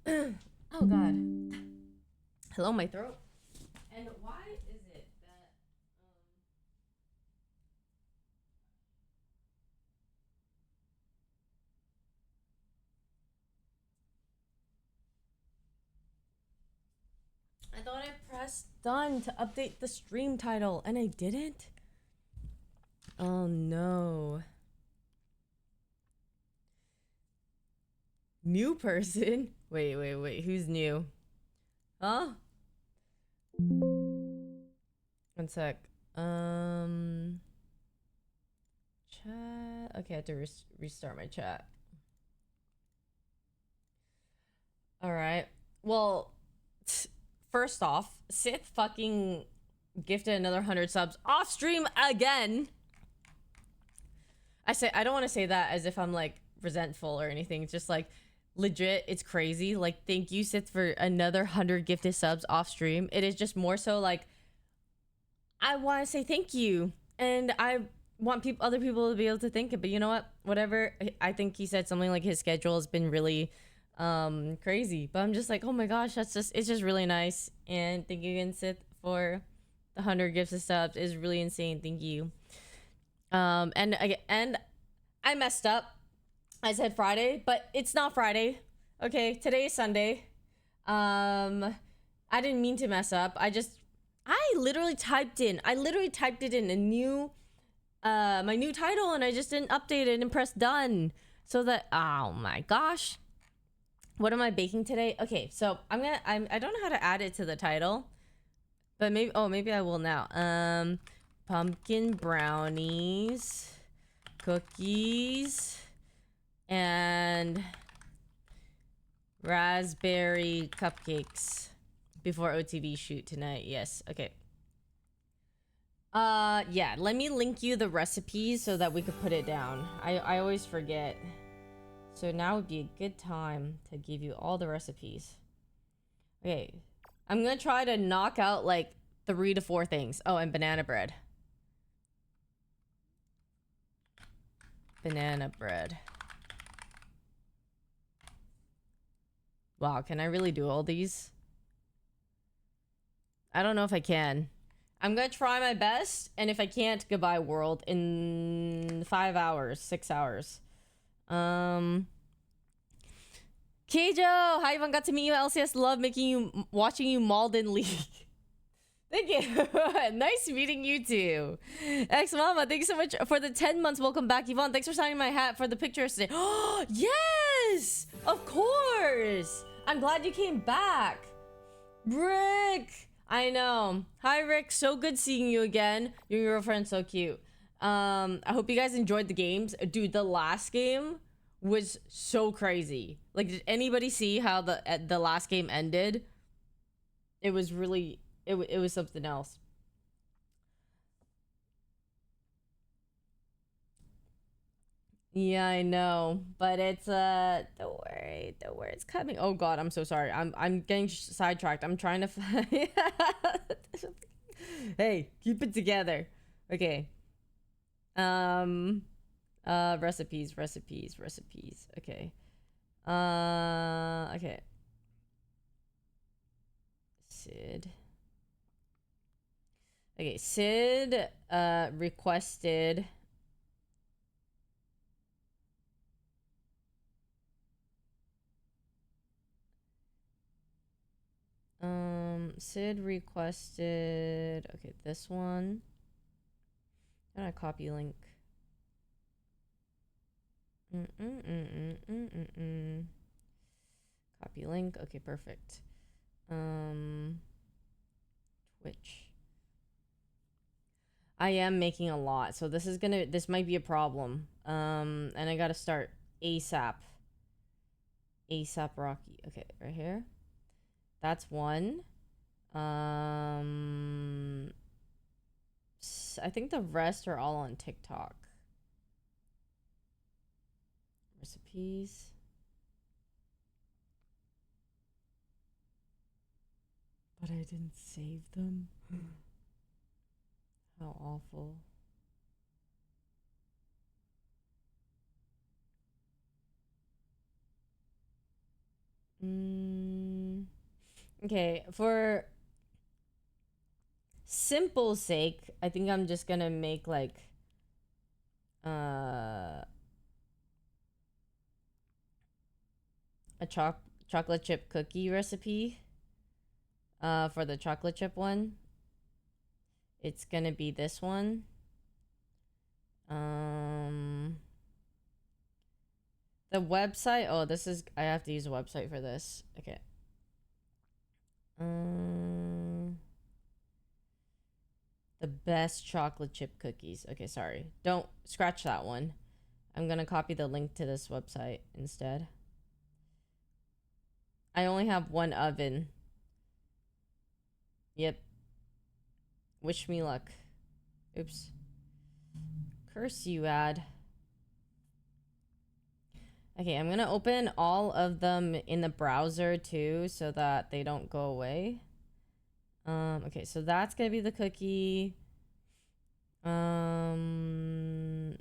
Oh god. Hello, my throat. And why is it that I thought I pressed done to update the stream title and I didn't? Oh no. New person? Wait. Who's new? Huh? One sec. Chat. Okay, I have to restart my chat. All right. Well, first off, Sith fucking gifted another 100 subs off stream again. I don't want to say that as if I'm like resentful or anything. It's just like legit, it's crazy. Like, thank you, Sith, for another 100 gifted subs off stream. It is just more so like I want to say thank you, and I want other people to be able to think it. But you know what? Whatever. I think he said something like his schedule has been really crazy. But I'm just like, oh my gosh, it's just really nice. And thank you again, Sith, for the 100 gifts and subs. Is really insane. Thank you. And I messed up. I said Friday, but it's not Friday. Okay, today is Sunday. I didn't mean to mess up. I literally typed it in a new my new title, and I just didn't update it and press done. So that, oh my gosh. What am I baking today? Okay, so I don't know how to add it to the title. But maybe I will now. Pumpkin brownies, cookies, and raspberry cupcakes before OTV shoot tonight. Yes. Okay. Yeah, let me link you the recipes so that we could put it down. I always forget. So now would be a good time to give you all the recipes. Okay. I'm gonna try to knock out like 3 to 4 things. Oh, and banana bread. Banana bread. Wow, can I really do all these? I don't know if I can. I'm gonna try my best, and if I can't, goodbye world in 5 hours, 6 hours. Keijo, hi, Yvonne, got to meet you at LCS. Love watching you Malden League. Thank you. Nice meeting you too. Ex Mama, thank you so much for the 10 months. Welcome back, Yvonne. Thanks for signing my hat for the pictures today. Oh, yes! Of course! I'm glad you came back. Rick! I know. Hi, Rick. So good seeing you again. Your girlfriend's so cute. I hope you guys enjoyed the games. Dude, the last game was so crazy. Like, did anybody see how the last game ended? It was really... It was something else. Yeah, I know, but it's don't worry, it's coming. Oh God, I'm so sorry. I'm getting sidetracked. I'm trying to Hey, keep it together. Okay. Recipes. Okay. Okay. Sid. Okay, Sid requested Sid requested, okay, this one. How do I copy link? Copy link. Okay, perfect. Twitch. I am making a lot, so this might be a problem. And I gotta start ASAP. ASAP Rocky. Okay, right here. That's one. I think the rest are all on TikTok. Recipes. But I didn't save them. How awful. Okay, for simple sake, I think I'm just gonna make like a chocolate chip cookie recipe. For the chocolate chip one, it's gonna be this one. The website. Oh, this is. I have to use a website for this. Okay. The best chocolate chip cookies. Okay, sorry. Don't scratch that one. I'm gonna copy the link to this website instead. I only have one oven. Yep. Wish me luck. Oops. Curse you, ad. Okay, I'm gonna open all of them in the browser too so that they don't go away. Okay, so that's gonna be the cookie. And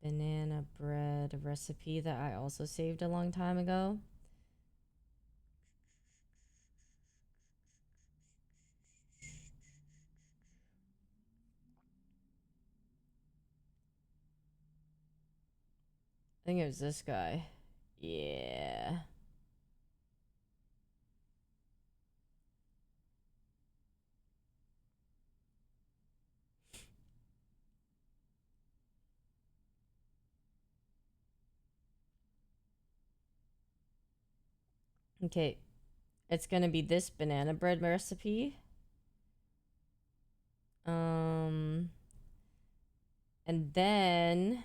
banana bread recipe that I also saved a long time ago. I think it was this guy. Yeah. Okay. It's gonna be this banana bread recipe. And then...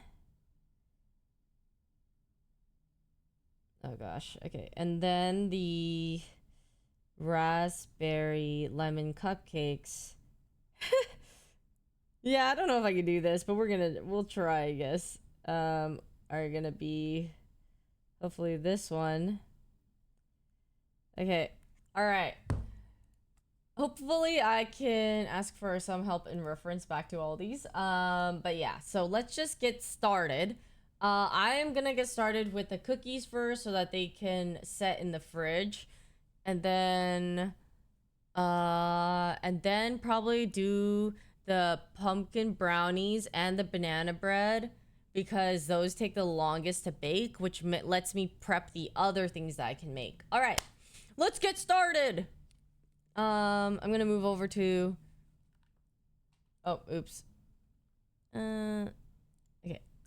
Oh gosh. Okay. And then the raspberry lemon cupcakes. Yeah, I don't know if I can do this, but we'll try, I guess. Are gonna be hopefully this one. Okay. All right. Hopefully I can ask for some help in reference back to all these. But yeah, so let's just get started. I am gonna get started with the cookies first so that they can set in the fridge. And then probably do the pumpkin brownies and the banana bread because those take the longest to bake, which lets me prep the other things that I can make. All right, let's get started. I'm gonna move over to... Oh, oops. Okay,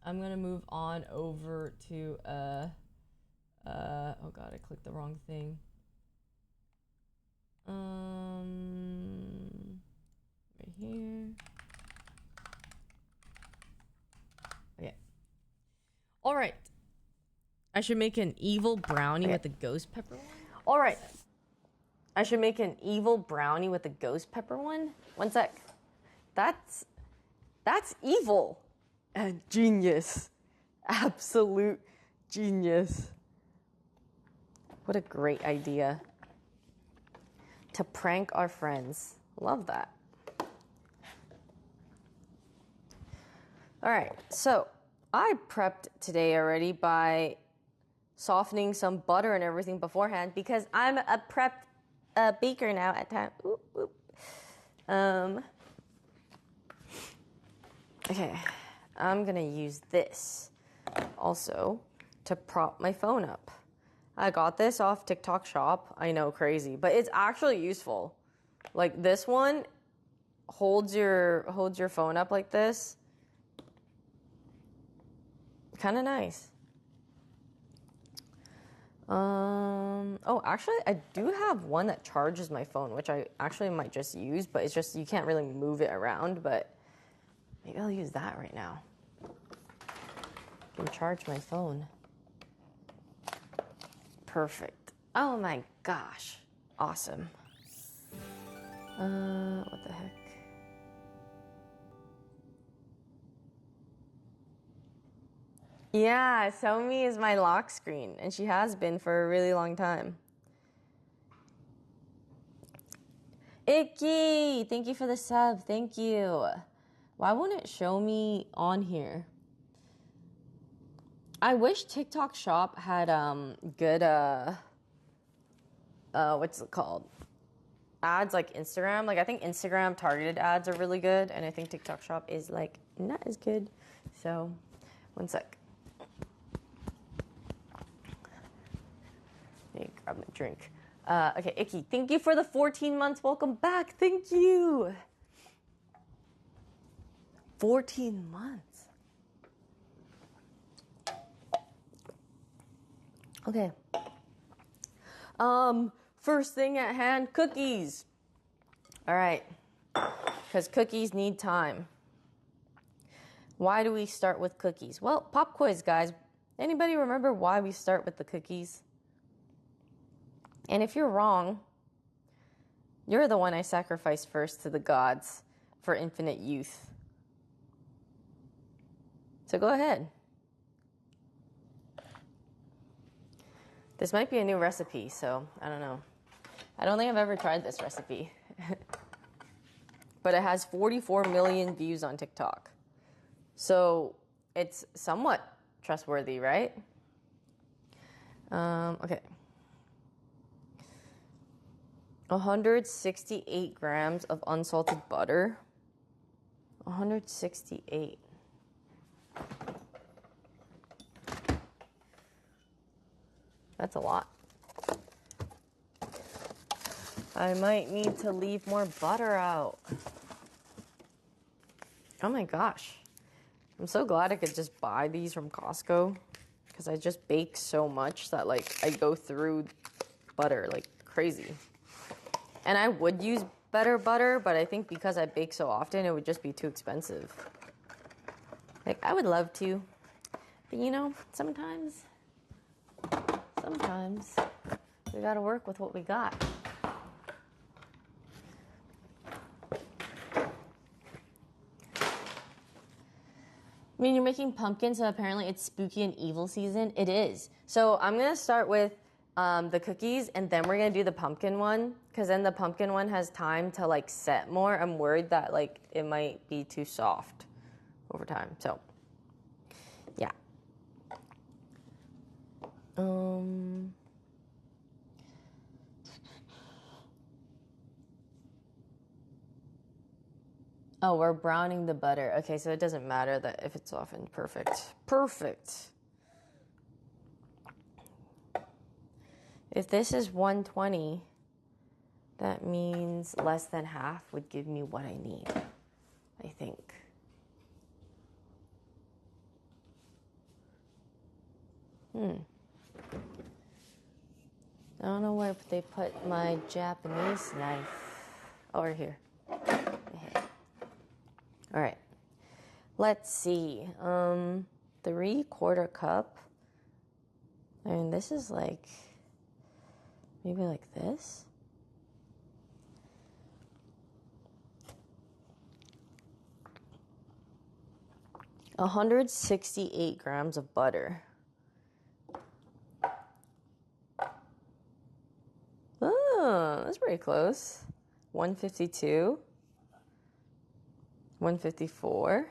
I'm gonna move on over to, oh god, I clicked the wrong thing. Right here. Okay. All right. I should make an evil brownie with the ghost pepper one. All right. I should make an evil brownie with the ghost pepper one. One sec. That's evil. Genius. Absolute genius. What a great idea. To prank our friends. Love that. All right, so I prepped today already by softening some butter and everything beforehand because I'm a prepped baker now at time. Oop, oop. Okay, I'm gonna use this also to prop my phone up. I got this off TikTok shop. I know, crazy, but it's actually useful. Like this one holds your phone up like this. Kind of nice. Oh, actually, I do have one that charges my phone, which I actually might just use, but it's just you can't really move it around, but maybe I'll use that right now. I can charge my phone. Perfect. Oh my gosh. Awesome. What the heck? Yeah, Somi is my lock screen, and she has been for a really long time. Icky, thank you for the sub. Thank you. Why won't it show me on here? I wish TikTok Shop had good what's it called? Ads like Instagram. Like I think Instagram targeted ads are really good, and I think TikTok Shop is like not as good. So, one sec. Let me grab my drink. Okay, Icky, thank you for the 14 months. Welcome back. Thank you. 14 months. Okay. First thing at hand, cookies. All right. Because cookies need time. Why do we start with cookies? Well, pop quiz, guys. Anybody remember why we start with the cookies? And if you're wrong, you're the one I sacrificed first to the gods for infinite youth. So go ahead. This might be a new recipe, so I don't know. I don't think I've ever tried this recipe. But it has 44 million views on TikTok. So it's somewhat trustworthy, right? Okay. 168 grams of unsalted butter. 168. That's a lot. I might need to leave more butter out. Oh my gosh. I'm so glad I could just buy these from Costco, because I just bake so much that like I go through butter like crazy. And I would use better butter, but I think because I bake so often, it would just be too expensive. Like I would love to, but you know, sometimes we gotta work with what we got. I mean, you're making pumpkin, so apparently it's spooky and evil season. It is. So I'm going to start with the cookies, and then we're going to do the pumpkin one, because then the pumpkin one has time to, like, set more. I'm worried that, like, it might be too soft over time. So, yeah. Oh, we're browning the butter. Okay, so it doesn't matter that if it's softened. Perfect. Perfect. If this is 120, that means less than half would give me what I need, I think. I don't know where they put my Japanese knife. Oh, right here. All right. Let's see. 3/4 cup. I mean, this is like, maybe like this. A 168 grams of butter. Oh, that's pretty close. 152. 154.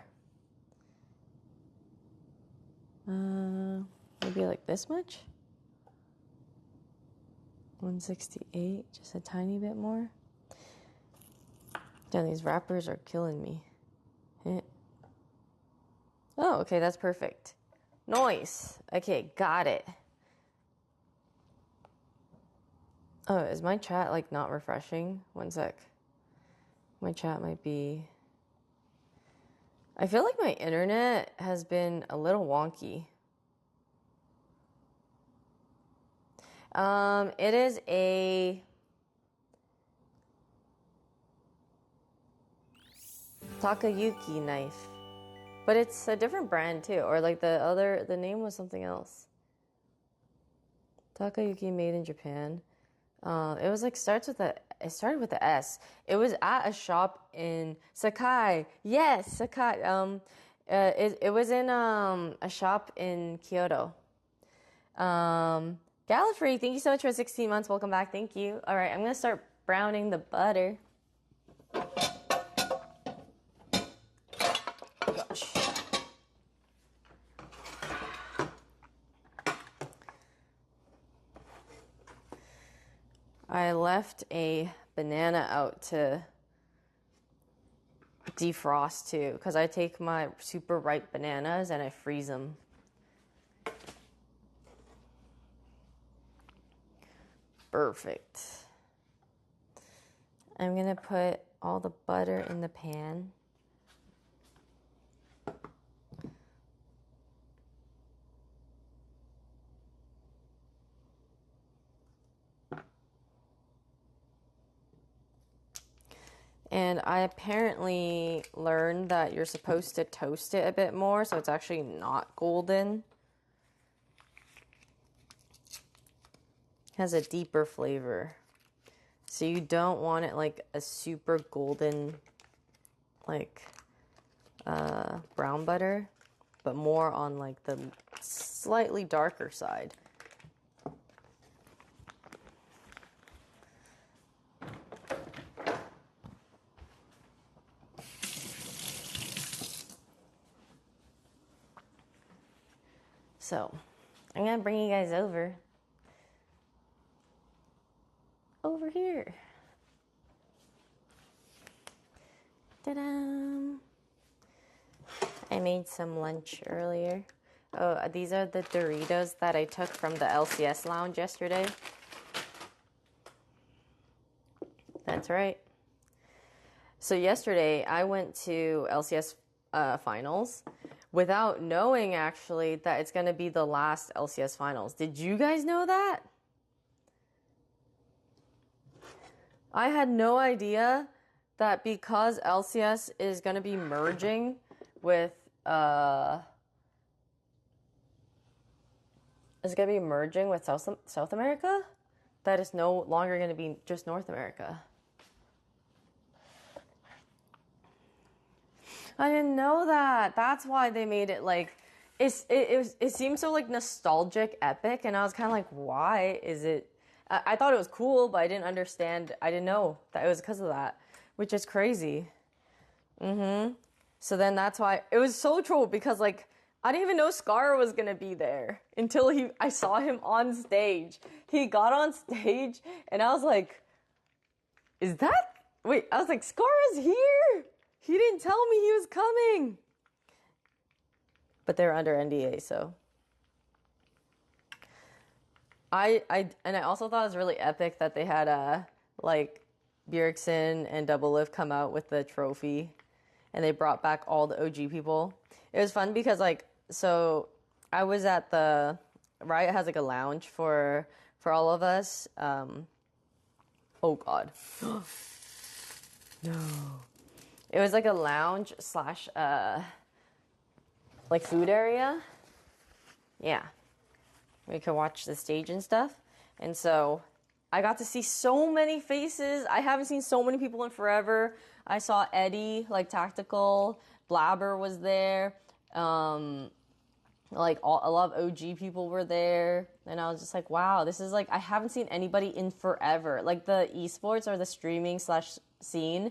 Maybe like this much. 168, just a tiny bit more. Damn, these wrappers are killing me. Oh, okay, that's perfect. Nice. Okay, got it. Oh, is my chat like not refreshing? One sec. My chat might be... I feel like my internet has been a little wonky. It is a Takayuki knife, but it's a different brand too, or like the name was something else. Takayuki made in Japan. It was like it started with the S. It was at a shop in Sakai. Yes, Sakai. It was in a shop in Kyoto. Gallifrey, thank you so much for 16 months. Welcome back. Thank you. All right, I'm gonna start browning the butter. Gosh. I left a banana out to defrost too, because I take my super ripe bananas and I freeze them. Perfect. I'm gonna put all the butter in the pan. And I apparently learned that you're supposed to toast it a bit more so it's actually not golden. It has a deeper flavor. So you don't want it like a super golden, like brown butter, but more on like the slightly darker side. So, I'm gonna bring you guys over here. Ta-da! I made some lunch earlier. Oh, these are the Doritos that I took from the LCS lounge yesterday. That's right. So yesterday, I went to LCS finals without knowing, actually, that it's going to be the last LCS finals. Did you guys know that? I had no idea that because LCS is going to be merging with, South America, that it's no longer going to be just North America. I didn't know that. That's why they made it like it seems so like nostalgic, epic, and I was kind of like, why is it? I thought it was cool, but I didn't understand. I didn't know that it was because of that, which is crazy. So then that's why it was so troll, because like I didn't even know Scar was gonna be there until I saw him on stage. He got on stage, and I was like, "Is that?" Wait, I was like, "Scar is here." He didn't tell me he was coming. But they're under NDA, so. I also thought it was really epic that they had like Bjergsen and Double Lift come out with the trophy, and they brought back all the OG people. It was fun because like, so I was at the Riot has like a lounge for all of us. Oh God. No. It was like a lounge slash like food area. Yeah. We could watch the stage and stuff. And so I got to see so many faces. I haven't seen so many people in forever. I saw Eddie, like Tactical, Blabber was there. Like a lot of OG people were there. And I was just like, wow, this is like, I haven't seen anybody in forever. Like the esports or the streaming slash scene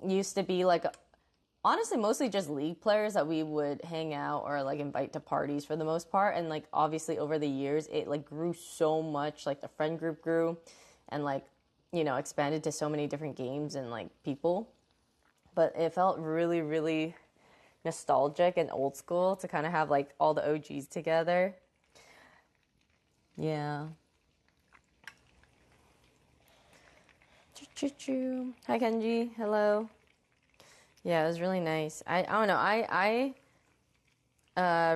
used to be like, honestly, mostly just League players that we would hang out or like invite to parties for the most part. And like, obviously over the years, it like grew so much, like the friend group grew and like, you know, expanded to so many different games and like people. But it felt really, really nostalgic and old school to kind of have like all the OGs together. Yeah. Choo-choo. Hi, Kenji. Hello. Yeah, it was really nice. I don't know. I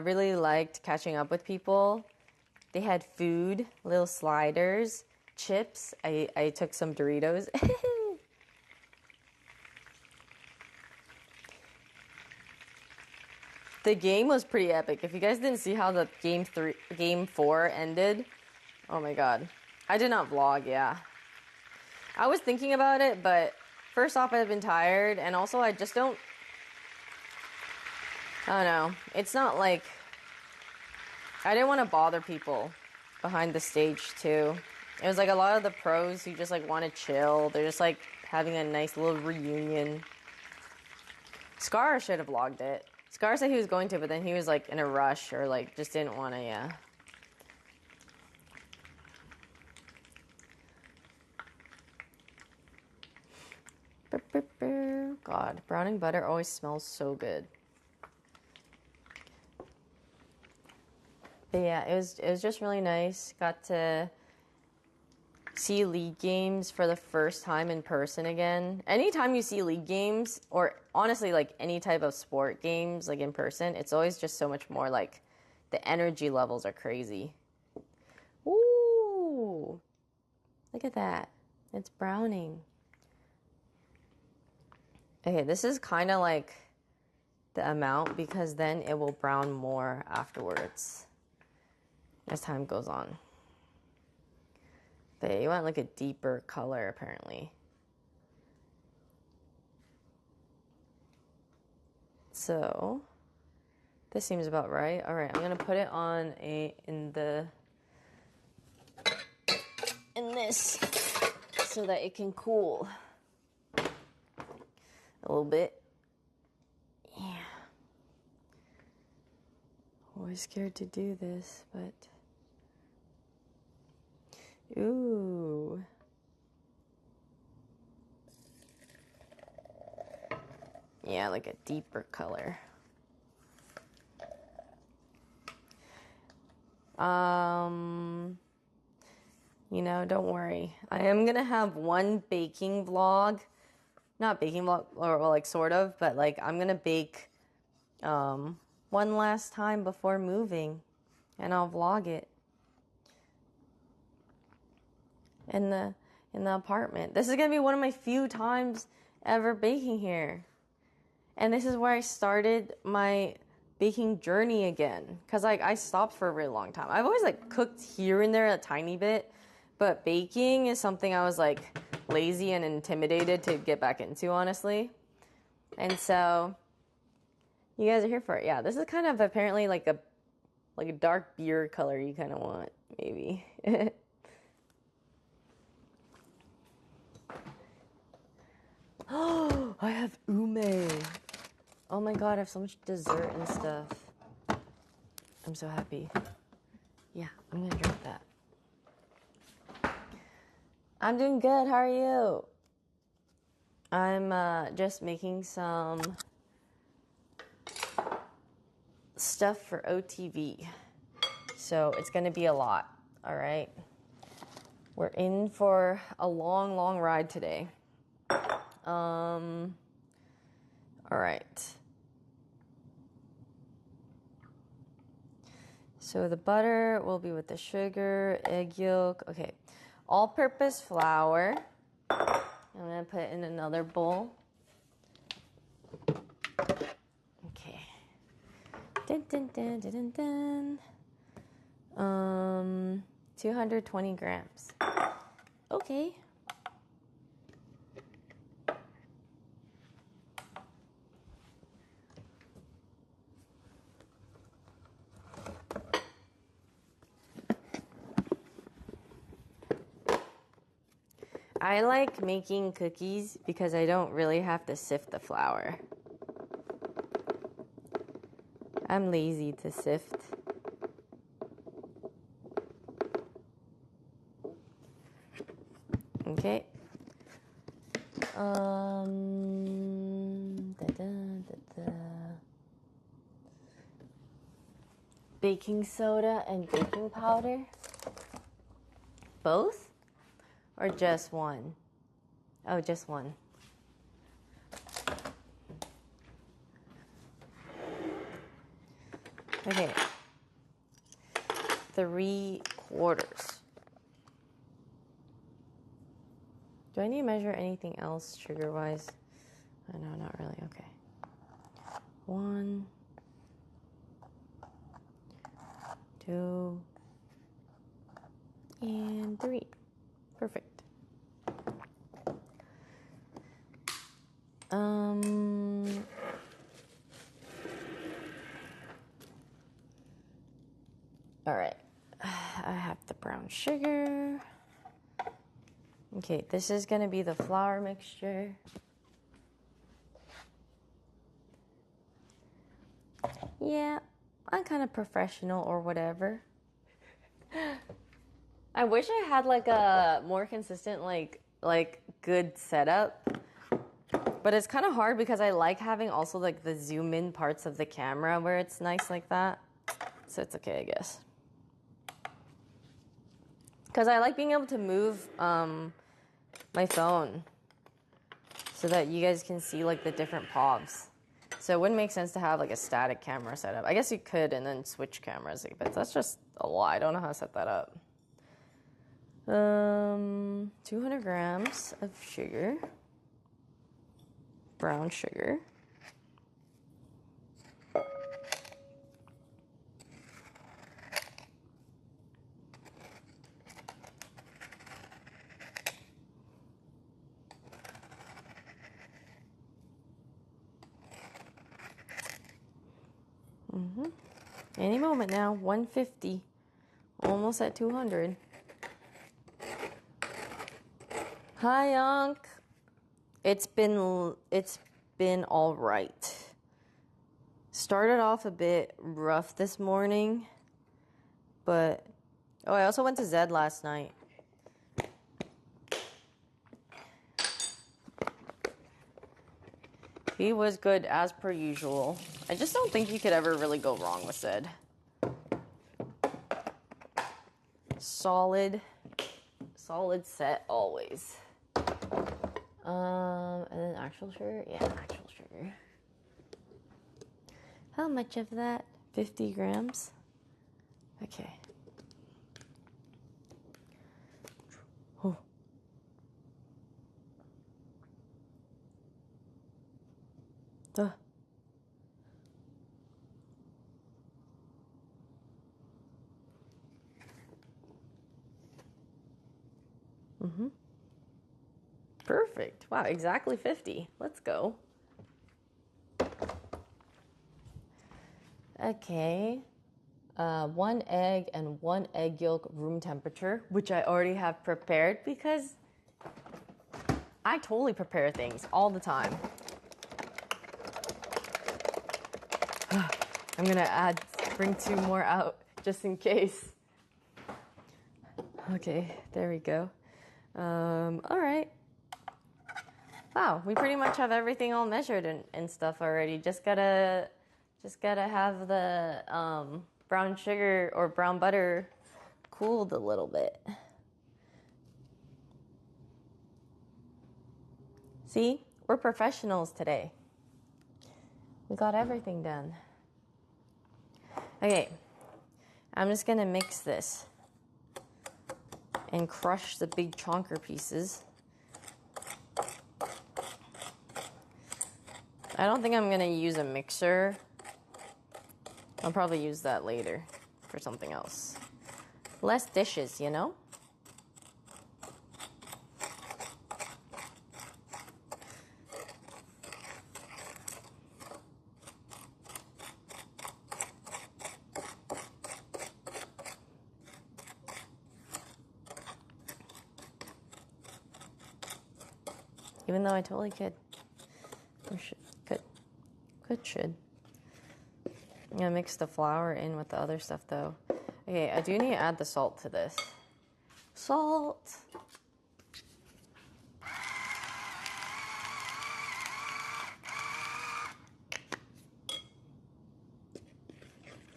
really liked catching up with people. They had food, little sliders, chips. I took some Doritos. The game was pretty epic. If you guys didn't see how the game 4 ended, oh my God. I did not vlog, yeah. I was thinking about it, but first off, I've been tired, and also I just don't know. It's not like, I didn't want to bother people behind the stage too. It was like a lot of the pros who just like want to chill. They're just like having a nice little reunion. Scar should have vlogged it. Scar said he was going to, but then he was like in a rush or like just didn't want to, yeah. God, browning butter always smells so good. But yeah, it was just really nice. Got to see League games for the first time in person again. Anytime you see League games, or honestly like any type of sport games like in person, it's always just so much more like the energy levels are crazy. Ooh, look at that. It's browning. Okay, this is kind of like the amount because then it will brown more afterwards as time goes on. But you want like a deeper color apparently. So this seems about right. All right, I'm gonna put it on in this so that it can cool a little bit. Yeah. Always scared to do this, but ooh. Yeah, like a deeper color. You know, don't worry. I am gonna have one baking vlog. Not baking vlog, or like sort of, but like I'm gonna bake one last time before moving, and I'll vlog it in the apartment. This is gonna be one of my few times ever baking here, and this is where I started my baking journey again, because like I stopped for a really long time. I've always like cooked here and there a tiny bit, but baking is something I was like lazy and intimidated to get back into, honestly. And so you guys are here for it. Yeah, this is kind of apparently like a dark beer color you kind of want, maybe. Oh, I have ume. Oh my god, I have so much dessert and stuff. I'm so happy. Yeah, I'm gonna drink that. I'm doing good. How are you? I'm just making some stuff for OTV. So it's going to be a lot. All right. We're in for a long, long ride today. All right. So the butter will be with the sugar, egg yolk. Okay. All-purpose flour. I'm going to put it in another bowl. Okay. Dun, dun, dun, dun, dun, dun. 220 grams. Okay. I like making cookies because I don't really have to sift the flour. I'm lazy to sift. Okay. Baking soda and baking powder. Both? Or just one? Oh, just one. Okay. 3/4. Do I need to measure anything else sugar-wise? No, not really. Okay. 1, 2, and 3. Perfect. All right. I have the brown sugar. Okay, this is going to be the flour mixture. Yeah, I'm kind of professional or whatever. I wish I had like a more consistent like good setup. But it's kind of hard because I like having also like the zoom in parts of the camera where it's nice like that. So it's okay, I guess. Because I like being able to move my phone so that you guys can see like the different POVs. So it wouldn't make sense to have like a static camera setup. I guess you could and then switch cameras, but that's just a lot. I don't know how to set that up. 200 grams of sugar. Brown sugar. Any moment now, 150. Almost at 200. Hi, Unc. It's been all right. Started off a bit rough this morning, but I also went to Zed last night. He was good as per usual. I just don't think you could ever really go wrong with Zed. Solid set always. And then actual sugar? Yeah, actual sugar. How much of that? 50 grams? Okay. Oh. Duh. Perfect. Wow, exactly 50. Let's go. Okay. 1 egg and 1 egg yolk room temperature, which I already have prepared because I totally prepare things all the time. I'm gonna bring 2 more out just in case. Okay, there we go. All right. Wow, we pretty much have everything all measured and stuff already. Just gotta have the brown sugar or brown butter cooled a little bit. See, we're professionals today. We got everything done. Okay, I'm just gonna mix this and crush the big chonker pieces. I don't think I'm gonna use a mixer. I'll probably use that later for something else. Less dishes, you know? Even though I totally could. Or should. I'm gonna mix the flour in with the other stuff though. Okay, I do need to add the salt to this. Salt!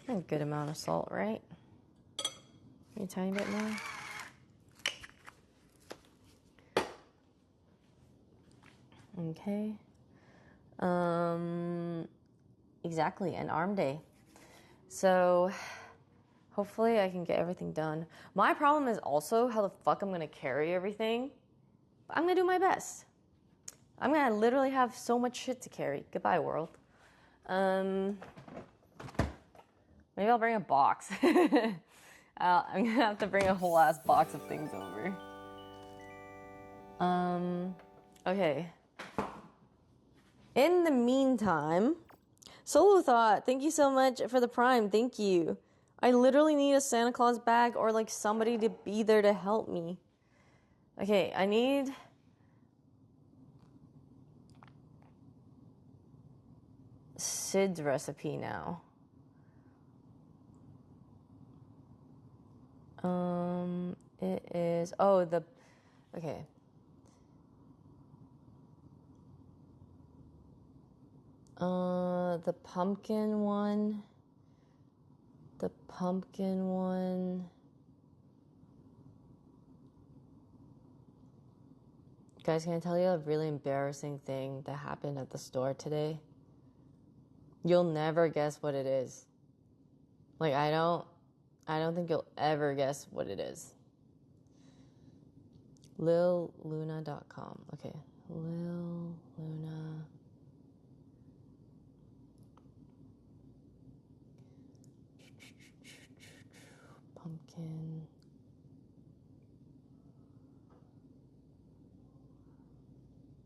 A good amount of salt, right? Maybe a tiny bit more. Okay. Exactly, an arm day. So, hopefully I can get everything done. My problem is also how the fuck I'm gonna carry everything. I'm gonna do my best. I'm gonna literally have so much shit to carry. Goodbye, world. Maybe I'll bring a box. I'm gonna have to bring a whole ass box of things over. Okay. In the meantime, Solo Thought, thank you so much for the Prime. Thank you. I literally need a Santa Claus bag or like somebody to be there to help me. Okay, I need Sid's recipe now. It is, okay. The pumpkin one. Guys, can I tell you a really embarrassing thing that happened at the store today? You'll never guess what it is. Like, I don't think you'll ever guess what it is. LilLuna.com. Okay. LilLuna. Pumpkin.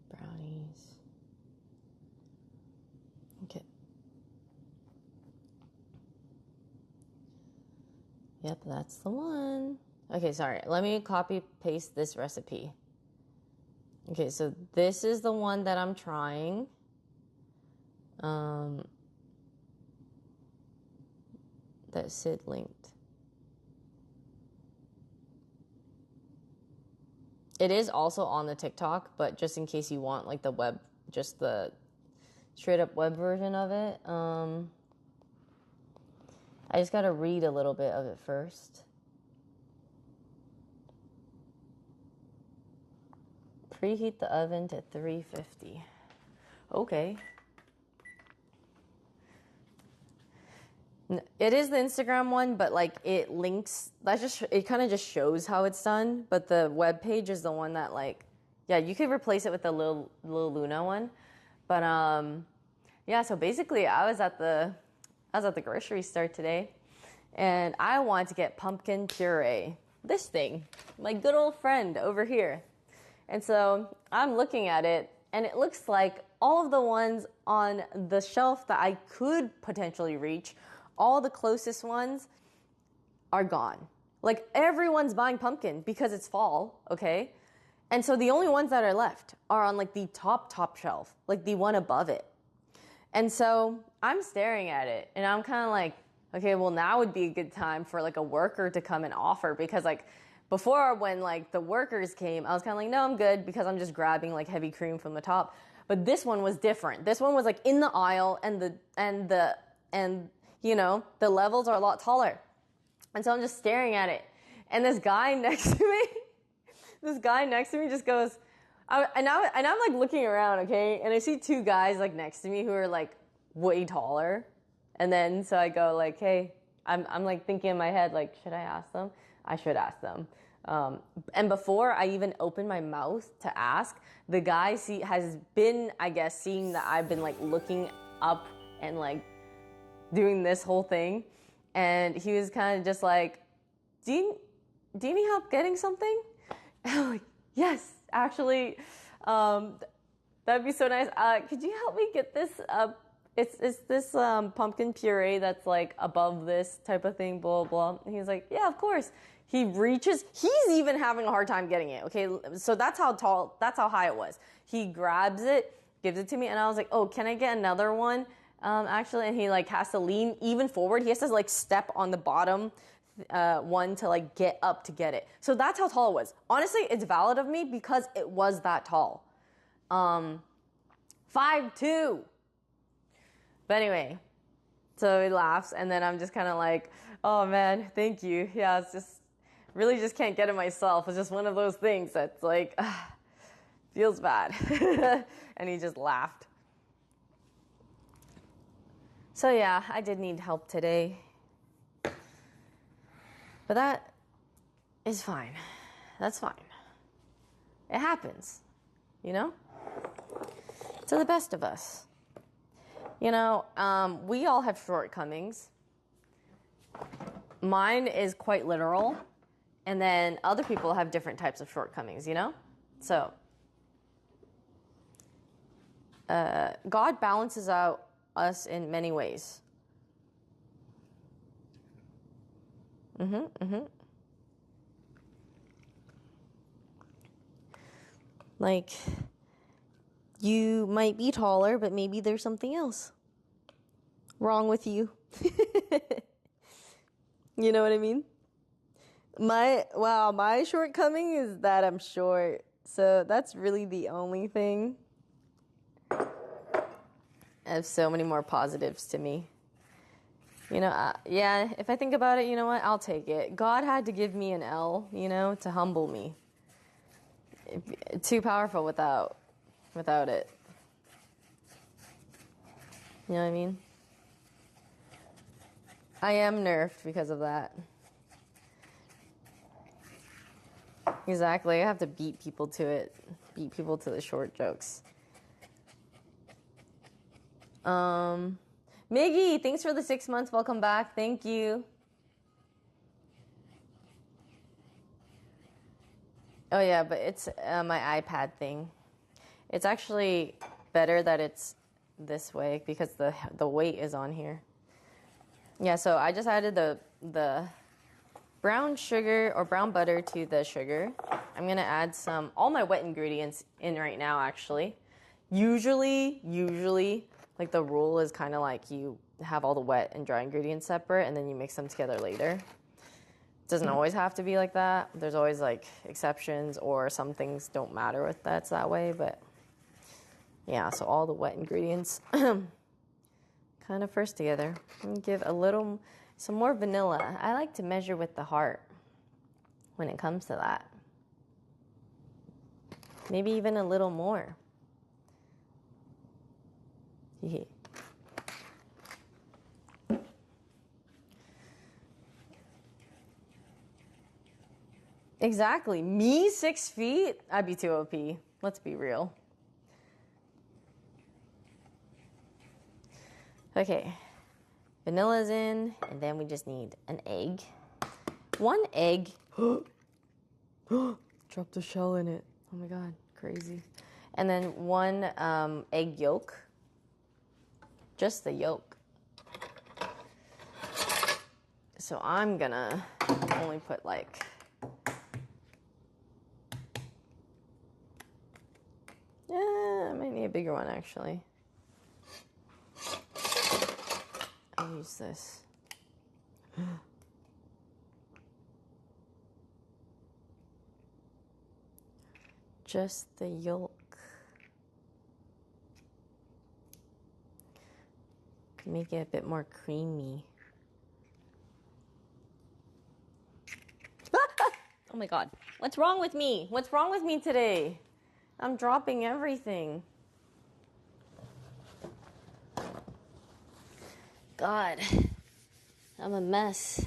Brownies. Okay. Yep, that's the one. Okay, sorry. Let me copy paste this recipe. Okay, so this is the one that I'm trying. That Sid linked. It is also on the TikTok, but just in case you want like the web, just the straight up web version of it. I just gotta read a little bit of it first. Preheat the oven to 350. Okay. It is the Instagram one, but like it links, it kind of just shows how it's done, but the web page is the one that like, yeah, you could replace it with the Lil Luna one. But yeah, so basically I was at the grocery store today and I wanted to get pumpkin puree. This thing, my good old friend over here. And so I'm looking at it and it looks like all of the ones on the shelf that I could potentially reach, all the closest ones are gone. Like everyone's buying pumpkin because it's fall, okay? And so the only ones that are left are on like the top shelf, like the one above it. And so I'm staring at it and I'm kind of like, okay, well now would be a good time for like a worker to come and offer, because like before when like the workers came, I was kind of like, no, I'm good because I'm just grabbing like heavy cream from the top. But this one was different. This one was like in the aisle and you know, the levels are a lot taller. And so I'm just staring at it. And this guy next to me just goes, and I'm like looking around, okay? And I see two guys like next to me who are like way taller. And then so I go like, hey, I'm like thinking in my head, like, should I ask them? I should ask them. And before I even open my mouth to ask, the guy has been, I guess, seeing that I've been like looking up and like doing this whole thing, and he was kind of just like, do you need help getting something? And I'm like, yes, actually, that'd be so nice. Could you help me get this? It's this pumpkin puree that's like above this type of thing, blah, blah. And he's like, yeah, of course. He reaches, he's even having a hard time getting it, okay? So that's how high it was. He grabs it, gives it to me, and I was like, oh, can I get another one? Actually, and he like has to lean even forward. He has to like step on the bottom one to like get up to get it. So that's how tall it was. Honestly, it's valid of me because it was that tall. 5'2". But anyway, so he laughs, and then I'm just kind of like, oh man, thank you. Yeah, it's just really just can't get it myself. It's just one of those things that's like feels bad. And he just laughed. So yeah, I did need help today. But that is fine. That's fine. It happens, you know? To the best of us. You know, we all have shortcomings. Mine is quite literal. And then other people have different types of shortcomings, you know? So, God balances out us in many ways. Like, you might be taller, but maybe there's something else wrong with you. You know what I mean? My shortcoming is that I'm short. So that's really the only thing. have so many more positives to me. You know, yeah, if I think about it, you know what? I'll take it. God had to give me an L, you know, to humble me. Too powerful without it. You know what I mean? I am nerfed because of that. Exactly. I have to beat people to it. Beat people to the short jokes. Miggy, thanks for the 6 months. Welcome back. Thank you. Oh, yeah, but it's my iPad thing. It's actually better that it's this way because the weight is on here. Yeah, so I just added the brown sugar or brown butter to the sugar. I'm going to add all my wet ingredients in right now, actually. Usually, like the rule is kind of like you have all the wet and dry ingredients separate and then you mix them together later. It doesn't always have to be like that. There's always like exceptions or some things don't matter if that's that way, but yeah, so all the wet ingredients kind of first together. And give some more vanilla. I like to measure with the heart when it comes to that. Maybe even a little more. Exactly. Me, 6 feet? I'd be too OP. Let's be real. Okay. Vanilla's in, and then we just need an egg. 1 egg. Dropped the shell in it. Oh my god, crazy. And then 1 egg yolk. Just the yolk. So I'm gonna only put like... I might need a bigger one actually. I'll use this. Just the yolk. Make it a bit more creamy. Oh my god. What's wrong with me? What's wrong with me today? I'm dropping everything. God. I'm a mess.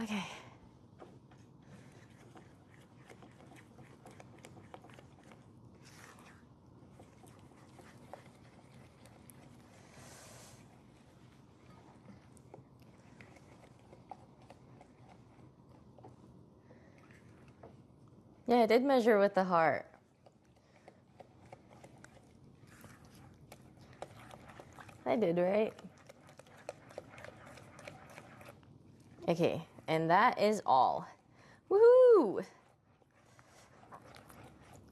Okay. Yeah, I did measure with the heart. I did, right? Okay, and that is all. Woohoo!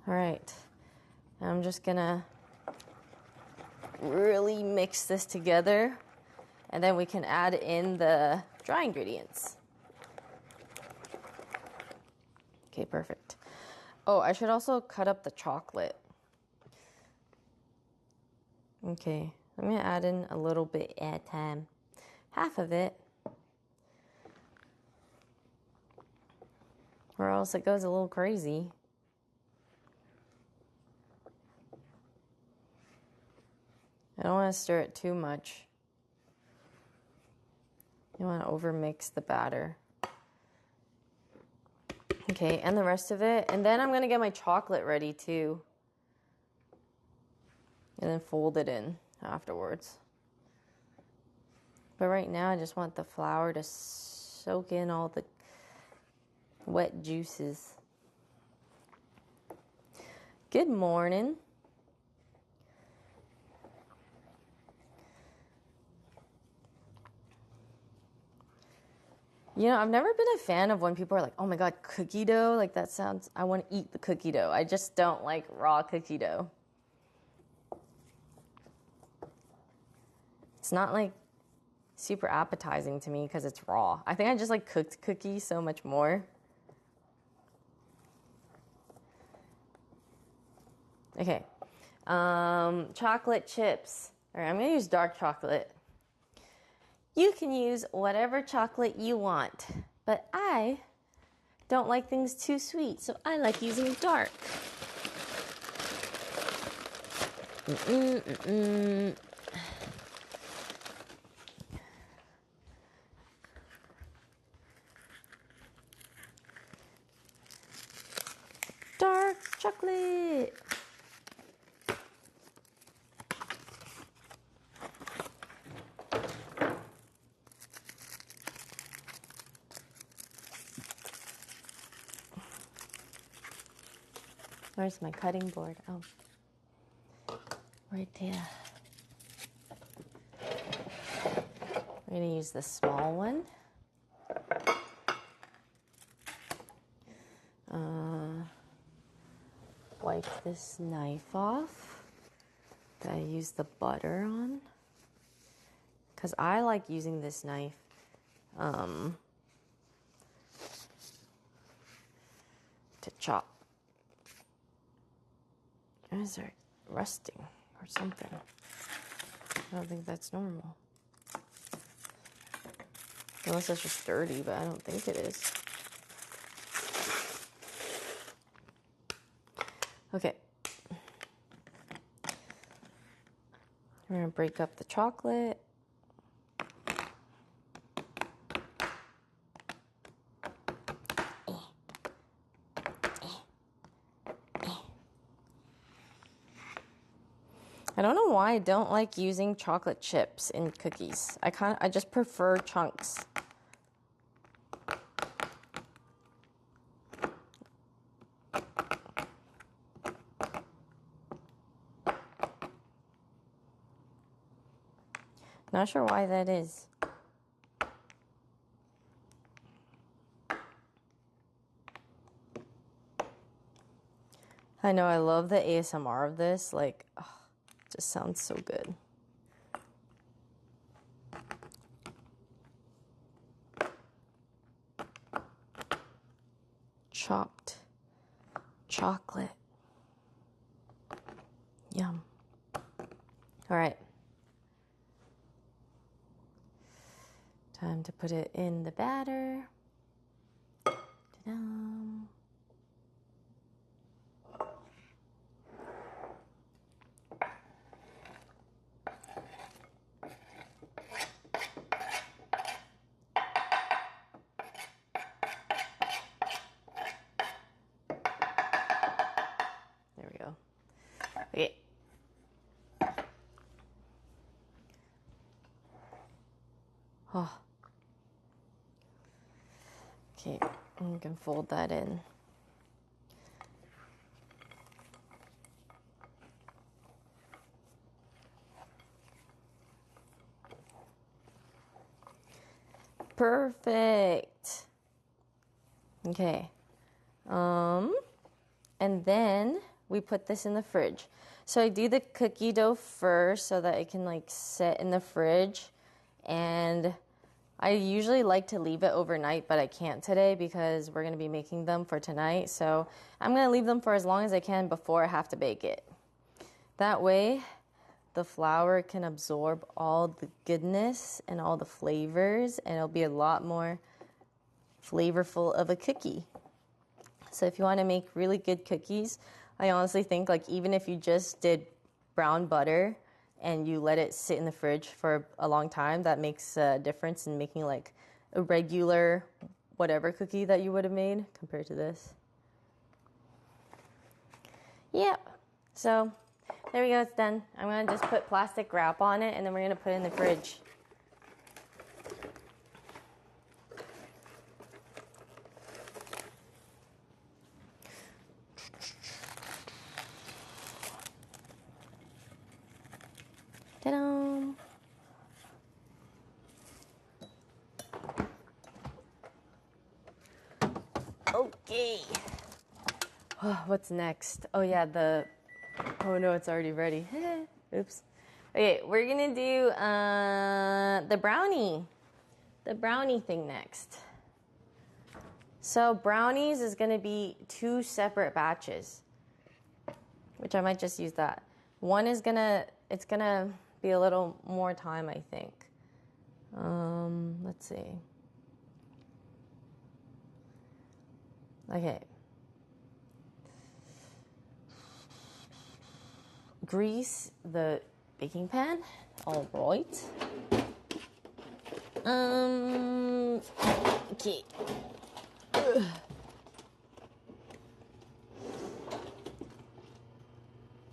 All right, I'm just gonna really mix this together, and then we can add in the dry ingredients. Okay, perfect. Oh, I should also cut up the chocolate. Okay, I'm gonna add in a little bit at a time. Half of it. Or else it goes a little crazy. I don't want to stir it too much. You want to overmix the batter. Okay, and the rest of it. And then I'm going to get my chocolate ready too. And then fold it in afterwards. But right now I just want the flour to soak in all the wet juices. Good morning. You know, I've never been a fan of when people are like, oh my god, cookie dough. Like that sounds, I want to eat the cookie dough. I just don't like raw cookie dough. It's not like super appetizing to me because it's raw. I think I just like cooked cookies so much more. Okay. Chocolate chips. All right, I'm going to use dark chocolate. You can use whatever chocolate you want, but I don't like things too sweet, so I like using dark. Dark chocolate. Where's my cutting board? Oh, right there. We're gonna use the small one. Wipe this knife off that I use the butter on, because I like using this knife to chop. Is it rusting or something? I don't think that's normal. Unless it's just dirty, but I don't think it is. Okay. We're gonna break up the chocolate. I don't know why I don't like using chocolate chips in cookies. I just prefer chunks. Not sure why that is. I know I love the ASMR of this. Like, oh, it just sounds so good. Chopped chocolate. Yum. All right. Time to put it in the batter. Ta-da. There we go. Okay. Oh. Okay, you can fold that in. Perfect. Okay. And then we put this in the fridge. So I do the cookie dough first so that it can like sit in the fridge. And I usually like to leave it overnight, but I can't today because we're going to be making them for tonight. So I'm going to leave them for as long as I can before I have to bake it. That way, the flour can absorb all the goodness and all the flavors, and it'll be a lot more flavorful of a cookie. So if you want to make really good cookies, I honestly think like even if you just did brown butter and you let it sit in the fridge for a long time, that makes a difference in making like a regular whatever cookie that you would have made compared to this. Yep. So there we go, it's done. I'm going to just put plastic wrap on it and then we're going to put it in the fridge. Ta-da! Okay. Oh, what's next? Oh yeah, oh no, it's already ready. Oops. Okay, we're gonna do the brownie thing next. So brownies is gonna be 2 separate batches, which I might just use that. One is it's gonna be a little more time, I think. Let's see. Okay. Grease the baking pan. All right. Okay. Ugh.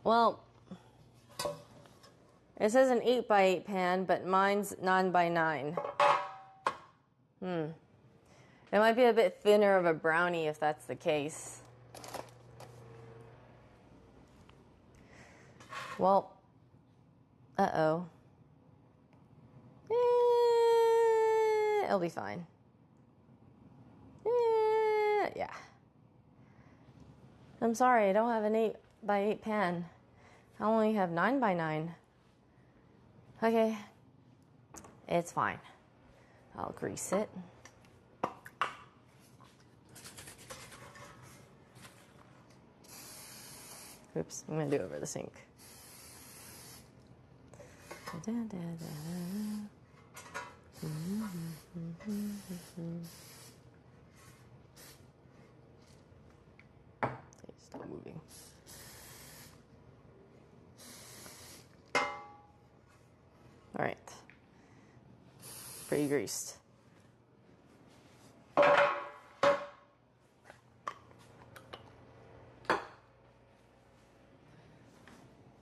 Well, it says an 8x8 pan, but mine's 9x9. It might be a bit thinner of a brownie if that's the case. Well, uh-oh. It'll be fine. Yeah. I'm sorry, I don't have an 8x8 pan. I only have 9x9. Okay. It's fine. I'll grease it. Oops, I'm gonna do it over the sink. Stop moving. All right. Pretty greased.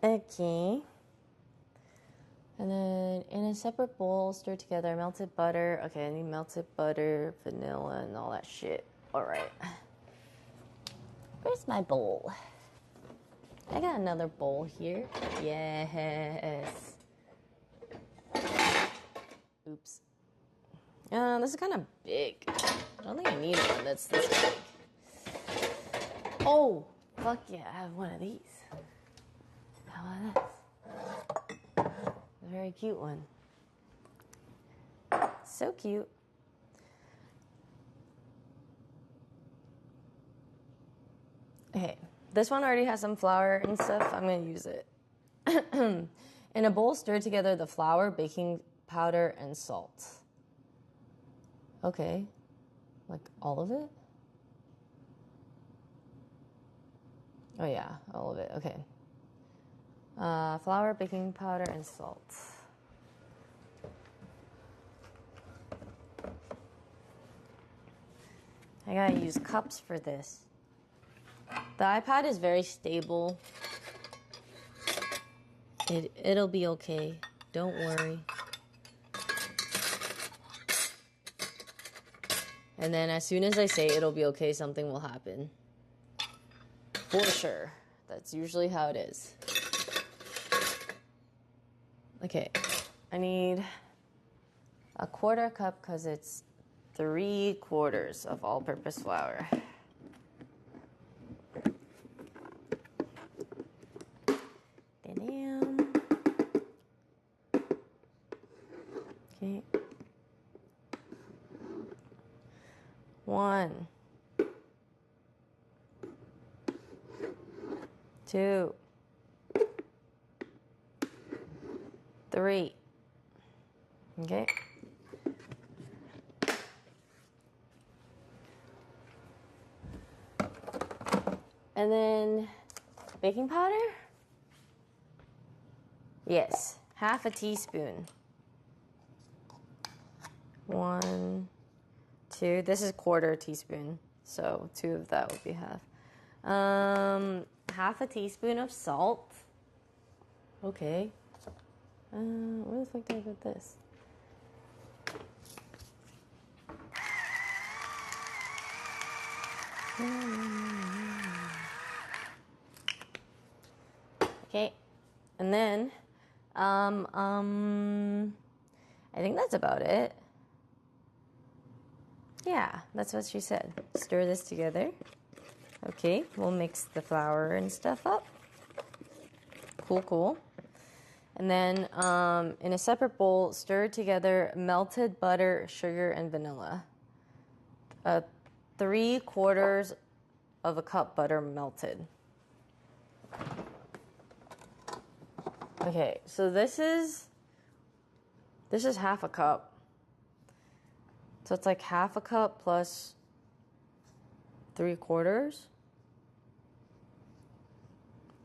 Okay. And then in a separate bowl, stir together melted butter. Okay, I need melted butter, vanilla, and all that shit. All right. Where's my bowl? I got another bowl here. Yes. Oops. This is kind of big. I don't think I need one that's this big. Oh, fuck yeah, I have one of these. How about this? A very cute one. So cute. Okay, this one already has some flour and stuff. I'm gonna use it. In a bowl, stir together the flour, baking powder, and salt. Okay, like all of it? Oh yeah, all of it, okay. Flour, baking powder, and salt. I gotta use cups for this. The iPad is very stable. It'll be okay. Don't worry. And then as soon as I say it'll be okay, something will happen. For sure. That's usually how it is. Okay. I need a 1/4 cup because it's 3/4 of all-purpose flour. Okay. 1, 2, 3. Okay. And then baking powder? Yes, 1/2 teaspoon. 1, 2. This is 1/4 teaspoon, so 2 of that would be 1/2. 1/2 teaspoon of salt. Okay. Where the fuck did I put this? Okay, and then, I think that's about it. Yeah, that's what she said. Stir this together. Okay, we'll mix the flour and stuff up. Cool, cool. And then in a separate bowl, stir together melted butter, sugar, and vanilla. 3/4 of a cup butter melted. Okay, so this is half a cup. So it's like half a cup plus 3/4.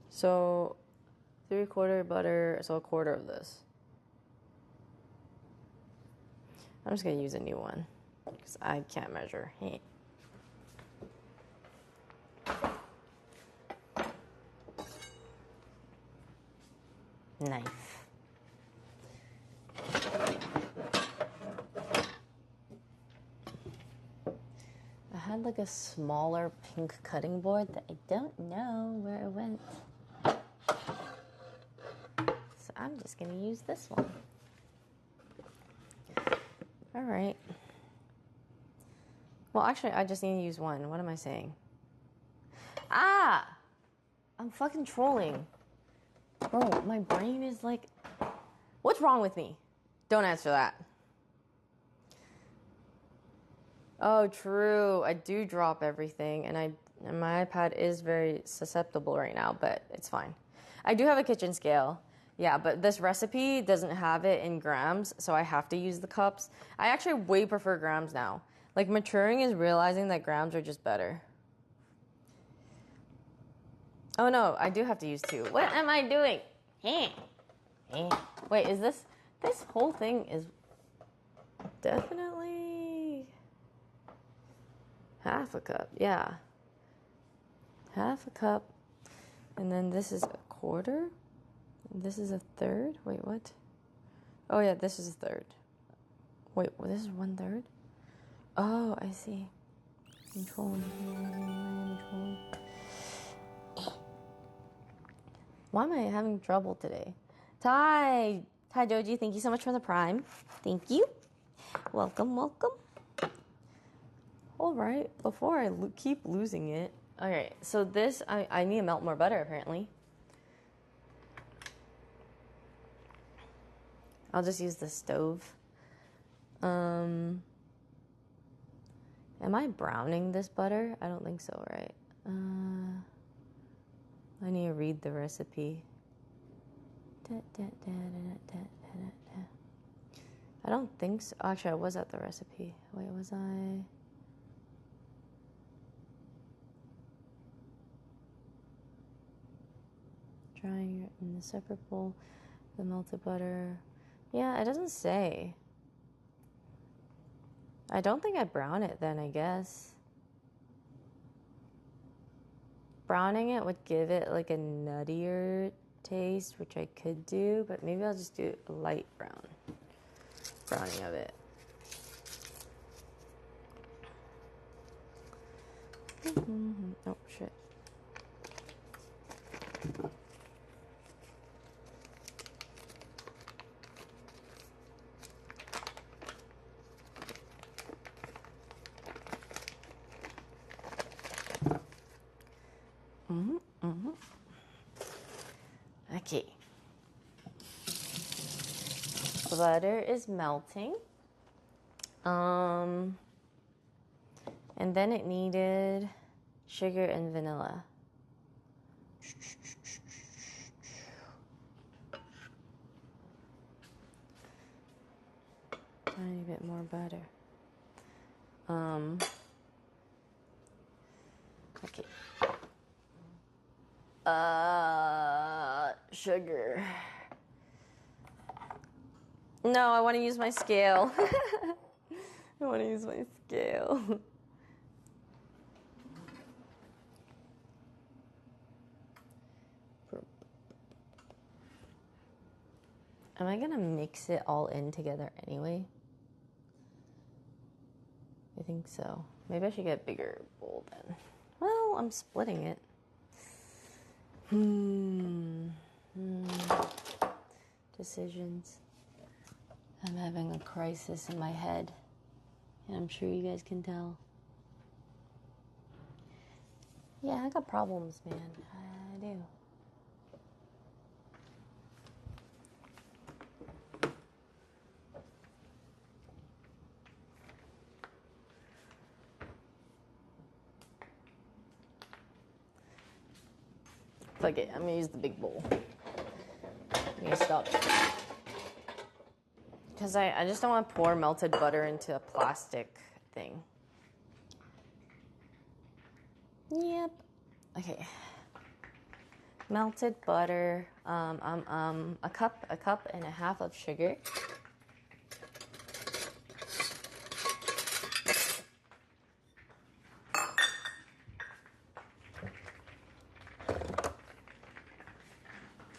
So 3/4 butter, so 1/4 of this. I'm just gonna use a new one because I can't measure. Hey. Knife. I had like a smaller pink cutting board that I don't know where it went. So I'm just gonna use this one. All right. Well, actually, I just need to use one. What am I saying? Ah! I'm fucking trolling. Bro, my brain is like... What's wrong with me? Don't answer that. Oh, true. I do drop everything, and my iPad is very susceptible right now, but it's fine. I do have a kitchen scale. Yeah, but this recipe doesn't have it in grams, so I have to use the cups. I actually way prefer grams now. Like, maturing is realizing that grams are just better. Oh no, I do have to use 2. What am I doing? Wait, is this whole thing is definitely half a cup. Yeah. Half a cup. And then this is 1/4. And this is 1/3. Wait, what? Oh yeah, this is 1/3. Wait, this is 1/3? Oh, I see. Control. Why am I having trouble today? Ty Joji, thank you so much for the Prime. Thank you. Welcome. All right, before I keep losing it. Okay, so this, I need to melt more butter, apparently. I'll just use the stove. Am I browning this butter? I don't think so, right? I need to read the recipe. I don't think so. Actually, I was at the recipe. Wait, was I? Drying it in the separate bowl, the melted butter. Yeah, it doesn't say. I don't think I'd brown it then, I guess. Browning it would give it like a nuttier taste, which I could do, but maybe I'll just do a light browning of it. Oh, shit. Okay. Butter is melting. And then it needed sugar and vanilla. Tiny bit more butter. Okay. Sugar. No, I want to use my scale. I want to use my scale. Am I gonna mix it all in together anyway? I think so. Maybe I should get a bigger bowl then. Well, I'm splitting it. Decisions. I'm having a crisis in my head. And I'm sure you guys can tell. Yeah, I got problems, man. I do. Fuck it, I'm gonna use the big bowl. I'm gonna stop. Because I just don't want to pour melted butter into a plastic thing. Yep. Okay. Melted butter. A cup and a half of sugar.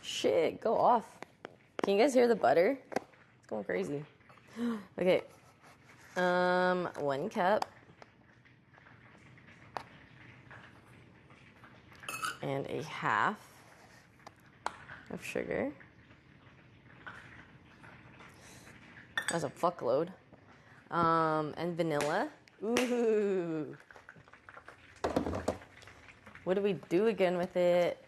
Shit, go off. Can you guys hear the butter? It's going crazy. Okay. 1 cup. And a half of sugar. That's a fuckload. And vanilla. Ooh. What do we do again with it?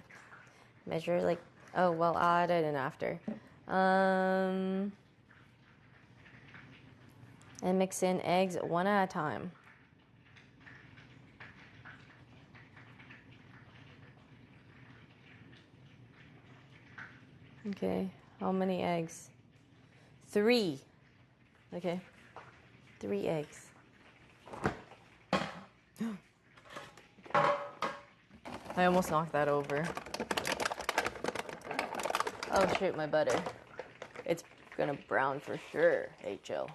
Measure like, oh, well, add it in after. And mix in eggs 1 at a time. Okay, how many eggs? 3. Okay, 3 eggs. I almost knocked that over. Oh shit, my butter. It's gonna brown for sure. Hey, chill.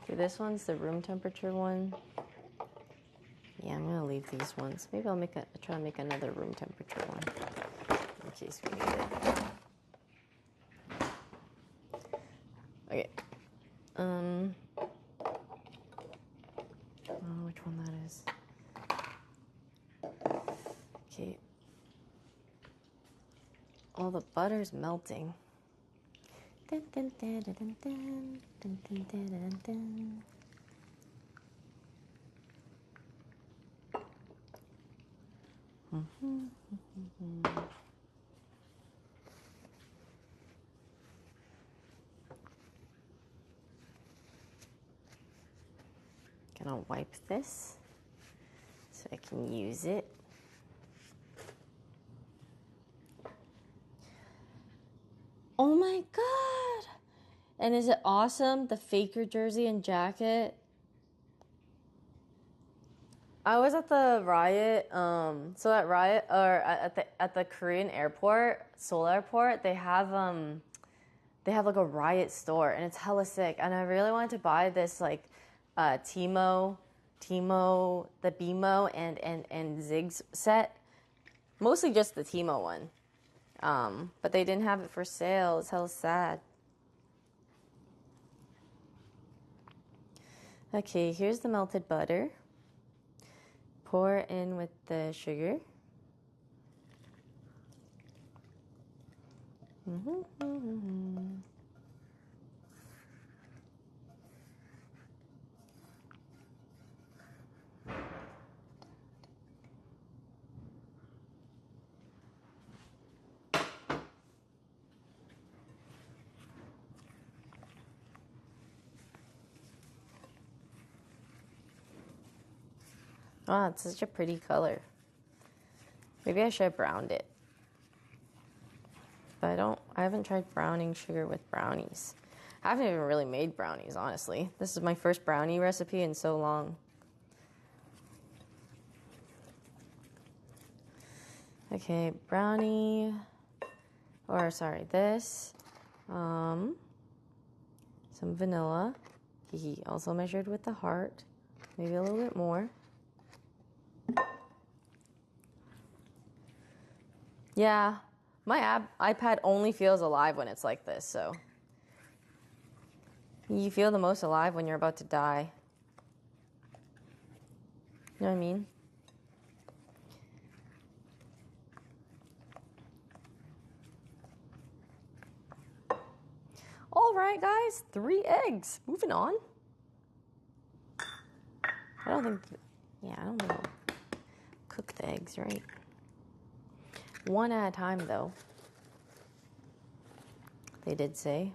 Okay, this one's the room temperature one. Yeah, I'm gonna leave these ones. Maybe I'll try to make another room temperature one in case we need it. Okay. I don't know which one that is. Okay. All the butter's melting. Dun, dun, dun, dun, dun, dun, dun, dun, dun, dun, dun. Gonna wipe this so I can use it. Oh my god! And is it awesome? The Faker jersey and jacket. I was at the Riot, so at Riot, or at the Korean airport, Seoul airport, they have like a Riot store, and it's hella sick. And I really wanted to buy this like Timo, the BMO and Ziggs set, mostly just the Timo one. But they didn't have it for sale. It's hella sad. Okay, here's the melted butter. Pour in with the sugar. Oh, it's such a pretty color. Maybe I should have browned it. But I haven't tried browning sugar with brownies. I haven't even really made brownies, honestly. This is my first brownie recipe in so long. Okay, brownie, or sorry, this, some vanilla. He also measured with the heart, maybe a little bit more. Yeah, my iPad only feels alive when it's like this, so. You feel the most alive when you're about to die. You know what I mean? All right, guys, 3 eggs. Moving on. I don't think I'll cook the eggs, right? 1 at a time, though. They did say.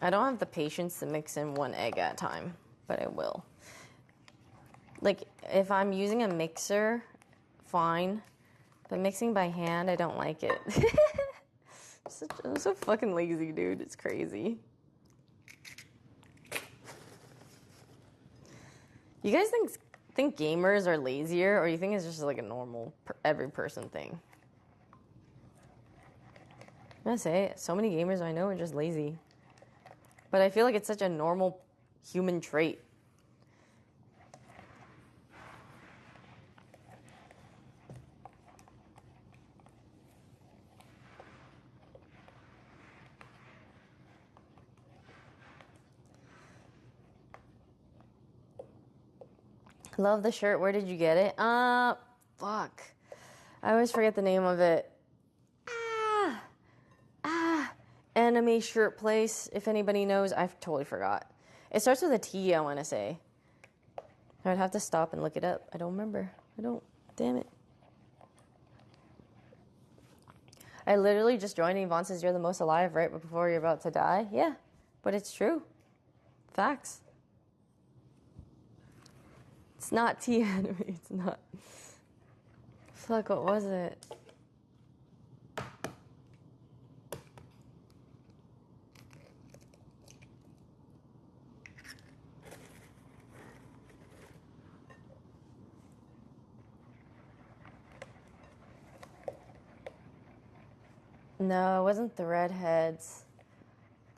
I don't have the patience to mix in 1 egg at a time, but I will. Like, if I'm using a mixer, fine. But mixing by hand, I don't like it. I'm so fucking lazy, dude. It's crazy. You guys think gamers are lazier, or you think it's just like a normal every person thing? I'm gonna say, so many gamers I know are just lazy. But I feel like it's such a normal human trait. Love the shirt. Where did you get it? Fuck. I always forget the name of it. Anime shirt place. If anybody knows, I totally forgot. It starts with a T, I want to say. I'd have to stop and look it up. I don't remember. I don't. Damn it. I literally just joined. Yvonne says you're the most alive right before you're about to die. Yeah, but it's true. Facts. It's not T anime. It's not. Fuck, what was it? No, it wasn't the redheads.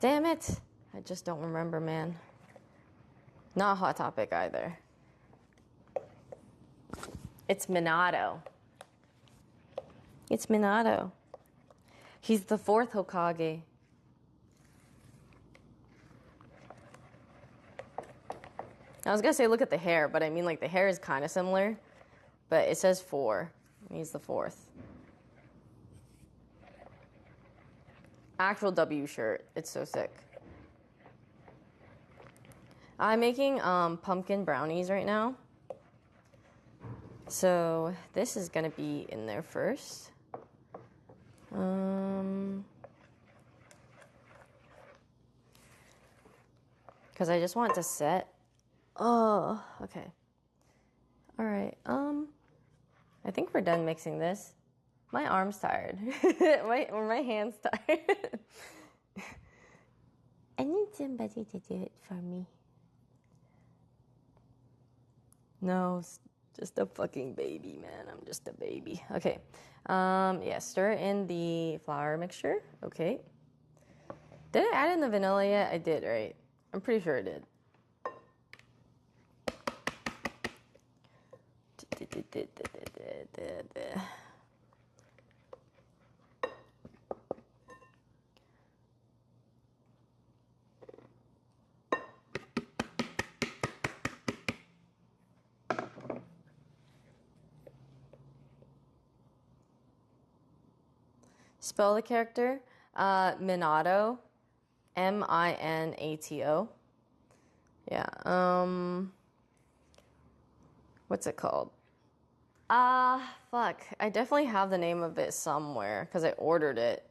Damn it. I just don't remember, man. Not Hot Topic either. It's Minato. It's Minato. He's the 4th Hokage. I was gonna say look at the hair, but I mean like the hair is kind of similar. But it says 4. He's the 4th. Actual W shirt. It's so sick. I'm making pumpkin brownies right now. So this is gonna be in there first. Because I just want to set. Oh, okay. All right. I think we're done mixing this. My arm's tired. my hand's tired. I need somebody to do it for me. No, it's just a fucking baby, man. I'm just a baby. Okay. Yeah, stir in the flour mixture. Okay. Did I add in the vanilla yet? I did, right? I'm pretty sure I did. Spell the character. Minato. Minato. Yeah. What's it called? Fuck. I definitely have the name of it somewhere because I ordered it.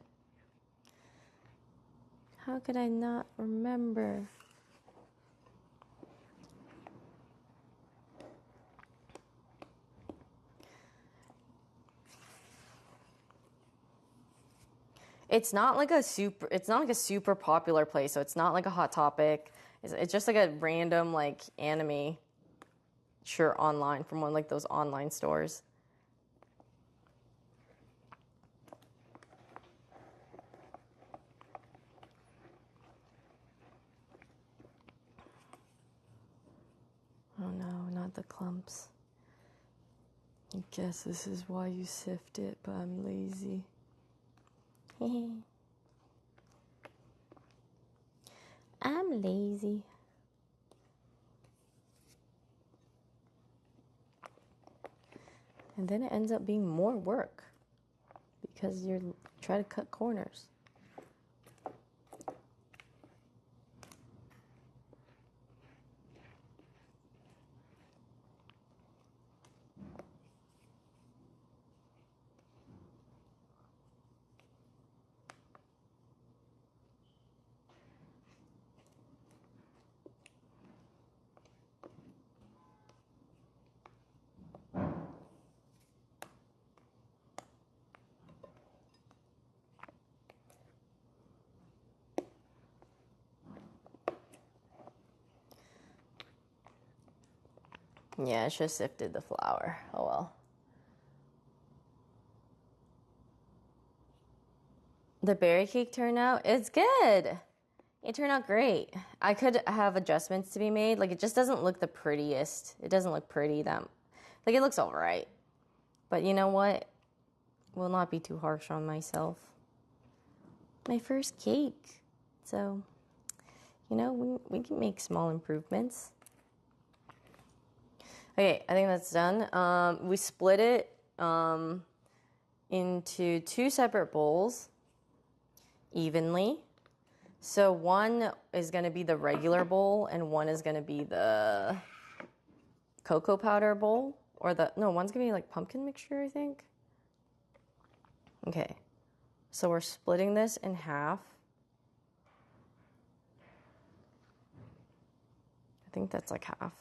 How could I not remember? It's not like a super popular place, so it's not like a Hot Topic. It's just like a random like anime shirt online from one of like those online stores. Oh no, not the clumps. I guess this is why you sift it, but I'm lazy. I'm lazy. And then it ends up being more work because you're trying to cut corners. Yeah, I should have sifted the flour. Oh well. The berry cake turnout, it's good. It turned out great. I could have adjustments to be made. Like, it just doesn't look the prettiest. It doesn't look pretty. Like, it looks all right. But you know what? Will not be too harsh on myself. My first cake. So, you know, we can make small improvements. Okay, I think that's done. We split it into 2 separate bowls evenly. So one is going to be the regular bowl and one is going to be the cocoa powder bowl. One's going to be like pumpkin mixture, I think. Okay, so we're splitting this in half. I think that's like half.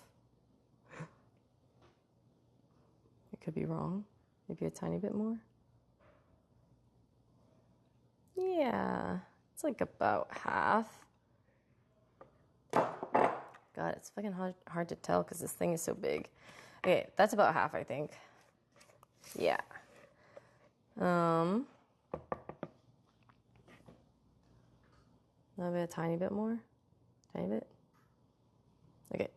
It could be wrong. Maybe a tiny bit more. Yeah, it's like about half. God, it's fucking hard to tell because this thing is so big. Okay, that's about half, I think. Yeah. Maybe a tiny bit more. Tiny bit. Okay.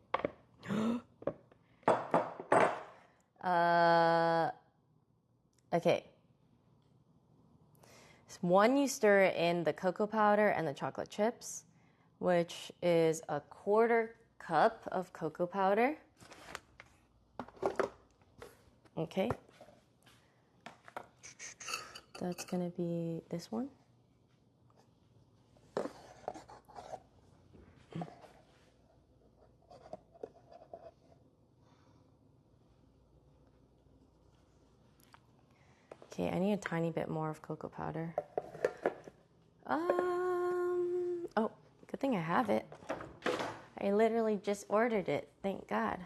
Okay. So one, you stir in the cocoa powder and the chocolate chips, which is a 1/4 cup of cocoa powder. Okay. That's gonna be this one. Okay, I need a tiny bit more of cocoa powder. Oh, good thing I have it. I literally just ordered it, thank God.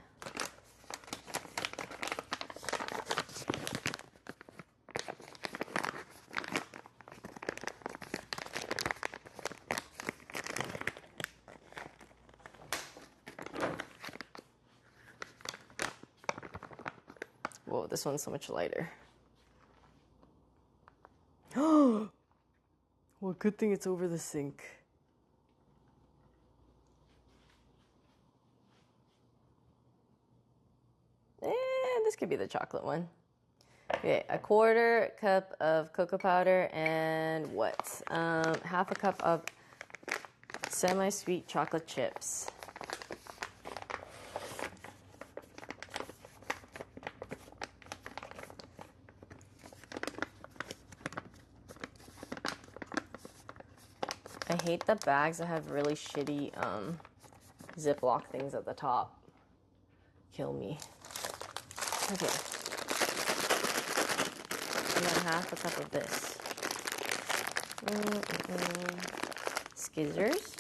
Whoa, this one's so much lighter. Oh, well, good thing it's over the sink. This could be the chocolate one. Okay, a 1/4 cup of cocoa powder and what? Half a cup of semi-sweet chocolate chips. I hate the bags that have really shitty Ziploc things at the top. Kill me. Okay. And then half a cup of this. Skizzers.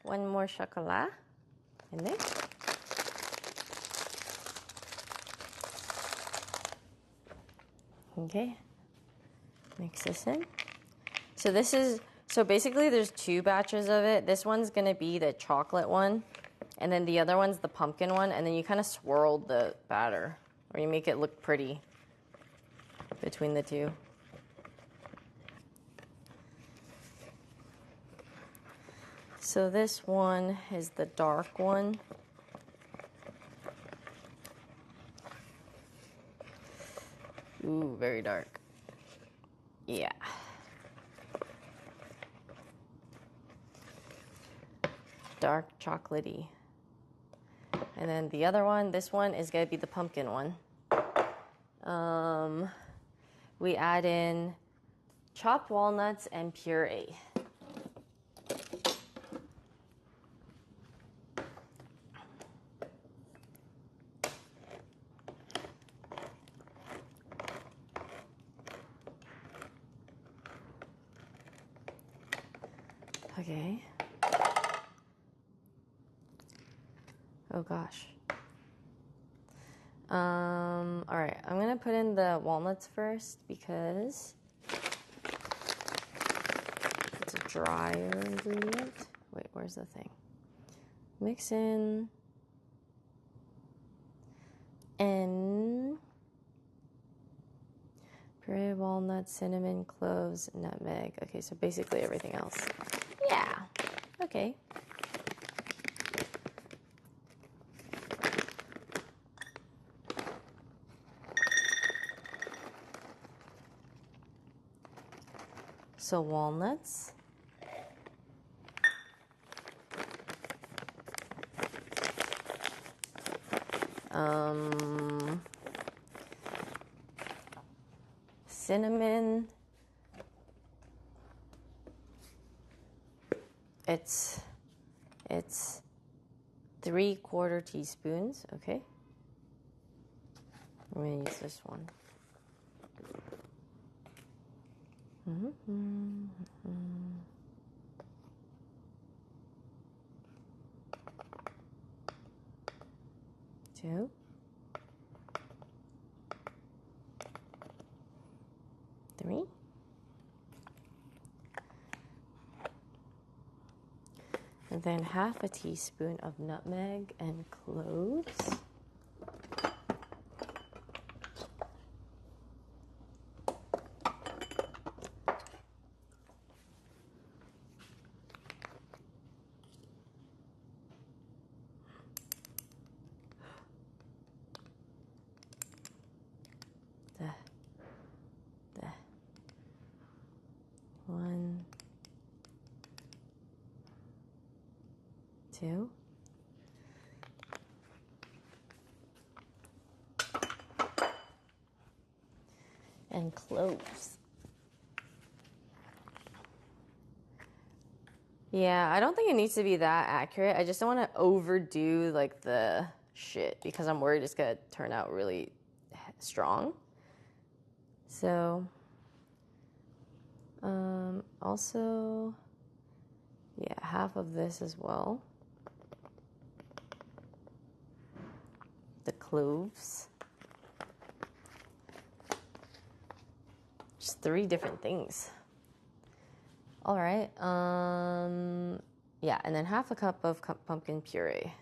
One more chocolat in there. Okay, mix this in. So basically there's 2 batches of it. This one's gonna be the chocolate one, and then the other one's the pumpkin one, and then you kind of swirl the batter, or you make it look pretty between the 2. So this one is the dark one. Ooh, very dark. Yeah. Dark chocolatey. And then the other one, this one is gonna be the pumpkin one. We add in chopped walnuts and puree. Okay. Oh gosh. All right, I'm gonna put in the walnuts first because it's a drier ingredient. Wait, where's the thing? Mix in and puree walnuts, cinnamon, cloves, nutmeg. Okay, so basically everything else. Yeah. Okay. So walnuts. Cinnamon. It's 3/4 teaspoons. Okay. I'm gonna use this one. Two. Three. And then 1/2 teaspoon of nutmeg and cloves. One, two. And cloves. Yeah, I don't think it needs to be that accurate. I just don't want to overdo like the shit because I'm worried it's gonna turn out really strong. So, also, yeah, 1/2 of this as well. The cloves. Just 3 different things. All right. Yeah, and then 1/2 cup of pumpkin puree.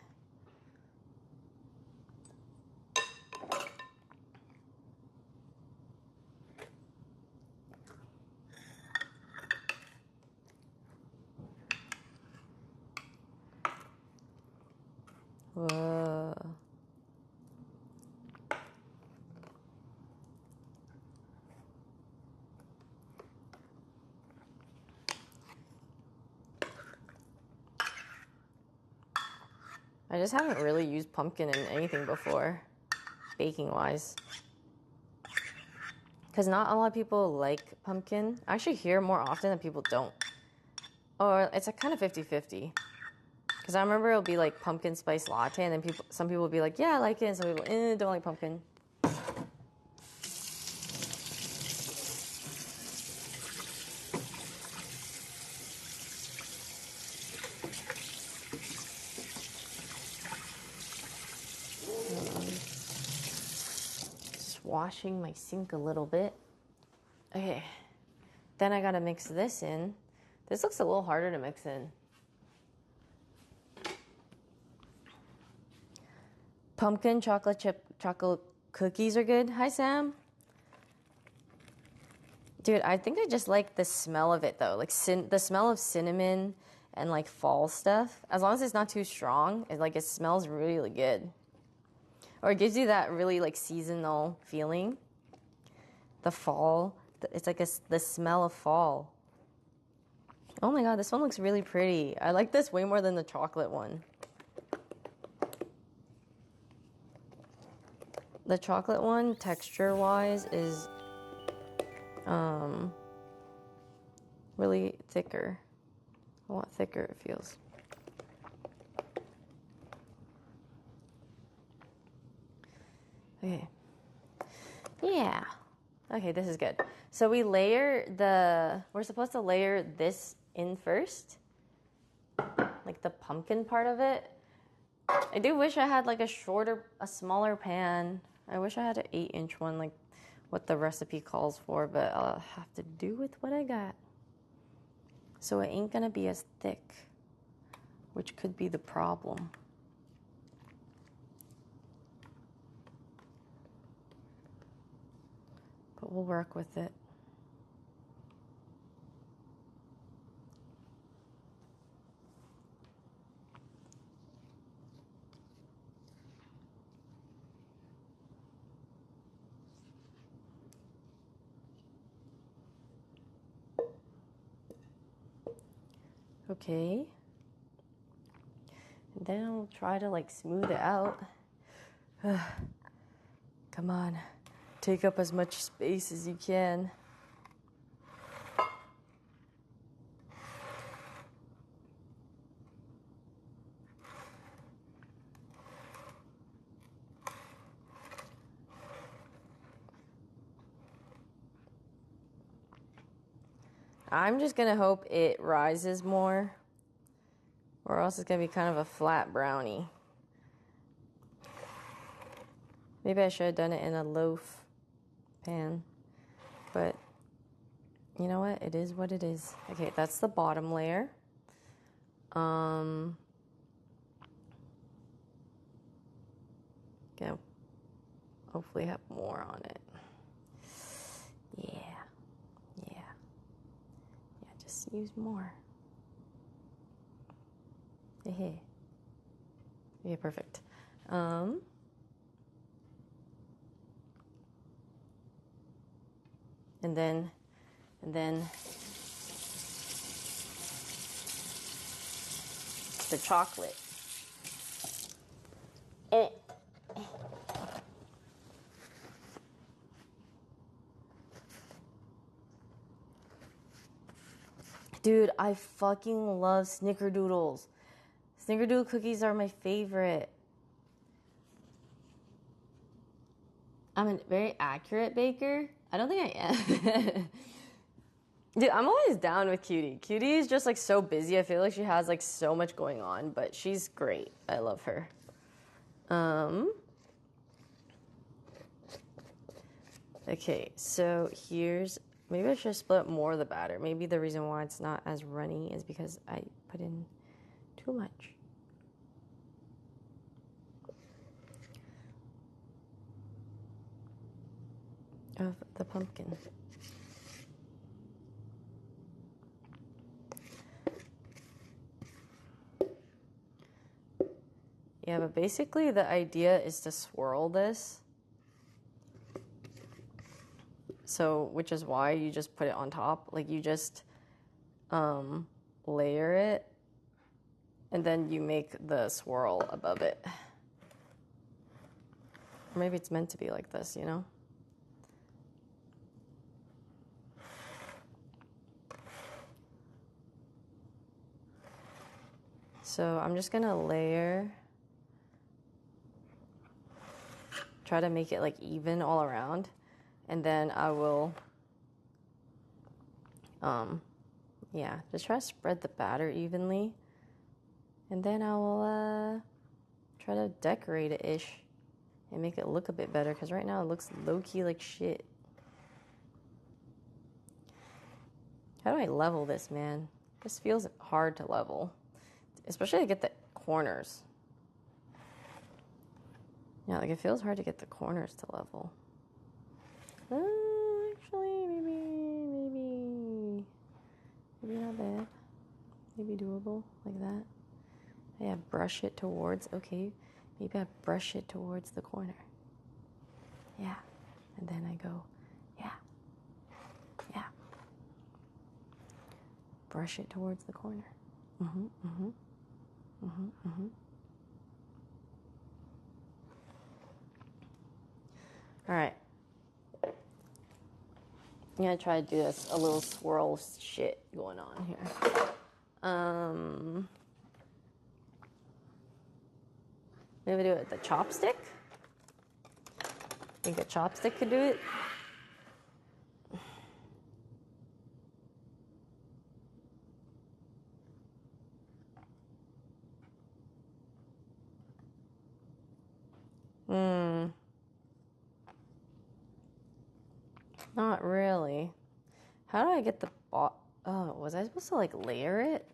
Whoa. I just haven't really used pumpkin in anything before, baking-wise. Because not a lot of people like pumpkin. I actually hear more often that people don't. Or it's a kind of 50-50. Because I remember it'll be like pumpkin spice latte, and then some people will be like, yeah, I like it, and some people, don't like pumpkin. Just washing my sink a little bit. Okay. Then I gotta mix this in. This looks a little harder to mix in. Pumpkin chocolate cookies are good. Hi, Sam. Dude, I think I just like the smell of it, though. Like, the smell of cinnamon and, like, fall stuff. As long as it's not too strong, it smells really good. Or it gives you that really, like, seasonal feeling. The fall. It's like the smell of fall. Oh, my God. This one looks really pretty. I like this way more than the chocolate one. The chocolate one, texture-wise, is really thicker. A lot thicker it feels. Okay. Yeah. Okay, this is good. So we're supposed to layer this in first, like the pumpkin part of it. I do wish I had like a smaller pan. I wish I had an 8-inch one, like what the recipe calls for, but I'll have to do with what I got. So it ain't gonna be as thick, which could be the problem. But we'll work with it. Okay. And then I'll try to like smooth it out. Come on. Take up as much space as you can. I'm just gonna hope it rises more, or else it's gonna be kind of a flat brownie. Maybe I should have done it in a loaf pan, but you know what? It is what it is. Okay, that's the bottom layer. Gonna hopefully have more on it. Yeah. Just use more. Hey. Yeah, perfect. And then the chocolate. Dude, I fucking love snickerdoodles. Snickerdoodle cookies are my favorite. I'm a very accurate baker. I don't think I am. Dude, I'm always down with Cutie. Cutie is just like so busy. I feel like she has like so much going on, but she's great. I love her. Okay, so here's... Maybe I should split more of the batter. Maybe the reason why it's not as runny is because I put in too much. Of the pumpkin. Yeah, but basically the idea is to swirl this. So, which is why you just put it on top. Like, you just layer it, and then you make the swirl above it. Or maybe it's meant to be like this, you know? So, I'm just gonna layer. Try to make it, like, even all around. And then I will, just try to spread the batter evenly. And then I will try to decorate it-ish and make it look a bit better, because right now it looks low-key like shit. How do I level this, man? This feels hard to level, especially to get the corners. Yeah, like it feels hard to get the corners to level. Actually, maybe not bad. Maybe doable, like that. Yeah, brush it towards, okay. Maybe I brush it towards the corner. Yeah, and then I go, yeah. Brush it towards the corner. All right. I'm gonna try to do this, a little swirl shit going on here. Maybe do it with the chopstick? Think a chopstick could do it? Not really. How do I get the oh, was I supposed to like layer it?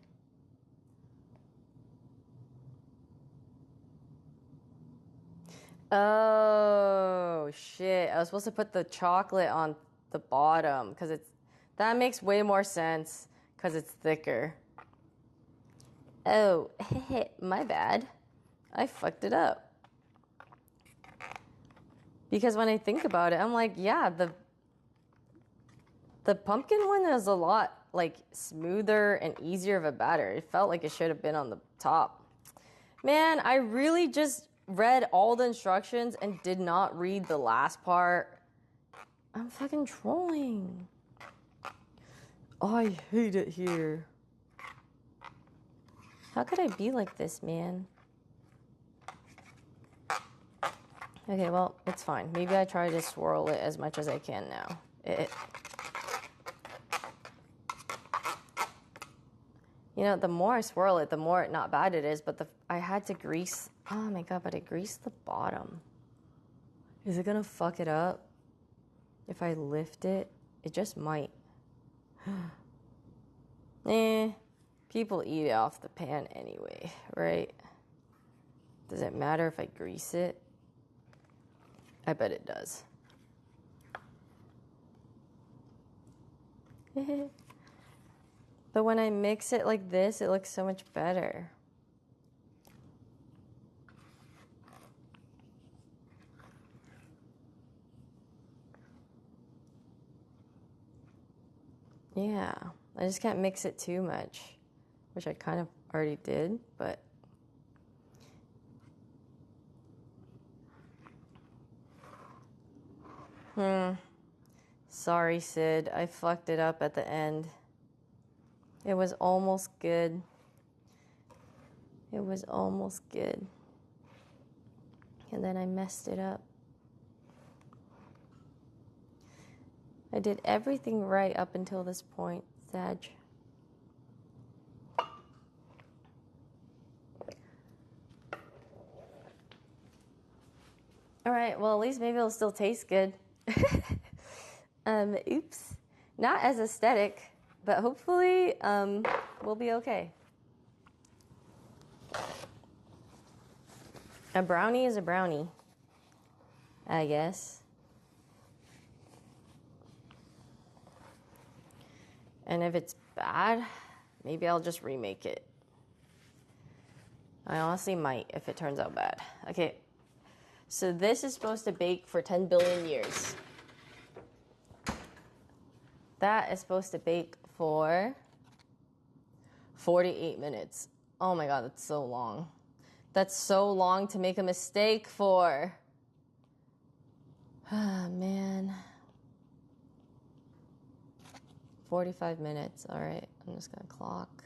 Oh shit. I was supposed to put the chocolate on the bottom because that makes way more sense because it's thicker. Oh, my bad. I fucked it up. Because when I think about it, I'm like, yeah, the pumpkin one is a lot like smoother and easier of a batter. It felt like it should have been on the top. Man, I really just read all the instructions and did not read the last part. I'm fucking trolling. Oh, I hate it here. How could I be like this, man? Okay, well, it's fine. Maybe I try to swirl it as much as I can now. You know, the more I swirl it, the more not bad it is, but I had to grease. Oh my god, but I greased the bottom. Is it gonna fuck it up if I lift it? It just might. People eat it off the pan anyway, right? Does it matter if I grease it? I bet it does. But when I mix it like this, it looks so much better. Yeah, I just can't mix it too much, which I kind of already did, but sorry, Sid. I fucked it up at the end. It was almost good. It was almost good. And then I messed it up. I did everything right up until this point, Sag. All right, well, at least maybe it'll still taste good. Oops. Not as aesthetic, but hopefully we'll be okay. A brownie is a brownie, I guess. And if it's bad, maybe I'll just remake it. I honestly might if it turns out bad. Okay, so this is supposed to bake for 10 billion years. That is supposed to bake for 48 minutes. Oh my god, that's so long. That's so long to make a mistake for. Ah, man. 45 minutes. All right, I'm just gonna clock.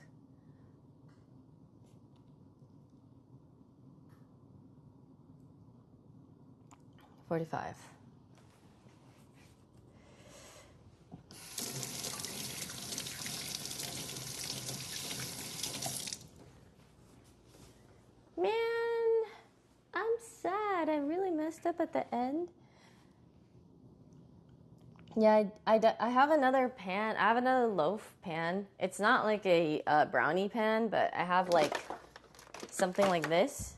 $45. Man, I'm sad. I really messed up at the end. Yeah, I have another pan. I have another loaf pan. It's not like a brownie pan, but I have like something like this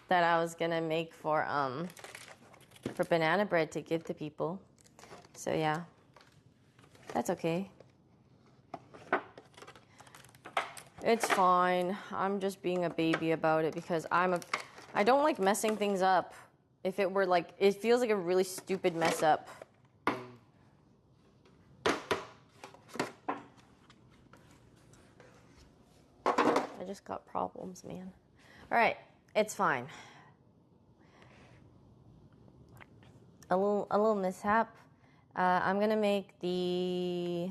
that I was gonna make for banana bread to give to people. So yeah, that's okay. It's fine. I'm just being a baby about it because I don't like messing things up. If it were like, it feels like a really stupid mess up. I just got problems, man. All right, it's fine. A little mishap. I'm gonna make the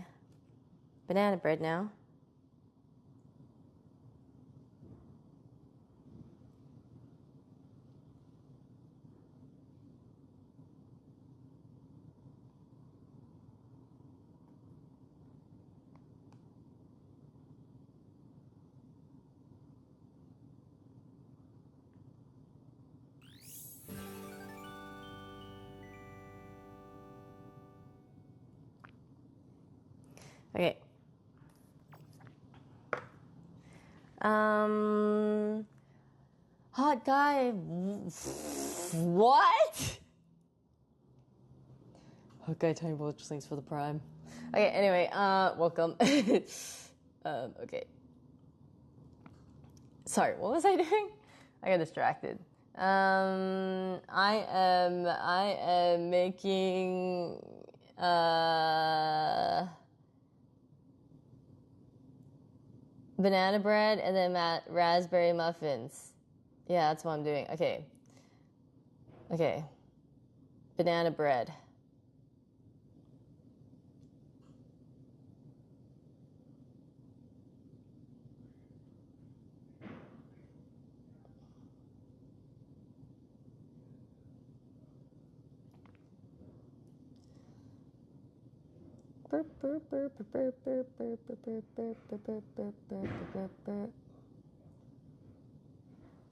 banana bread now. Okay. Hot guy. What? Hot guy, tiny bullet links for the prime. Okay, anyway, welcome. Okay. Sorry, what was I doing? I got distracted. I am making, banana bread and then raspberry muffins. Yeah, that's what I'm doing. Okay. Okay. Banana bread.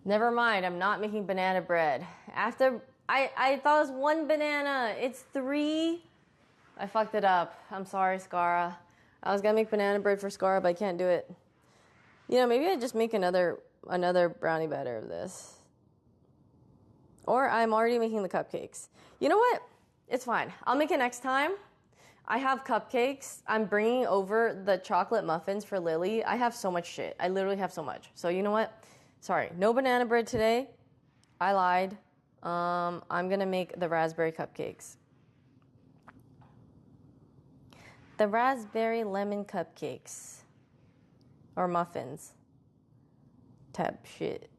Never mind, I'm not making banana bread. After I thought it was one banana. It's 3. I fucked it up. I'm sorry, Scara. I was gonna make banana bread for Scara, but I can't do it. You know, maybe I just make another brownie batter of this. Or I'm already making the cupcakes. You know what? It's fine. I'll make it next time. I have cupcakes. I'm bringing over the chocolate muffins for Lily. I have so much shit. I literally have so much. So you know what? Sorry, no banana bread today. I lied. I'm gonna make the raspberry cupcakes. The raspberry lemon cupcakes. Or muffins. Type shit.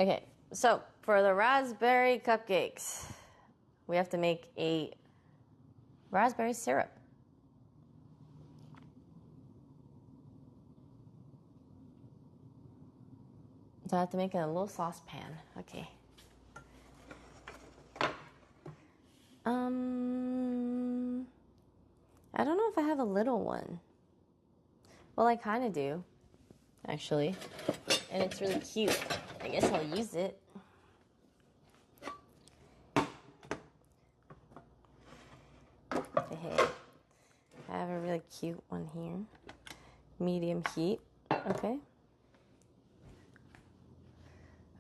Okay, so for the raspberry cupcakes, we have to make a raspberry syrup. So I have to make it in a little saucepan. Okay. I don't know if I have a little one. Well, I kind of do, actually. And it's really cute. I guess I'll use it. Hey, I have a really cute one here. Medium heat. Okay.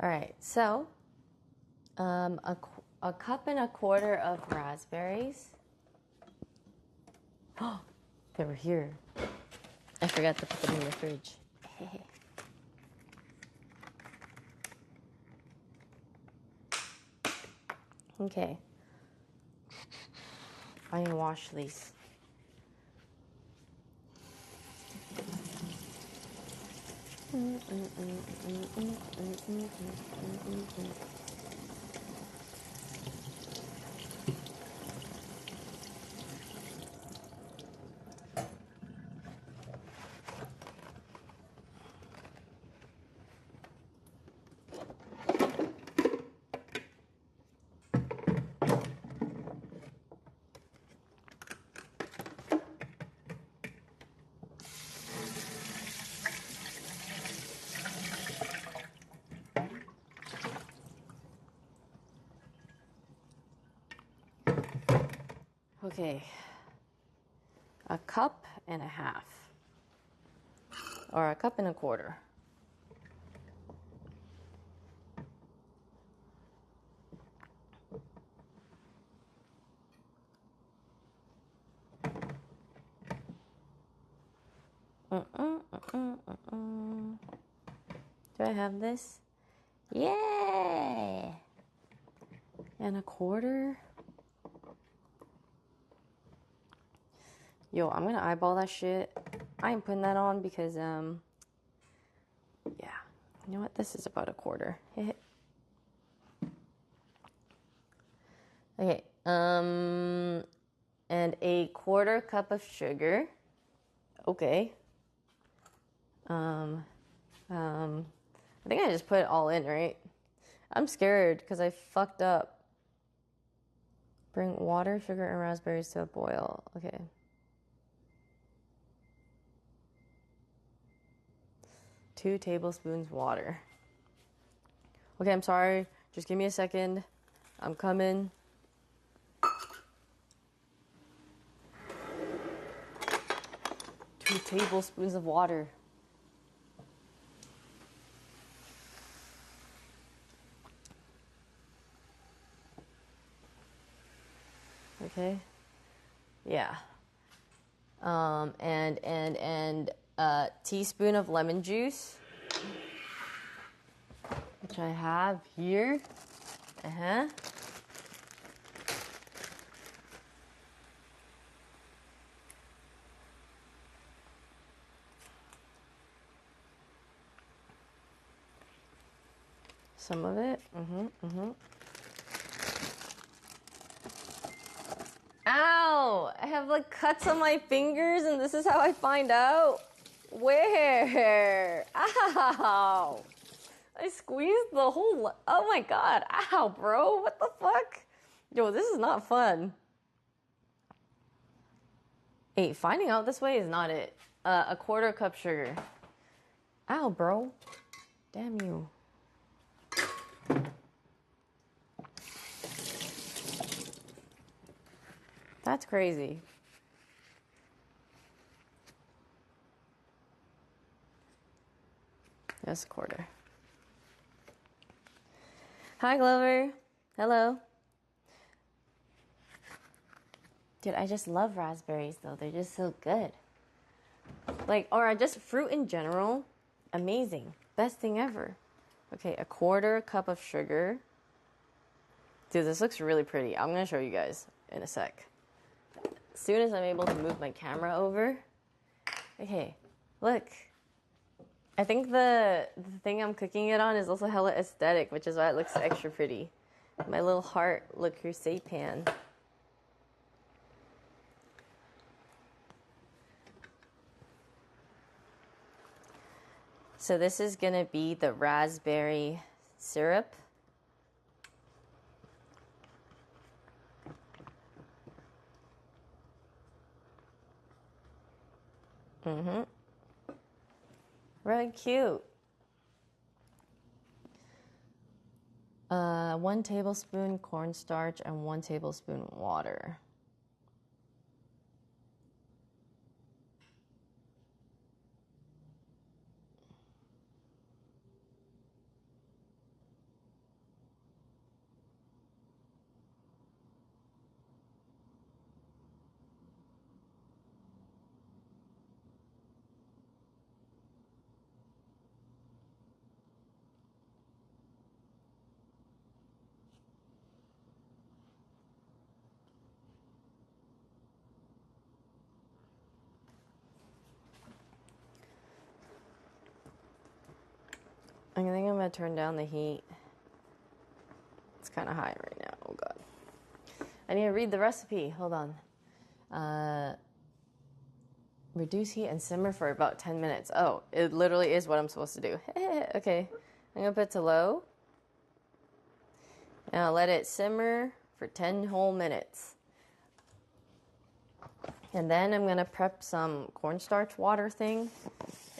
All right, so a cup and a quarter of raspberries. Oh, they were here. I forgot to put them in the fridge. Okay. I need to wash these. Okay, a cup and a half, or a cup and a quarter. Do I have this? Yeah! And a quarter? Yo, I'm gonna eyeball that shit. I ain't putting that on because, yeah. You know what? This is about a quarter. Okay, and a quarter cup of sugar. Okay. I think I just put it all in, right? I'm scared because I fucked up. Bring water, sugar, and raspberries to a boil. Okay. 2 tablespoons water. Okay, I'm sorry. Just give me a second. I'm coming. Two tablespoons of water. Okay. Yeah. And a teaspoon of lemon juice, which I have here. Some of it. Ow! I have like cuts on my fingers, and this is how I find out. Where? Ow! I squeezed the whole. Oh my god! Ow, bro! What the fuck? Yo, this is not fun. Hey, finding out this way is not it. A 1/4 cup sugar. Ow, bro! Damn you. That's crazy. That's a 1/4. Hi, Glover. Hello. Dude, I just love raspberries, though. They're just so good. Like, or just fruit in general. Amazing. Best thing ever. Okay, a 1/4 cup of sugar. Dude, this looks really pretty. I'm going to show you guys in a sec. As soon as I'm able to move my camera over. Okay, look. I think the thing I'm cooking it on is also hella aesthetic, which is why it looks extra pretty. My little heart Le Creuset pan. So this is gonna be the raspberry syrup. Really cute. 1 tablespoon cornstarch and 1 tablespoon water. I think I'm gonna turn down the heat. It's kind of high right now. Oh god. I need to read the recipe. Hold on. Reduce heat and simmer for about 10 minutes. Oh, it literally is what I'm supposed to do. Okay. I'm gonna put it to low. And I'll let it simmer for 10 whole minutes. And then I'm gonna prep some cornstarch water thing.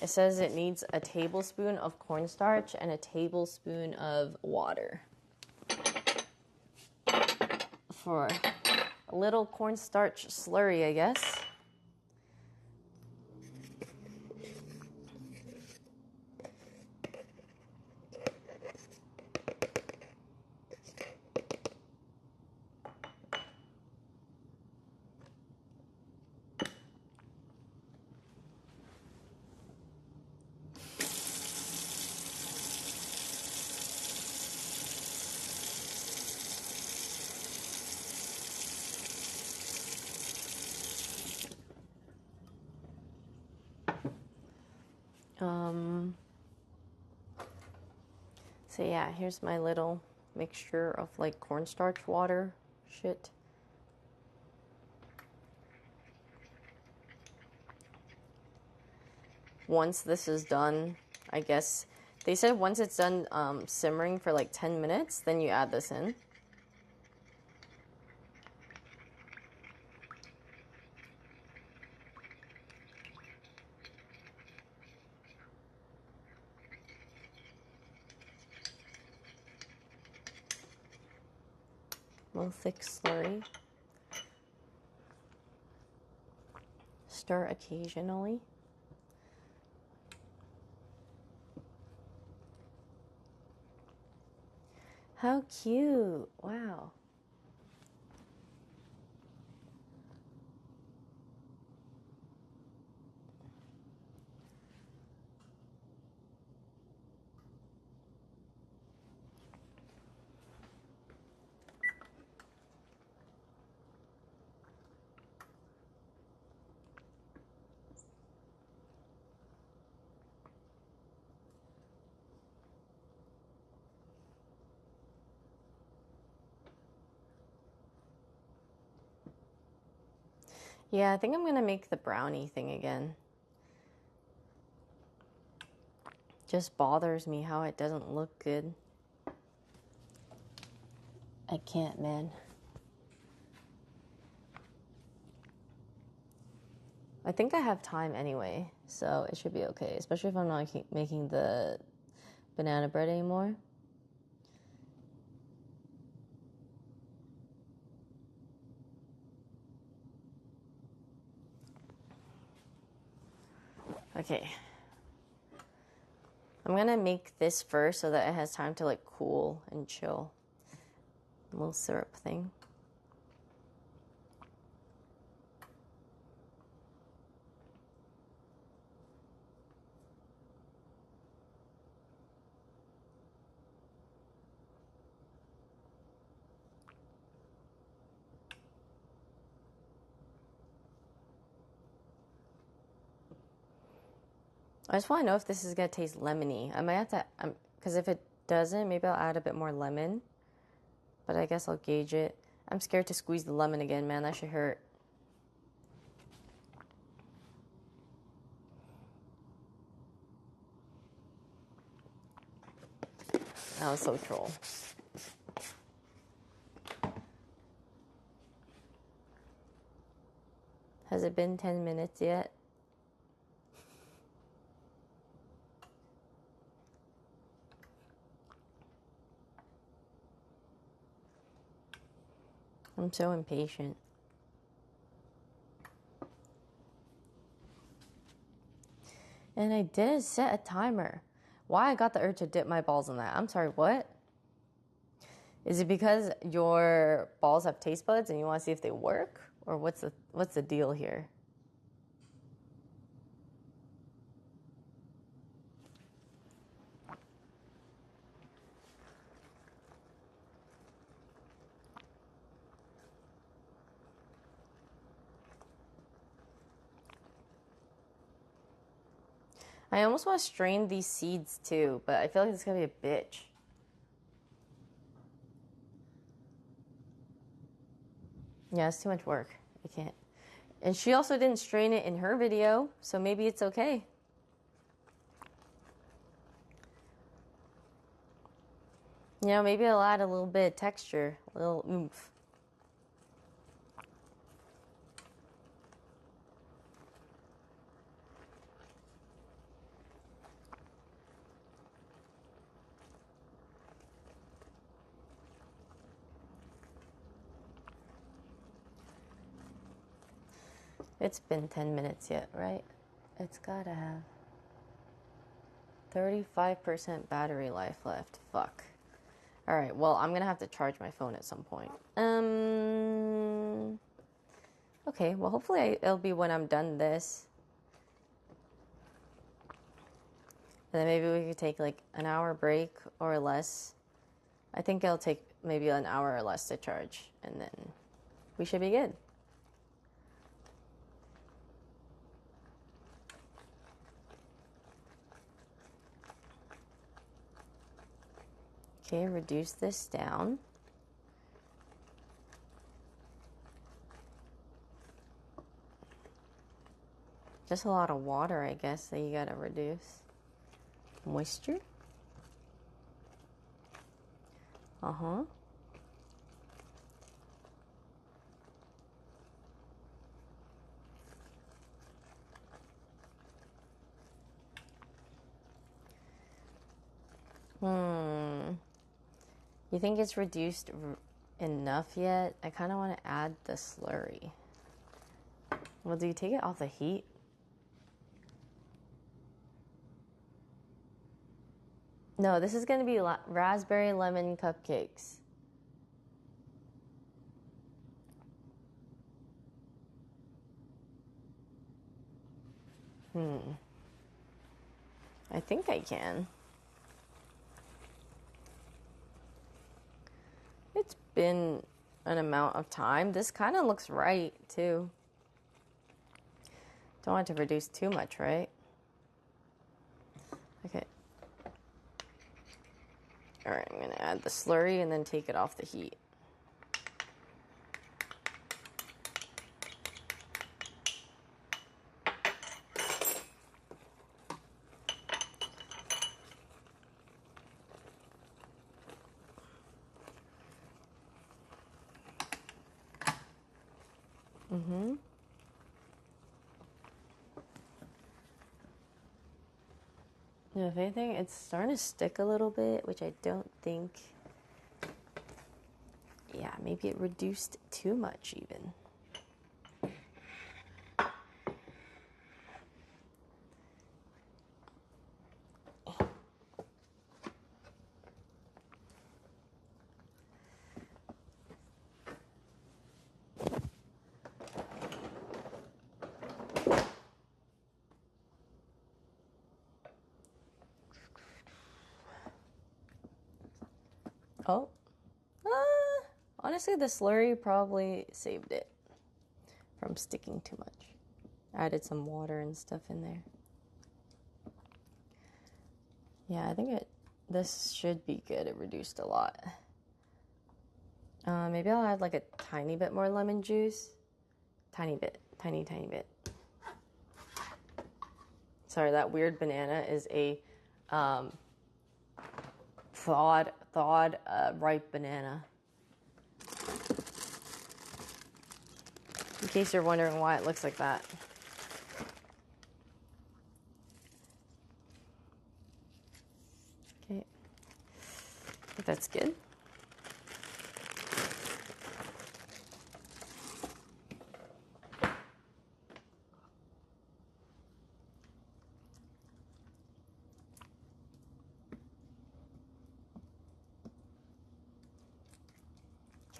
It says it needs a tablespoon of cornstarch and a tablespoon of water. For a little cornstarch slurry, I guess. So yeah, here's my little mixture of like cornstarch water shit. Once this is done, I guess they said once it's done simmering for like 10 minutes, then you add this in. A little thick slurry. Stir occasionally. How cute. Wow. Yeah, I think I'm gonna make the brownie thing again. Just bothers me how it doesn't look good. I can't, man. I think I have time anyway, so it should be okay, especially if I'm not making the banana bread anymore. Okay. I'm gonna make this first so that it has time to like cool and chill. A little syrup thing. I just want to know if this is going to taste lemony. I might have to, because if it doesn't, maybe I'll add a bit more lemon. But I guess I'll gauge it. I'm scared to squeeze the lemon again, man. That should hurt. That was so troll. Has it been 10 minutes yet? I'm so impatient. And I didn't set a timer. Why I got the urge to dip my balls in that? I'm sorry, what? Is it because your balls have taste buds and you want to see if they work? Or what's the deal here? I almost want to strain these seeds too, but I feel like it's going to be a bitch. Yeah, it's too much work. I can't. And she also didn't strain it in her video, so maybe it's okay. You know, maybe I'll add a little bit of texture, a little oomph. It's been 10 minutes yet, right? It's gotta have 35% battery life left. Fuck. All right, well, I'm gonna have to charge my phone at some point. Okay, well, hopefully it'll be when I'm done this. And then maybe we could take like an hour break or less. I think it'll take maybe an hour or less to charge, and then we should be good. Okay, reduce this down. Just a lot of water, I guess, that you gotta reduce. Moisture. Uh-huh. You think it's reduced enough yet. I kind of want to add the slurry. Well, do you take it off the heat? No, this is going to be raspberry lemon cupcakes. I think I can. It's been an amount of time. This kind of looks right, too. Don't want to reduce too much, right? Okay. All right, I'm going to add the slurry and then take it off the heat. Yeah, if anything, it's starting to stick a little bit, which I don't think... Yeah, maybe it reduced too much even. Oh. Honestly, the slurry probably saved it from sticking too much. Added some water and stuff in there. Yeah, I think this should be good. It reduced a lot. Maybe I'll add like a tiny bit more lemon juice. Tiny bit. Tiny bit. Sorry, that weird banana is a thawed ripe banana. In case you're wondering why it looks like that. Okay. I think that's good.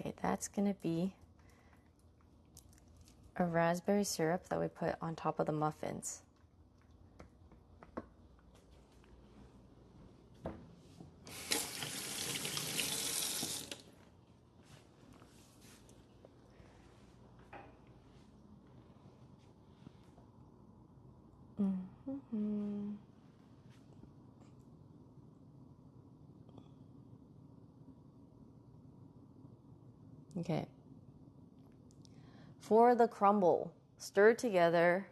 Okay, that's gonna be a raspberry syrup that we put on top of the muffins. Okay. For the crumble, stir together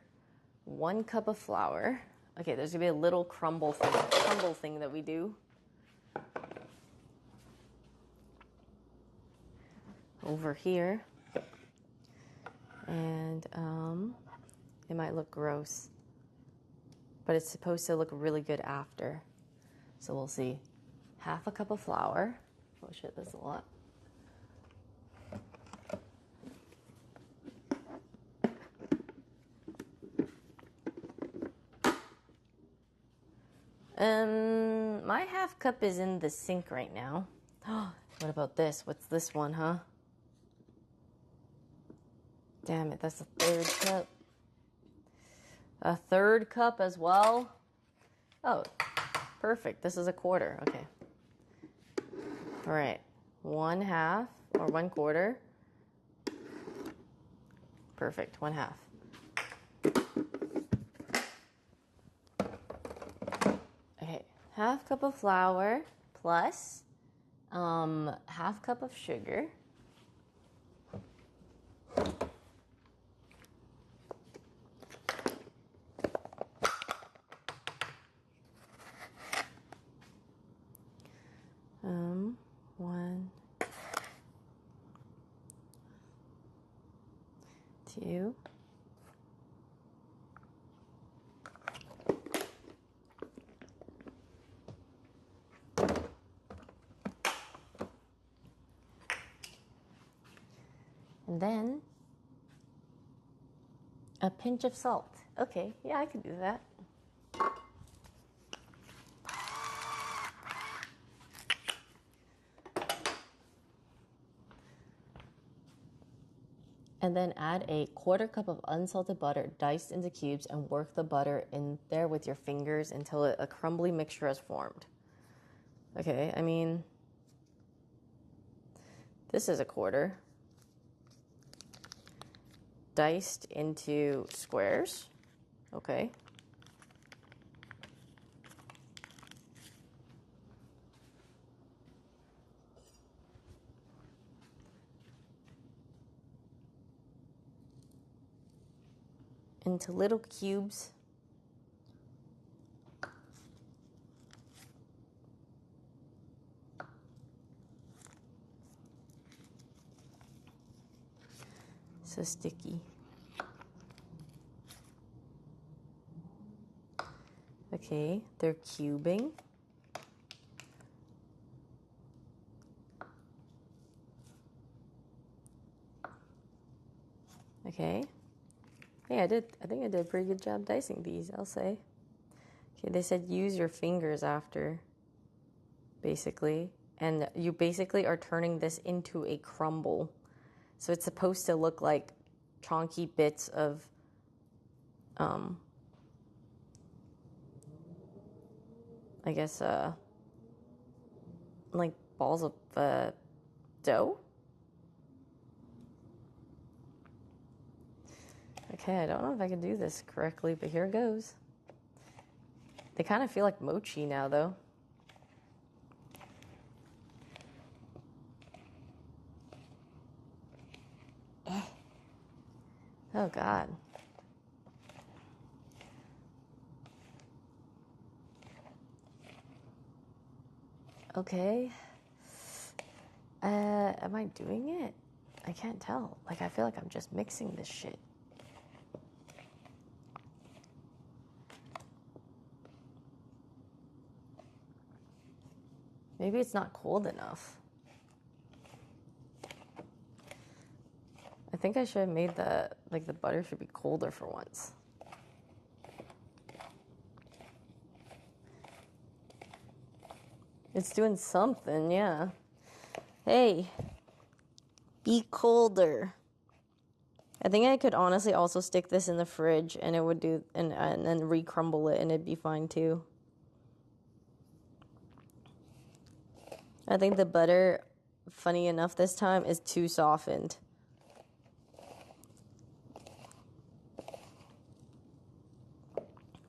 1 cup of flour. Okay, there's gonna be a little crumble thing that we do. Over here. And it might look gross, but it's supposed to look really good after. So we'll see. 1/2 cup of flour. Oh shit, that's a lot. My 1/2 cup is in the sink right now. What about this? What's this one, huh? Damn it, that's a 1/3 cup. A 1/3 cup as well? Oh, perfect. This is a 1/4. Okay. All right. 1/2 or 1/4. Perfect. 1/2. Okay. 1/2 cup of flour plus 1/2 cup of sugar. One, 2. And then a pinch of salt. Okay, yeah, I could do that. And then add a 1/4 cup of unsalted butter diced into cubes and work the butter in there with your fingers until a crumbly mixture has formed. Okay, I mean, this is a 1/4 diced into squares. Okay. Into little cubes. So sticky. Okay, they're cubing. Okay. Hey, I think I did a pretty good job dicing these, I'll say. Okay, they said use your fingers after, basically. And you basically are turning this into a crumble. So it's supposed to look like chunky bits of, I guess, like balls of dough? Okay, I don't know if I can do this correctly, but here it goes. They kind of feel like mochi now, though. Oh, God. Okay. Am I doing it? I can't tell. Like, I feel like I'm just mixing this shit. Maybe it's not cold enough. I think I should have made the butter should be colder for once. It's doing something, yeah. Hey, be colder. I think I could honestly also stick this in the fridge and it would do, and then re-crumble it and it'd be fine too. I think the butter, funny enough this time, is too softened.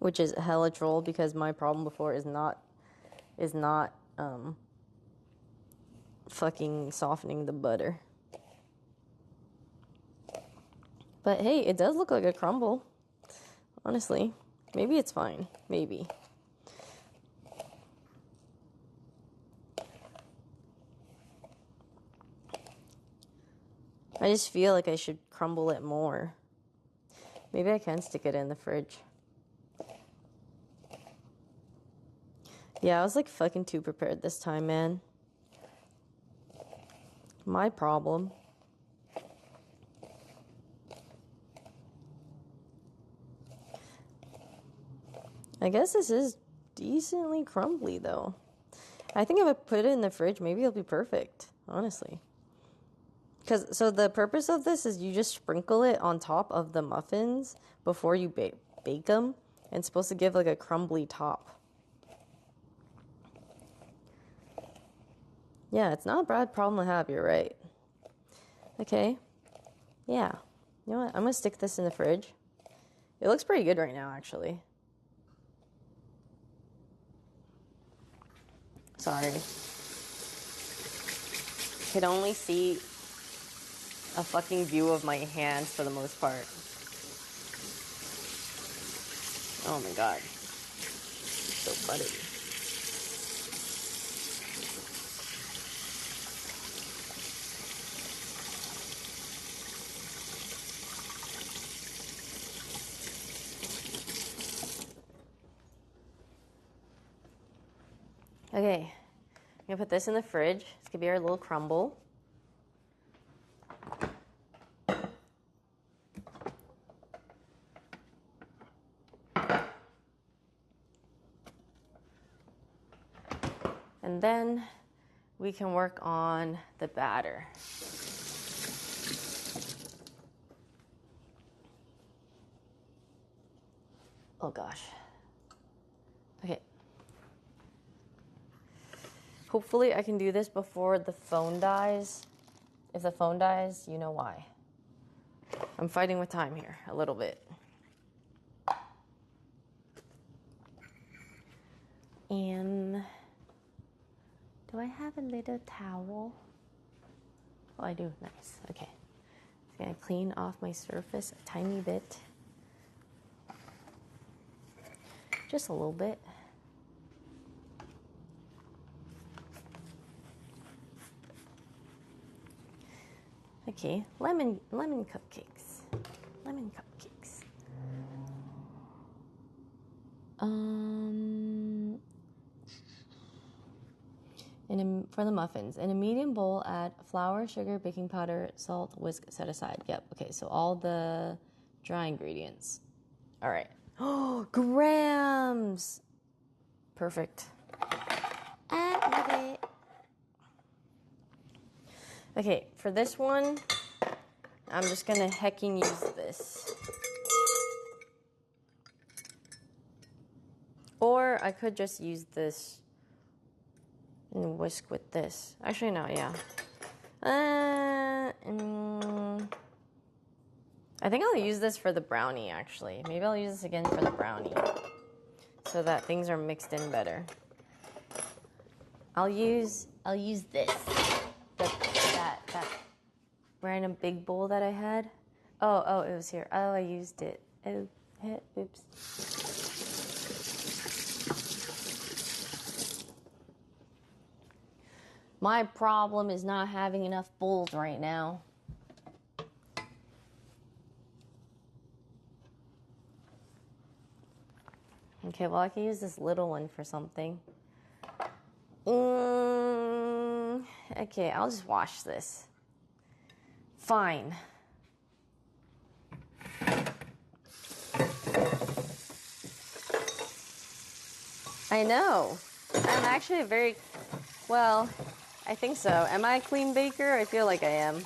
Which is hella troll because my problem before is not fucking softening the butter. But hey, it does look like a crumble. Honestly. Maybe it's fine. Maybe. I just feel like I should crumble it more. Maybe I can stick it in the fridge. Yeah, I was like fucking too prepared this time, man. My problem. I guess this is decently crumbly, though. I think if I put it in the fridge, maybe it'll be perfect, honestly. So the purpose of this is you just sprinkle it on top of the muffins before you bake them. And it's supposed to give like a crumbly top. Yeah, it's not a bad problem to have, you're right. Okay. Yeah. You know what? I'm going to stick this in the fridge. It looks pretty good right now, actually. Sorry. I can only see a fucking view of my hands for the most part. Oh my god. So buttery. Okay, I'm gonna put this in the fridge. It's gonna be our little crumble. And then we can work on the batter. Oh gosh. Okay. Hopefully I can do this before the phone dies. If the phone dies, you know why. I'm fighting with time here a little bit. And do I have a little towel? Oh, I do. Nice. Okay. Just gonna clean off my surface a tiny bit. Just a little bit. Okay, lemon cupcakes. Lemon cupcakes. For the muffins, in a medium bowl, add flour, sugar, baking powder, salt, whisk, set aside. Yep. Okay, so all the dry ingredients. All right. Oh, grams. Perfect. I love it. Okay, for this one, I'm just gonna hecking use this. Or I could just use this and whisk with this. Actually, no, yeah. I think I'll use this for the brownie, actually. Maybe I'll use this again for the brownie, so that things are mixed in better. I'll use this. That random big bowl that I had. Oh, it was here. Oh, I used it. Oh, oops. My problem is not having enough bowls right now. Okay, well, I can use this little one for something. Okay, I'll just wash this. Fine. I know. I'm actually well, I think so. Am I a clean baker? I feel like I am.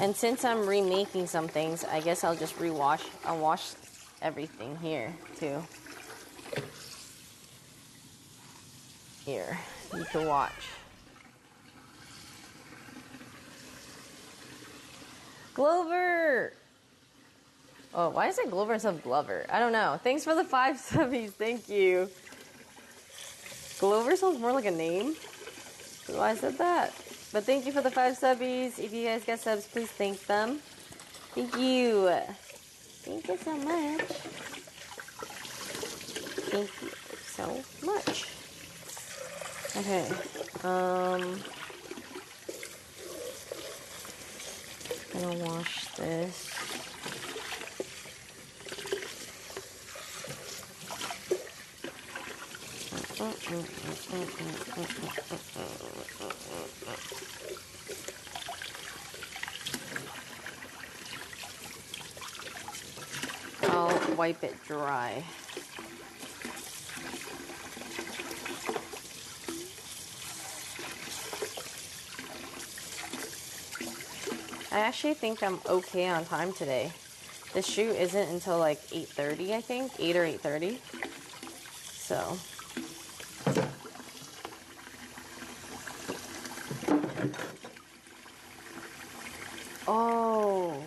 And since I'm remaking some things, I guess I'll just I'll wash everything here too. Here, you can watch. Glover! Oh, why is it Glover instead of Glover? I don't know. Thanks for the 5 subbies. Thank you. Glover sounds more like a name. That's why I said that. But thank you for the 5 subbies. If you guys get subs, please thank them. Thank you. Thank you so much. Thank you so much. Okay. I'm gonna wash this. I'll wipe it dry. I actually think I'm okay on time today. The shoot isn't until like 8:30, I think. 8 or 8:30. So. Oh,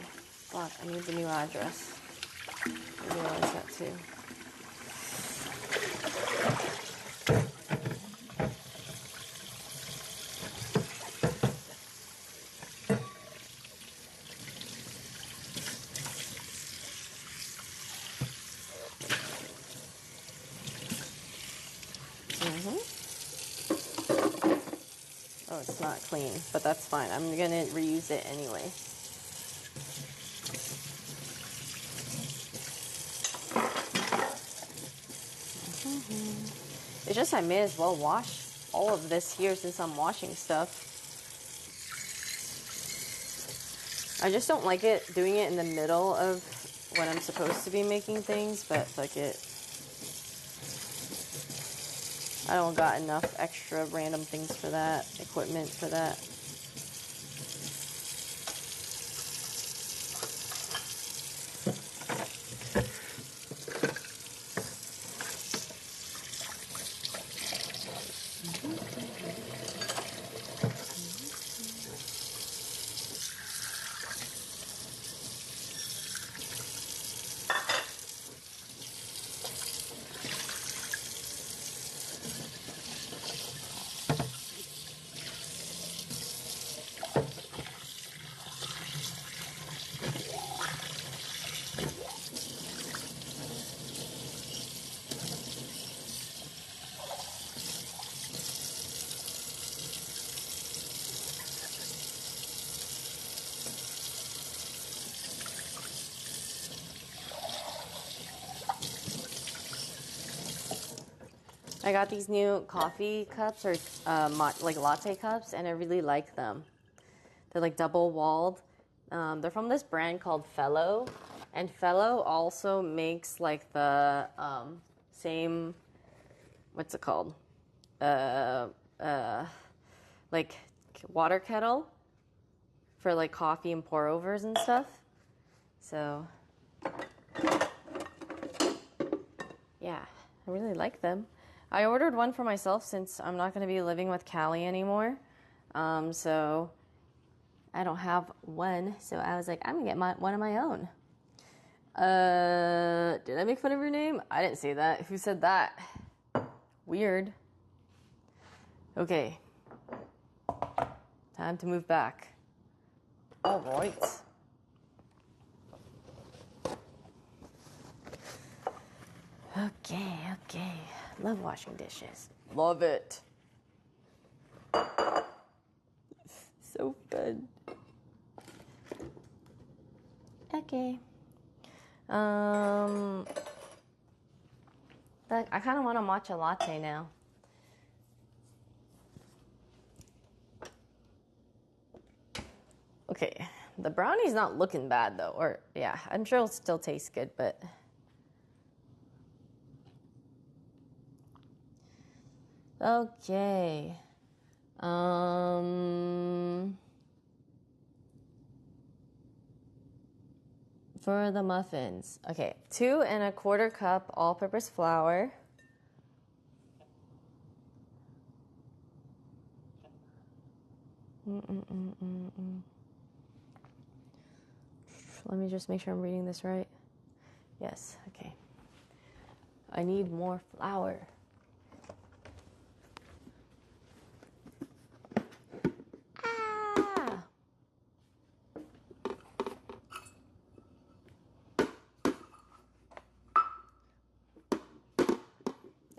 fuck, I need the new address. I realized that too. Oh, it's not clean, but that's fine. I'm gonna reuse it anyway. It's just I may as well wash all of this here since I'm washing stuff. I just don't like it doing it in the middle of when I'm supposed to be making things, but fuck it. I don't got enough extra random things for that, equipment for that. I got these new coffee cups, or like latte cups, and I really like them. They're like double walled. They're from this brand called Fellow, and Fellow also makes like the same, what's it called? Like water kettle for like coffee and pour overs and stuff. So yeah, I really like them. I ordered one for myself since I'm not going to be living with Callie anymore. So I don't have one. So I was like, I'm going to get one of my own. Did I make fun of your name? I didn't say that. Who said that? Weird. Okay. Time to move back. All right. Okay. Love washing dishes. Love it. So fun. Okay. I kind of want a matcha latte now. Okay. The brownie's not looking bad though. Or yeah, I'm sure it'll still taste good, but okay. For the muffins. Okay, 2 1/4 cup all-purpose flour. Let me just make sure I'm reading this right. Yes, okay. I need more flour.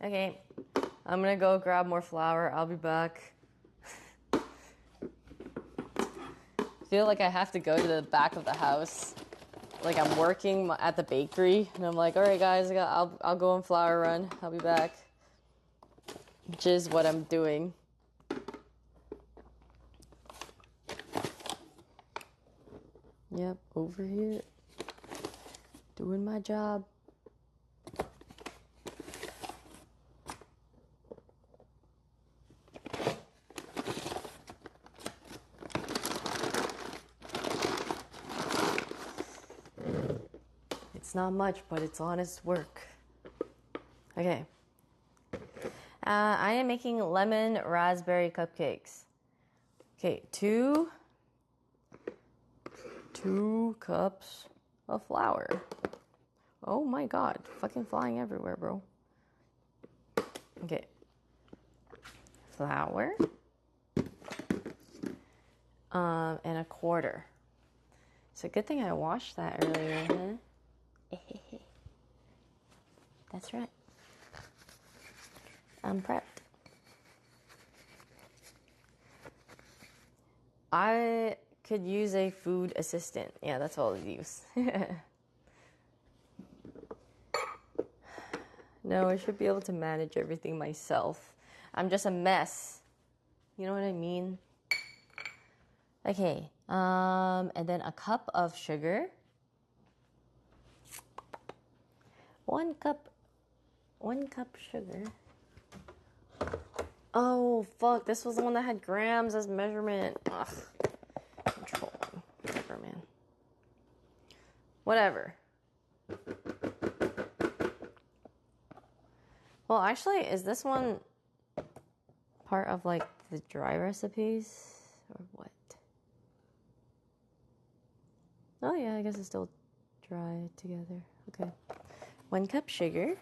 Okay, I'm gonna go grab more flour. I'll be back. Feel like I have to go to the back of the house. Like I'm working at the bakery, and I'm like, all right, guys, I'll go on flour run. I'll be back. Which is what I'm doing. Yep, over here, doing my job. It's not much, but it's honest work. Okay. I am making lemon raspberry cupcakes. Okay, two cups of flour. Oh my god, fucking flying everywhere, bro. Okay. Flour. And 1/4. So good thing I washed that earlier, huh? That's right. I'm prepped. I could use a food assistant. Yeah, that's all I use. No, I should be able to manage everything myself. I'm just a mess. You know what I mean? Okay, and then a cup of sugar. 1 cup sugar. Oh, fuck, this was the one that had grams as measurement. Ugh. Control. Whatever, man. Whatever. Well, actually, is this one part of, like, the dry recipes? Or what? Oh, yeah, I guess it's still dry together. Okay. 1 cup sugar.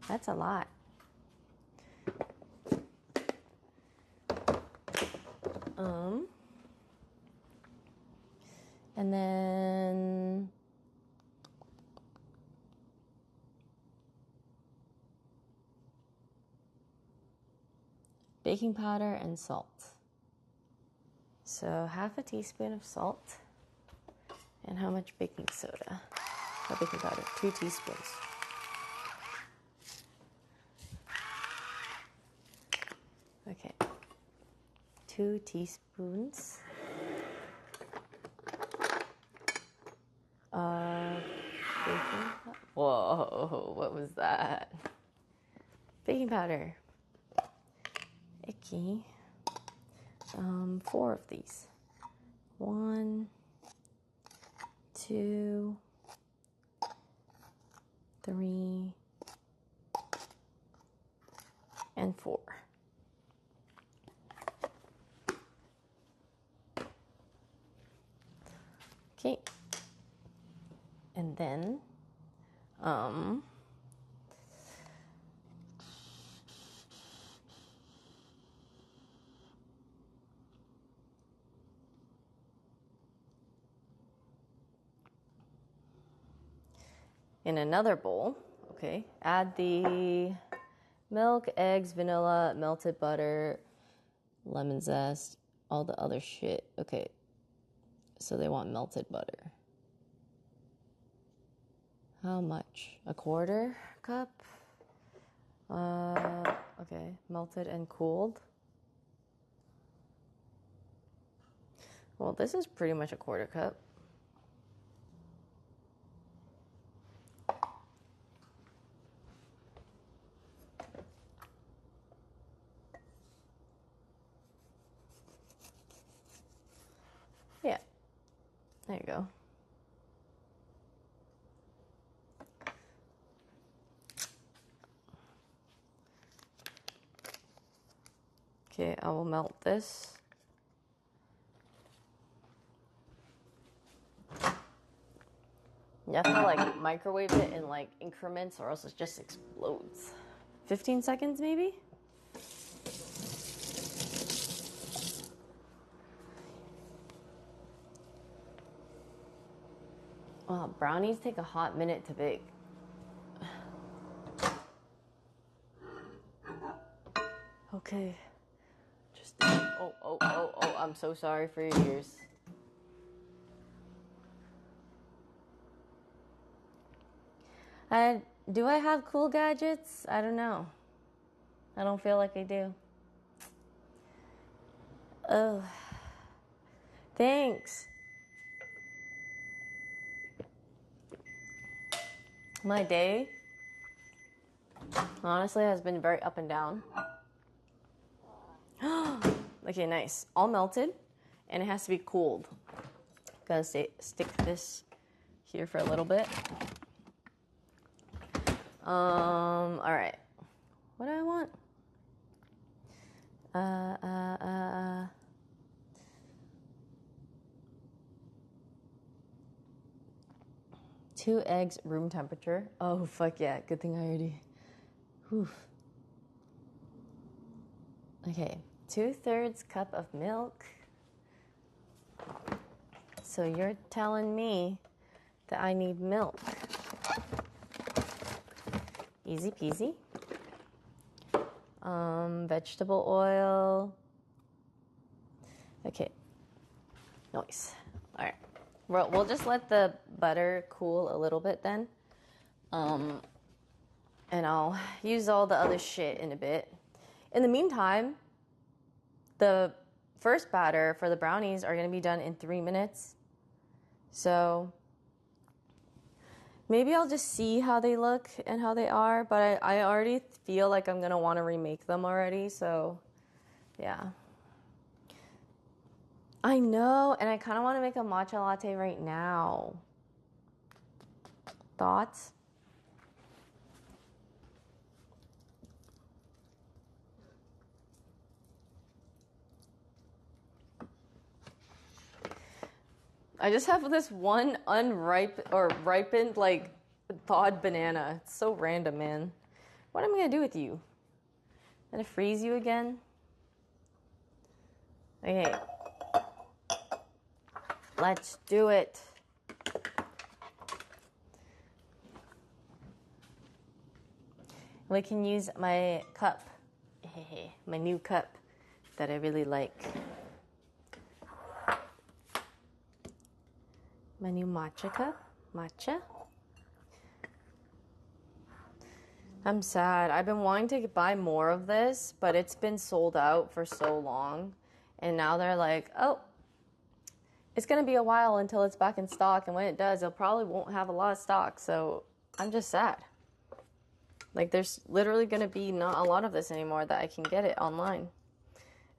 That's a lot. And then baking powder and salt. So 1/2 teaspoon of salt. And how much baking soda? Or baking powder? 2 teaspoons. Okay. 2 teaspoons. Baking powder. Whoa, what was that? Baking powder. Icky. 4 of these. 1, 2, 3, and 4. Okay. And then, in another bowl, okay, add the milk, eggs, vanilla, melted butter, lemon zest, all the other shit. Okay, so they want melted butter. How much? 1/4 cup? Okay, melted and cooled. Well, this is pretty much 1/4 cup. Yeah, there you go. Okay, I will melt this. You have to like microwave it in like increments or else it just explodes. 15 seconds maybe? Wow, brownies take a hot minute to bake. Okay. Just oh, I'm so sorry for your ears. Do I have cool gadgets? I don't know. I don't feel like I do. Oh. Thanks. My day, honestly, has been very up and down. Okay, nice. All melted, and it has to be cooled. Gotta stick this here for a little bit. All right. What do I want? 2 eggs, room temperature. Oh, fuck yeah. Good thing I already... Whew. Okay. 2/3 cup of milk. So you're telling me that I need milk. Easy peasy. Vegetable oil. Okay. Nice. All right. We'll just let the butter cool a little bit then. And I'll use all the other shit in a bit. In the meantime, the first batter for the brownies are going to be done in 3 minutes. So maybe I'll just see how they look and how they are. But I already feel like I'm going to want to remake them already. So yeah. I know. And I kind of want to make a matcha latte right now. Thoughts? I just have this one unripe or ripened, like, thawed banana. It's so random, man. What am I gonna do with you? Gonna freeze you again? Okay. Let's do it. We can use my cup. My new cup that I really like. My new matcha cup. Matcha. I'm sad. I've been wanting to buy more of this, but it's been sold out for so long. And now they're like, oh, it's going to be a while until it's back in stock. And when it does, it probably won't have a lot of stock. So I'm just sad. Like, there's literally going to be not a lot of this anymore that I can get it online.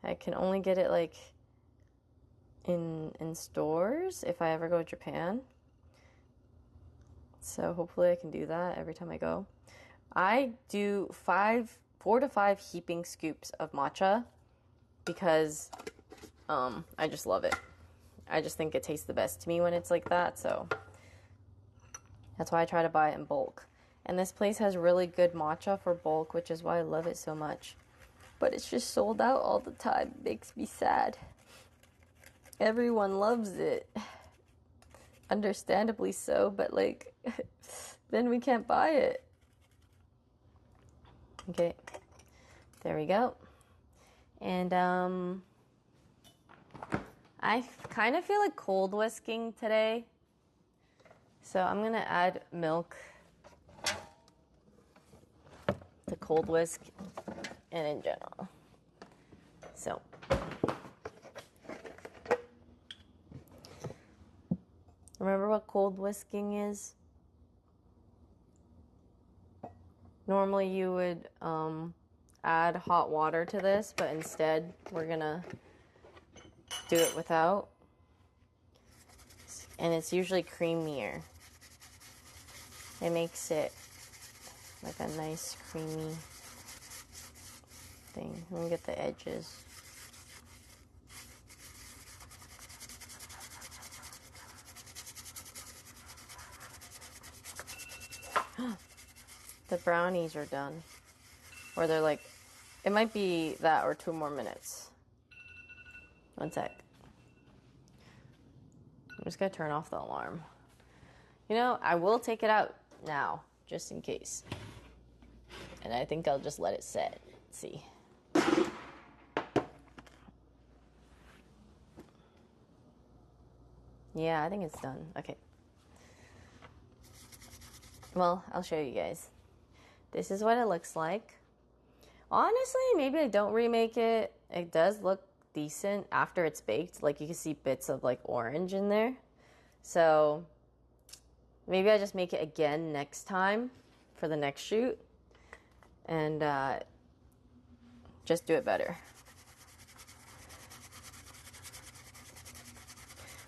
I can only get it, like, in stores if I ever go to Japan. So hopefully I can do that every time I go. I do 4 to 5 heaping scoops of matcha because I just love it. I just think it tastes the best to me when it's like that, so that's why I try to buy it in bulk. And this place has really good matcha for bulk, which is why I love it so much. But it's just sold out all the time. It makes me sad. Everyone loves it. Understandably so, but like, then we can't buy it. Okay, there we go. And I kind of feel like cold whisking today. So I'm gonna add milk to cold whisk and in general. So remember what cold whisking is? Normally you would add hot water to this, but instead we're gonna do it without. And it's usually creamier. It makes it like a nice creamy thing. Let me get the edges. The brownies are done. Or they're like, it might be that or 2 more minutes. One sec. I'm just gonna turn off the alarm. You know, I will take it out now, just in case. And I think I'll just let it set. Let's see. Yeah, I think it's done. Okay. Well, I'll show you guys. This is what it looks like. Honestly, maybe I don't remake it. It does look decent after it's baked. Like, you can see bits of, like, orange in there. So, maybe I just make it again next time for the next shoot. And, just do it better.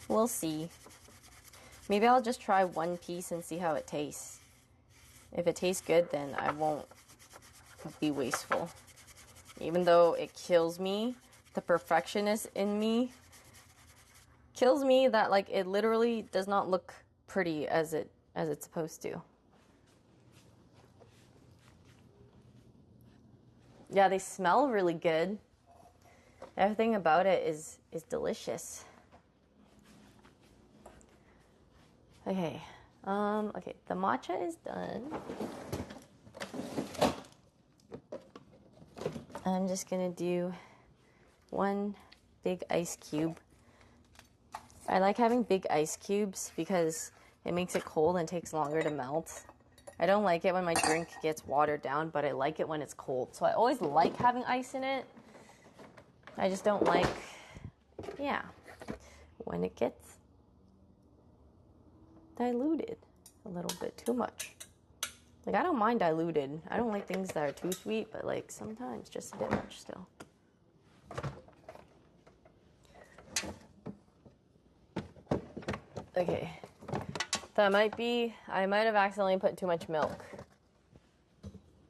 We'll see. Maybe I'll just try one piece and see how it tastes. If it tastes good, then I won't be wasteful. Even though it kills me, the perfectionist in me kills me that, like, it literally does not look pretty as it's supposed to. Yeah, they smell really good. Everything about it is delicious. Okay. Okay, the matcha is done. I'm just gonna do 1 big ice cube. I like having big ice cubes because it makes it cold and takes longer to melt. I don't like it when my drink gets watered down, but I like it when it's cold. So I always like having ice in it. I just don't like, when it gets diluted a little bit too much. Like, I don't mind diluted. I don't like things that are too sweet, but like sometimes just a bit much still. Okay. I might have accidentally put too much milk.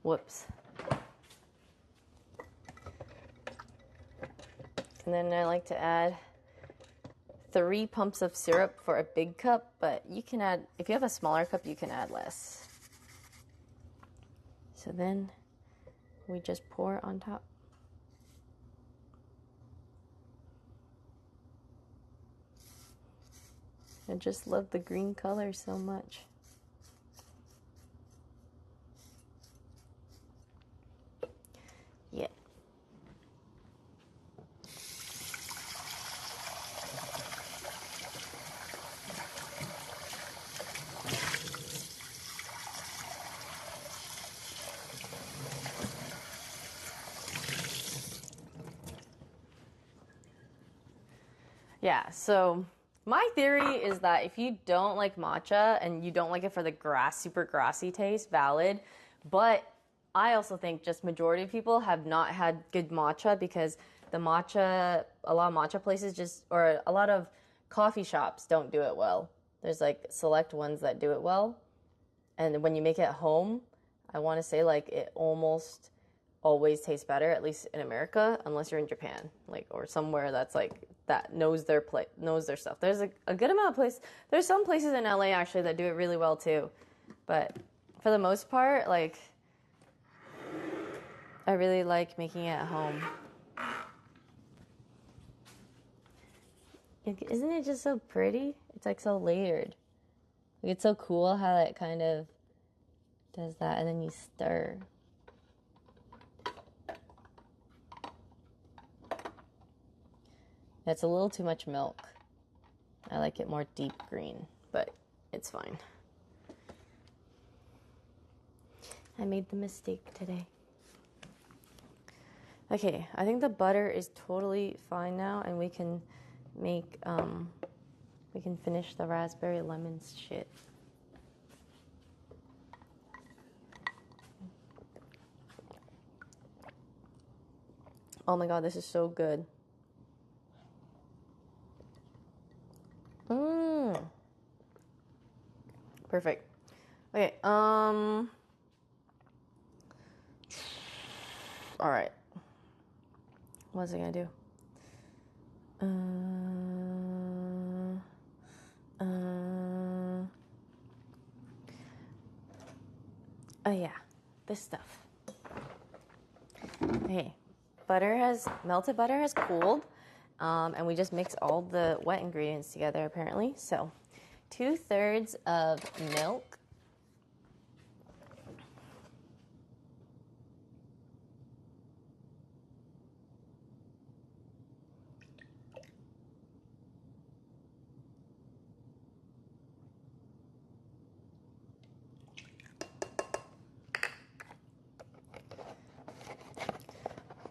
Whoops. And then I like to add 3 pumps of syrup for a big cup, but you can add, if you have a smaller cup, you can add less. So then we just pour on top. I just love the green color so much. Yeah. Yeah, so my theory is that if you don't like matcha and you don't like it for the super grassy taste, valid. But I also think just majority of people have not had good matcha because a lot of matcha places or a lot of coffee shops don't do it well. There's like select ones that do it well. And when you make it at home, I want to say like it almost always tastes better, at least in America, unless you're in Japan, like, or somewhere that's like that knows their stuff. There's a good amount of places. There's some places in LA actually that do it really well too, but for the most part, like, I really like making it at home. Isn't it just so pretty? It's like so layered. Like, it's so cool how it kind of does that, and then you stir. That's a little too much milk. I like it more deep green, but it's fine. I made the mistake today. Okay, I think the butter is totally fine now, and we can finish the raspberry lemon shit. Oh my god, this is so good. Perfect. Okay, all right. What was I gonna do? Oh yeah, this stuff. Okay, melted butter has cooled, and we just mix all the wet ingredients together apparently. So 2/3 of milk.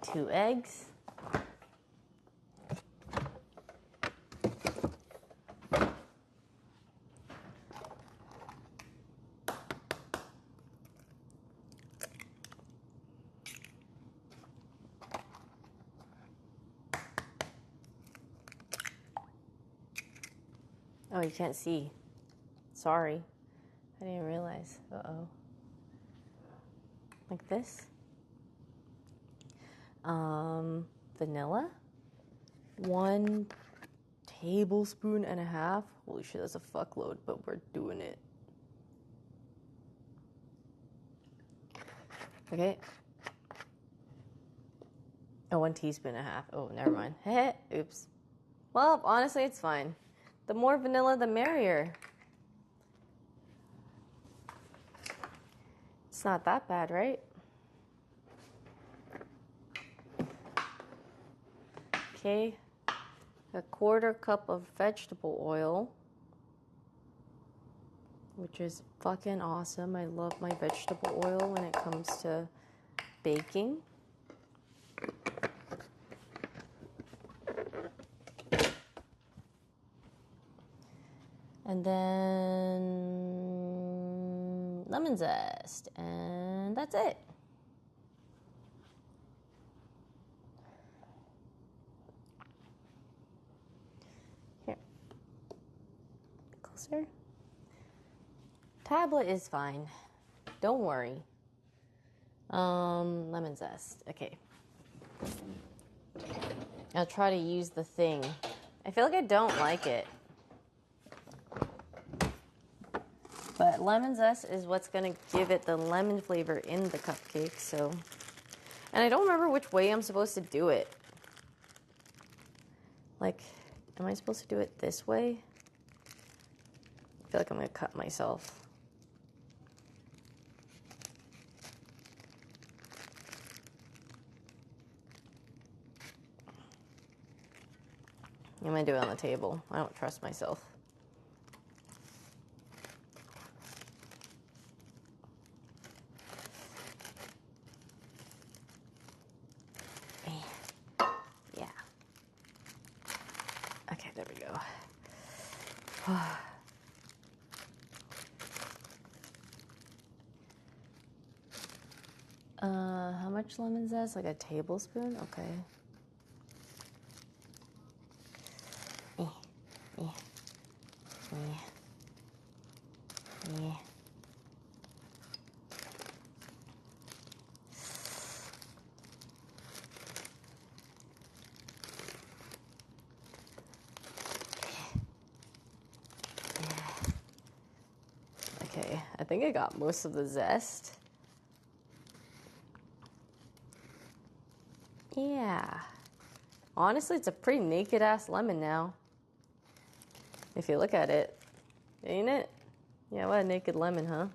Two eggs. Oh, you can't see. Sorry. I didn't realize. Uh-oh. Like this. Vanilla. 1 tablespoon and a half. Holy shit, that's a fuckload, but we're doing it. Okay. Oh, 1 teaspoon and a half. Oh, never mind. Oops. Well, honestly, it's fine. The more vanilla, the merrier. It's not that bad, right? Okay, 1/4 cup of vegetable oil. which is fucking awesome. I love my vegetable oil when it comes to baking. And then lemon zest, and that's it. Here, closer. Tablet is fine. Don't worry. Lemon zest. Okay. I'll try to use the thing. I feel like I don't like it. But lemon zest is what's going to give it the lemon flavor in the cupcake, so. And I don't remember which way I'm supposed to do it. Like, am I supposed to do it this way? I feel like I'm going to cut myself. I'm going to do it on the table. I don't trust myself. Yeah. Okay, there we go. How much lemon zest? Like a tablespoon? Okay. Yeah. Okay, I think I got most of the zest. Yeah. Honestly, it's a pretty naked-ass lemon now. If you look at it. Ain't it? Yeah, what a naked lemon, huh?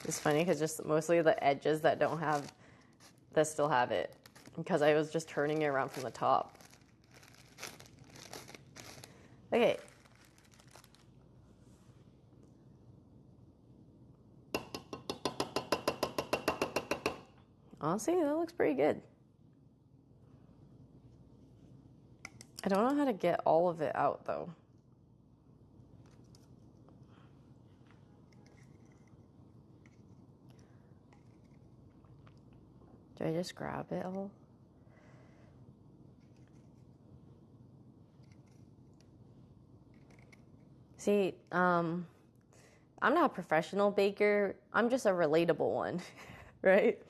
It's funny because just mostly the edges that don't have, that still have it. Because I was just turning it around from the top. Okay. Honestly, that looks pretty good. I don't know how to get all of it out, though. Do I just grab it all? See, I'm not a professional baker. I'm just a relatable one, right?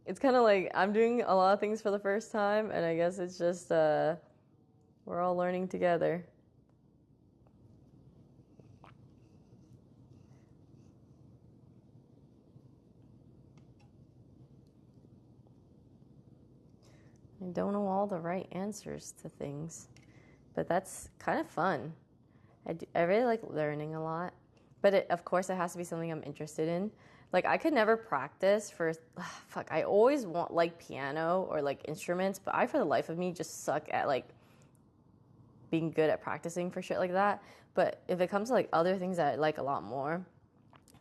It's kind of like I'm doing a lot of things for the first time, and I guess it's just we're all learning together. I don't know all the right answers to things, but that's kind of fun. I really like learning a lot, but of course it has to be something I'm interested in. Like I could never practice for, I always want like piano or like instruments, but I for the life of me just suck at like being good at practicing for shit like that. But if it comes to like other things that I like a lot more,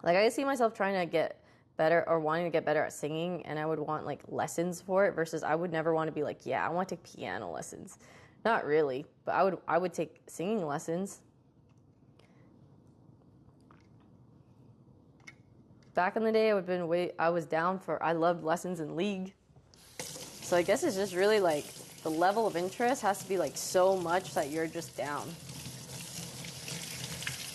like I see myself trying to get better or wanting to get better at singing, and I would want like lessons for it versus I would never want to be like, yeah, I want to take piano lessons. Not really, but I would take singing lessons. Back in the day, I was down for, I loved lessons in League. So I guess it's just really like the level of interest has to be like so much that you're just down.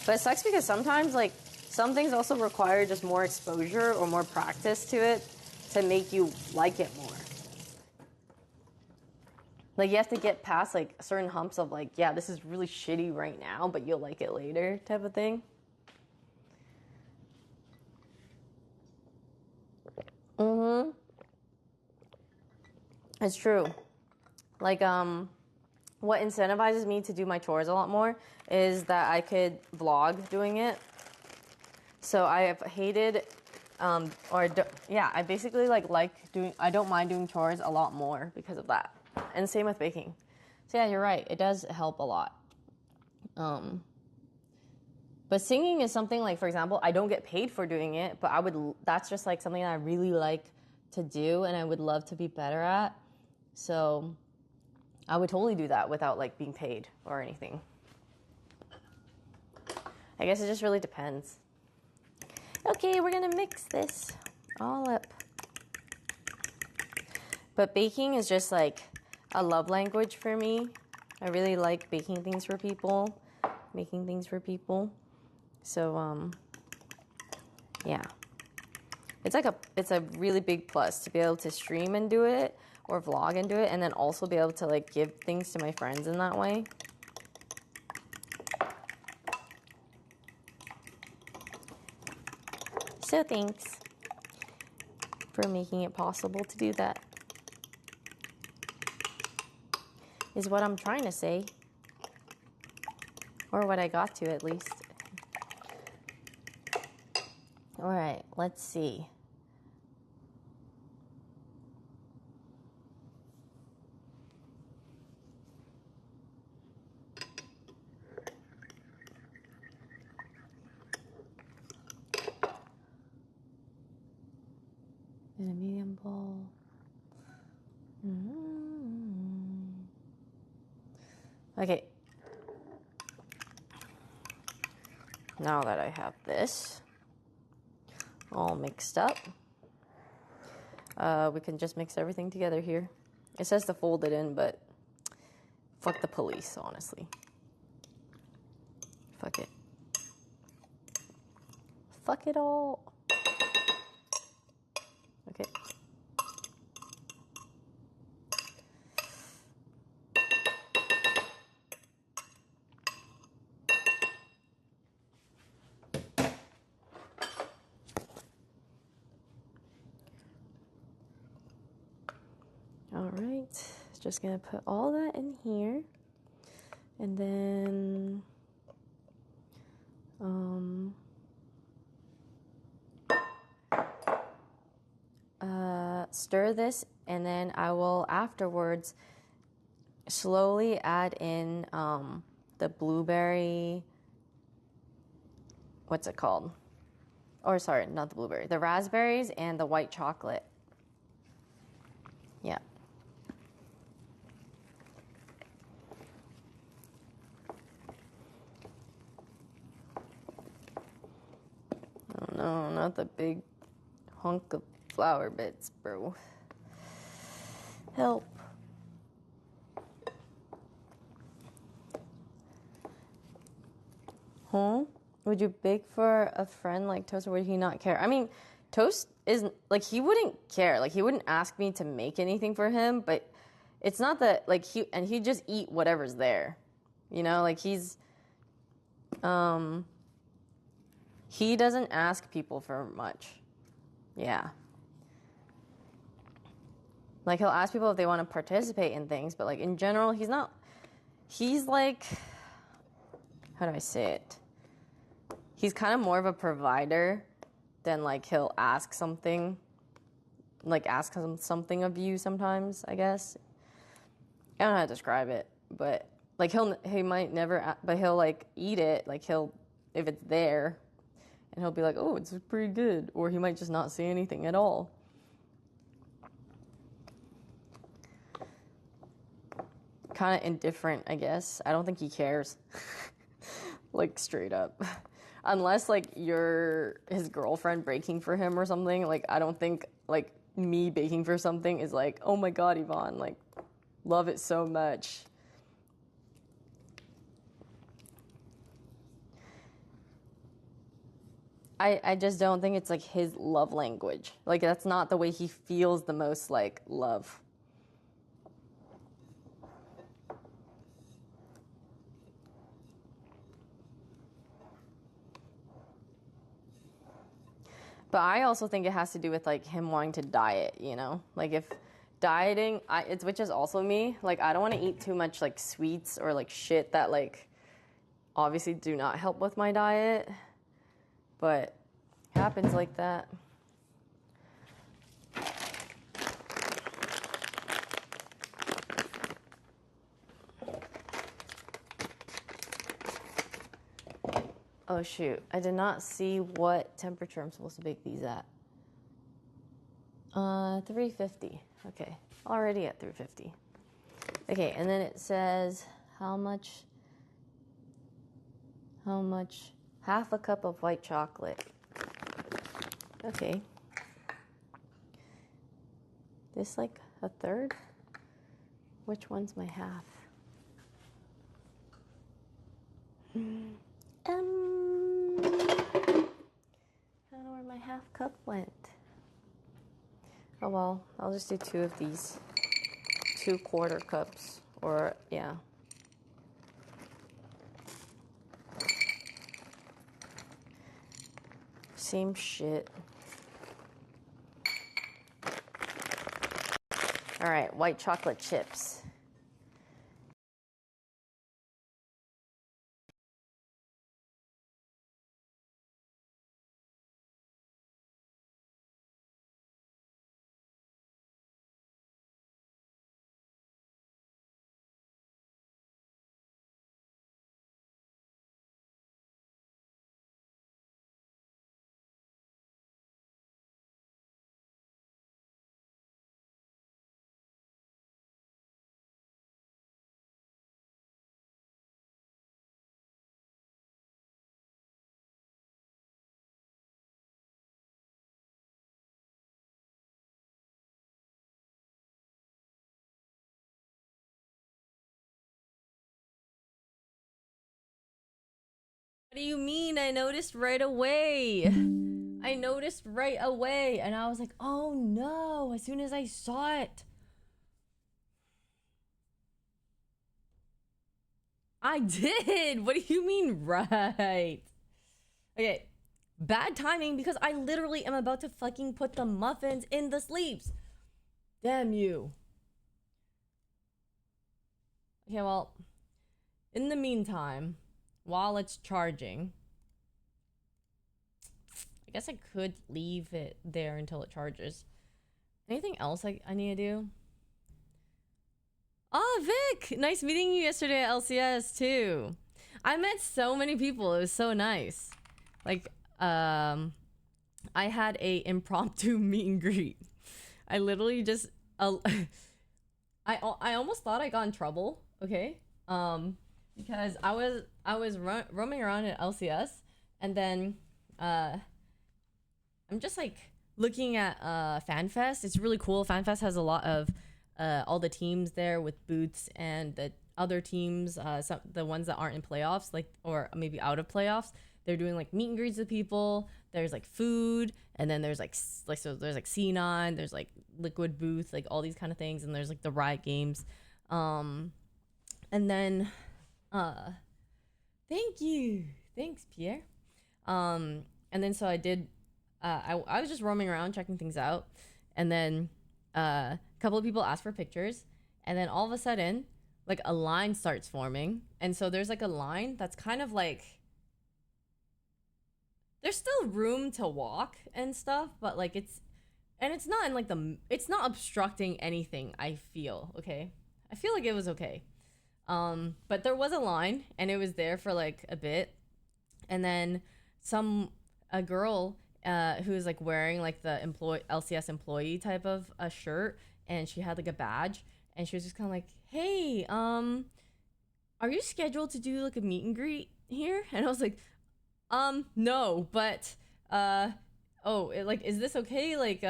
But it sucks because sometimes like some things also require just more exposure or more practice to it to make you like it more. Like you have to get past like certain humps of like, yeah, this is really shitty right now, but you'll like it later type of thing. Mm-hmm. It's true. Like, what incentivizes me to do my chores a lot more is that I could vlog doing it. So I have hated, I basically like doing, I don't mind doing chores a lot more because of that. And same with baking. So yeah, you're right. It does help a lot. But singing is something like, for example, I don't get paid for doing it, but that's just like something that I really like to do and I would love to be better at. So I would totally do that without like being paid or anything. I guess it just really depends. Okay, we're gonna mix this all up. But baking is just like a love language for me. I really like baking things for people, making things for people. So, yeah. It's a really big plus to be able to stream and do it or vlog and do it and then also be able to like give things to my friends in that way. So thanks for making it possible to do that. Is what I'm trying to say. Or what I got to at least. All right, let's see. In a medium bowl. Okay. Now that I have this all mixed up, we can just mix everything together here. It says to fold it in, but fuck the police, honestly. Fuck it. Fuck it all. Okay. All right, just gonna put all that in here, and then stir this, and then I will afterwards slowly add in the blueberry. What's it called? Or sorry, not the blueberry, the raspberries and the white chocolate. Yeah. Oh no, not the big hunk of flour bits, bro. Help. Huh? Would you bake for a friend like Toast, or would he not care? I mean, Toast is like, he wouldn't care. Like, he wouldn't ask me to make anything for him, but it's not that like he'd just eat whatever's there. You know, like he doesn't ask people for much. Yeah. Like, he'll ask people if they want to participate in things, but like in general, he's like, how do I say it? He's kind of more of a provider than like he'll ask something of you sometimes, I guess. I don't know how to describe it, but like he might never, but he'll like eat it, like if it's there, and he'll be like, oh, it's pretty good, or he might just not say anything at all. Kind of indifferent, I guess. I don't think he cares. Like, straight up. Unless, like, you're his girlfriend baking for him or something. Like, I don't think, like, me baking for something is like, oh my god, Yvonne, like, love it so much. I just don't think it's, like, his love language. Like, that's not the way he feels the most, like, love. But I also think it has to do with, like, him wanting to diet, you know? Like, if dieting, which is also me. Like, I don't want to eat too much like sweets or like shit that like obviously do not help with my diet, but it happens like that. Oh shoot, I did not see what temperature I'm supposed to bake these at. 350. Okay, already at 350. Okay, and then it says how much? Half a cup of white chocolate. Okay. This like a third? Which one's my half? I don't know where my half cup went. Oh well, I'll just do 2 of these. 2 quarter cups, or yeah. Same shit. All right, white chocolate chips. What do you mean? I noticed right away. I noticed right away, and I was like, oh no, as soon as I saw it. I did. What do you mean, right? Okay, bad timing because I literally am about to fucking put the muffins in the sleeves. Damn you. Okay, well, in the meantime, while it's charging, I guess I could leave it there until it charges. Anything else I need to do? Oh, Vic! Nice meeting you yesterday at LCS, too. I met so many people. It was so nice. Like, I had a impromptu meet and greet. I literally just... I almost thought I got in trouble, okay? Because I was roaming around at LCS, and then, I'm just, like, looking at, FanFest. It's really cool. FanFest has a lot of... all the teams there with booths, and the other teams, the ones that aren't in playoffs, like, or maybe out of playoffs, they're doing like meet and greets with people. There's like food, and then there's like so there's like C9, there's like Liquid booth, like all these kind of things, and there's like the Riot games, and then thanks Pierre, and then so I did, I was just roaming around checking things out, and then a couple of people asked for pictures, and then all of a sudden like a line starts forming, and so there's like a line that's kind of like, there's still room to walk and stuff, but like it's not in like it's not obstructing anything, I feel. Okay, I feel like it was okay, but there was a line, and it was there for like a bit, and then a girl who was like wearing like the LCS employee type of a shirt, and she had like a badge, and she was just kind of like, hey, are you scheduled to do like a meet and greet here? And I was like, no, but like, is this okay? Like,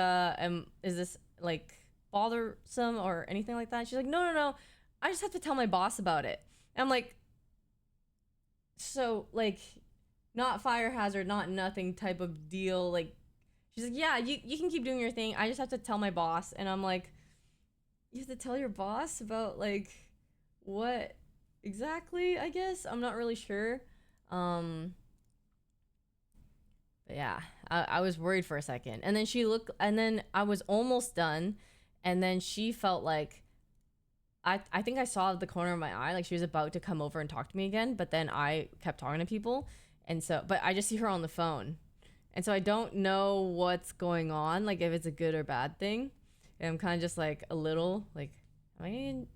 is this like bothersome or anything like that? She's like, no, I just have to tell my boss about it. And I'm like, so like, not fire hazard, not nothing type of deal. Like, she's like, yeah, you can keep doing your thing. I just have to tell my boss. And I'm like, you have to tell your boss about like what exactly? I guess I'm not really sure. But yeah, I was worried for a second, and then and then I was almost done, And then she felt like I think I saw the corner of my eye, like she was about to come over and talk to me again, but then I kept talking to people. And so, but I just see her on the phone. And so I don't know what's going on, like if it's a good or bad thing. And I'm kind of just like a little like, am I in...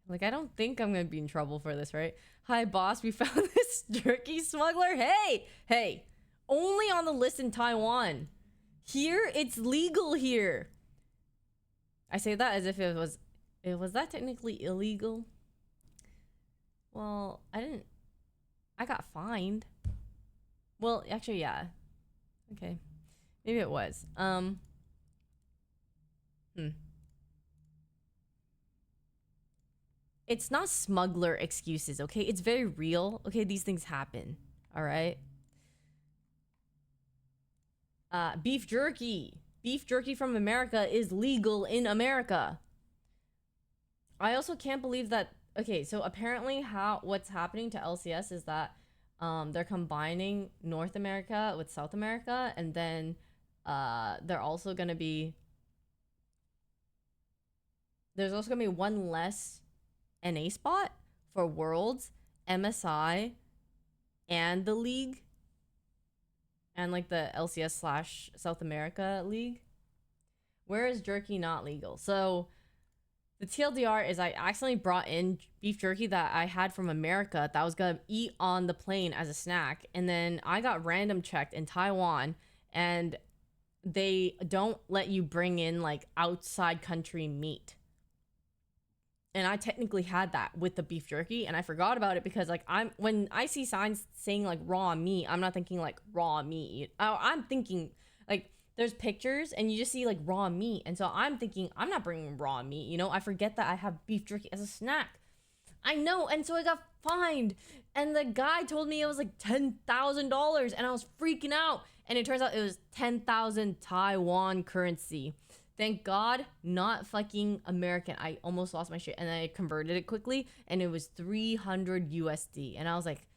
Like, I don't think I'm gonna be in trouble for this, right? Hi, boss, we found this jerky smuggler. Hey, only on the list in Taiwan. Here, it's legal here. I say that as if was that technically illegal? Well, I got fined. Well, actually, yeah. Okay. Maybe it was. It's not smuggler excuses, okay? It's very real. Okay, these things happen. All right. Beef jerky. Beef jerky from America is legal in America. I also can't believe that. Okay, so apparently what's happening to LCS is that they're combining North America with South America, and then there's also gonna be one less NA spot for Worlds, MSI, and the league, and like the LCS slash South America league. Where is jerky not legal? So the TLDR is I accidentally brought in beef jerky that I had from America that I was gonna eat on the plane as a snack, and then I got random checked in Taiwan, and they don't let you bring in like outside country meat. And I technically had that with the beef jerky, and I forgot about it because like when I see signs saying like raw meat, I'm not thinking like raw meat. I'm thinking like there's pictures and you just see like raw meat, and so I'm thinking I'm not bringing raw meat, you know. I forget that I have beef jerky as a snack. I know, and so I got fined, and the guy told me it was like $10,000, and I was freaking out, and it turns out it was 10,000 Taiwan currency. Thank God, not fucking American. I almost lost my shit, and I converted it quickly, and it was 300 USD. And I was like,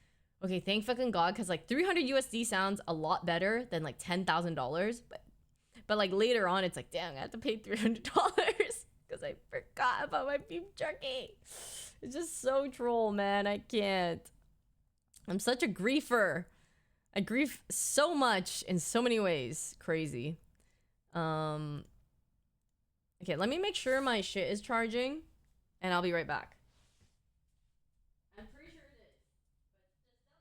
okay, thank fucking God, because like 300 USD sounds a lot better than like $10,000. But like later on, it's like, damn, I have to pay $300 because I forgot about my beef jerky. It's just so troll, man. I can't. I'm such a griefer. I grief so much in so many ways. Crazy. Okay, let me make sure my shit is charging, and I'll be right back. I'm pretty sure it is, but just double checking.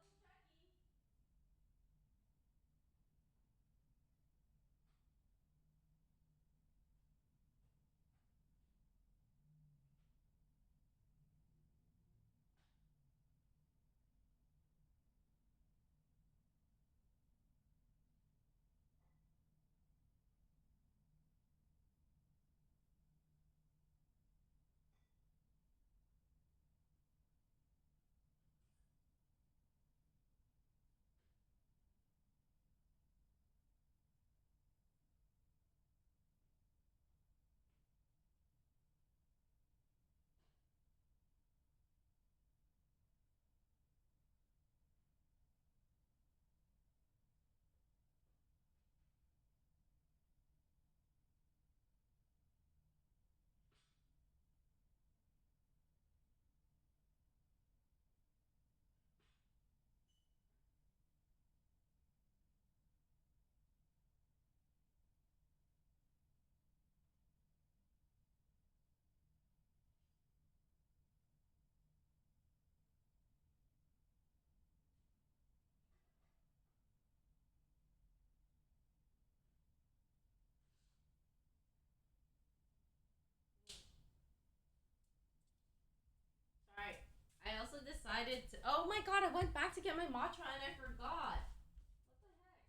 Alright. I also decided to. Oh my god, I went back to get my matcha and I forgot. What the heck?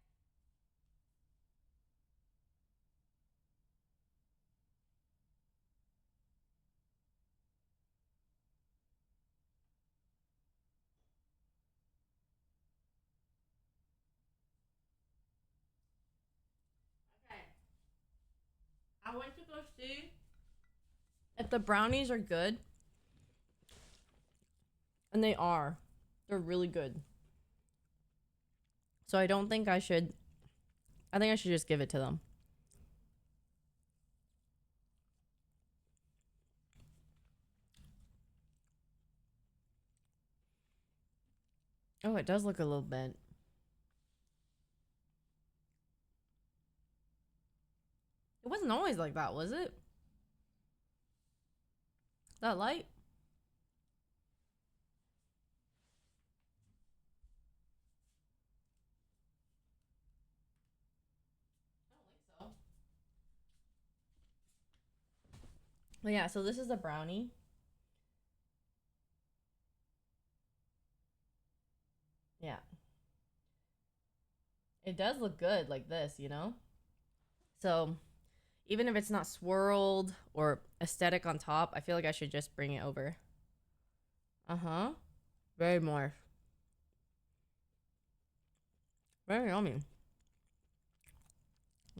Okay. I went to go see if the brownies are good. And they are. They're really good. So I don't think I should. I think I should just give it to them. it does look a little bent. It wasn't always like that, was it? That light? I don't think so. But yeah, so this is a brownie. Yeah. It does look good like this, you know? So even if it's not swirled or aesthetic on top, I feel like I should just bring it over. Uh-huh. Very more. Very yummy.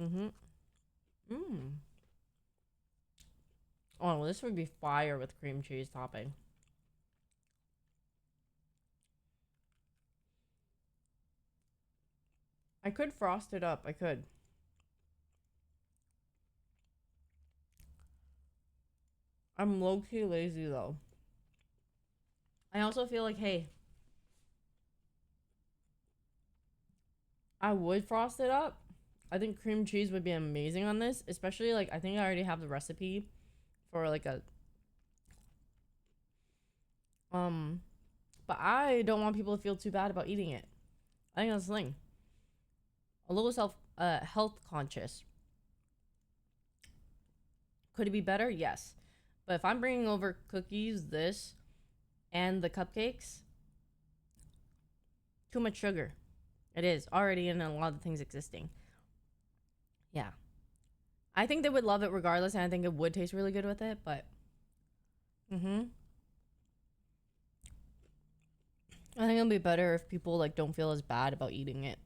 Mm-hmm. Mmm. Oh, well, this would be fire with cream cheese topping. I could frost it up. I could. I'm low-key lazy, though. I also feel like, hey, I would frost it up. I think cream cheese would be amazing on this, especially, like, I think I already have the recipe for, like, a... But I don't want people to feel too bad about eating it. I think that's the thing. A little health conscious. Could it be better? Yes. But if I'm bringing over cookies, this, and the cupcakes, too much sugar. It is already in a lot of things existing. Yeah. I think they would love it regardless, and I think it would taste really good with it, but... Mm-hmm. I think it'll be better if people, like, don't feel as bad about eating it.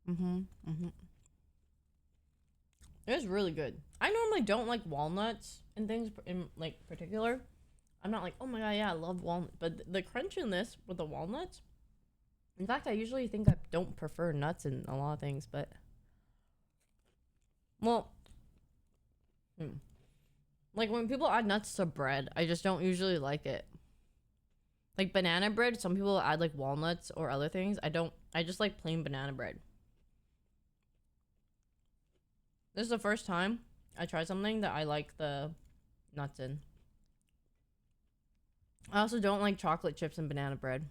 Mm-hmm. Mm-hmm. It's really good. I normally don't like walnuts and things in, like, particular. I'm not like, oh my god, yeah, I love walnut. But the crunch in this with the walnuts... In fact, I usually think I don't prefer nuts in a lot of things, but... Well... Like, when people add nuts to bread, I just don't usually like it. Like, banana bread, some people add, like, walnuts or other things. I just like plain banana bread. This is the first time I tried something that I like the nuts in. I also don't like chocolate chips and banana bread.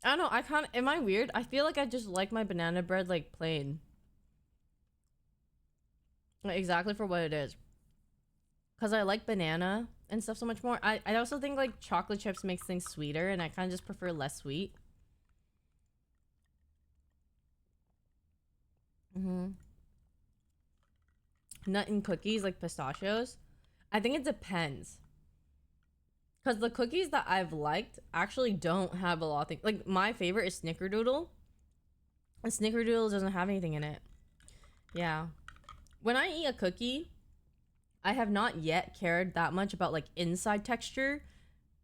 I don't know, am I weird? I feel like I just like my banana bread, like, plain. Like, exactly for what it is. Because I like banana and stuff so much more. I also think, like, chocolate chips makes things sweeter, and I kind of just prefer less sweet. Mm-hmm. Nut and cookies, like pistachios. I think it depends. Because the cookies that I've liked actually don't have a lot of things. Like, my favorite is Snickerdoodle. And Snickerdoodle doesn't have anything in it. Yeah. When I eat a cookie, I have not yet cared that much about, like, inside texture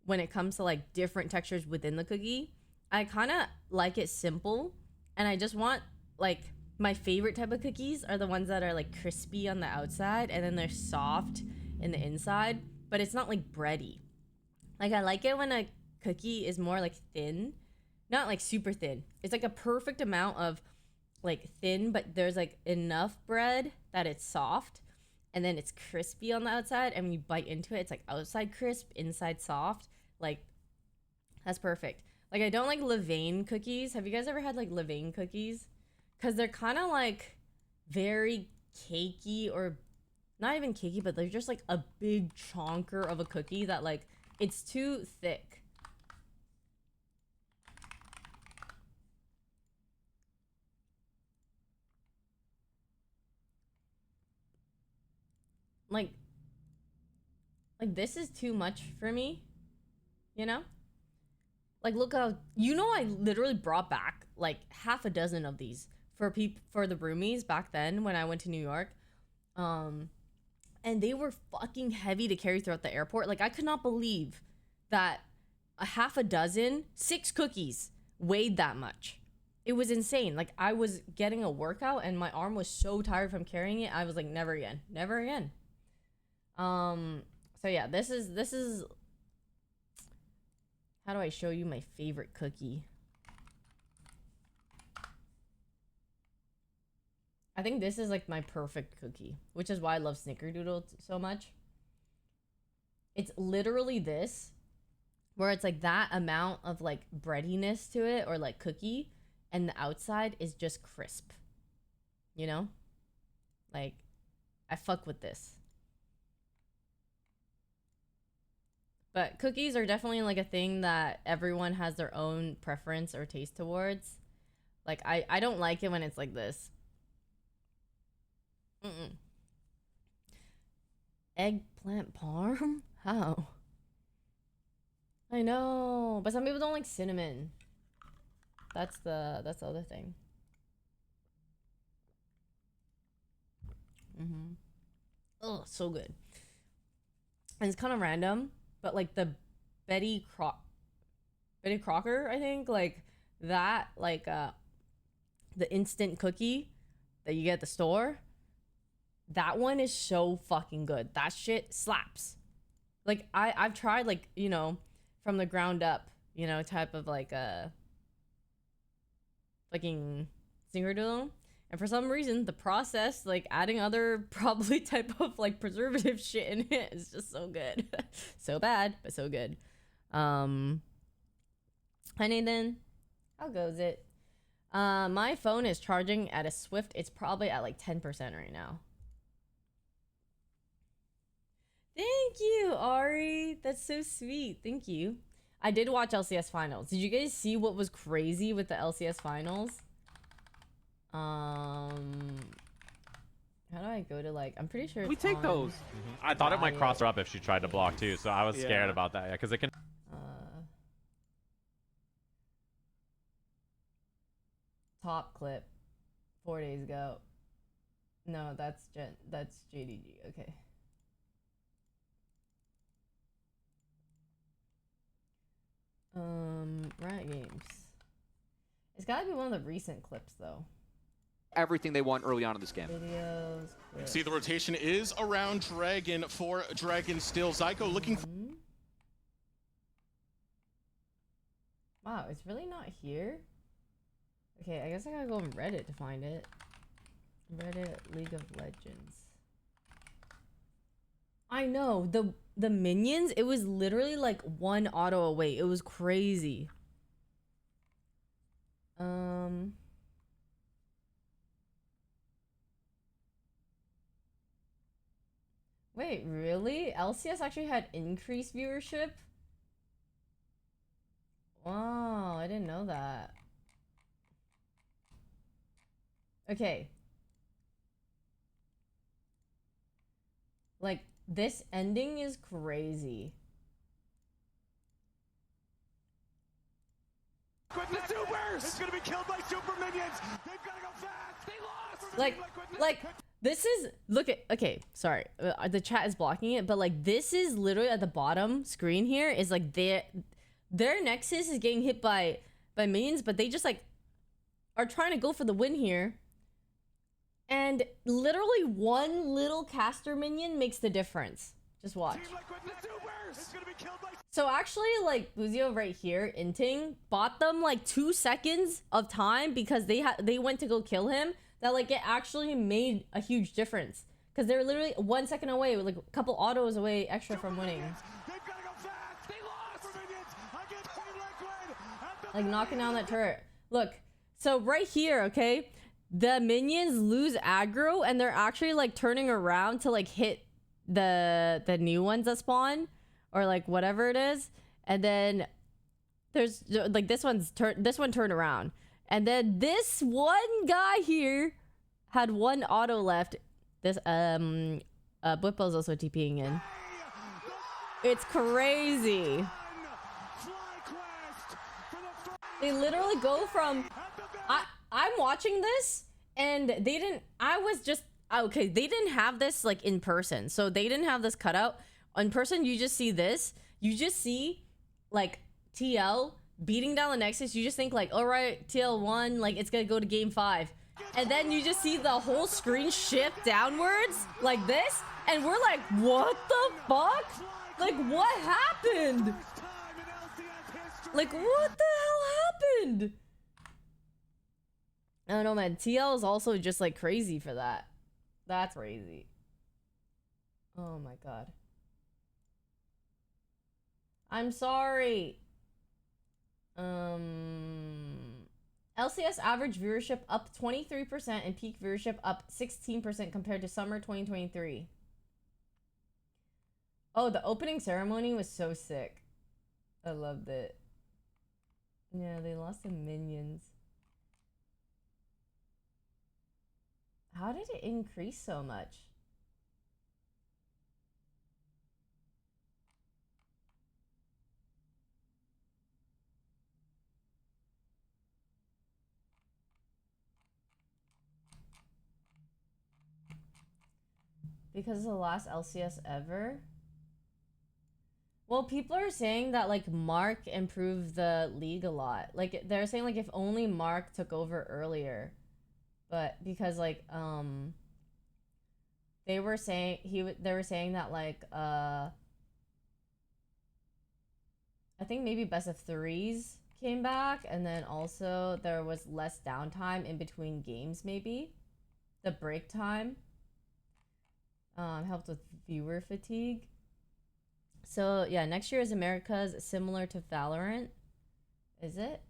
when it comes to, like, different textures within the cookie. I kind of like it simple, and I just want, like, my favorite type of cookies are the ones that are, like, crispy on the outside and then they're soft in the inside, but it's not, like, bready. Like, I like it when a cookie is more, like, thin, not, like, super thin. It's, like, a perfect amount of, like, thin, but there's, like, enough bread that it's soft, and then it's crispy on the outside, and when you bite into it, it's, like, outside crisp, inside soft. Like, that's perfect. Like, I don't like Levain cookies. Have you guys ever had, like, Levain cookies? Because they're kind of, like, very cakey, or not even cakey, but they're just, like, a big chonker of a cookie that, like, it's too thick. Like, this is too much for me, you know? Like, look how, you know, I literally brought back, like, half a dozen of these for the roomies back then when I went to New York. And they were fucking heavy to carry throughout the airport. Like, I could not believe that a half a dozen, 6 cookies weighed that much. It was insane. Like, I was getting a workout and my arm was so tired from carrying it. I was like, never again, never again. So yeah, this is how do I show you my favorite cookie? I think this is like my perfect cookie, which is why I love Snickerdoodle so much. It's literally this, where it's like that amount of like breadiness to it, or like cookie, and the outside is just crisp. You know? Like, I fuck with this. But cookies are definitely like a thing that everyone has their own preference or taste towards. Like, I don't like it when it's like this. Eggplant parm? How? I know, but some people don't like cinnamon. That's the other thing. Oh, so good. And it's kind of random, but like the Betty Crocker, I think, like that, like the instant cookie that you get at the store. That one is so fucking good. That shit slaps. Like I've tried, like, you know, from the ground up, you know, type of like a fucking Snickerdoodle. And for some reason, the process, like adding other probably type of like preservative shit in it, is just so good. So bad, but so good. Hi Nathan. How goes it? My phone is charging at a swift. It's probably at like 10% right now. Thank you, Ari. That's so sweet. Thank you. I did watch LCS finals. Did you guys see what was crazy with the LCS finals? How do I go to, like, I'm pretty sure it's we take those. I thought it might cross her up if she tried to block too, so I was scared about that. Yeah, because it can. Top clip 4 days ago. No, that's JDG. Okay. Riot Games. It's gotta be one of the recent clips though. Everything they want early on in this game. Videos, clips. See, the rotation is around Dragon for Dragon still. Zyko looking for... Wow, it's really not here? Okay, I guess I gotta go on Reddit to find it. Reddit League of Legends. I know, the minions, it was literally like one auto away. It was crazy. Wait, really? LCS actually had increased viewership? Wow, I didn't know that. Okay. Like, this ending is crazy. The supers! It's gonna be killed by super minions! They've gotta go fast! They lost! Like, this is, look at, okay, sorry. The chat is blocking it, but like, this is literally at the bottom screen here is like their Nexus is getting hit by minions, but they just like are trying to go for the win here. And literally one little caster minion makes the difference. Just watch. So actually, like, Buzio right here, Inting, bought them like 2 seconds of time because they went to go kill him. That like it actually made a huge difference because they're literally 1 second away, like a couple autos away extra from winning. Like knocking down that turret. Look, so right here, okay, the minions lose aggro and they're actually like turning around to like hit the new ones that spawn or like whatever it is, and then there's like this one turned around, and then this one guy here had one auto left. This Bwippo's also TPing in. It's crazy. They literally go from I'm watching this and they didn't, I was just okay, they didn't have this like in person, so they didn't have this cutout. In person, you just see this. You just see like TL beating down the Nexus. You just think like, all right, TL won, like it's gonna go to game 5, and then you just see the whole screen shift downwards like this, and we're like, what the fuck? Like, what happened? Like, what the hell happened? I don't know, man. TL is also just like crazy for that. That's crazy. Oh my god. I'm sorry. LCS average viewership up 23% and peak viewership up 16% compared to summer 2023. Oh, the opening ceremony was so sick. I loved it. Yeah, they lost the minions. How did it increase so much? Because it's the last LCS ever? Well, people are saying that like Mark improved the league a lot. Like they're saying like if only Mark took over earlier. But because like they were saying they were saying that like I think maybe best of threes came back, and then also there was less downtime in between games, maybe the break time helped with viewer fatigue. So yeah, next year is America's similar to Valorant. Is it?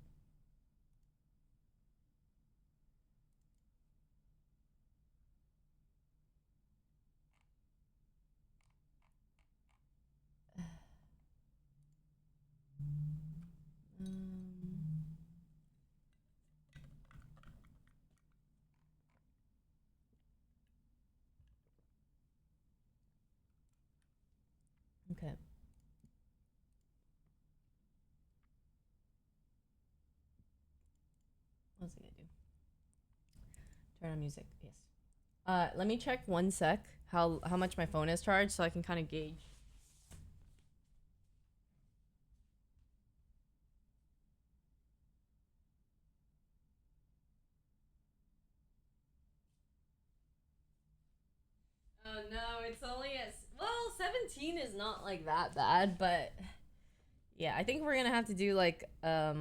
Okay. What's it gonna do? Turn on music. Yes. Let me check one sec how much my phone is charged so I can kind of gauge. Oh no, it's only at well, 17 is not like that bad, but yeah, I think we're gonna have to do like I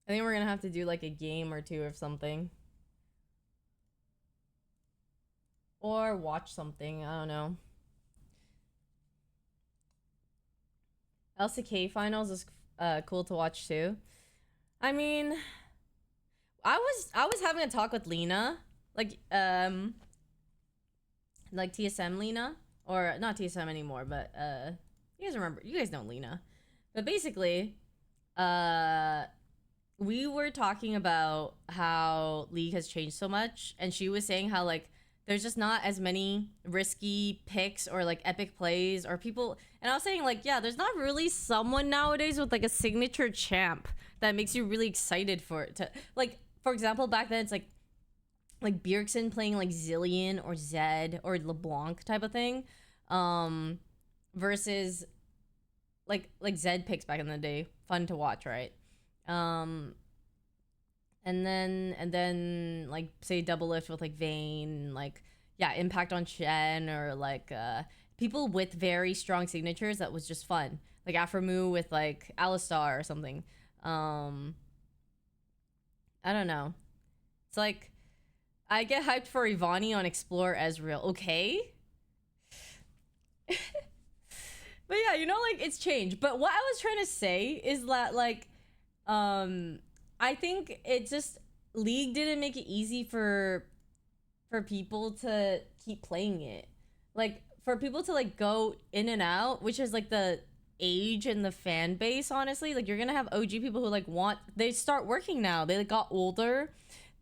think we're gonna have to do like a game or two or something. Or watch something, I don't know. LCK finals is cool to watch too. I mean, I was having a talk with Lena, like TSM Lena, or not TSM anymore, but you guys know Lena. But basically, we were talking about how League has changed so much, and she was saying how like there's just not as many risky picks or like epic plays or people, and I was saying like, yeah, there's not really someone nowadays with like a signature champ that makes you really excited for it to, like, for example, back then it's like Bjergsen playing like Zillion or Zed or LeBlanc type of thing, versus like Zed picks back in the day, fun to watch, right? And then like say double lift with like Vayne, like yeah, impact on Shen, or like people with very strong signatures that was just fun, like Aframu with like Alistar or something. I don't know. It's like I get hyped for yvonnie on Explore Ezreal. Okay. But yeah, you know, like it's changed. But what I was trying to say is that like I think it just League didn't make it easy for people to keep playing it. Like for people to like go in and out, which is like the age and the fan base, honestly. Like you're gonna have OG people who like they start working now. They like got older.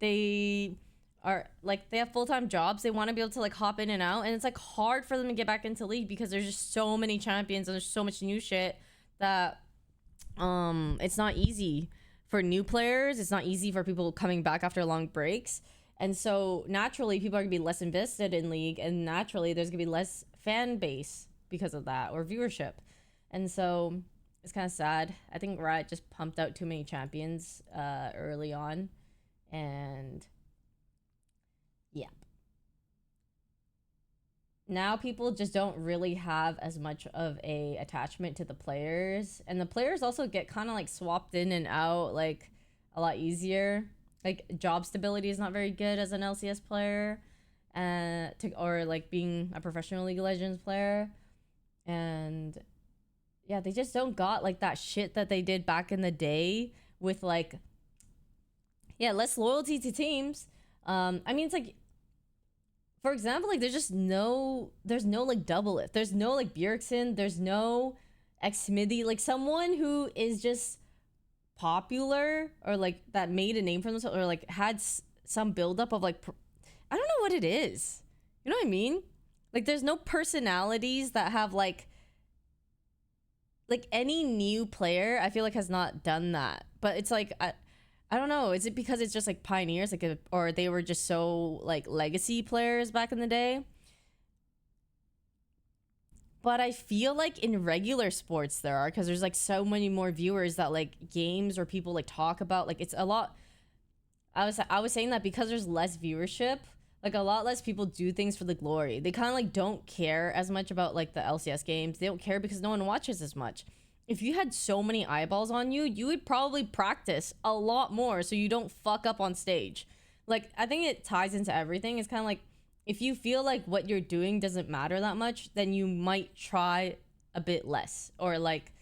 They are like they have full-time jobs. They want to be able to like hop in and out, and it's like hard for them to get back into League because there's just so many champions and there's so much new shit that it's not easy for new players. It's not easy for people coming back after long breaks, and so naturally people are gonna be less invested in League, and naturally there's gonna be less fan base because of that, or viewership. And so it's kind of sad. I think Riot just pumped out too many champions early on, and yeah, now people just don't really have as much of a attachment to the players, and the players also get kind of like swapped in and out. Like a lot easier. Like job stability is not very good as an LCS player, or like being a professional League of Legends player, and yeah, they just don't got like that shit that they did back in the day with like, yeah, less loyalty to teams. I mean, it's like, for example, like there's no like double it. There's no like Bjergsen. There's no Xmidi. Like someone who is just popular or like that made a name for themselves or like had some buildup of like, I don't know what it is. You know what I mean? Like there's no personalities that have like any new player I feel like has not done that. But it's like I don't know. Is it because it's just like pioneers, like or they were just so like legacy players back in the day? But I feel like in regular sports there are, because there's like so many more viewers that like games or people like talk about, like it's a lot. I was saying that because there's less viewership, like a lot less people do things for the glory. They kind of like don't care as much about like the LCS games. They don't care because no one watches as much. If you had so many eyeballs on you, you would probably practice a lot more so you don't fuck up on stage. Like I think it ties into everything. It's kind of like, if you feel like what you're doing doesn't matter that much, then you might try a bit less. Or like,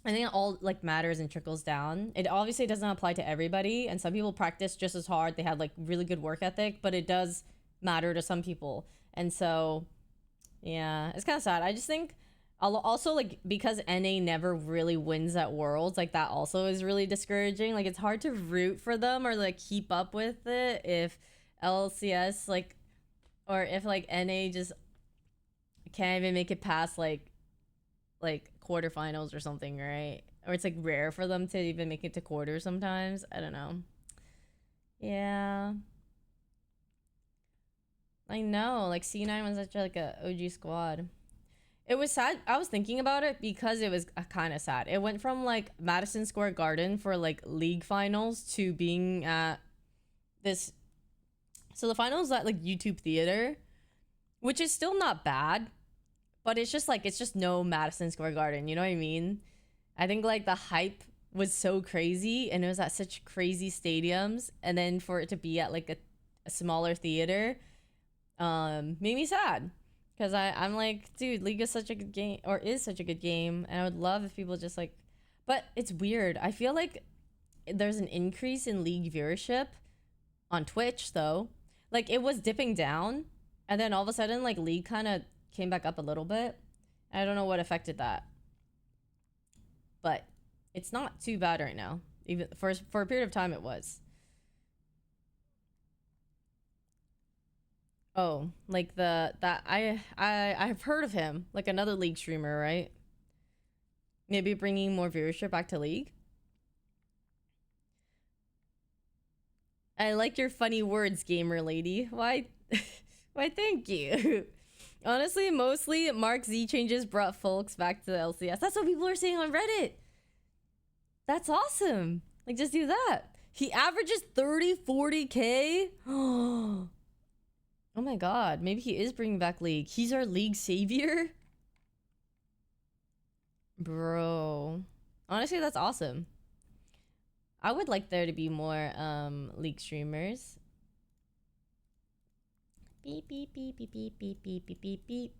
I think it all like matters and trickles down. It obviously doesn't apply to everybody, and some people practice just as hard. They have like really good work ethic, but it does matter to some people. And so, yeah, it's kind of sad. I just think also like because NA never really wins at Worlds, like that also is really discouraging. Like it's hard to root for them or like keep up with it if LCS like, or if like NA just can't even make it past like quarterfinals or something, right? Or it's like rare for them to even make it to quarters sometimes. I don't know. Yeah, I know. Like C9 was such like a OG squad. It was sad. I was thinking about it because it was kind of sad. It went from like Madison Square Garden for like league finals to being at this. So the finals at like YouTube Theater, which is still not bad, but it's just like, it's just no Madison Square Garden. You know what I mean? I think like the hype was so crazy and it was at such crazy stadiums. And then for it to be at like a smaller theater made me sad. Because I'm like, dude, League is such a good game, or is such a good game. And I would love if people just like, but it's weird. I feel like there's an increase in League viewership on Twitch though. Like it was dipping down. And then all of a sudden like League kind of came back up a little bit. I don't know what affected that, but it's not too bad right now. Even for a period of time it was. Oh, like I've heard of him, like another League streamer, right? Maybe bringing more viewership back to League. I like your funny words, gamer lady. Why? Why, thank you. Honestly, mostly Mark Z changes brought folks back to the LCS. That's what people are saying on Reddit. That's awesome. Like, just do that. He averages 40K. Oh my god. Maybe he is bringing back League. He's our League savior? Bro. Honestly, that's awesome. I would like there to be more League streamers. Beep, beep, beep, beep, beep, beep, beep, beep, beep, beep.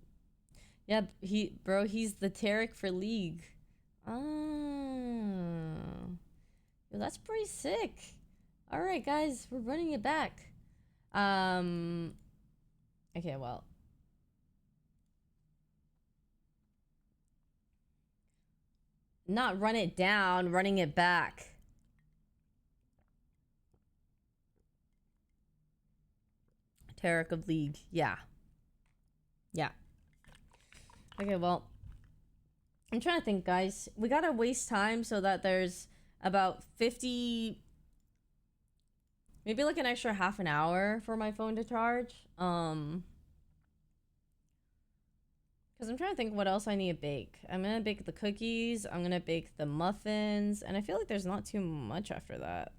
Yeah, he's the Tarek for League. Oh. Yo, that's pretty sick. Alright, guys, we're running it back. Okay, well. Not run it down, running it back. Tarek of League. Yeah. Yeah. Okay, well. I'm trying to think, guys. We gotta waste time so that there's about 50... Maybe like an extra half an hour for my phone to charge. Because I'm trying to think what else I need to bake. I'm gonna bake the cookies. I'm gonna bake the muffins. And I feel like there's not too much after that.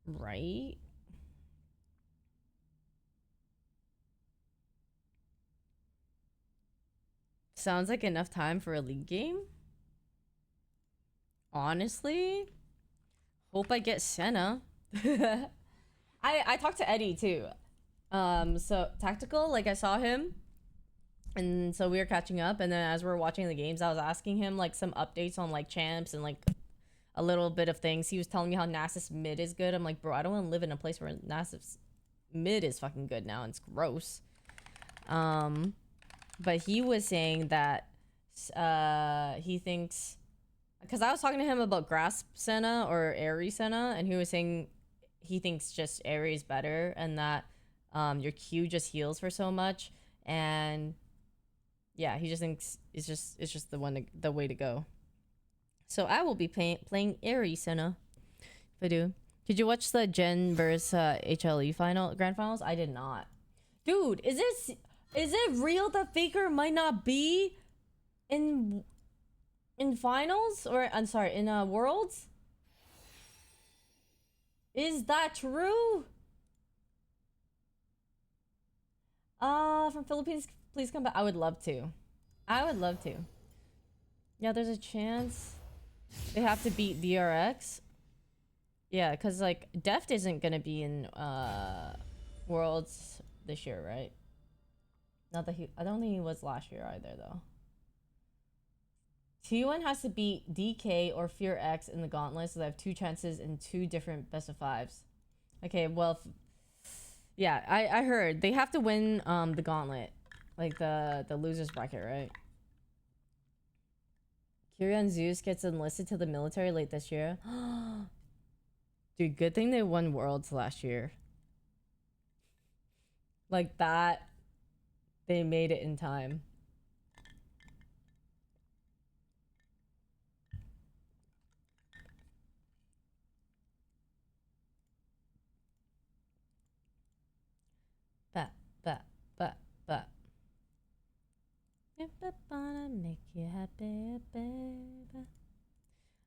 Right? Sounds like enough time for a League game. honestly, hope I get Senna. I talked to Eddie too. So Tactical, like I saw him, and so we were catching up, and then as we were watching the games, I was asking him like some updates on like champs and like a little bit of things. He was telling me how Nasus mid is good. I'm like, bro, I don't want to live in a place where Nasus mid is fucking good now. It's gross. But he was saying that he thinks, because I was talking to him about Grasp Senna or Aerie Senna, and he was saying he thinks just Aerie is better, and that your Q just heals for so much, and yeah, he just thinks it's just the way to go. So I will be playing Aerie Senna if I do. Did you watch the Gen versus HLE grand finals? I did not. Dude, is it real that Faker might not be in finals, or I'm sorry, in worlds? Is that true? From Philippines, please come back. I would love to. Yeah, there's a chance they have to beat DRX. Yeah, because like Deft isn't gonna be in worlds this year, right? Not that I don't think he was last year either though. T1 has to beat DK or Fear X in the gauntlet, so they have 2 chances in 2 different best of 5s. Okay, well, yeah, I heard they have to win the gauntlet, like the losers bracket, right? Kyrian Zeus gets enlisted to the military late this year. Dude, good thing they won worlds last year. Like that, they made it in time. But. If I wanna make you happy, baby.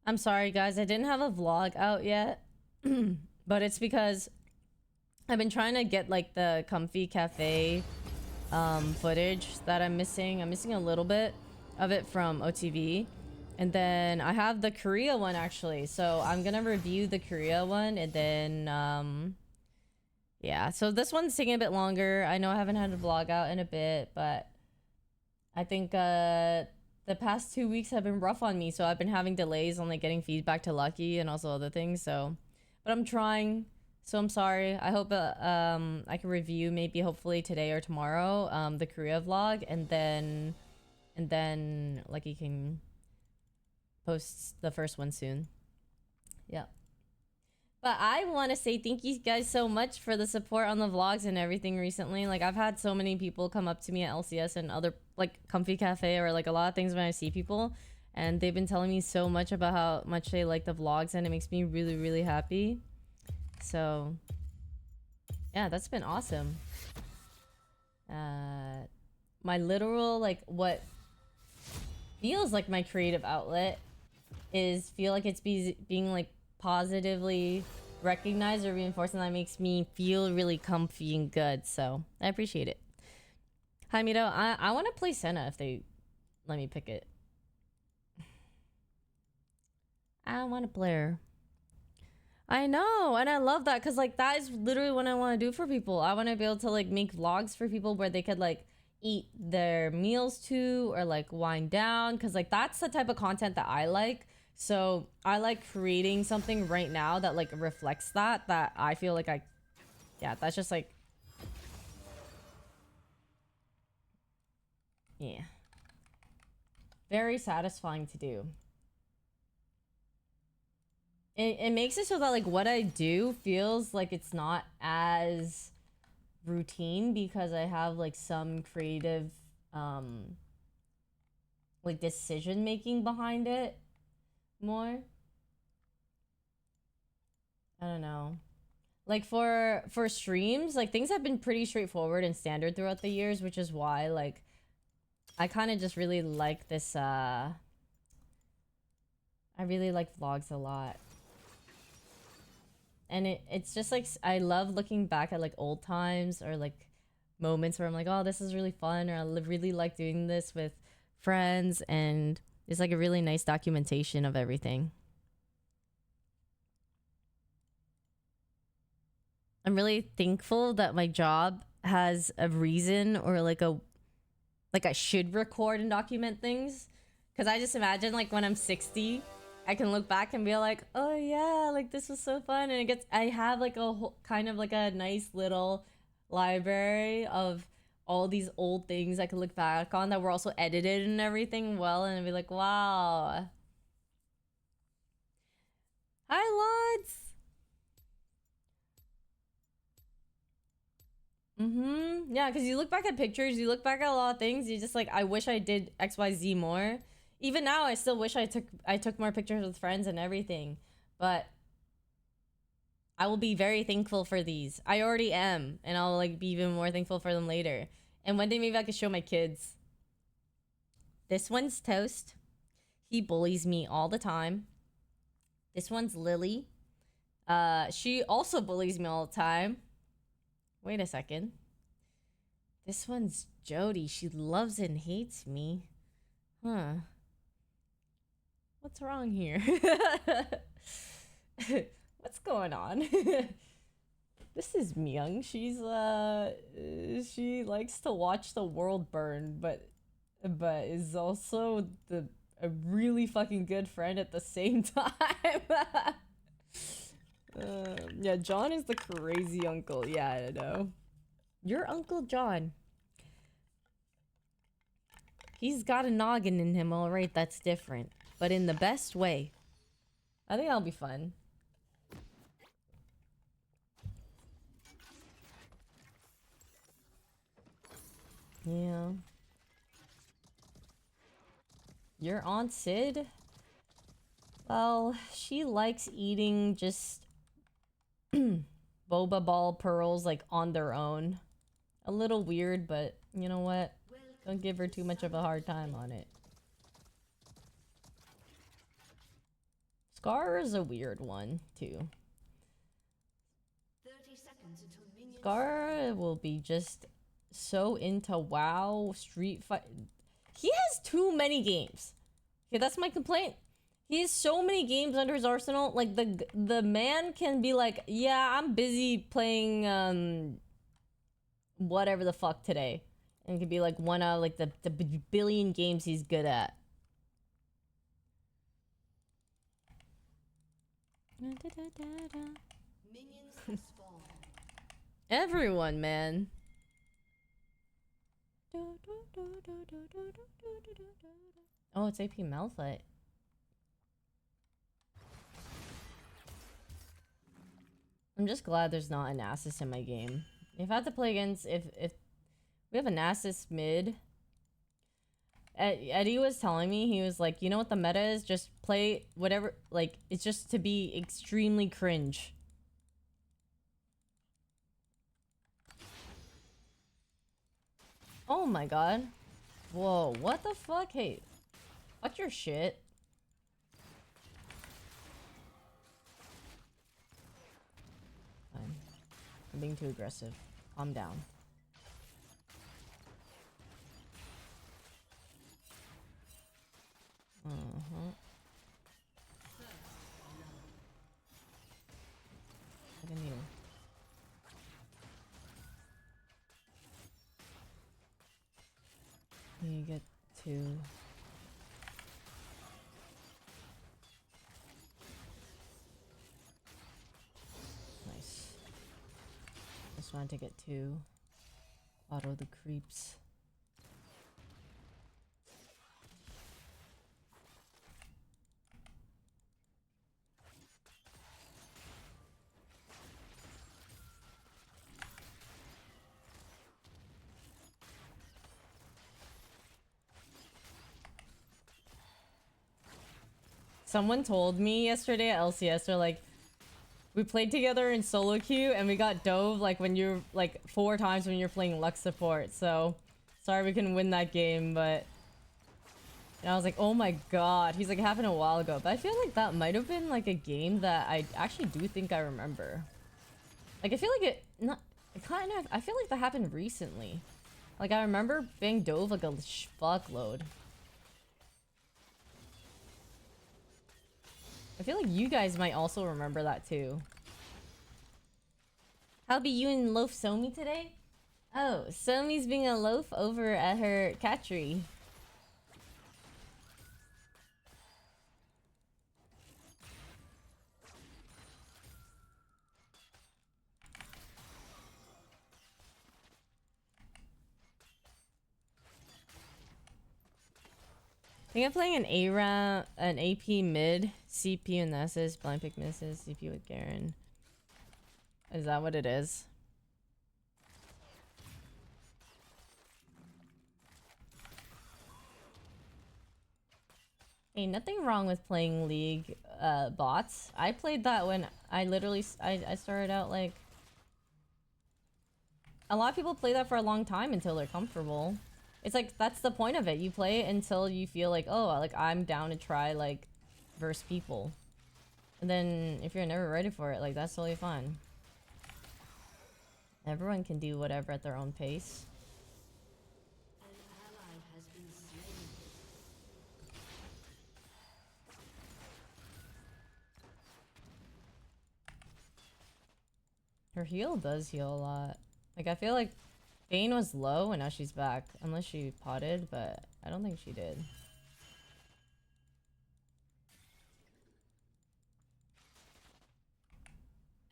I'm sorry, guys. I didn't have a vlog out yet. But it's because I've been trying to get like the comfy cafe footage that I'm missing. I'm missing a little bit of it from OTV. And then I have the Korea one actually. So I'm gonna review the Korea one, and then yeah, so this one's taking a bit longer. I know I haven't had a vlog out in a bit, but I think the past 2 weeks have been rough on me, so I've been having delays on like getting feedback to Lucky and also other things. So, but I'm trying. So I'm sorry. I hope I can review maybe hopefully today or tomorrow the Korea vlog, and then Lucky can post the first one soon. Yeah. But I want to say thank you guys so much for the support on the vlogs and everything recently. Like, I've had so many people come up to me at LCS and other, like, Comfy Cafe or, like, a lot of things when I see people. And they've been telling me so much about how much they like the vlogs, and it makes me really, really happy. So, yeah, that's been awesome. My literal, like, what feels like my creative outlet is feel like it's being, like, positively recognized or reinforced, and that makes me feel really comfy and good. So I appreciate it. Hi Mito, I want to play Senna if they let me pick it. I want to play her. I know, and I love that, because like that is literally what I want to do for people. I want to be able to like make vlogs for people where they could like eat their meals too, or like wind down, because like that's the type of content that I like. So I like creating something right now that like reflects that I feel like yeah, that's just like, yeah, very satisfying to do. It makes it so that like what I do feels like it's not as routine, because I have like some creative like decision making behind it more. I don't know. Like for streams, like things have been pretty straightforward and standard throughout the years, which is why like I kind of just really like this I really like vlogs a lot. And it's just like I love looking back at like old times or like moments where I'm like, oh, this is really fun, or I really like doing this with friends, and it's like a really nice documentation of everything. I'm really thankful that my job has a reason, or like I should record and document things. Cause I just imagine like when I'm 60, I can look back and be like, oh yeah, like this was so fun. And I have like a whole, kind of like a nice little library of all these old things I could look back on that were also edited and everything well, and I'd be like, wow. Hi, Lods. Yeah, because you look back at pictures, you look back at a lot of things, you just like, I wish I did XYZ more. Even now, I still wish I took more pictures with friends and everything. But I will be very thankful for these. I already am, and I'll like be even more thankful for them later. And one day maybe I could show my kids. This one's Toast. He bullies me all the time. This one's Lily. She also bullies me all the time. Wait a second. This one's Jody. She loves and hates me. Huh. What's wrong here? What's going on? This is Myung. She likes to watch the world burn, but is also a really fucking good friend at the same time. Yeah, John is the crazy uncle. Yeah, I know. Your Uncle John. He's got a noggin in him, alright, that's different. But in the best way. I think that'll be fun. Yeah. Your Aunt Sid? Well, she likes eating just boba ball pearls like on their own. A little weird, but you know what? Don't give her too much of a hard time on it. Scar is a weird one, too. 30 seconds until minions. Scar will be just so into WoW, Street Fight. He has too many games. Okay, that's my complaint. He has so many games under his arsenal. Like, the man can be like, yeah, I'm busy playing, whatever the fuck today. And it could be like one out of like the billion games he's good at. Minions have spawned. Everyone, man. Oh, it's AP Malphite. I'm just glad there's not an Nasus in my game. If I have to play against, if we have a Nasus mid, Eddie was telling me, he was like, you know what the meta is? Just play whatever, like, it's just to be extremely cringe. Oh my god. Whoa, what the fuck? Hey, watch your shit. Fine. I'm being too aggressive. Calm down. Look at you. You get to... Nice. Just wanted to get two. Auto the creeps. Someone told me yesterday at LCS, they're like, we played together in solo queue and we got dove like when you're like 4 times when you're playing Lux support. So sorry we couldn't win that game, but and I was like, oh my god. He's like, it happened a while ago, but I feel like that might have been like a game that I actually do think I remember. Like I feel like I feel like that happened recently. Like I remember being dove like a fuckload. I feel like you guys might also remember that too. How be you and Loaf Somi today? Oh, Somi's being a loaf over at her cat tree. I think I'm playing an A round, an AP mid, CP and Nessus, blind pick misses, CP with Garen. Is that what it is? Hey, nothing wrong with playing League bots. I played that when I literally I started out like. A lot of people play that for a long time until they're comfortable. It's like that's the point of it. You play it until you feel like, oh, like I'm down to try like verse people. And then if you're never ready for it, like that's totally fine. Everyone can do whatever at their own pace. An ally has been slain. Her heal does heal a lot. Like I feel like Bane was low and now she's back. Unless she potted, but I don't think she did.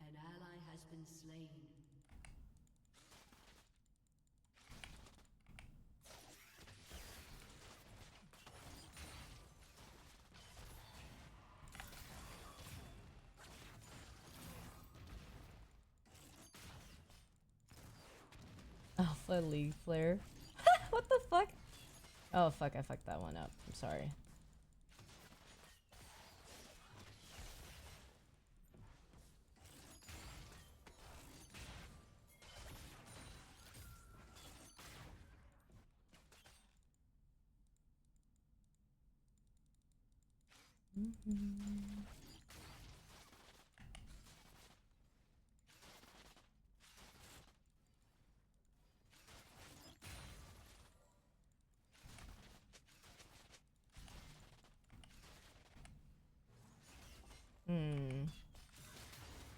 An ally has been slain. Alpha League player. What the fuck? Oh fuck, I fucked that one up. I'm sorry.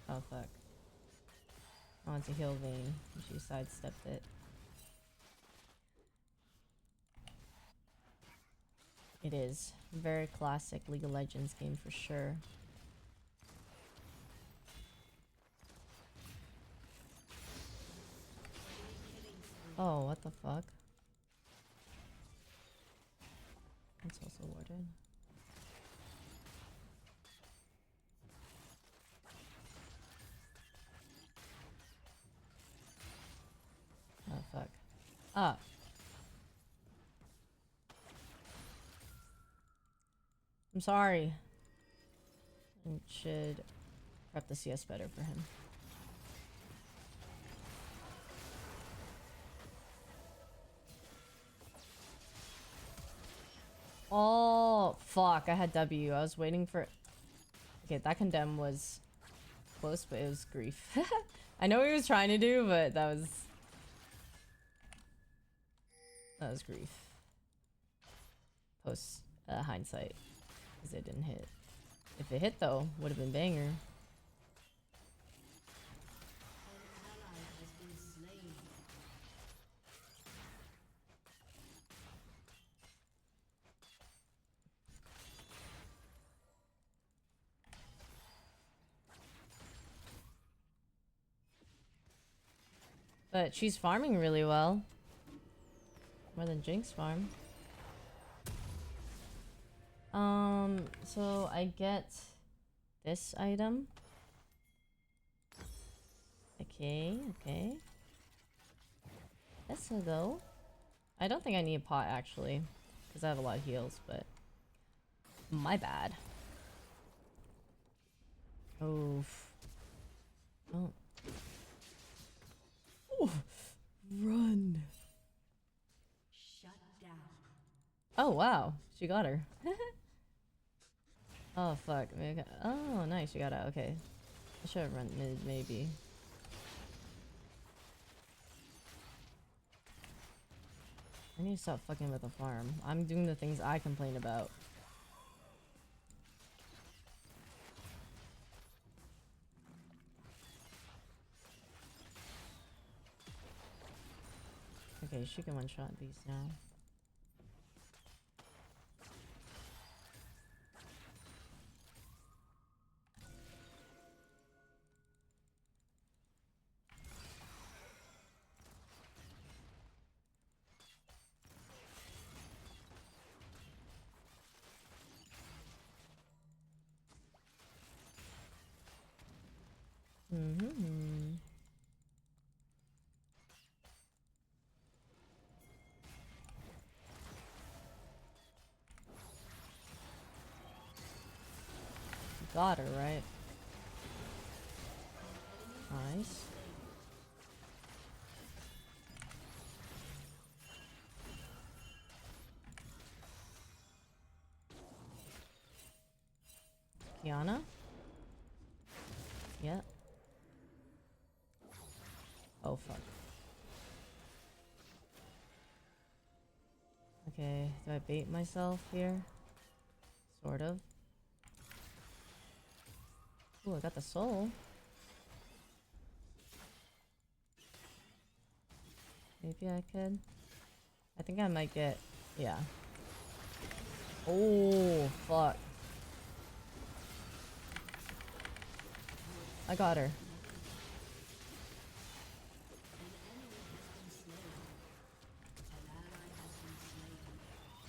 Oh fuck. I want to heal Vayne. She sidestepped it. It is. Very classic League of Legends game for sure. Oh, what the fuck? That's also warded. Oh fuck. Ah. I'm sorry. I should prep the CS better for him. Oh, fuck. I had W. I was waiting for... Okay, that condemn was close, but it was grief. I know what he was trying to do, but that was... That was grief. Post hindsight. Because it didn't hit. If it hit, though, would have been banger. An ally has been slain. But she's farming really well. More than Jinx farm. So I get this item. Okay, okay. This will go. I don't think I need a pot actually, because I have a lot of heals, but my bad. Oof. Oh. Ooh. Run. Shut down. Oh wow, she got her. Oh fuck. Maybe oh nice, she got out. Okay. I should have run mid maybe. I need to stop fucking with the farm. I'm doing the things I complain about. Okay, she can one-shot these now. Mm-hmm. Got her, right? Nice. Kiana? Yeah. Oh, fuck. Okay, do I bait myself here? Sort of. Ooh, I got the soul. Maybe I could. I think I might get... Yeah. Oh, fuck. I got her.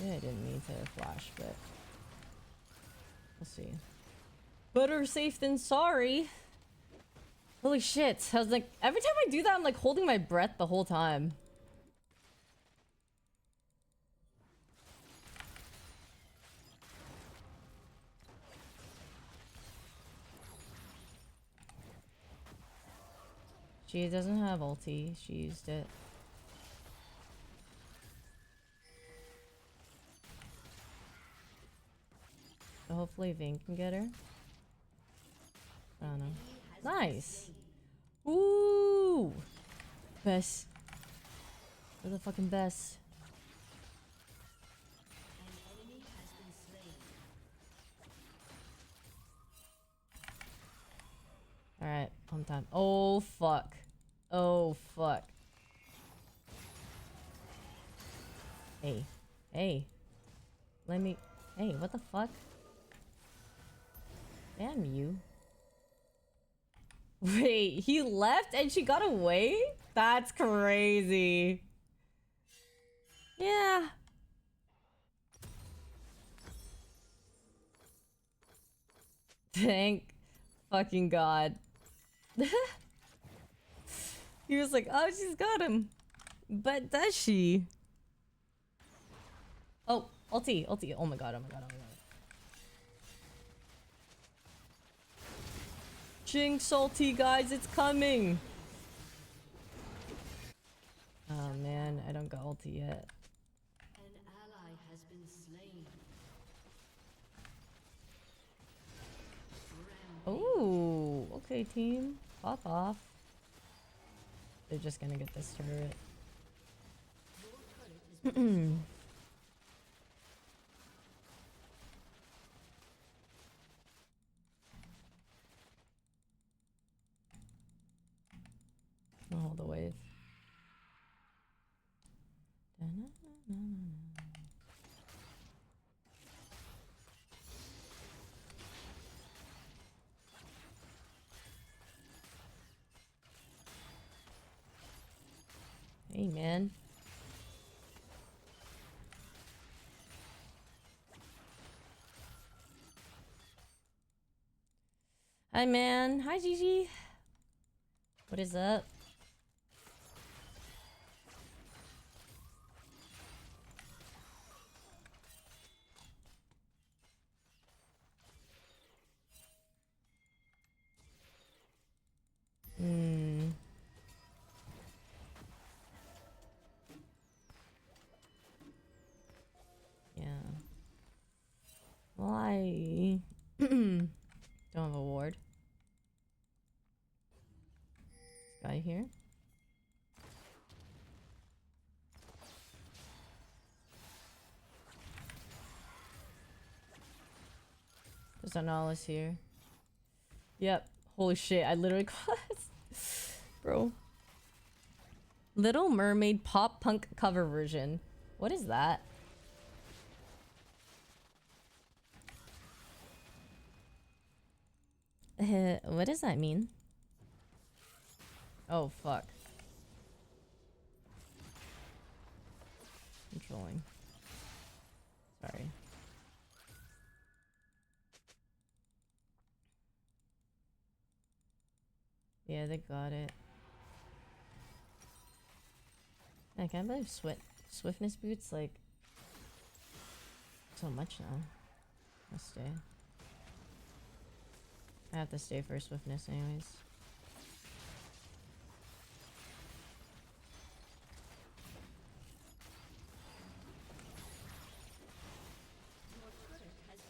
Yeah, I didn't mean to flash, but... We'll see. Better safe than sorry. Holy shit. I was like, every time I do that, I'm like holding my breath the whole time. She doesn't have ulti. She used it. So hopefully Vayne can get her. I don't know. Nice. Ooh. Best. We're the fucking best. Alright, pump time. Oh fuck. Oh fuck. Hey. Hey. Let me... Hey, what the fuck? Damn you. Wait, he left and she got away? That's crazy. Yeah. Thank fucking God. He was like, oh, she's got him. But does she? Oh, ulti, ulti. Oh my God, oh my God, oh my God. Jinx ulti, guys, it's coming. Oh man, I don't got ulti yet. An ally has been slain. Oh, okay, team. Pop off. They're just gonna get this turret. I'll hold the wave. Hey, man. Hi, man. Hi, Gigi. What is up? Hmm. Yeah. Well, I don't have a ward. This guy here. There's an Alice here. Yep. Holy shit, I literally caught Bro. Little Mermaid pop punk cover version. What is that? What does that mean? Oh, fuck. I'm trolling. Sorry. Yeah, they got it. I can't believe swiftness boots like so much now. I'll stay. I have to stay for swiftness anyways.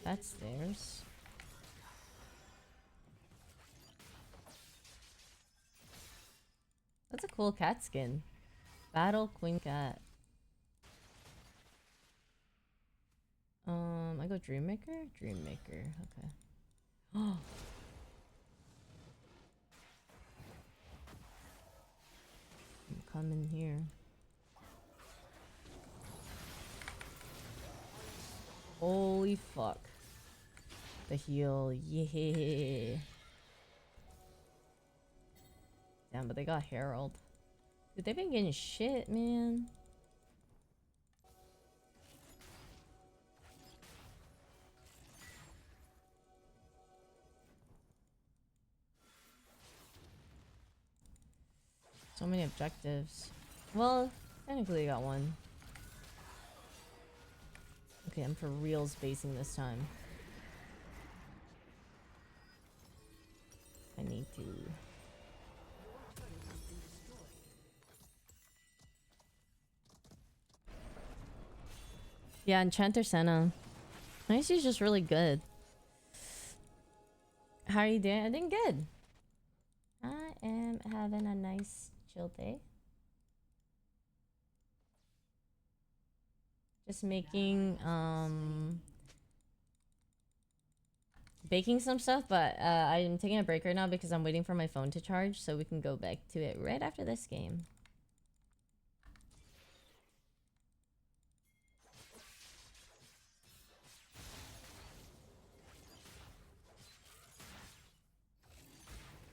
That's theirs. That's a cool cat skin. Battle Queen Cat. I go Dreammaker? Dreammaker, okay. Oh. I'm coming here. Holy fuck. The heal, yeah. Damn, but they got Herald. Dude, they've been getting shit, man. So many objectives. Well, technically I got one. Okay, I'm for real spacing this time. I need to... Yeah, Enchanter Senna. Nice, he's just really good. How are you doing? I'm doing good. I am having a nice chill day. Just making baking some stuff, but I'm taking a break right now because I'm waiting for my phone to charge so we can go back to it right after this game.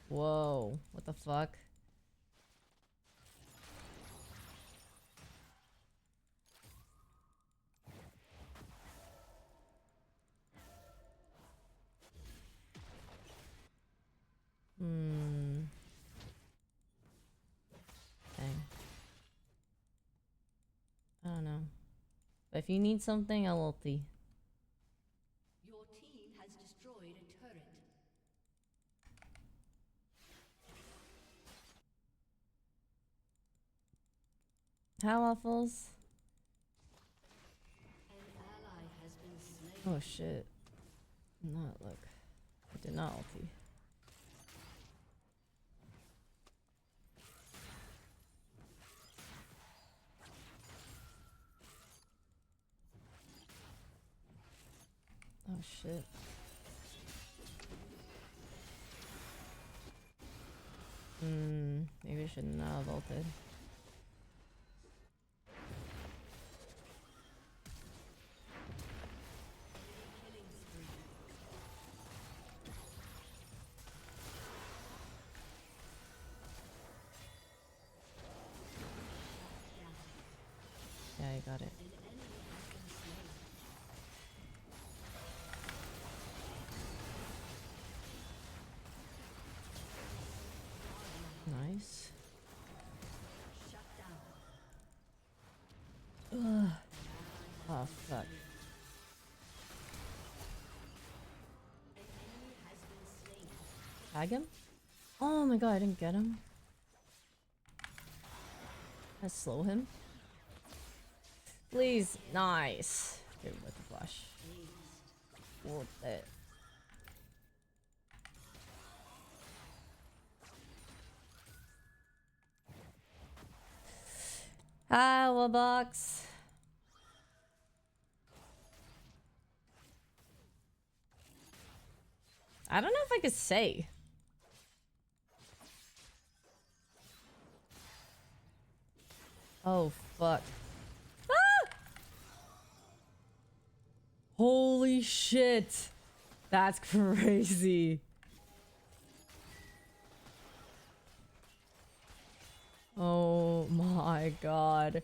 Whoa, what the fuck? Dang. I don't know. But if you need something, I'll ulti. Your team has destroyed a turret. How waffles? An ally has been slain. Oh shit. Not look. I did not ulti. Oh shit. Maybe I should not have ulted. Yeah, I got it. Nice. Ugh. Oh fuck. Tag him? Oh my god, I didn't get him. I slow him. Please, nice. Dude, with the flash. Worth it. Well, box. I don't know if I could say. Oh, fuck. Ah! Holy shit. That's crazy. Oh my god.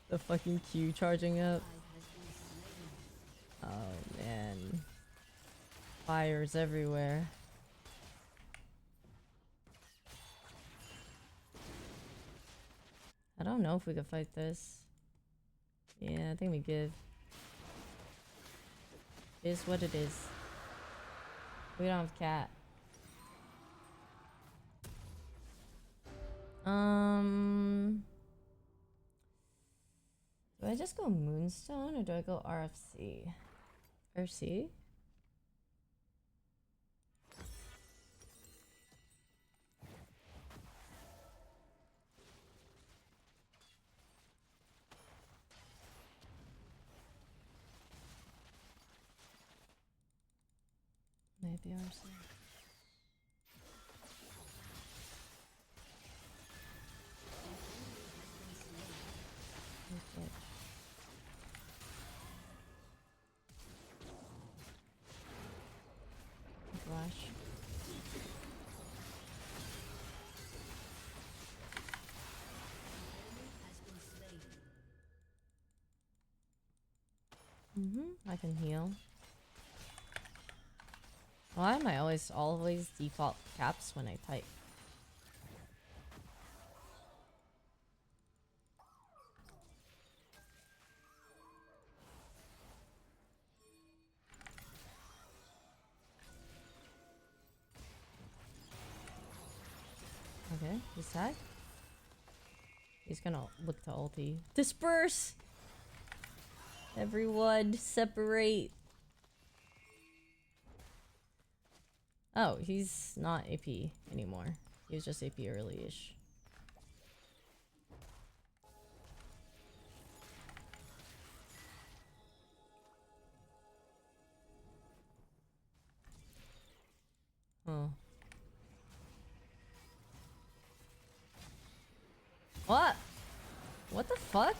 The fucking Q charging up. Oh man. Fires everywhere. I don't know if we could fight this. Yeah, I think we give. It is what it is. We don't have cat. Do I just go Moonstone or do I go RFC? RFC? Maybe RFC. Okay. Flash. I can heal. Why am I always default caps when I type? Okay, he's tagged. He's gonna look to ulti. Disperse! Everyone, separate. Oh, he's not AP anymore. He was just AP early-ish. Oh. What? What the fuck?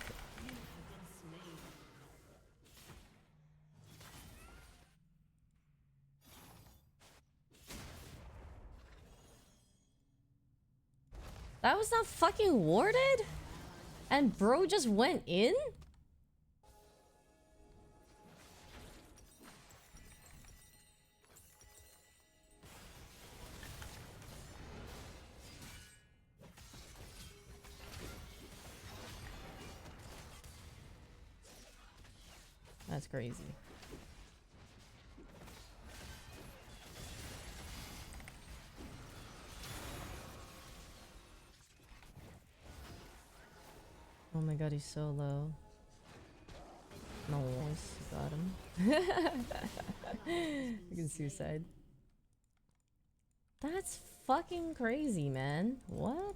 That was not fucking warded? And bro just went in? That's crazy. Oh my god, he's so low. Nice, got him. You can suicide. That's fucking crazy, man. What?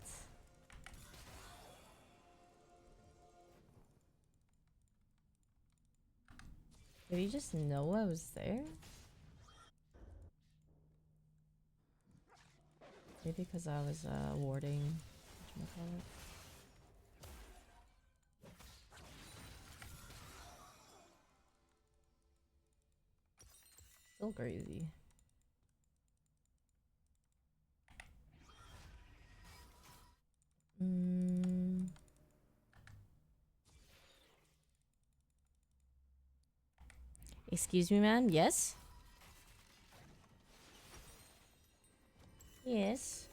Did he just know I was there? Maybe because I was warding. Whatchamacallit. Still crazy. Excuse me, ma'am? Yes? Yes.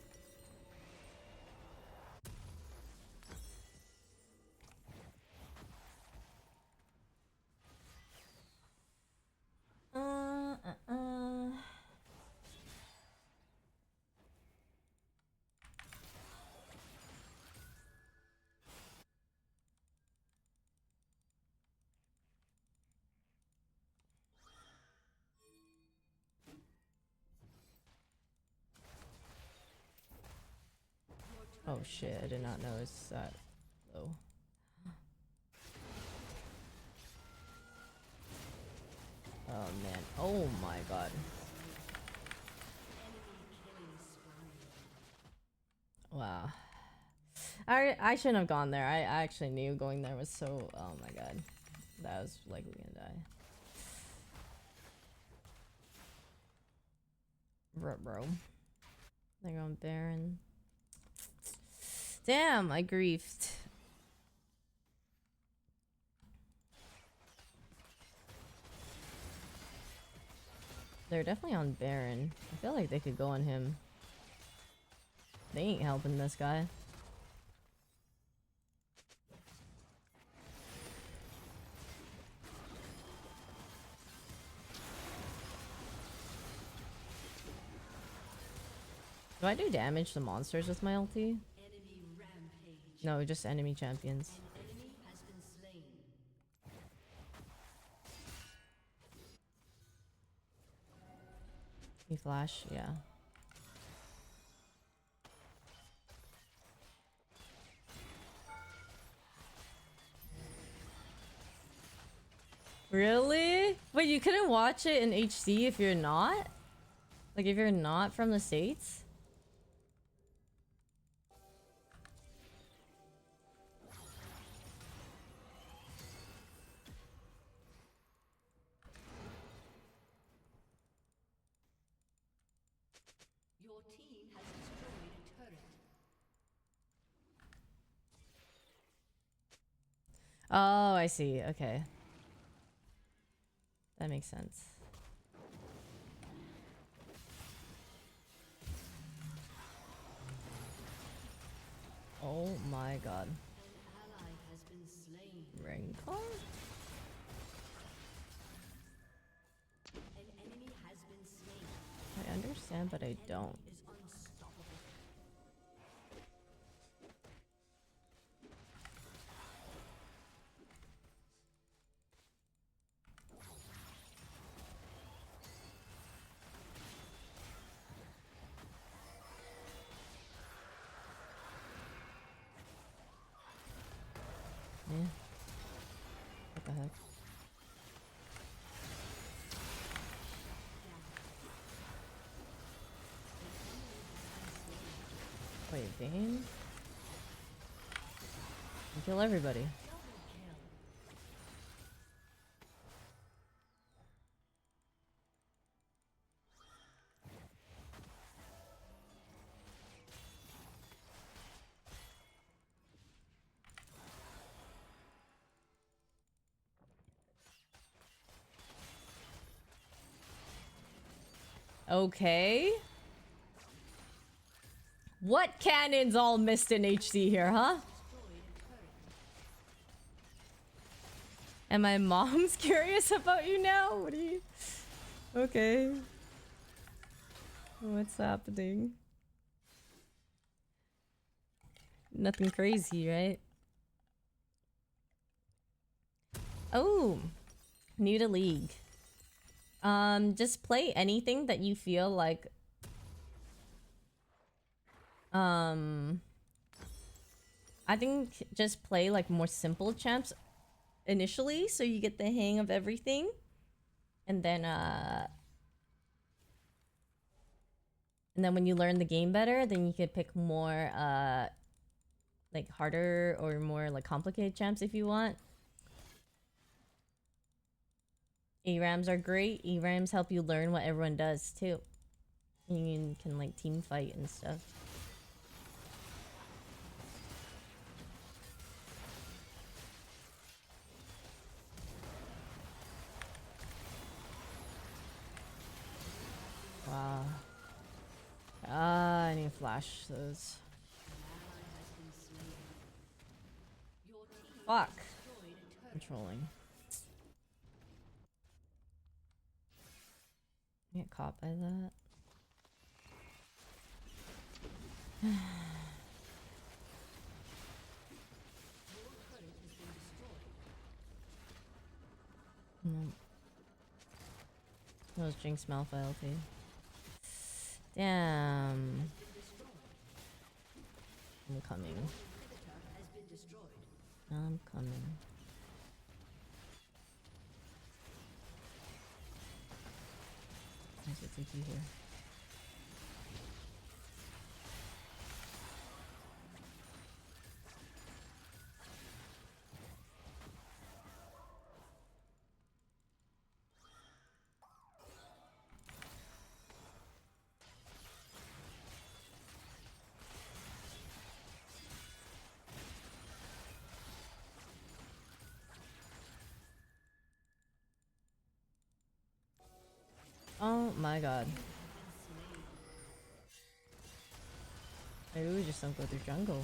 Oh shit, I did not know it's that low. Oh man, oh my god. Wow. I shouldn't have gone there. I actually knew going there was so... Oh my god. That was likely gonna die. Bro. They're going Baron. Damn, I griefed. They're definitely on Baron. I feel like they could go on him. They ain't helping this guy. Do I do damage to monsters with my ulti? Enemy rampage. No, just enemy champions. An enemy has been slain. You flash? Yeah. Really? Wait, you couldn't watch it in HD if you're not? Like if you're not from the States? Your team has destroyed a turret. Oh, I see. Okay. That makes sense. Oh my god. An ally has been slain. Rengar? An enemy has been slain. I understand, but I don't. Is unstoppable. Yeah. What the heck? Wait, Vayne? You kill everybody. Okay. What cannons all missed in HD here, huh? And my mom's curious about you now? What are you... Okay. What's happening? Nothing crazy, right? Oh. New to League. Just play anything that you feel like... I think just play like more simple champs initially so you get the hang of everything. And then when you learn the game better, then you could pick more like harder or more like complicated champs if you want. ARAMs are great. ARAMs help you learn what everyone does too. You can like team fight and stuff. Wow. I need to flash those. Fuck. Controlling. Get caught by that. No. That was Jinx Malphite LT. Damn. I'm coming. I'm coming. There's a TP here. my god. Maybe we just don't go through jungle.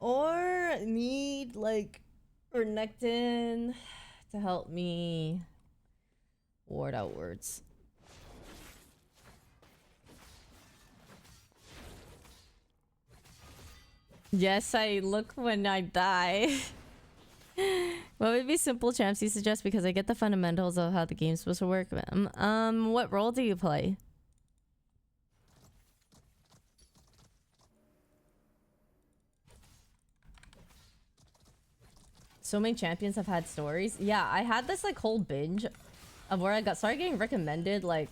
Or need like Renekton to help me ward outwards. Yes, I look when I die. What would be simple champs you suggest? Because I get the fundamentals of how the game's supposed to work. What role do you play? So many champions have had stories. Yeah, I had this like whole binge of where I started getting recommended like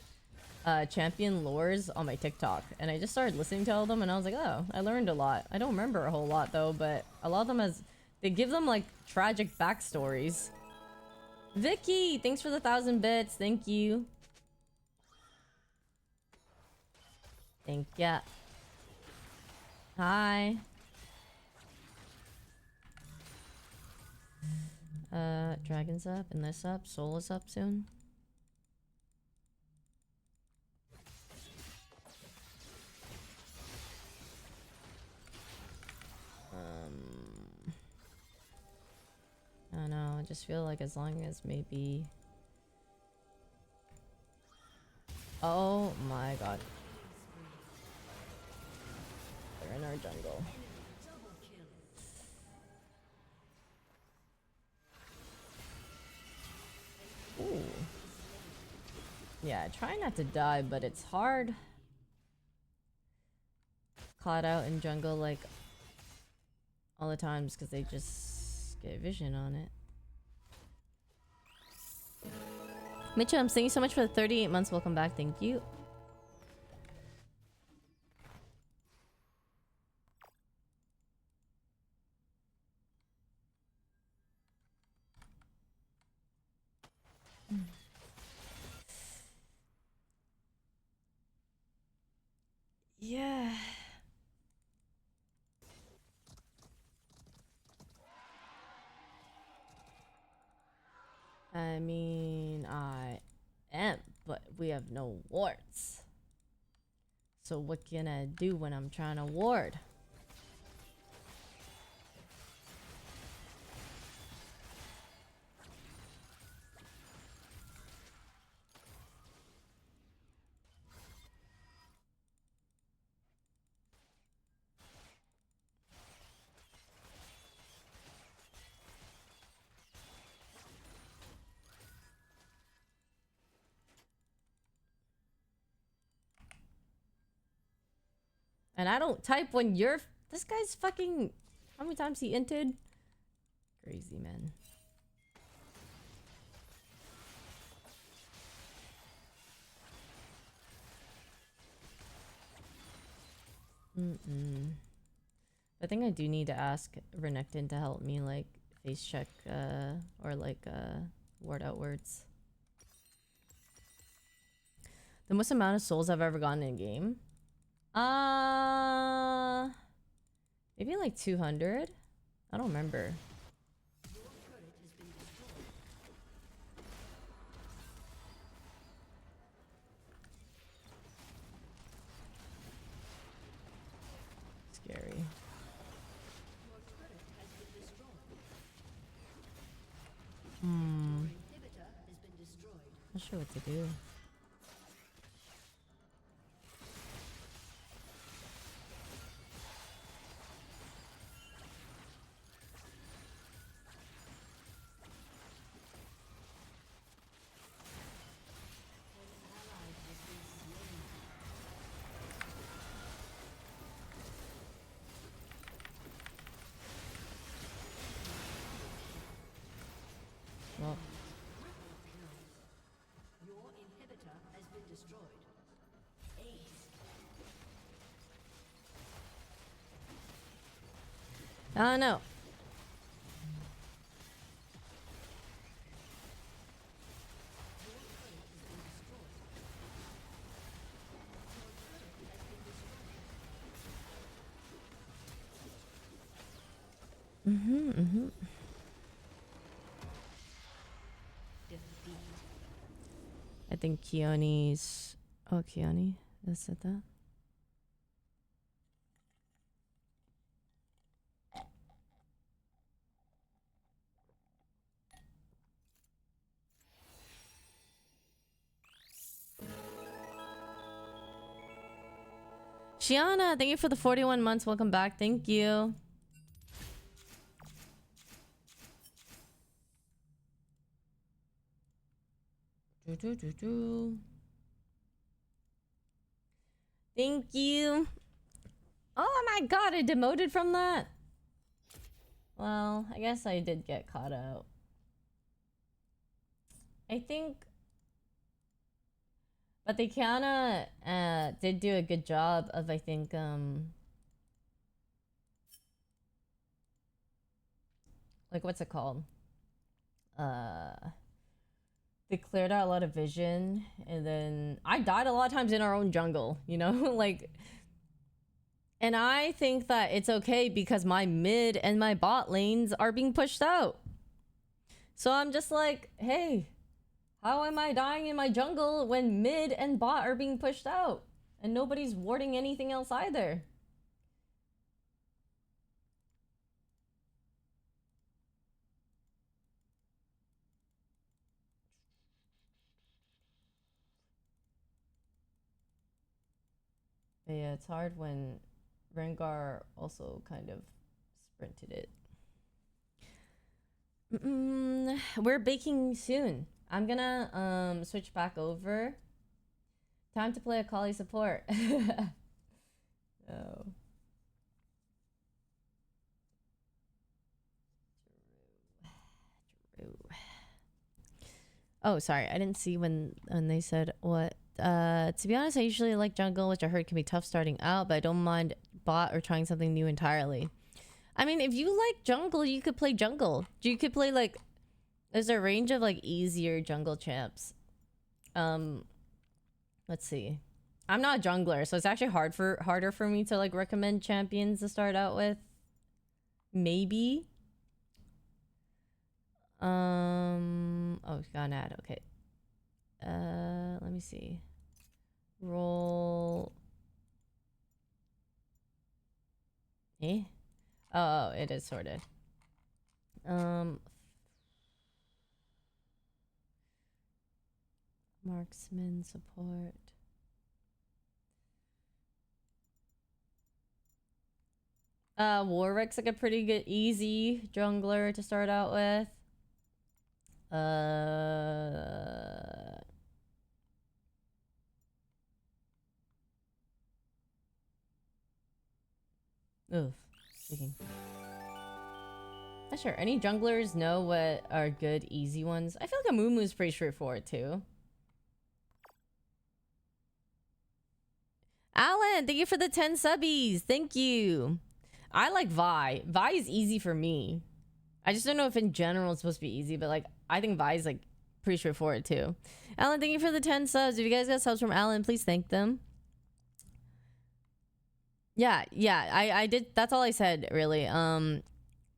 champion lores on my TikTok, and I just started listening to all of them, and I was like, oh, I learned a lot. I don't remember a whole lot though, but a lot of them they give them like tragic backstories. Vicky, thanks for the 1,000 bits. Thank you. Thank ya. Hi. Dragon's up, and this up, Soul is up soon. I don't know, I just feel like as long as maybe... Oh my god. They're in our jungle. Ooh. Yeah, try not to die, but it's hard. Caught out in jungle like all the times because they just get vision on it. Mitchum, thank you so much for the 38 months. Welcome back. Thank you. Yeah. I mean, I am, but we have no wards. So what can I do when I'm trying to ward? And I don't type when you're... This guy's fucking... How many times he inted? Crazy, man. I think I do need to ask Renekton to help me, like, face check, or, like, ward outwards. The most amount of souls I've ever gotten in a game? Maybe like 200? I don't remember. Scary. Not sure what to do. Well, Your inhibitor has been destroyed. Ace. I don't know. I think Keone's... Oh, Keone? Is it that? Shiana, thank you for the 41 months. Welcome back. Thank you. Thank you. Oh my god, I demoted from that. Well, I guess I did get caught out. I think... But they kinda did do a good job of, I think, like, what's it called? They cleared out a lot of vision, and then I died a lot of times in our own jungle, you know? Like, and I think that it's okay because my mid and my bot lanes are being pushed out. So I'm just like, hey, how am I dying in my jungle when mid and bot are being pushed out? And nobody's warding anything else either. But yeah, it's hard when Rengar also kind of sprinted it. We're baking soon. I'm gonna switch back over. Time to play a Kali support. Oh. Oh, sorry. I didn't see when they said what. To be honest, I usually like jungle, which I heard can be tough starting out, but I don't mind bot or trying something new entirely. I mean, if you like jungle, you could play jungle. You could play like... There's a range of like easier jungle champs. Let's see. I'm not a jungler, so it's actually harder for me to like recommend champions to start out with. Maybe. Oh, it's got an ad. Okay. Let me see. Roll. Eh? Oh, it is sorted. Marksman support. Warwick's like a pretty good, easy jungler to start out with. Oof. Speaking. Not sure. Any junglers know what are good, easy ones? I feel like a Mumu is pretty straightforward too. Alan, thank you for the 10 subbies. Thank you. I like Vi. Vi is easy for me. I just don't know if in general it's supposed to be easy, but like I think Vi is like pretty straightforward too. Alan, thank you for the 10 subs. If you guys got subs from Alan, please thank them. Yeah, I did. That's all I said, really.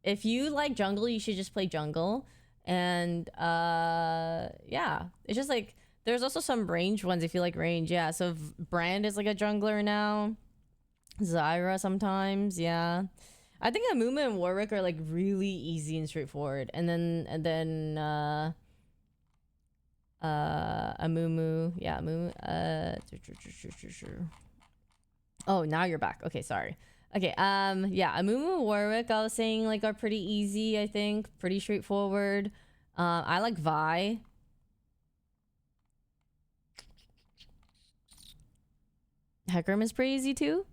If you like jungle, you should just play jungle. And yeah, it's just like there's also some range ones if you like range. Yeah, so Brand is like a jungler now. Zyra sometimes, yeah. I think Amuma and Warwick are like really easy and straightforward. And then Amumu, yeah, Amumu. Oh, now you're back. Okay, sorry. Okay, yeah, Amumu and Warwick, I was saying, like, are pretty easy, I think. Pretty straightforward. I like Vi. Hecarim is pretty easy, too.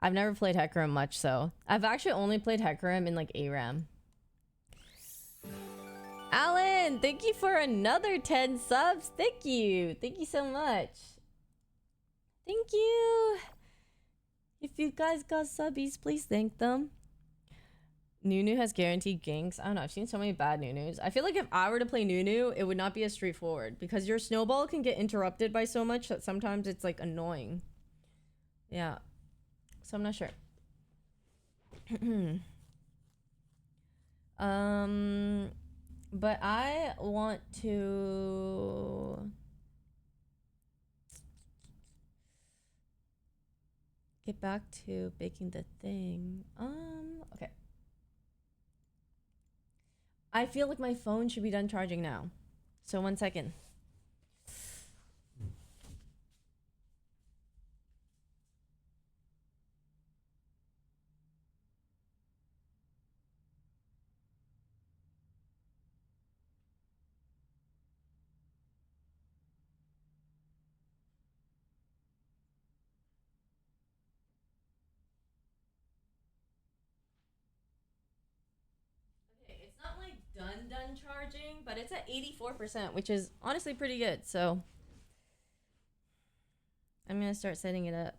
I've never played Hecarim much, so... I've actually only played Hecarim in, like, ARAM. Alan, thank you for another 10 subs. Thank you. Thank you so much. Thank you. If you guys got subbies, please thank them. Nunu has guaranteed ganks. I don't know. I've seen so many bad Nunus. I feel like if I were to play Nunu, it would not be as straightforward. Because your snowball can get interrupted by so much that sometimes it's, like, annoying. Yeah. So I'm not sure. But I want to get back to baking the thing. Okay. I feel like my phone should be done charging now. So 1 second. It's not like done charging, but it's at 84%, which is honestly pretty good. So I'm gonna start setting it up.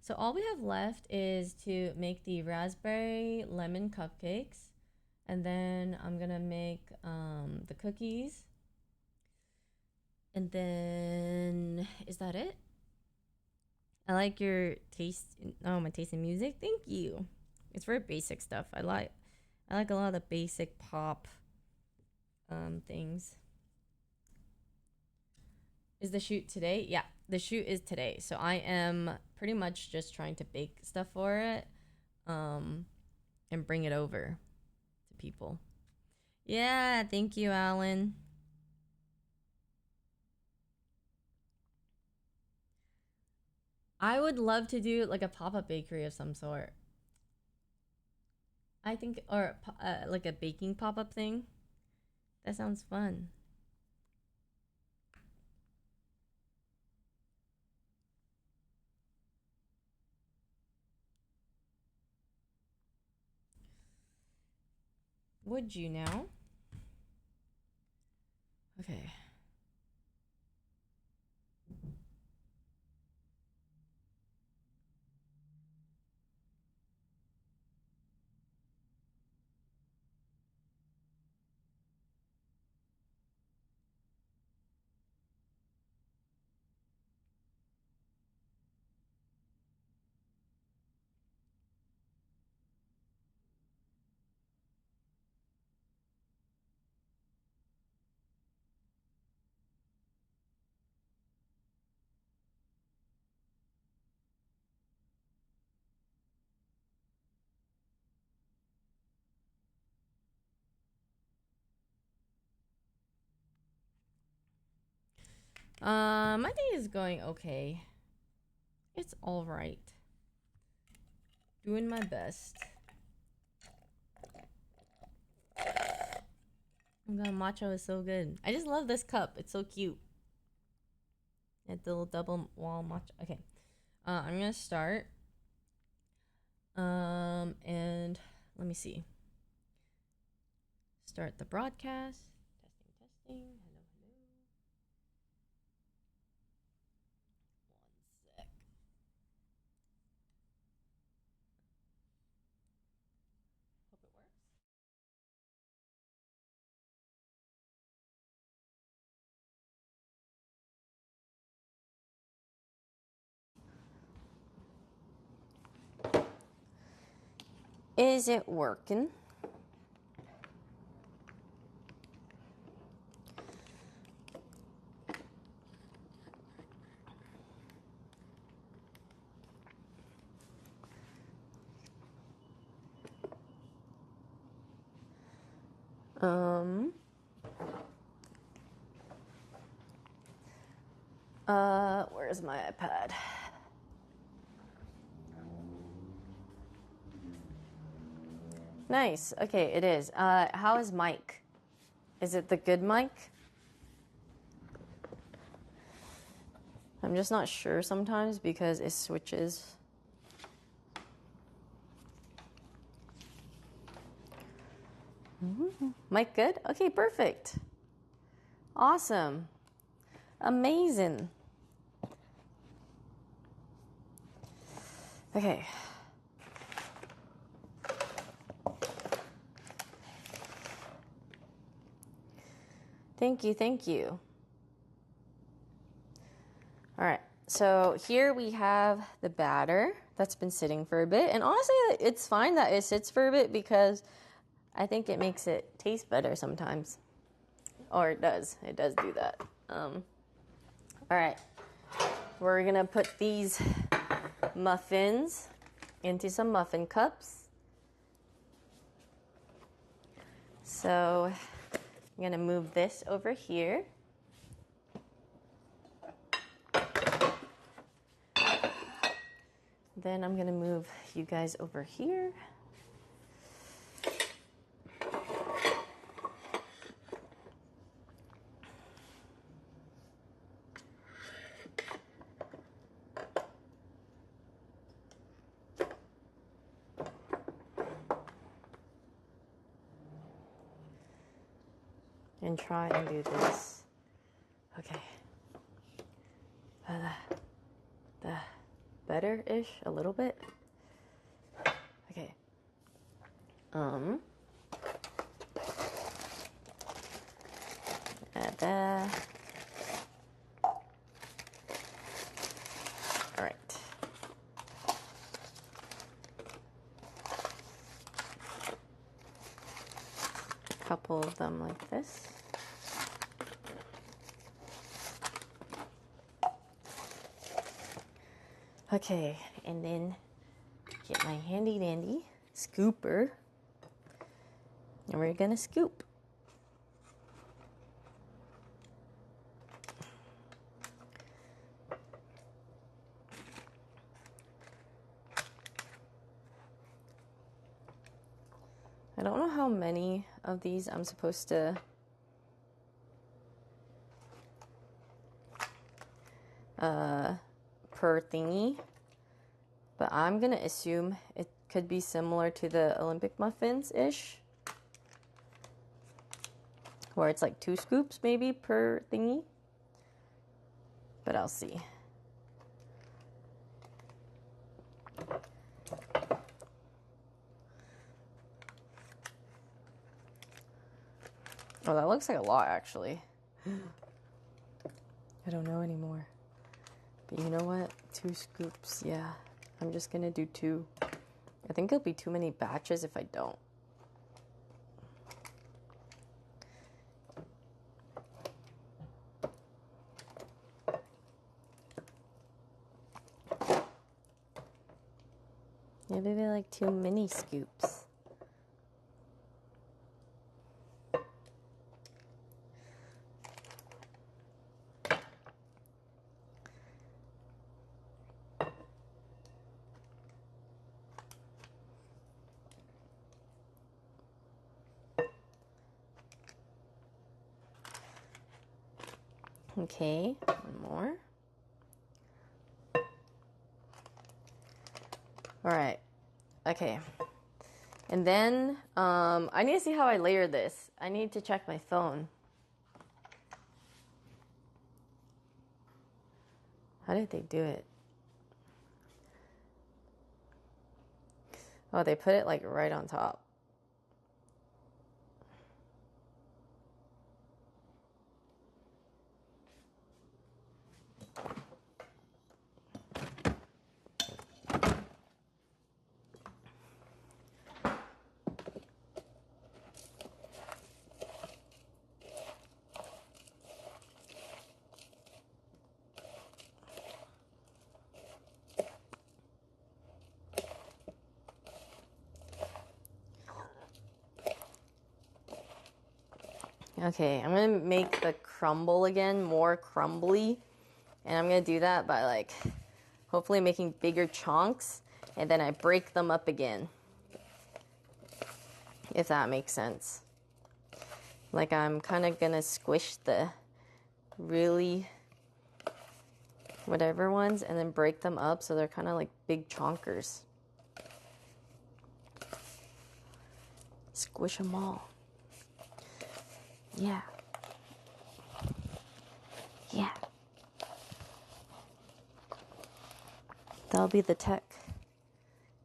So all we have left is to make the raspberry lemon cupcakes, and then I'm gonna make the cookies, and then is that it? I like your taste. Oh, my taste in music. Thank you. It's very basic stuff. I like a lot of the basic pop things. Is the shoot today? Yeah, the shoot is today. So I am pretty much just trying to bake stuff for it, and bring it over to people. Yeah, thank you, Alan. I would love to do like a pop-up bakery of some sort. I think, or like a baking pop-up thing. That sounds fun. Would you now? Okay. My day is going okay. It's all right. Doing my best. Oh god, matcha is so good. I just love this cup. It's so cute. That little double wall matcha. Okay. I'm gonna start. And let me see. Start the broadcast. Testing. Hello, hello. 1 sec. Hope it works. Is it working? Where's my iPad? Nice. Okay, it is. How is mic? Is it the good mic? I'm just not sure sometimes because it switches. Mic good? Okay, perfect. Awesome. Amazing. Okay. Thank you, thank you. All right, so here we have the batter that's been sitting for a bit. And honestly, it's fine that it sits for a bit because I think it makes it taste better sometimes. Or it does. It does do that. All right. We're going to put these muffins into some muffin cups. So I'm going to move this over here. Then I'm going to move you guys over here. And try and do this. Okay. The better-ish, a little bit. Okay. Add that. All right. A couple of them like this. Okay, and then get my handy dandy scooper, and we're gonna scoop. I don't know how many of these I'm supposed to per thingy, but I'm gonna assume it could be similar to the Olympic muffins-ish, where it's like 2 scoops maybe per thingy, but I'll see. Oh, that looks like a lot, actually. I don't know anymore. But you know what? 2 scoops, yeah. I'm just gonna do 2. I think it'll be too many batches if I don't. Maybe like 2 mini scoops. Okay, 1 more. All right. Okay. And then I need to see how I layer this. I need to check my phone. How did they do it? Oh, they put it like right on top. Okay, I'm gonna make the crumble again more crumbly, and I'm gonna do that by like hopefully making bigger chunks, and then I break them up again, if that makes sense. Like I'm kind of gonna squish the really whatever ones and then break them up so they're kind of like big chonkers. Squish them all. Yeah. Yeah. That'll be the tech.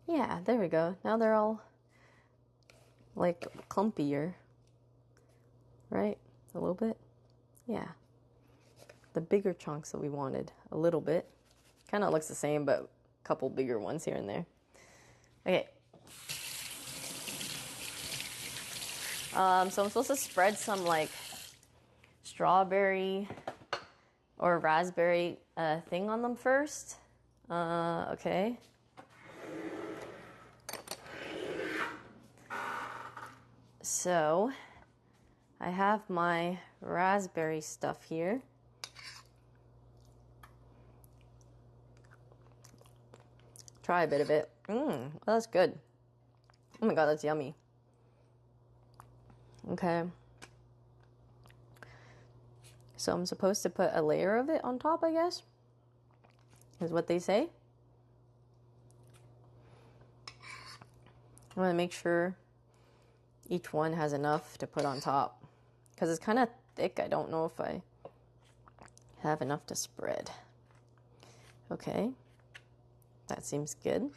Yeah, there we go. Now they're all like clumpier. Right? A little bit? Yeah. The bigger chunks that we wanted. A little bit. Kind of looks the same, but couple bigger ones here and there. Okay. So I'm supposed to spread some like strawberry or raspberry thing on them first. Okay. So I have my raspberry stuff here. Try a bit of it. Well, that's good. Oh my god, that's yummy. Okay. So I'm supposed to put a layer of it on top, I guess, is what they say. I want to make sure each one has enough to put on top, because it's kind of thick. I don't know if I have enough to spread. Okay, that seems good.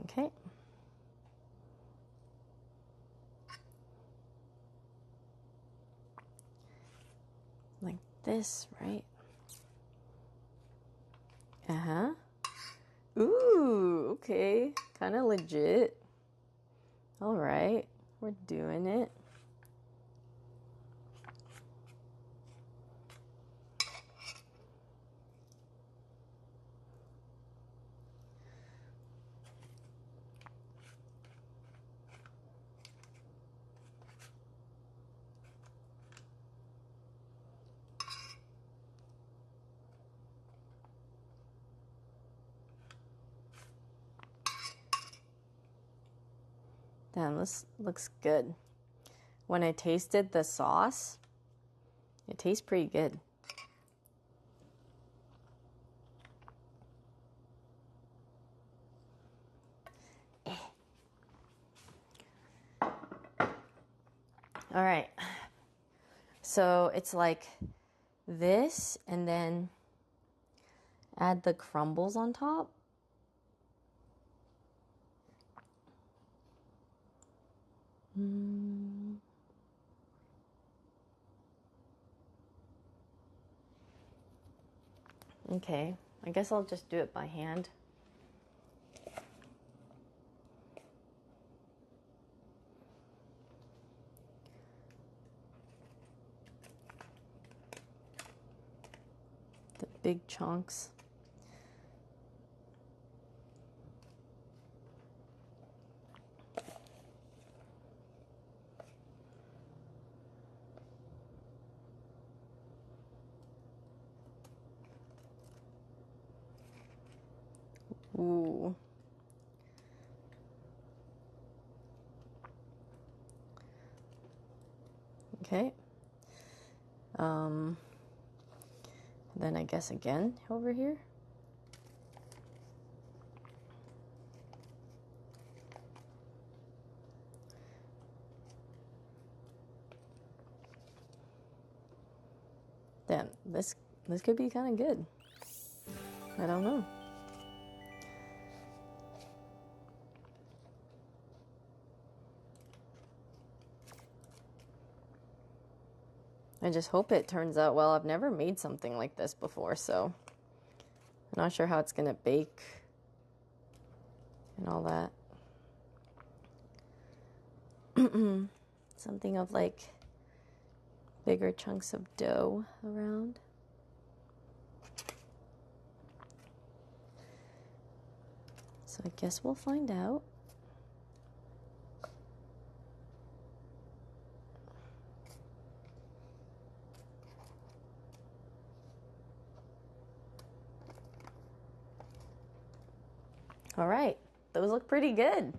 Okay. Like this, right? Uh-huh. Ooh, okay. Kind of legit. All right. We're doing it. Damn, this looks good. When I tasted the sauce, it tastes pretty good. All right. So it's like this, and then add the crumbles on top. Okay, I guess I'll just do it by hand. The big chunks. Ooh. Okay. Then I guess again over here. Damn, this could be kind of good. I don't know. I just hope it turns out well. I've never made something like this before, so I'm not sure how it's gonna bake and all that. Something of like bigger chunks of dough around. So I guess we'll find out. All right, those look pretty good.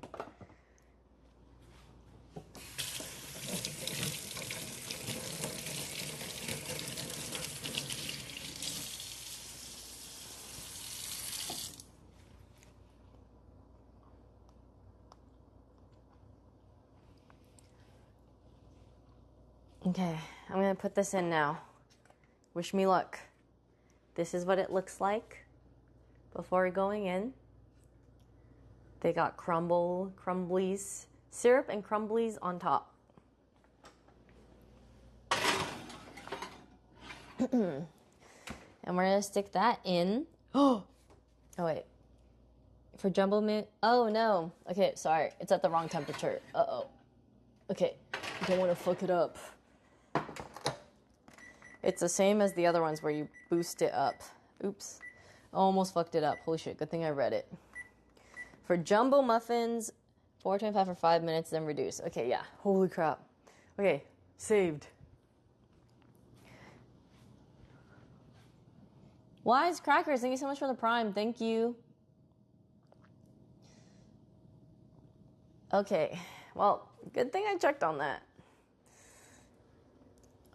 Okay, I'm gonna put this in now. Wish me luck. this is what it looks like before going in. They got crumblies, syrup and crumblies on top. And we're gonna stick that in. Oh wait. For jumbo mint. Oh no. Okay, sorry. It's at the wrong temperature. Uh-oh. Okay. I don't want to fuck it up. It's the same as the other ones where you boost it up. Oops. Almost fucked it up. Holy shit. Good thing I read it. For jumbo muffins, 425 for 5 minutes, then reduce. Okay, yeah. Holy crap. Okay. Saved. Wise Crackers, thank you so much for the prime. Thank you. Okay. Well, good thing I checked on that.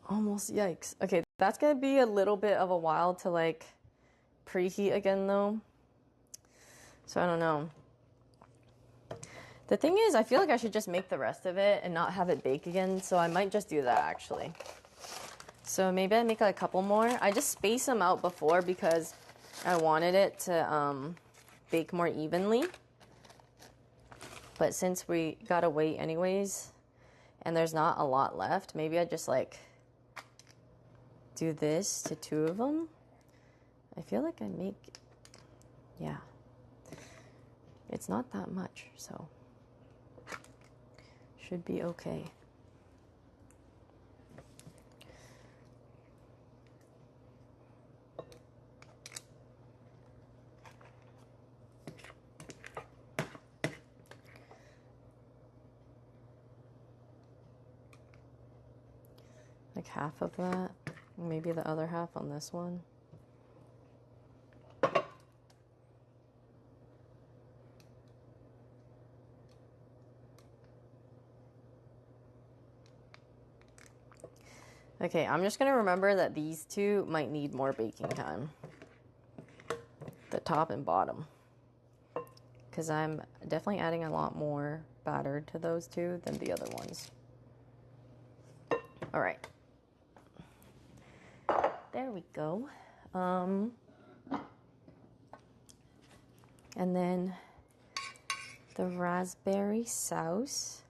Almost, yikes. Okay, that's gonna be a little bit of a while to like preheat again though. So I don't know. The thing is, I feel like I should just make the rest of it and not have it bake again. So I might just do that actually. So maybe I make like a couple more. I just space them out before because I wanted it to bake more evenly. But since we gotta wait anyways, and there's not a lot left, maybe I just like do this to 2 of them. I feel like I make, yeah. It's not that much, so should be okay. Like half of that, maybe the other half on this one. Okay, I'm just gonna remember that these two might need more baking time. The top and bottom. Because I'm definitely adding a lot more batter to those two than the other ones. All right. There we go. And then the raspberry sauce.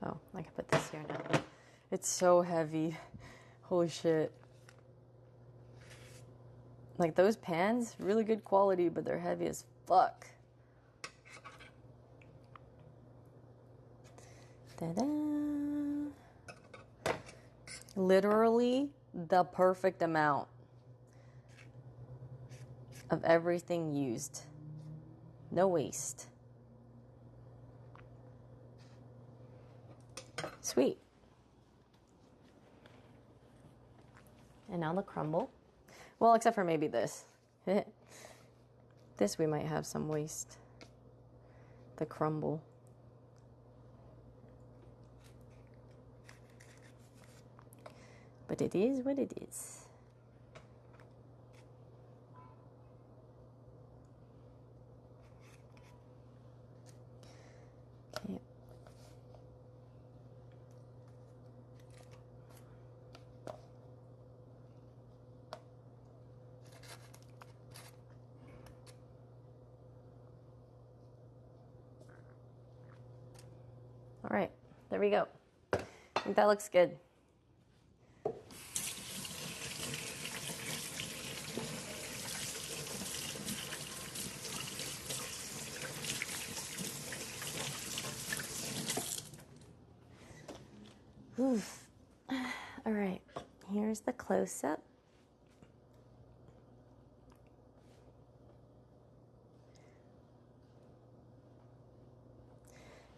Oh, I can put this here now. It's so heavy. Holy shit. Like those pans, really good quality, but they're heavy as fuck. Ta-da! Literally the perfect amount of everything used. No waste. Sweet. And now the crumble. Well, except for maybe this. This we might have some waste. The crumble. But it is what it is. Okay. All right, there we go. I think that looks good. Oof. All right, here's the close-up.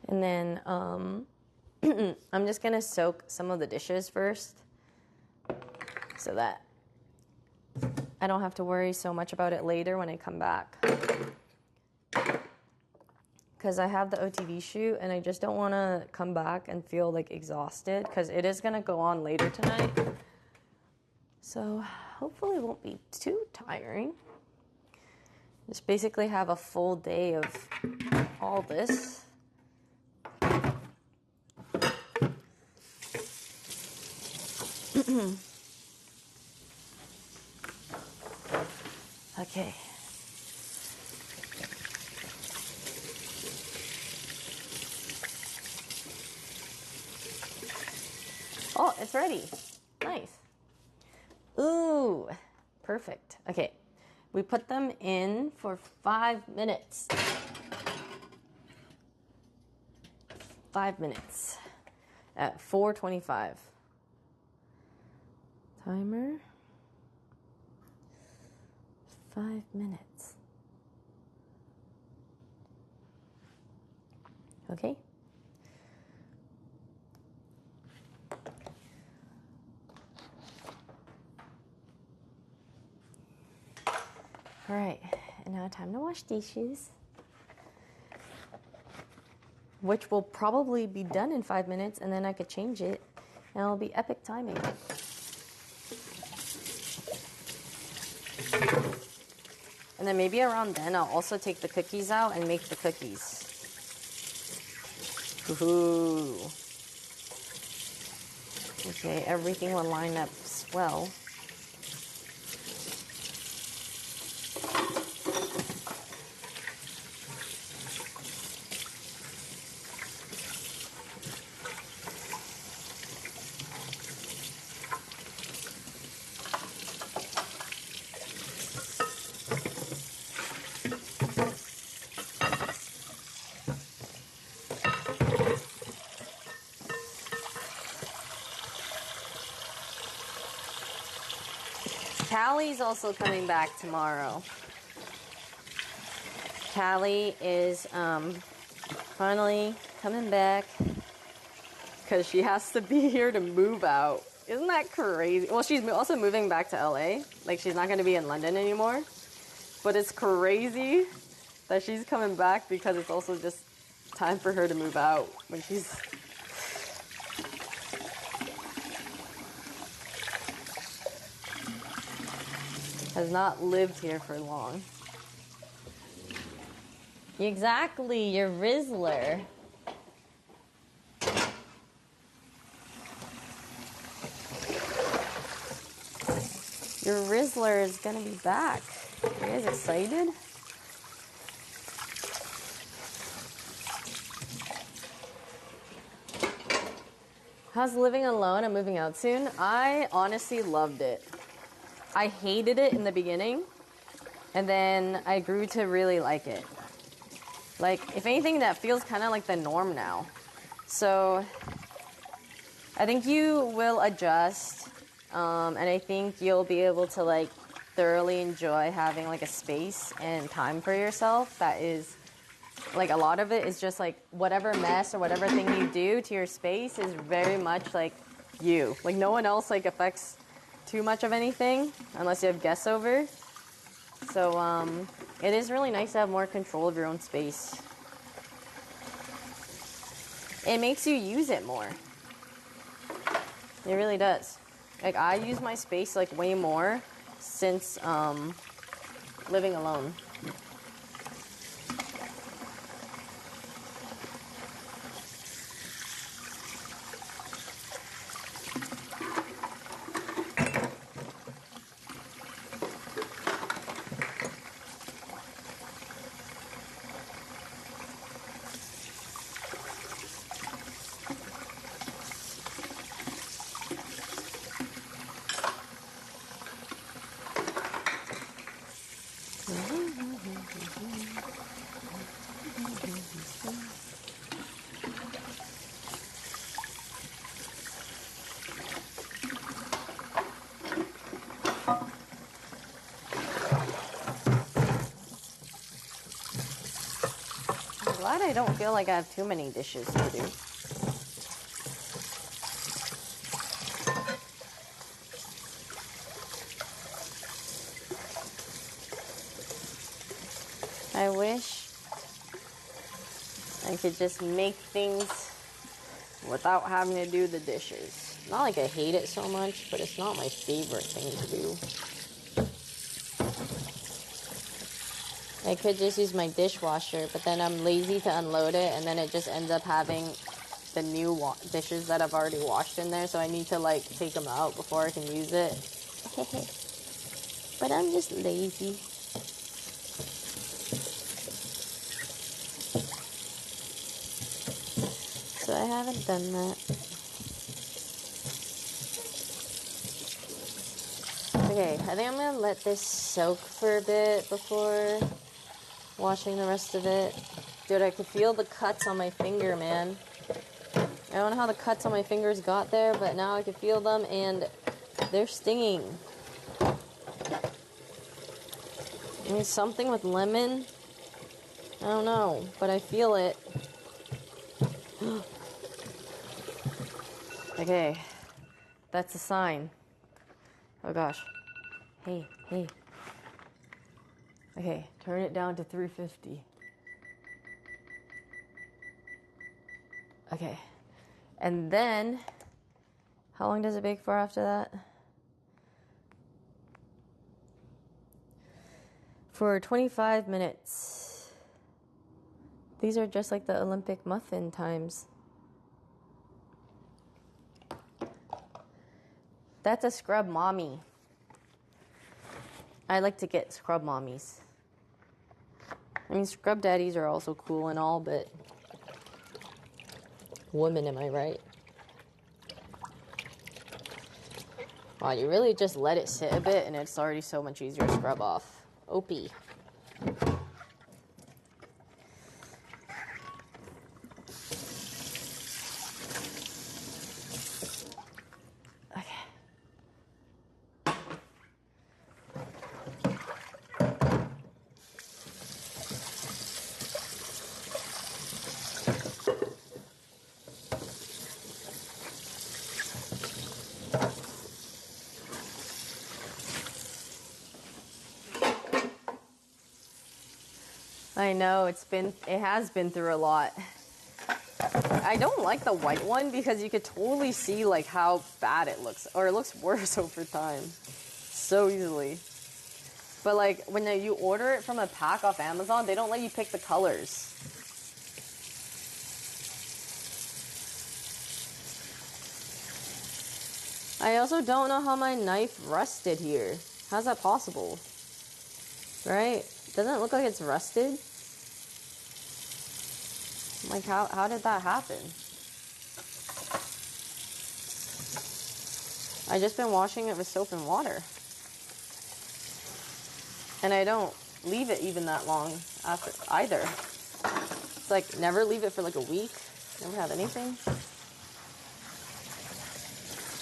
And then I'm just gonna soak some of the dishes first so that I don't have to worry so much about it later when I come back. Because I have the OTV shoot and I just don't want to come back and feel like exhausted because it is going to go on later tonight. So hopefully it won't be too tiring. Just basically have a full day of all this. Okay. Oh, it's ready. Nice. Ooh, perfect. Okay, we put them in for 5 minutes. 5 minutes at 4:25. Timer. 5 minutes. Okay. All right, and now time to wash dishes, which will probably be done in 5 minutes, and then I could change it, and it'll be epic timing. And then maybe around then, I'll also take the cookies out and make the cookies. Ooh. Okay, everything will line up swell. Callie's also coming back tomorrow. Callie is finally coming back because she has to be here to move out. Isn't that crazy? Well, she's also moving back to LA. Like, she's not going to be in London anymore. But it's crazy that she's coming back because it's also just time for her to move out when she's... has not lived here for long. Exactly, you're Rizzler. Your Rizzler is gonna be back. You guys excited? How's living alone and moving out soon? I honestly loved it. I hated it in the beginning, and then I grew to really like it. Like, if anything, that feels kind of like the norm now. So, I think you will adjust, and I think you'll be able to, like, thoroughly enjoy having, like, a space and time for yourself that is, like, a lot of it is just, like, whatever mess or whatever thing you do to your space is very much, like, you. Like, no one else, like, affects too much of anything unless you have guests over. So it is really nice to have more control of your own space. It makes you use it more. It really does. Like, I use my space like way more since living alone. I'm glad I don't feel like I have too many dishes to do. I wish I could just make things without having to do the dishes. Not like I hate it so much, but it's not my favorite thing to do. I could just use my dishwasher, but then I'm lazy to unload it, and then it just ends up having the new dishes that I've already washed in there, so I need to like take them out before I can use it. But I'm just lazy. So I haven't done that. Okay, I think I'm gonna let this soak for a bit before washing the rest of it. Dude, I can feel the cuts on my finger, man. I don't know how the cuts on my fingers got there, but now I can feel them and they're stinging. I mean, something with lemon. I don't know, but I feel it. Okay, that's a sign. Oh gosh. Hey. Okay, turn it down to 350. Okay. And then, how long does it bake for after that? For 25 minutes. These are just like the Olympic muffin times. That's a scrub mommy. I like to get scrub mommies. I mean, scrub daddies are also cool and all, but women, am I right? Wow, you really just let it sit a bit and it's already so much easier to scrub off. OP. I know, it has been through a lot. I don't like the white one because you could totally see like how bad it looks, or it looks worse over time so easily. But like when you order it from a pack off Amazon, they don't let you pick the colors. I also don't know how my knife rusted here. How's that possible? Right? Doesn't it look like it's rusted? Like, how did that happen? I just been washing it with soap and water. And I don't leave it even that long after either. It's like, never leave it for like a week. Never have anything.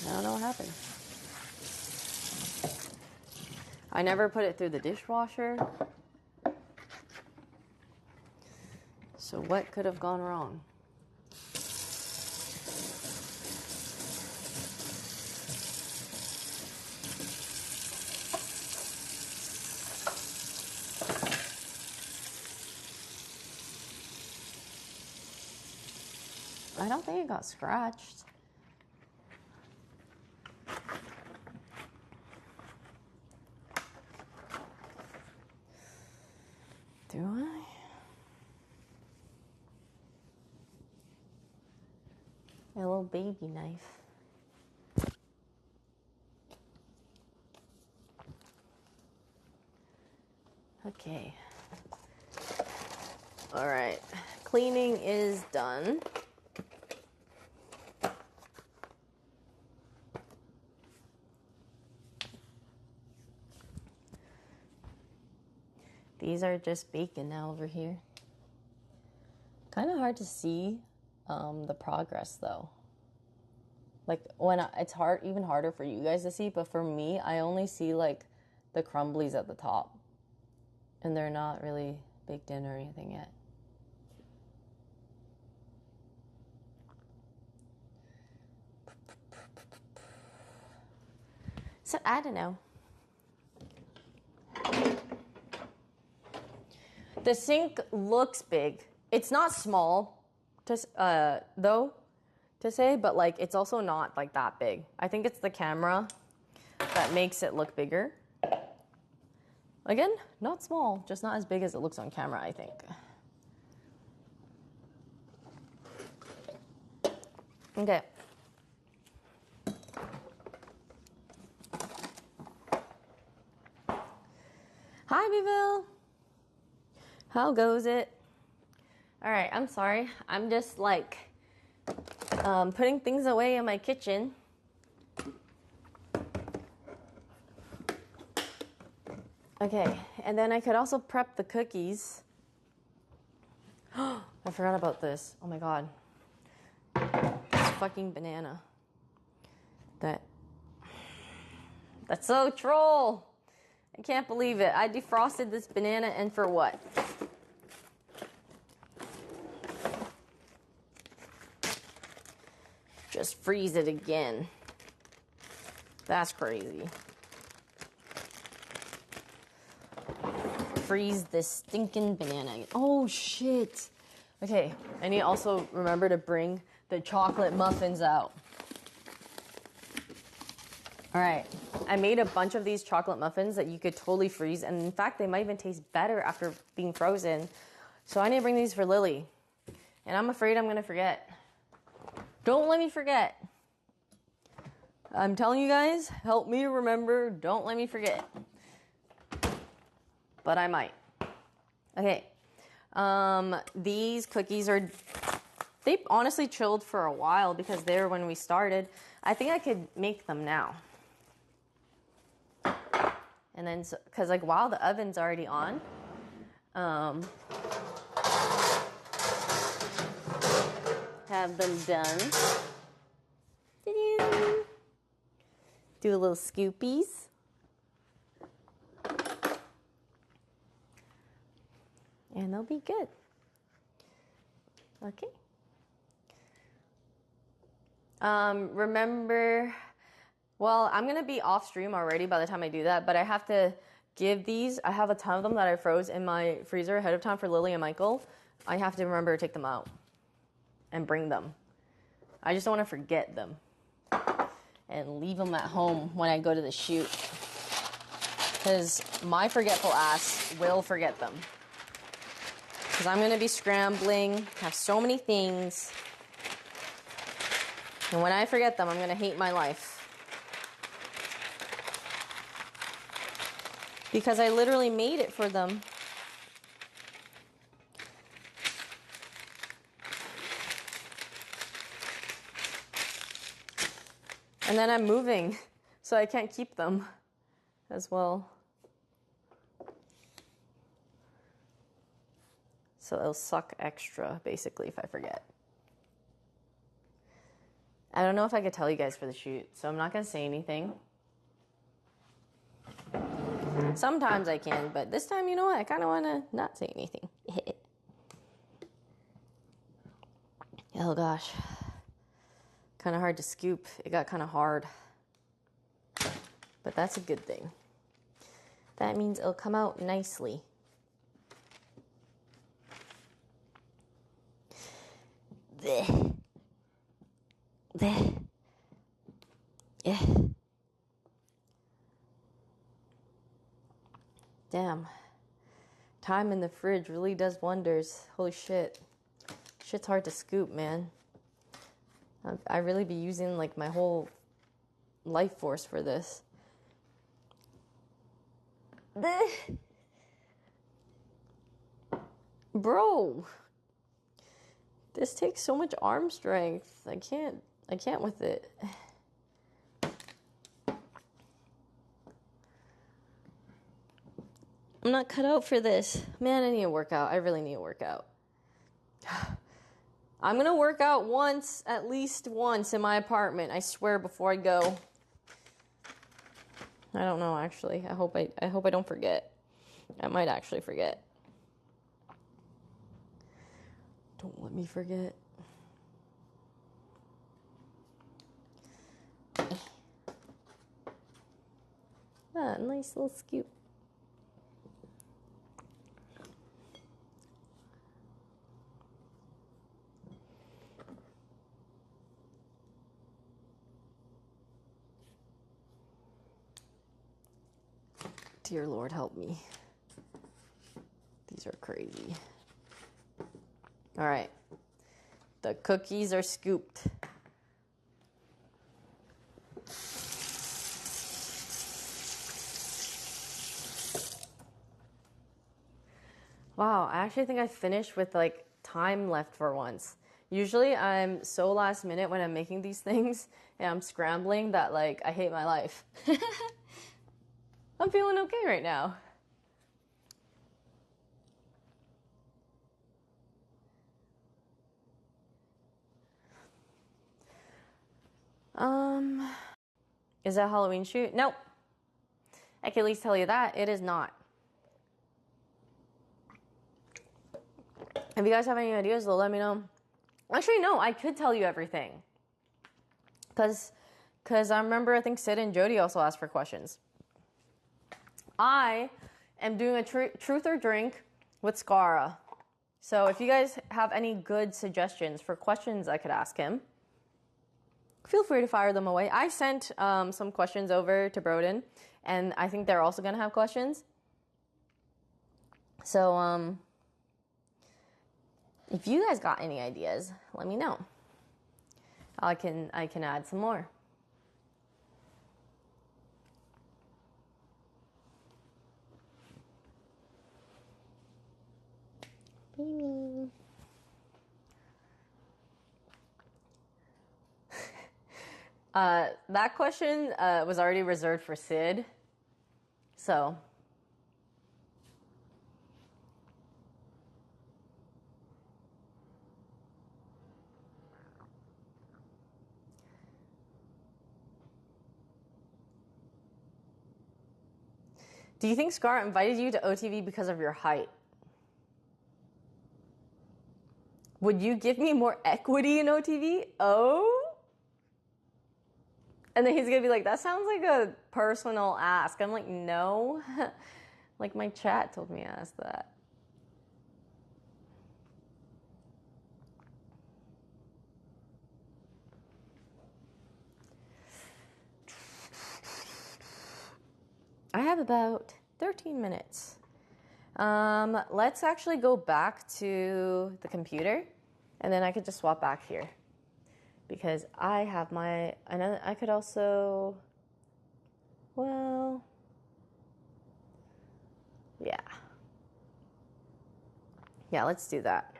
I don't know what happened. I never put it through the dishwasher. So what could have gone wrong? I don't think it got scratched. Do I? A little baby knife. Okay. All right. Cleaning is done. These are just bacon now over here. Kind of hard to see the progress though. Like it's hard, even harder for you guys to see, but for me, I only see like the crumblies at the top, and they're not really baked in or anything yet. So I don't know. The sink looks big. It's not small, just though. to say, but like it's also not like that big. I think it's the camera that makes it look bigger. Again, not small, just not as big as it looks on camera, I think. Okay. Hi, Beville. How goes it? All right, I'm sorry. I'm just like putting things away in my kitchen. Okay, and then I could also prep the cookies. I forgot about this. Oh my god. This fucking banana. That's so troll. I can't believe it. I defrosted this banana and for what? Just freeze it again. That's crazy. Freeze this stinking banana again. Oh shit. Okay, I need to also remember to bring the chocolate muffins out. All right, I made a bunch of these chocolate muffins that you could totally freeze, and in fact, they might even taste better after being frozen. So I need to bring these for Lily, and I'm afraid I'm gonna forget. Don't let me forget. I'm telling you guys, help me remember, don't let me forget. But I might. Okay, these cookies they honestly chilled for a while because they were when we started. I think I could make them now. And then, because like while the oven's already on, have them done. Do a little scoopies. And they'll be good. Okay. Remember, well, I'm going to be off stream already by the time I do that, but I have to give these. I have a ton of them that I froze in my freezer ahead of time for Lily and Michael. I have to remember to take them out and bring them. I just don't want to forget them and leave them at home when I go to the shoot, because my forgetful ass will forget them. Because I'm going to be scrambling, have so many things. And when I forget them, I'm going to hate my life. Because I literally made it for them. And then I'm moving, so I can't keep them as well. So it'll suck extra, basically, if I forget. I don't know if I could tell you guys for the shoot, so I'm not going to say anything. Sometimes I can, but this time, you know what? I kind of want to not say anything. Oh, gosh. Kind of hard to scoop. It got kind of hard. But that's a good thing. That means it'll come out nicely. Yeah. Damn. Time in the fridge really does wonders. Holy shit. Shit's hard to scoop, man. I really be using like my whole life force for this. Bro. This takes so much arm strength. I can't with it. I'm not cut out for this. Man, I need to work out. I really need to work out. I'm going to work out once, at least once in my apartment. I swear before I go. I don't know, actually. I hope I don't forget. I might actually forget. Don't let me forget. Ah, nice little scoop. Dear Lord, help me. These are crazy. All right. The cookies are scooped. Wow, I actually think I finished with like time left for once. Usually I'm so last minute when I'm making these things and I'm scrambling that like I hate my life. I'm feeling okay right now. Is that a Halloween shoot? Nope. I can at least tell you that it is not. If you guys have any ideas, though, let me know. Actually, no, I could tell you everything. Because I remember, I think Sid and Jody also asked for questions. I am doing a truth or drink with Skara. So if you guys have any good suggestions for questions I could ask him, feel free to fire them away. I sent some questions over to Broden, and I think they're also going to have questions. So, if you guys got any ideas, let me know. I can add some more. Baby. That question was already reserved for Sid. So. Do you think Scar invited you to OTV because of your height? Would you give me more equity in OTV? Oh? And then he's gonna be like, that sounds like a personal ask. I'm like, no. Like my chat told me to ask that. I have about 13 minutes. Let's actually go back to the computer, and then I could just swap back here. Because I have my, and I could also, well, yeah. Yeah, let's do that.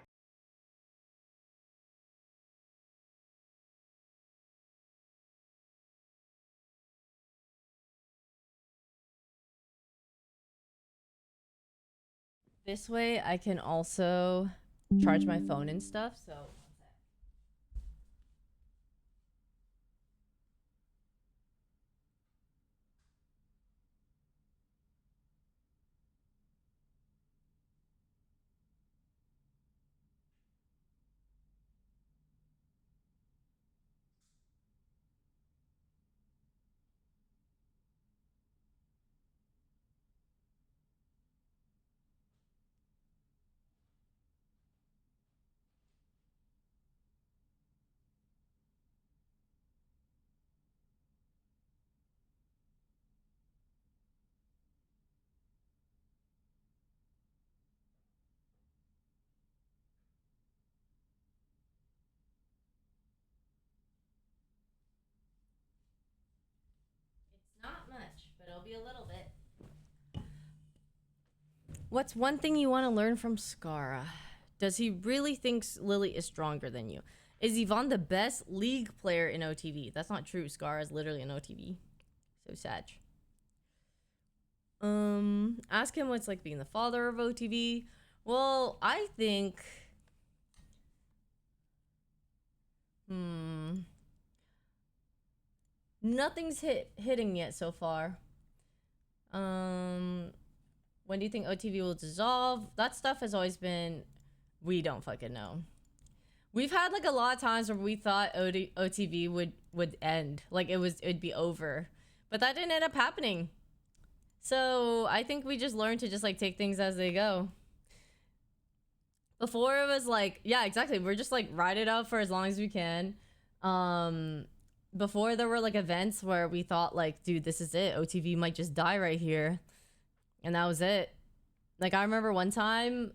This way I can also charge my phone and stuff, so. Not much, but it'll be a little bit. What's one thing you want to learn from Skara? Does he really think Lily is stronger than you? Is Yvonne the best league player in OTV? That's not true. Skara is literally in OTV. So sad. Ask him what's like being the father of OTV. Well, I think... Nothing's hitting yet so far. When do you think OTV will dissolve? That stuff has always been... We don't fucking know. We've had like a lot of times where we thought OTV would end. Like it'd be over. But that didn't end up happening. So I think we just learned to just like take things as they go. Before it was like, yeah, exactly. We're just like ride it out for as long as we can. Before there were like events where we thought like, dude, this is it. OTV might just die right here. And that was it. Like, I remember one time,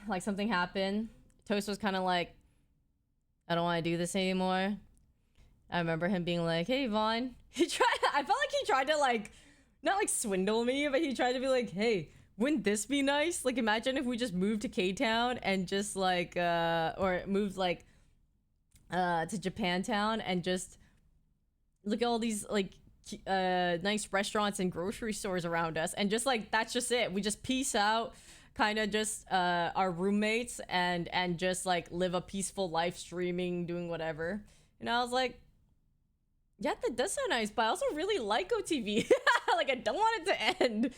like, something happened. Toast was kind of like, I don't want to do this anymore. I remember him being like, hey, Vaughn. I felt like he tried to, like, not, like, swindle me, but he tried to be like, hey, wouldn't this be nice? Like, imagine if we just moved to K-Town and just, like, or moved, like, to Japantown and just look at all these, like, nice restaurants and grocery stores around us, and just, like, that's just it. We just peace out, kind of just our roommates, and just, like, live a peaceful life, streaming, doing whatever. And I was like, yeah, that does sound nice, but I also really like OTV. Like, I don't want it to end.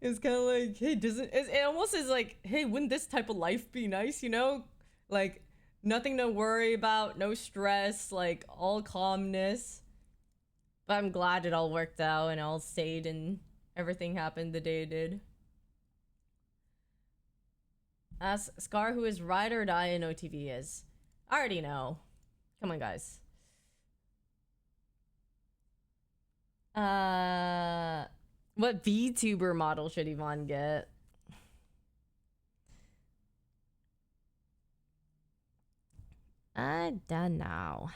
It's kind of like, hey, it almost is like, hey, wouldn't this type of life be nice, you know? Like, nothing to worry about, no stress, like, all calmness. But I'm glad it all worked out and all stayed and everything happened the day it did. Ask Scar who his ride or die in OTV is. I already know. Come on, guys. What VTuber model should Yvonne get? I don't know.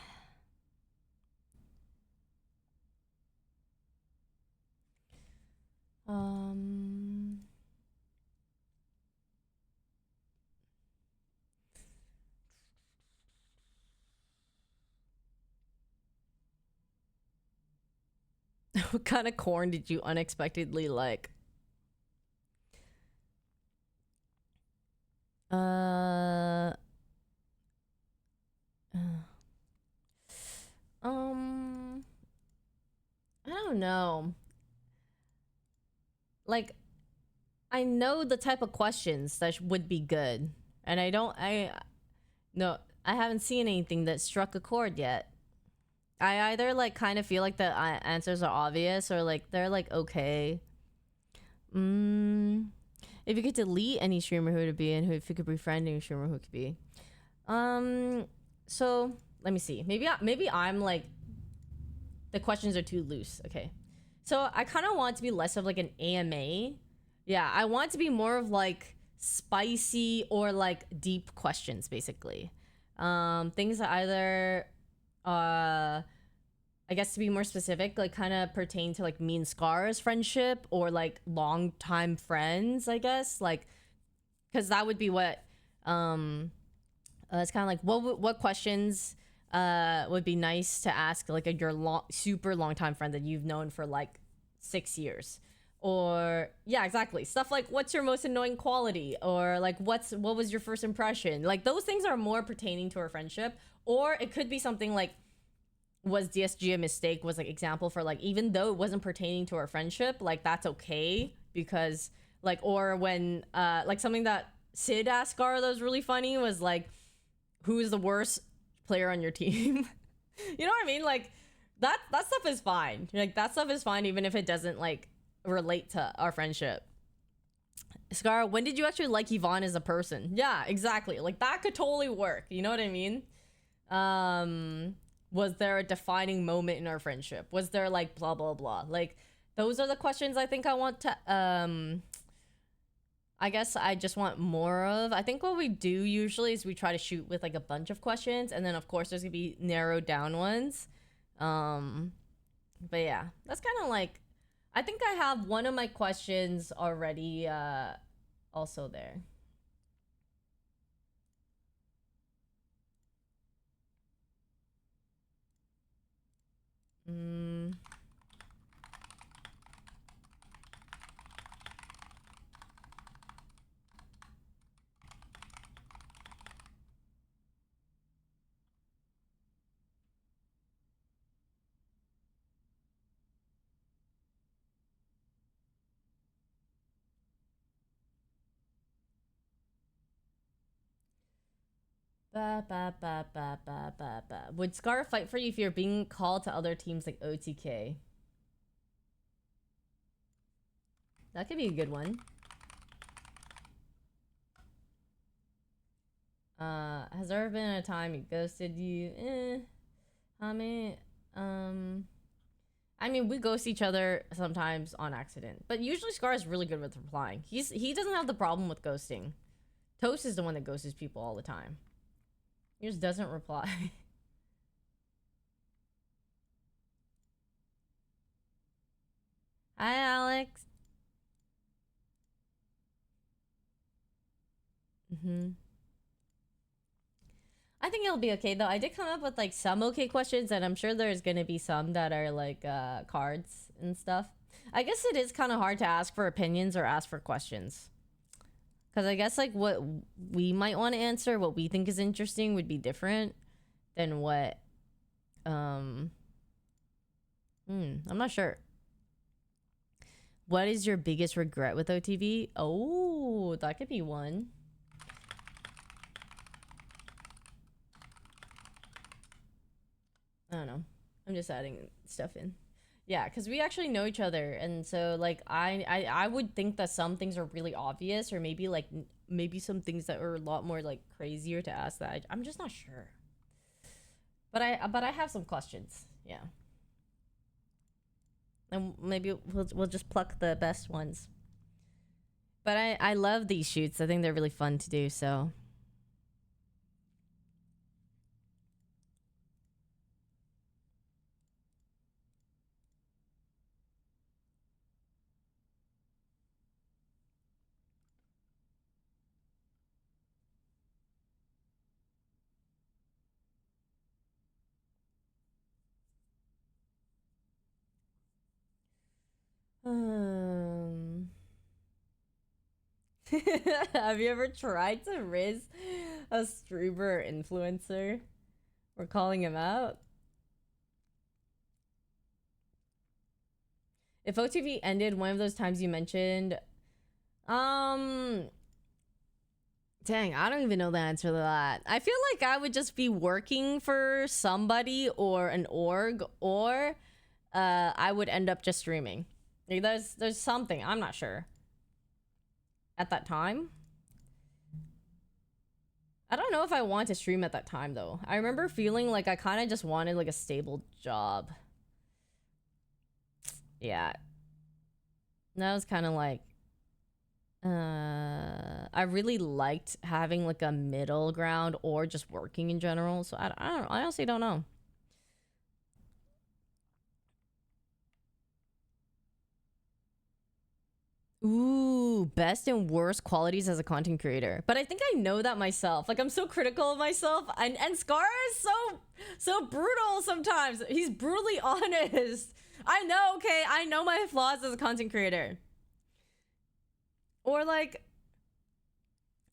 What kind of corn did you unexpectedly like? I don't know. Like, I know the type of questions that would be good, and I haven't seen anything that struck a chord yet. I either, like, kind of feel like the answers are obvious, or, like, they're, like, okay. If you could delete any streamer, who would it be? And if you could befriend any streamer, who it could be? So let me see. Maybe I'm, like, the questions are too loose. Okay. So I kind of want it to be less of, like, an AMA. Yeah, I want it to be more of, like, spicy or, like, deep questions, basically. Things that either I guess, to be more specific, like, kind of pertain to, like, me and Scar's friendship, or, like, long time friends, I guess, like, because that would be what it's kind of like, what questions would be nice to ask, like, your super long time friend that you've known for, like, 6 years. Or, yeah, exactly, stuff like, what's your most annoying quality, or, like, what was your first impression? Like, those things are more pertaining to our friendship. Or it could be something like, was DSG a mistake, was, like, example for, like, even though it wasn't pertaining to our friendship, like, that's okay, because, like, or when like, something that Sid asked Scar that was really funny was, like, who is the worst player on your team? You know what I mean? Like, that stuff is fine. Like, that stuff is fine, even if it doesn't, like, relate to our friendship. Scar, when did you actually like Yvonne as a person? Yeah, exactly. Like, that could totally work. You know what I mean? Was there a defining moment in our friendship? Was there, like, blah, blah, blah? Like, those are the questions I think I want to, I guess I just want more of. I think what we do usually is we try to shoot with, like, a bunch of questions, and then, of course, there's gonna be narrowed down ones. But yeah, that's kind of like, I think I have one of my questions already also there. Would Scar fight for you if you're being called to other teams like OTK? That could be a good one. Has there ever been a time he ghosted you? Comment. I mean, we ghost each other sometimes on accident, but usually Scar is really good with replying. He doesn't have the problem with ghosting. Toast is the one that ghosts people all the time. He just doesn't reply. Hi, Alex. I think it'll be okay though. I did come up with like some okay questions, and I'm sure there's gonna be some that are like cards and stuff. I guess it is kind of hard to ask for opinions or ask for questions, because I guess like what we might want to answer, what we think is interesting, would be different than what I'm not sure. What is your biggest regret with OTV? Oh, that could be one. I don't know. I'm just adding stuff in. Yeah, because we actually know each other, and so like I would think that some things are really obvious, or maybe like maybe some things that are a lot more like crazier to ask that I'm just not sure. But I have some questions. Yeah. And maybe we'll just pluck the best ones. But I love these shoots. I think they're really fun to do, so. Have you ever tried to riz a streamer or influencer? We're calling him out. If OTV ended one of those times you mentioned, dang, I don't even know the answer to that. I feel like I would just be working for somebody or an org, or I would end up just streaming. Like there's something, I'm not sure. At that time, I don't know if I want to stream at that time though. I remember feeling like I kind of just wanted like a stable job. Yeah, that was kind of like I really liked having like a middle ground or just working in general, so I don't, I honestly don't know. Ooh, best and worst qualities as a content creator. But I think I know that myself. Like I'm so critical of myself, and Scar is so brutal sometimes. He's brutally honest. I know, okay, I know my flaws as a content creator. Or like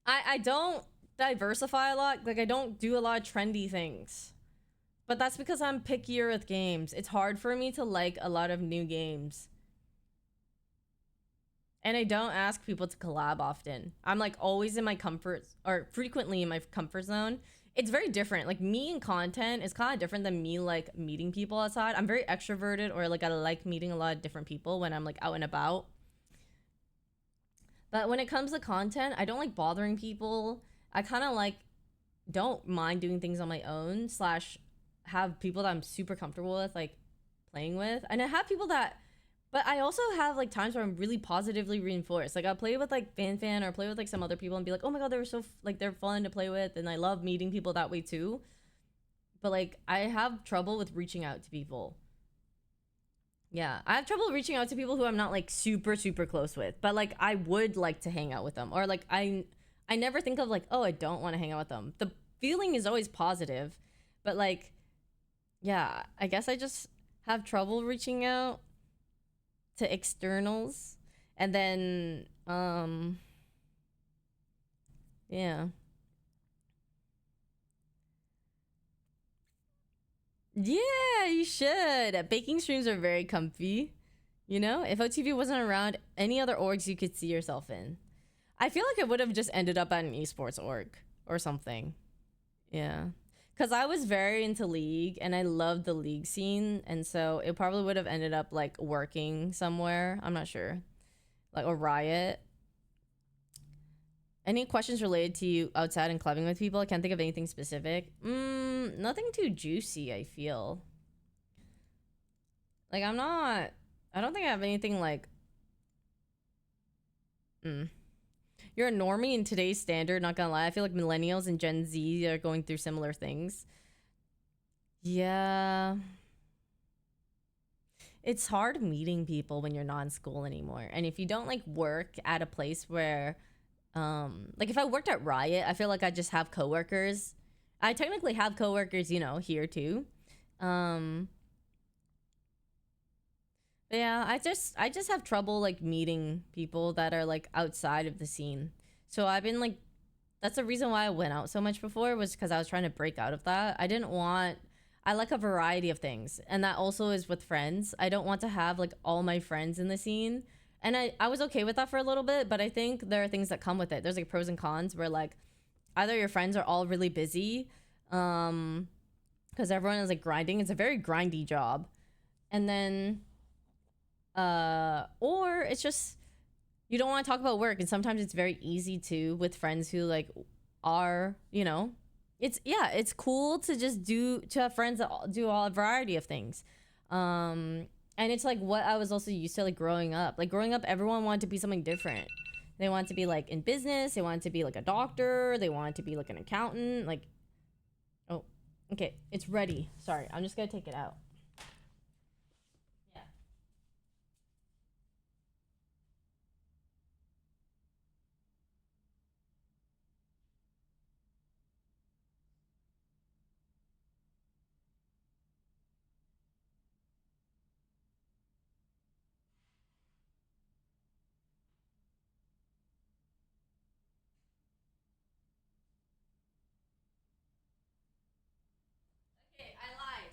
I don't diversify a lot. Like I don't do a lot of trendy things. But that's because I'm pickier with games. It's hard for me to like a lot of new games. And I don't ask people to collab often. I'm like always in my comfort, or frequently in my comfort zone. It's very different. Like me in content is kind of different than me like meeting people outside. I'm very extroverted, or like I like meeting a lot of different people when I'm like out and about. But when it comes to content, I don't like bothering people. I kind of like don't mind doing things on my own, slash have people that I'm super comfortable with like playing with. And I have people that, but I also have like times where I'm really positively reinforced. Like I'll play with like Fan or play with like some other people and be like, oh my god, they were so like they're fun to play with, and I love meeting people that way too. But like I have trouble with reaching out to people. Yeah, I have trouble reaching out to people who I'm not like super close with, but like I would like to hang out with them, or like I never think of like, oh, I don't want to hang out with them. The feeling is always positive, but like, yeah, I guess I just have trouble reaching out to externals. And then yeah, you should. Baking streams are very comfy, you know. If OTV wasn't around, any other orgs you could see yourself in. I feel like I would have just ended up at an esports org or something. Yeah, because I was very into League and I loved the League scene, and so it probably would have ended up like working somewhere. I'm not sure, like a Riot. Any questions related to you outside and clubbing with people? I can't think of anything specific. Nothing too juicy, I feel. Like, I don't think I have anything like... You're a normie in today's standard, not gonna lie. I feel like millennials and Gen Z are going through similar things. Yeah. It's hard meeting people when you're not in school anymore. And if you don't like work at a place where... like if I worked at Riot, I feel like I just have coworkers. I technically have coworkers, you know, here too. But yeah, I just have trouble like meeting people that are like outside of the scene. So I've been like, that's the reason why I went out so much before, was because I was trying to break out of that. I like a variety of things, and that also is with friends. I don't want to have like all my friends in the scene. And I was okay with that for a little bit, but I think there are things that come with it. There's like pros and cons where like either your friends are all really busy, because everyone is like grinding. It's a very grindy job. And then, or it's just, you don't want to talk about work. And sometimes it's very easy to with friends who like are, you know, it's cool to just to have friends that do a variety of things. And it's like what I was also used to like growing up. Like growing up, everyone wanted to be something different. They wanted to be like in business. They wanted to be like a doctor. They wanted to be like an accountant. Like, oh, okay, it's ready. Sorry, I'm just gonna take it out. Yeah. Okay, I lied.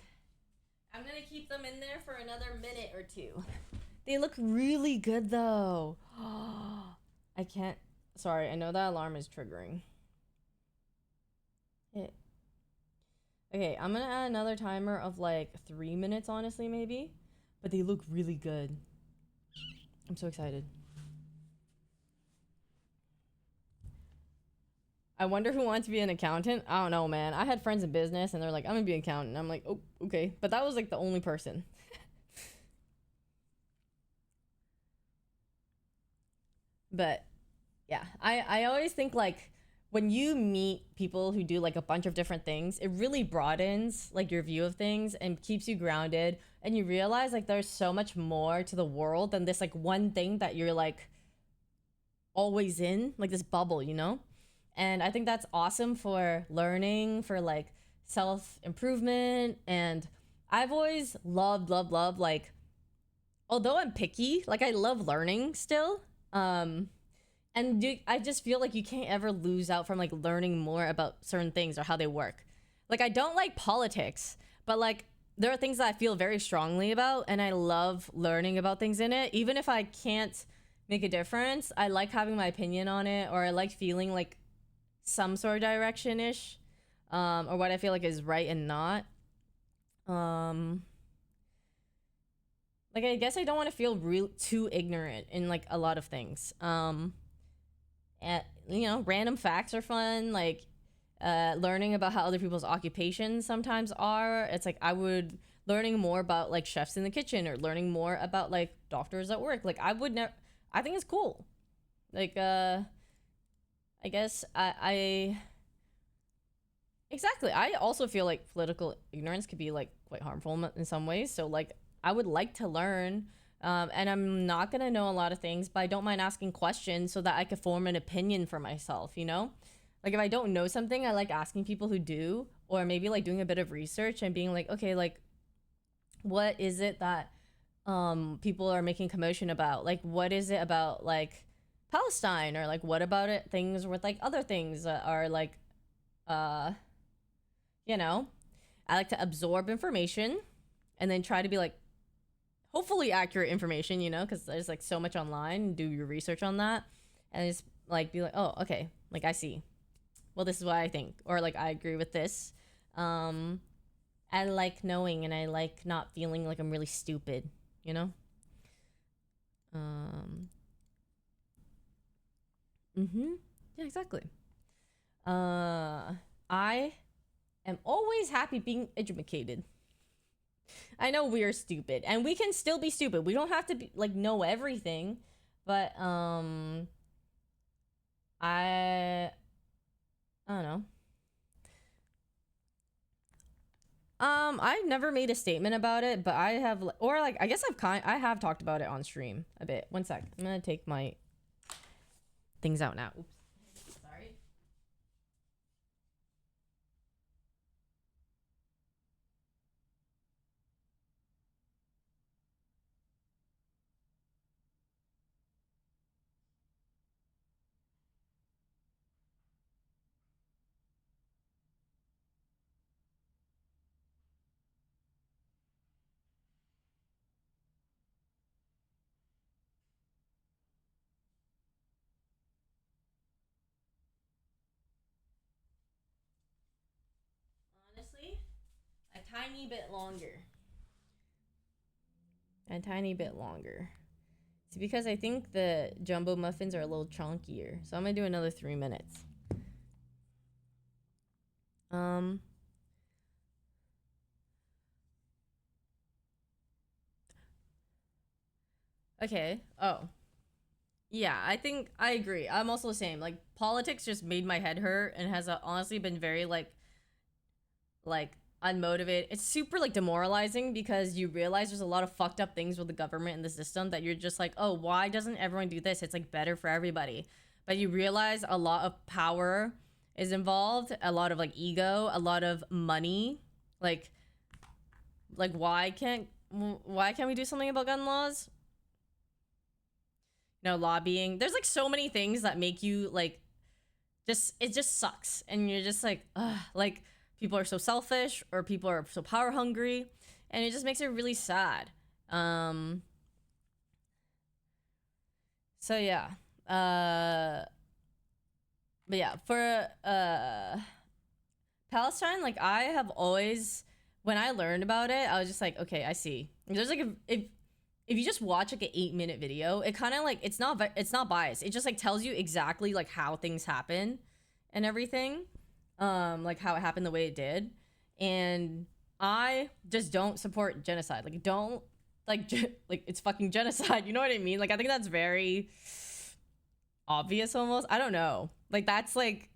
I'm gonna keep them in there for another minute or two. They look really good though. I can't. Sorry, I know that alarm is triggering. Okay, I'm gonna add another timer of like 3 minutes, honestly, maybe. But they look really good. I'm so excited. I wonder who wants to be an accountant. I don't know, man. I had friends in business and they're like, I'm gonna be an accountant. I'm like, oh, okay. But that was like the only person. But yeah, I always think like when you meet people who do like a bunch of different things, it really broadens like your view of things and keeps you grounded. And you realize like there's so much more to the world than this like one thing that you're like always in, like this bubble, you know? And I think that's awesome for learning, for like self-improvement. And I've always loved, like, although I'm picky, like I love learning still. I just feel like you can't ever lose out from like learning more about certain things or how they work. Like I don't like politics, but like there are things that I feel very strongly about and I love learning about things in it. Even if I can't make a difference, I like having my opinion on it, or I like feeling like some sort of direction-ish, or what I feel like is right and not. Like I guess I don't want to feel too ignorant in like a lot of things. And you know, random facts are fun, like learning about how other people's occupations sometimes are. It's like learning more about like chefs in the kitchen, or learning more about like doctors at work. Like I think it's cool. Like I guess exactly. I also feel like political ignorance could be like quite harmful in some ways. So like I would like to learn, and I'm not gonna know a lot of things, but I don't mind asking questions so that I could form an opinion for myself, you know? Like if I don't know something, I like asking people who do, or maybe like doing a bit of research and being like, okay, like what is it that people are making commotion about? Like what is it about like Palestine, or like what about it things with like other things that are like you know, I like to absorb information and then try to be like hopefully accurate information, you know, because there's like so much online. Do your research on that and just like be like, oh, okay, like I see, well, this is what I think, or like I agree with this. I like knowing, and I like not feeling like I'm really stupid, you know. Yeah, exactly. I am always happy being educated. I know we're stupid, and we can still be stupid. We don't have to be like know everything, but I don't know. I've never made a statement about it, but I have, or like, I guess I have talked about it on stream a bit. One sec. I'm gonna take my things out now. Oops. Sorry. Honestly, a tiny bit longer. A tiny bit longer. It's because I think the jumbo muffins are a little chunkier. So I'm gonna do another 3 minutes. Okay. Oh. Yeah, I think I agree. I'm also the same. Like, politics just made my head hurt and has honestly been very like unmotivated. It's super like demoralizing because you realize there's a lot of fucked up things with the government and the system that you're just like, oh, why doesn't everyone do this? It's like better for everybody. But you realize a lot of power is involved, a lot of like ego, a lot of money. Like why can't we do something about gun laws? You know, lobbying. There's like so many things that make you like it just sucks. And you're just like, ugh, like people are so selfish or people are so power hungry, and it just makes it really sad. So yeah. But yeah, for Palestine, like I have always, when I learned about it, I was just like, okay, I see. There's like if you just watch like an 8-minute video, it kind of like it's not biased. It just like tells you exactly like how things happen and everything, like how it happened the way it did. And I just don't support genocide. Like don't like like it's fucking genocide. You know what I mean? Like I think that's very obvious almost. I don't know. Like that's like,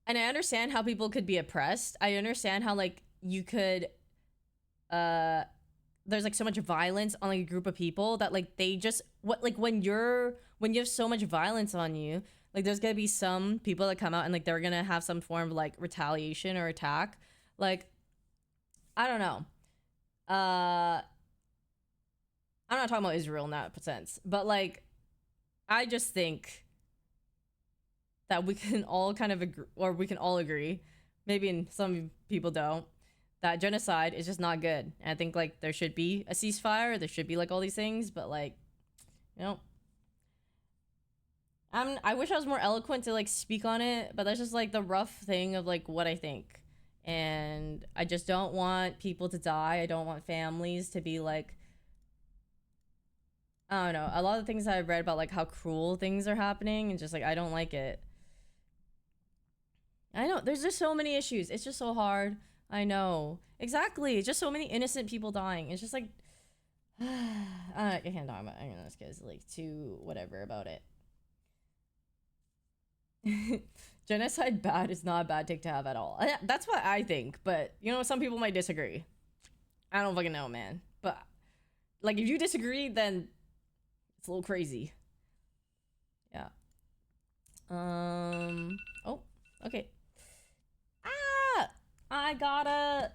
and I understand how people could be oppressed. I understand how like you could there's like so much violence on like a group of people that like they just when you have so much violence on you, like there's gonna be some people that come out and like they're gonna have some form of like retaliation or attack. Like I don't know. I'm not talking about Israel in that sense, but like I just think that we can all kind of agree, or we can all agree, maybe some people don't, that genocide is just not good. And I think like there should be a ceasefire, there should be like all these things, but like, you know, I wish I was more eloquent to like speak on it, but that's just like the rough thing of like what I think. And I just don't want people to die. I don't want families to be like, I don't know, a lot of things I've read about like how cruel things are happening and just like I don't like it. I know there's just so many issues. It's just so hard. I know. Exactly. It's just so many innocent people dying. It's just like I can't talk about this guy's like too whatever about it. Genocide bad is not a bad take to have at all. That's what I think, but you know some people might disagree. I don't fucking know, man. But like if you disagree, then it's a little crazy. Yeah. Oh, okay. Ah! I gotta...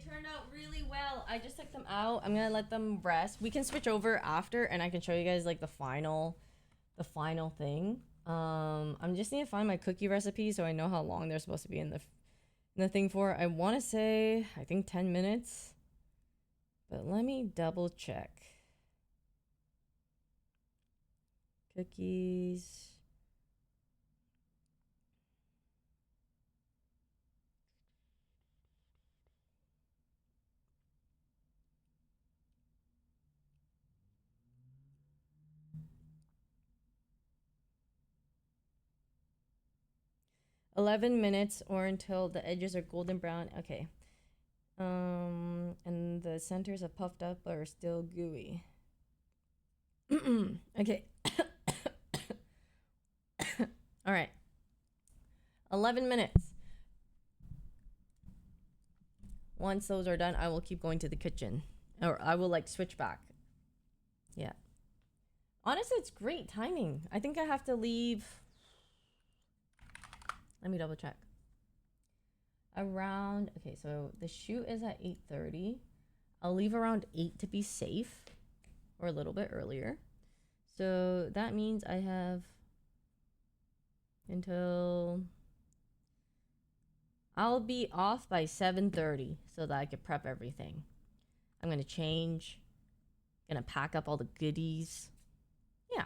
turned out really well. I just took them out. I'm gonna let them rest. We can switch over after, and I can show you guys like the final thing. I'm just need to find my cookie recipe so I know how long they're supposed to be in the thing for. I want to say I think 10 minutes, but let me double check. Cookies. $11 or until the edges are golden brown. Okay. And the centers are puffed up or still gooey. Okay. All right. 11 minutes. Once those are done, I will keep going to the kitchen. Or I will like switch back. Yeah. Honestly, it's great timing. I think I have to leave. Let me double check. Around, okay, so the shoot is at 8:30. I'll leave around 8 to be safe. Or a little bit earlier. So that means I have until I'll be off by 7:30 so that I could prep everything. I'm gonna change. Gonna pack up all the goodies. Yeah.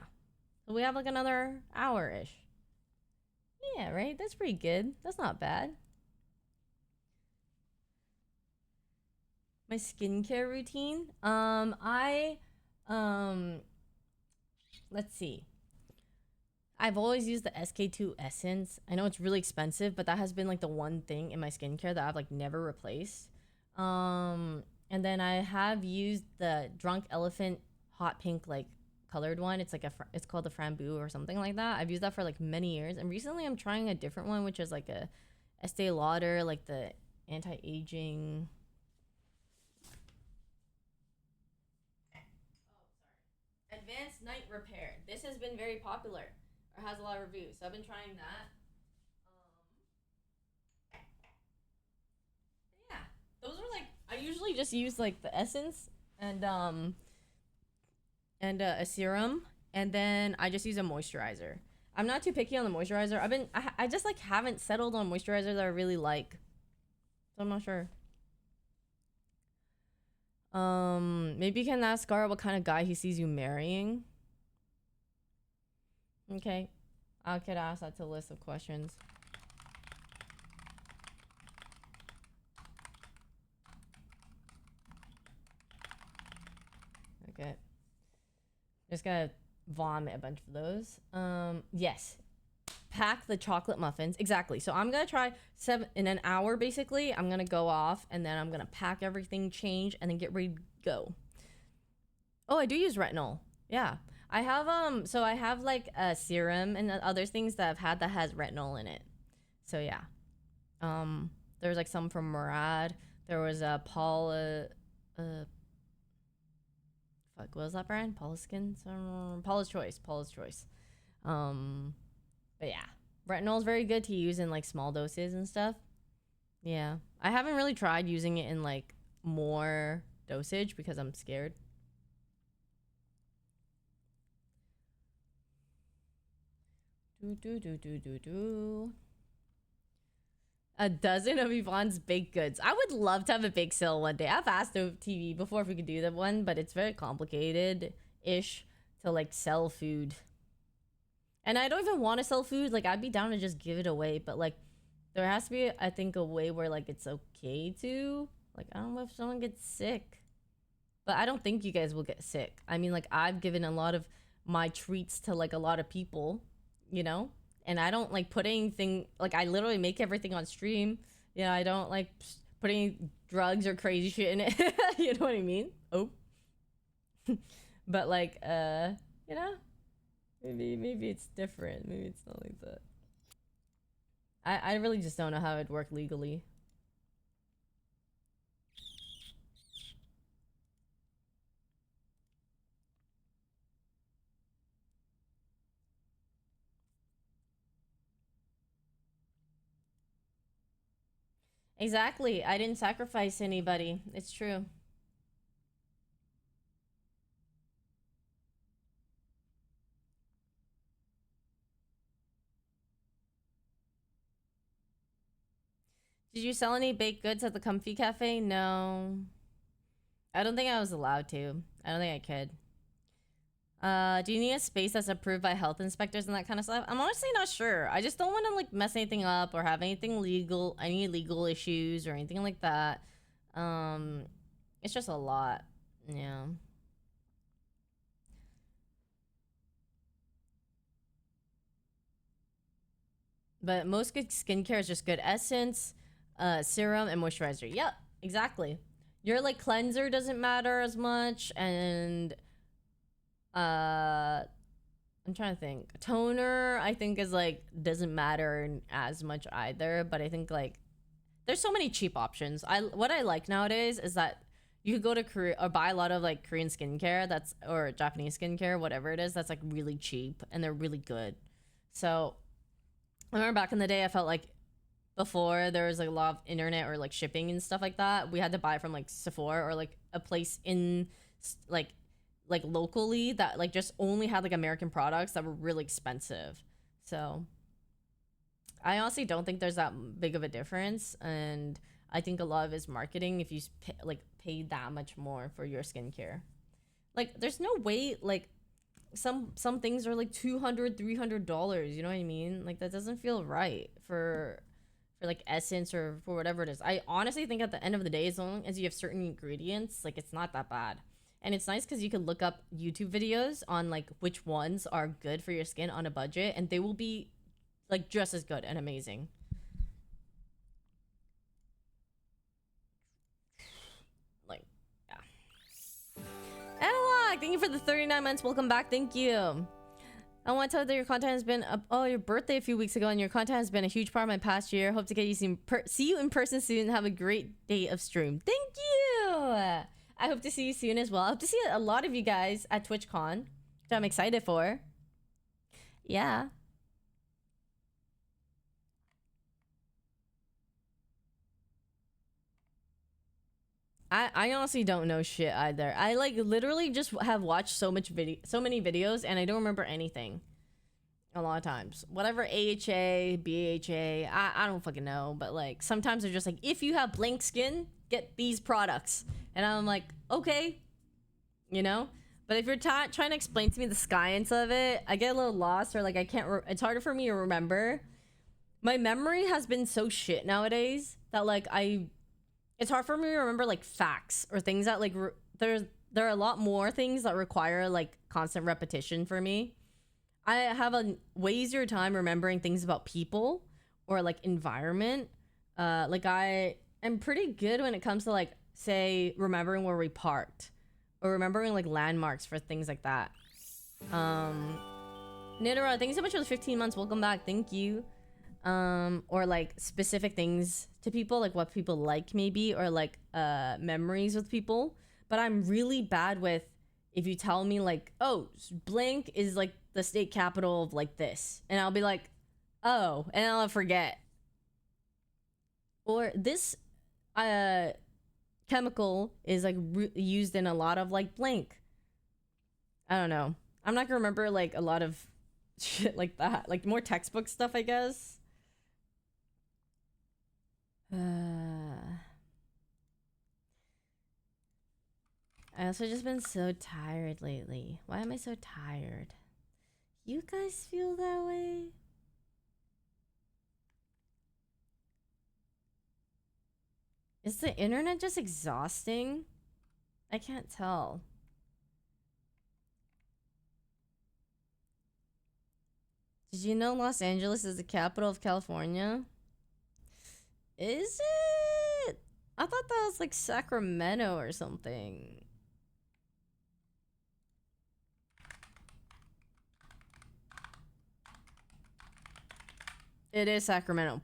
So we have like another hour-ish. Yeah, right? That's pretty good. That's not bad. My skincare routine. Let's see. I've always used the SK2 Essence. I know it's really expensive, but that has been like the one thing in my skincare that I've like never replaced. And then I have used the Drunk Elephant hot pink like colored one. It's like it's called the Framboos or something like that. I've used that for like many years, and recently I'm trying a different one, which is like a Estee Lauder, like the anti-aging. Advanced Night Repair. This has been very popular, or has a lot of reviews, so I've been trying that. Yeah, those are like, I usually just use like the essence and a serum, and then I just use a moisturizer. I'm not too picky on the moisturizer. I just like haven't settled on moisturizer that I really like, so I'm not sure. Maybe you can ask Scar what kind of guy he sees you marrying. Okay, I could ask that to a list of questions. Okay, just gotta vomit a bunch of those. Yes, pack the chocolate muffins. Exactly. So I'm gonna try 7 in an hour. Basically, I'm gonna go off and then I'm gonna pack everything, change, and then get ready to go. Oh, I do use retinol. Yeah, I have so I have like a serum and other things that I've had that has retinol in it. So yeah, there's like some from Murad. There was a fuck, what was that brand? Paula's Skin? Paula's Choice. But yeah, retinol is very good to use in like small doses and stuff. Yeah, I haven't really tried using it in like more dosage because I'm scared. A dozen of Yvonne's baked goods. I would love to have a bake sale one day. I've asked TV before if we could do that one, but it's very complicated-ish to like sell food. And I don't even want to sell food. Like, I'd be down to just give it away, but like there has to be, I think, a way where like it's okay to, like, I don't know if someone gets sick, but I don't think you guys will get sick. I mean, like, I've given a lot of my treats to like a lot of people, you know, and I don't like put anything, like, I literally make everything on stream. You know, I don't like put any drugs or crazy shit in it. You know what I mean? Oh. But like, you know, maybe it's different. Maybe it's not like that. I really just don't know how it'd work legally. Exactly. I didn't sacrifice anybody. It's true. Did you sell any baked goods at the Comfy Cafe? No. I don't think I was allowed to. I don't think I could. Do you need a space that's approved by health inspectors and that kind of stuff? I'm honestly not sure. I just don't want to like mess anything up or have anything legal, any legal issues or anything like that. It's just a lot. Yeah. But most good skincare is just good essence, serum, and moisturizer. Yep, exactly. Your like cleanser doesn't matter as much, and I'm trying to think. Toner, I think, is like doesn't matter as much either. But I think like there's so many cheap options. What I like nowadays is that you could go to Korea or buy a lot of like Korean skincare that's or Japanese skincare, whatever it is, that's like really cheap and they're really good. So I remember back in the day, I felt like before there was like a lot of internet or like shipping and stuff like that, we had to buy from like Sephora or like a place in like locally that like just only had like American products that were really expensive. So I honestly don't think there's that big of a difference, and I think a lot of it's marketing. If you pay that much more for your skincare, like there's no way like some things are like $200-$300. You know what I mean? Like that doesn't feel right for like essence or for whatever it is. I honestly think at the end of the day, as long as you have certain ingredients, like it's not that bad. And it's nice because you can look up YouTube videos on like which ones are good for your skin on a budget, and they will be like just as good and amazing. Like, yeah. Analog, thank you for the 39 months. Welcome back. Thank you. I want to tell you that your content has been your birthday a few weeks ago, and your content has been a huge part of my past year. Hope to get you see you in person soon. Have a great day of stream. Thank you. I hope to see you soon as well. I hope to see a lot of you guys at TwitchCon, which I'm excited for. Yeah. I honestly don't know shit either. I like literally just have watched so many videos, and I don't remember anything. A lot of times, whatever AHA, BHA, I don't fucking know. But like sometimes they're just like, if you have blank skin, get these products, and I'm like, okay, you know. But if you're trying to explain to me the science of it, I get a little lost, or like I can't. It's harder for me to remember. My memory has been so shit nowadays that like it's hard for me to remember like facts or things that like there are a lot more things that require like constant repetition for me. I have a way easier time remembering things about people or like environment. Like I am pretty good when it comes to like say remembering where we parked or remembering like landmarks for things like that. Nidora, thank you so much for the 15 months. Welcome back. Thank you. Or like specific things to people, like what people like maybe, or like memories with people. But I'm really bad with if you tell me like, oh, blank is like the state capital of like this, and I'll be like, oh, and I'll forget. Or this chemical is like used in a lot of like blank. I don't know. I'm not gonna remember like a lot of shit like that, like more textbook stuff, I guess. I also just been so tired lately. Why am I so tired? You guys feel that way? Is the internet just exhausting? I can't tell. Did you know Los Angeles is the capital of California? Is it? I thought that was like Sacramento or something. It is Sacramento.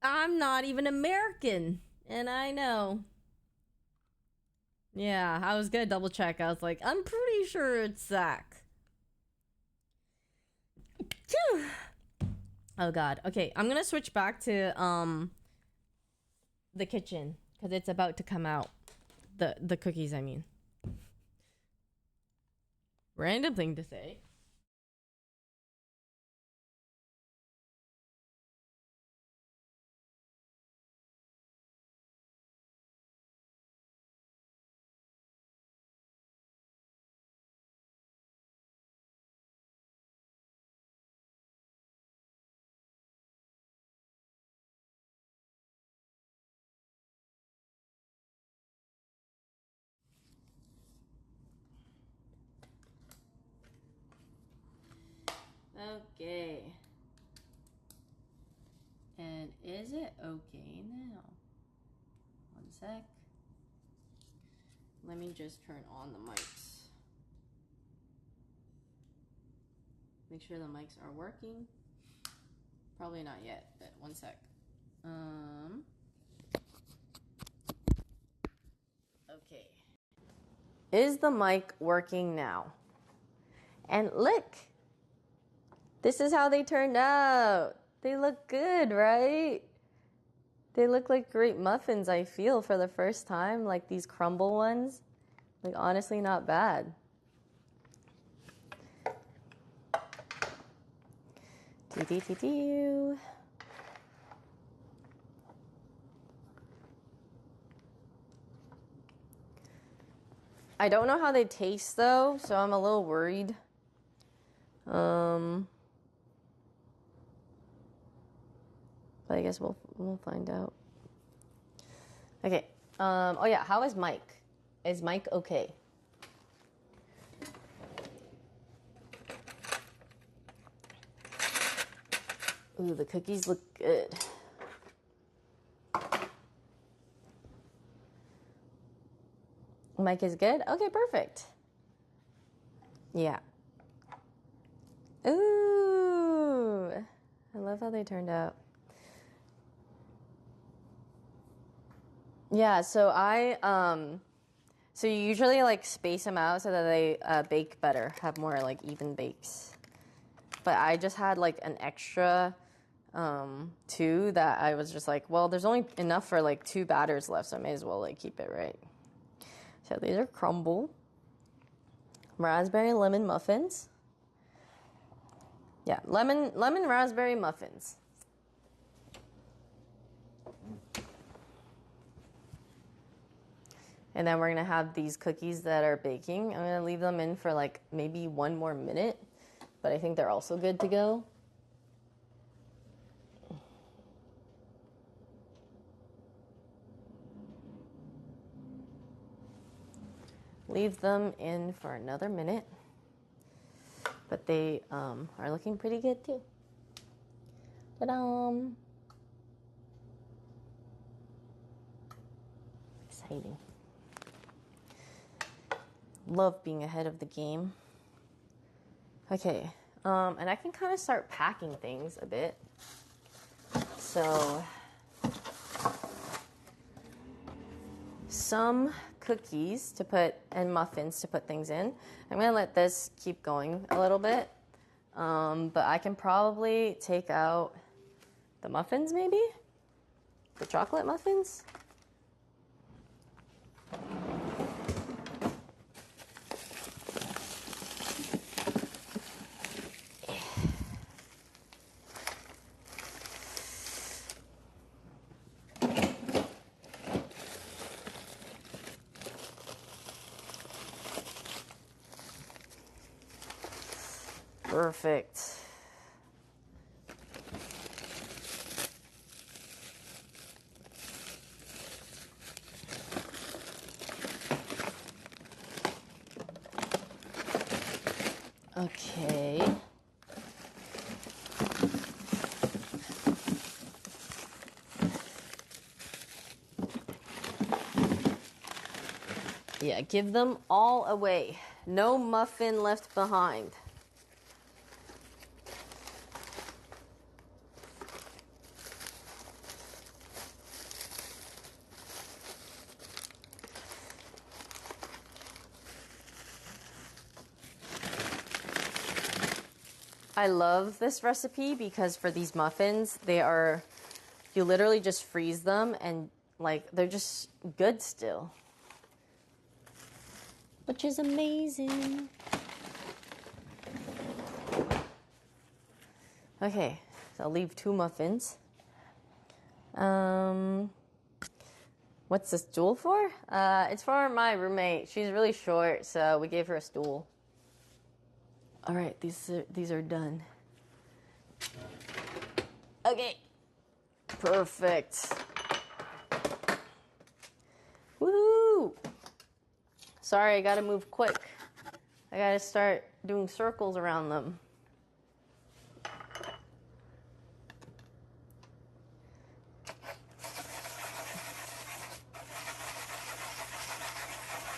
I'm not even American, and I know. Yeah, I was gonna double check. I was like, I'm pretty sure it's Sac. Oh god. Okay, I'm gonna switch back to the kitchen because it's about to come out. The cookies, I mean. Random thing to say. Okay. And is it okay now? One sec. Let me just turn on the mics. Make sure the mics are working. Probably not yet, but one sec. Okay. Is the mic working now? And look! This is how they turned out. They look good, right? They look like great muffins, I feel, for the first time. Like these crumble ones. Like, honestly, not bad. Do-do-do-do. I don't know how they taste, though, so I'm a little worried. But I guess we'll find out. Okay. Oh yeah, how is Mike? Is Mike okay? Ooh, the cookies look good. Mike is good? Okay, perfect. Yeah. Ooh. I love how they turned out. Yeah, so so you usually like space them out so that they bake better, have more like even bakes. But I just had like an extra two that I was just like, well, there's only enough for like 2 batters left, so I may as well like keep it right. So these are crumble raspberry lemon muffins. Yeah, lemon raspberry muffins. And then we're gonna have these cookies that are baking. I'm gonna leave them in for like maybe 1 more minute, but I think they're also good to go. Leave them in for another minute, but they are looking pretty good too. Ta-da! Exciting. Love being ahead of the game. Okay, and I can kind of start packing things a bit. So, some cookies to put and muffins to put things in. I'm gonna let this keep going a little bit, but I can probably take out the muffins, maybe the chocolate muffins. Perfect. Okay. Yeah, give them all away. No muffin left behind. I love this recipe because for these muffins, you literally just freeze them and like, they're just good still. Which is amazing. Okay, so I'll leave 2 muffins. What's the stool for? It's for my roommate. She's really short, so we gave her a stool. All right, these are done. Okay, perfect. Woohoo! Sorry, I gotta move quick. I gotta start doing circles around them.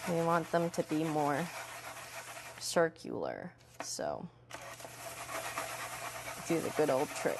We want them to be more circular, so do the good old trick.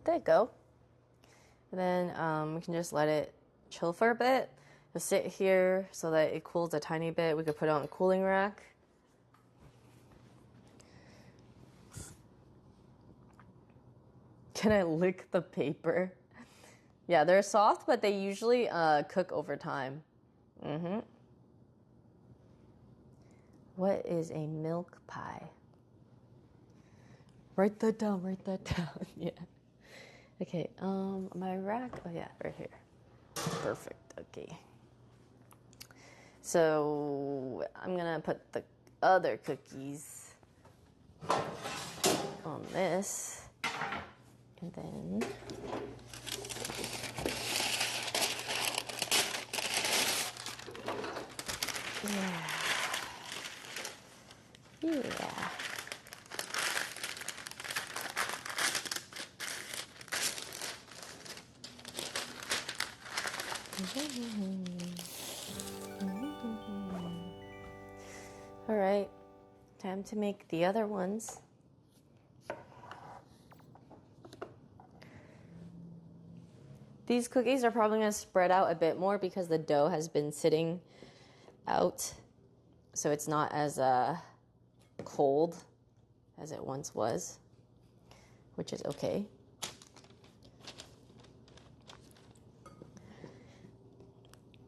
There you go. And then we can just let it chill for a bit. Just sit here so that it cools a tiny bit. We could put it on a cooling rack. Can I lick the paper? Yeah, they're soft, but they usually cook over time. What is a milk pie? Write that down, yeah. Okay, my rack, oh yeah, right here. Perfect, okay. So, I'm gonna put the other cookies on this. And then... Yeah. All right, time to make the other ones. These cookies are probably going to spread out a bit more because the dough has been sitting out, so it's not as cold as it once was, which is okay.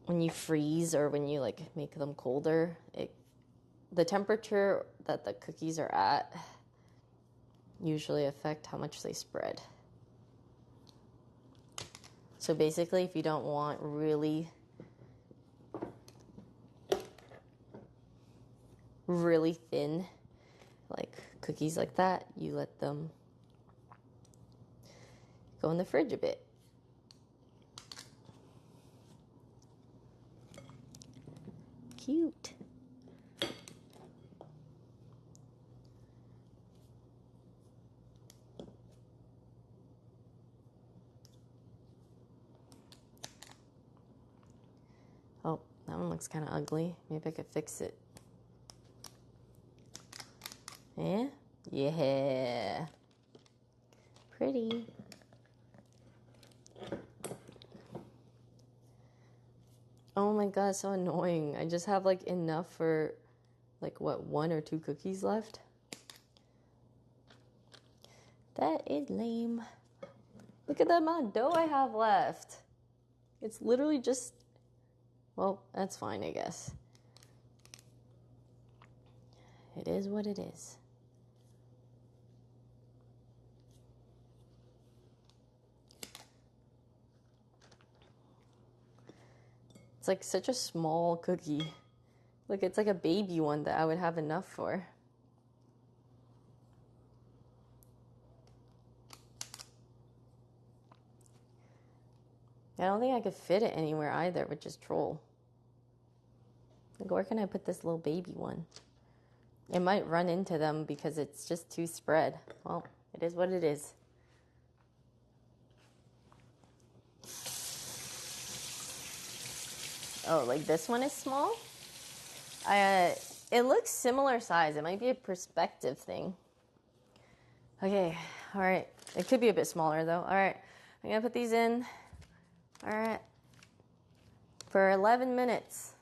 When you freeze or when you like make them colder, the temperature that the cookies are at usually affect how much they spread. So basically, if you don't want really thin, like cookies like that, you let them go in the fridge a bit. Cute. Oh, that one looks kind of ugly. Maybe I could fix it. Yeah? Yeah. Pretty. Oh my god, so annoying. I just have like enough for like what, 1 or 2 cookies left? That is lame. Look at the amount of dough I have left. It's literally just, well, that's fine, I guess. It is what it is. It's like such a small cookie. Look, it's like a baby one that I would have enough for. I don't think I could fit it anywhere either, which is troll. Like, where can I put this little baby one? It might run into them because it's just too spread. Well, it is what it is. Oh, like this one is small? It looks similar size. It might be a perspective thing. Okay, all right. It could be a bit smaller though. All right, I'm gonna put these in. All right, for 11 minutes.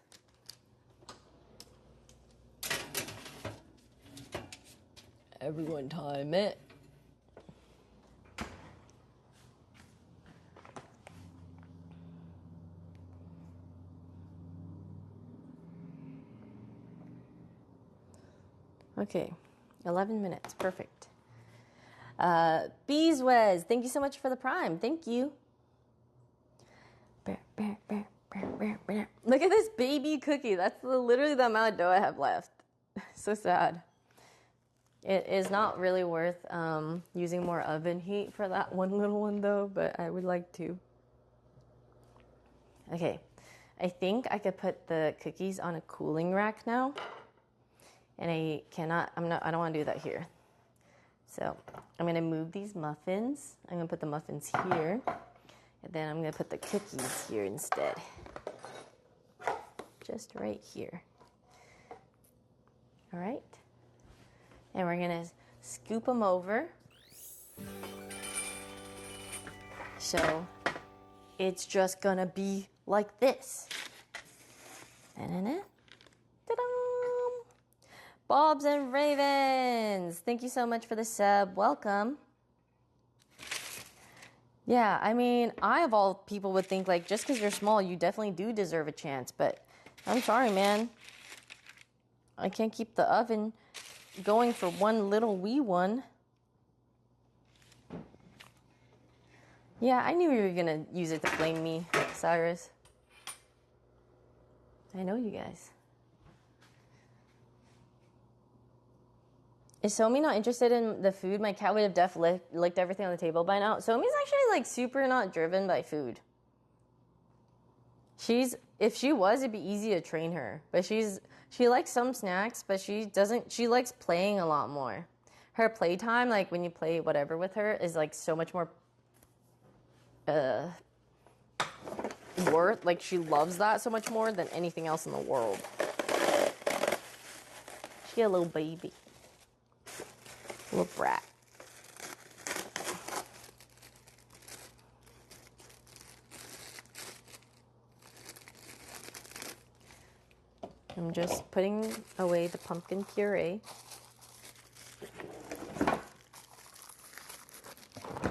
Everyone time it. Okay, 11 minutes, perfect. Beeswez, thank you so much for the prime. Thank you. Look at this baby cookie. That's literally the amount of dough I have left. So sad. It is not really worth using more oven heat for that one little one though, but I would like to. Okay, I think I could put the cookies on a cooling rack now. And I don't want to do that here. So I'm going to move these muffins. I'm going to put the muffins here. And then I'm going to put the cookies here instead. Just right here. All right. And we're going to scoop them over. So it's just going to be like this. Ta-da-da. Ta-da! Bobs and Ravens, thank you so much for the sub. Welcome. Yeah, I mean, I of all people would think like just because you're small, you definitely do deserve a chance. But I'm sorry, man. I can't keep the oven going for one little wee one. Yeah, I knew you were gonna use it to flame me, Cyrus. I know you guys. Is Somi not interested in the food? My cat would have definitely licked everything on the table by now. Somi's actually like super not driven by food. If she was, it'd be easy to train her. But she likes some snacks, but she likes playing a lot more. Her playtime, like when you play whatever with her, is like so much more worth. Like she loves that so much more than anything else in the world. She a little baby. Little brat. I'm just putting away the pumpkin puree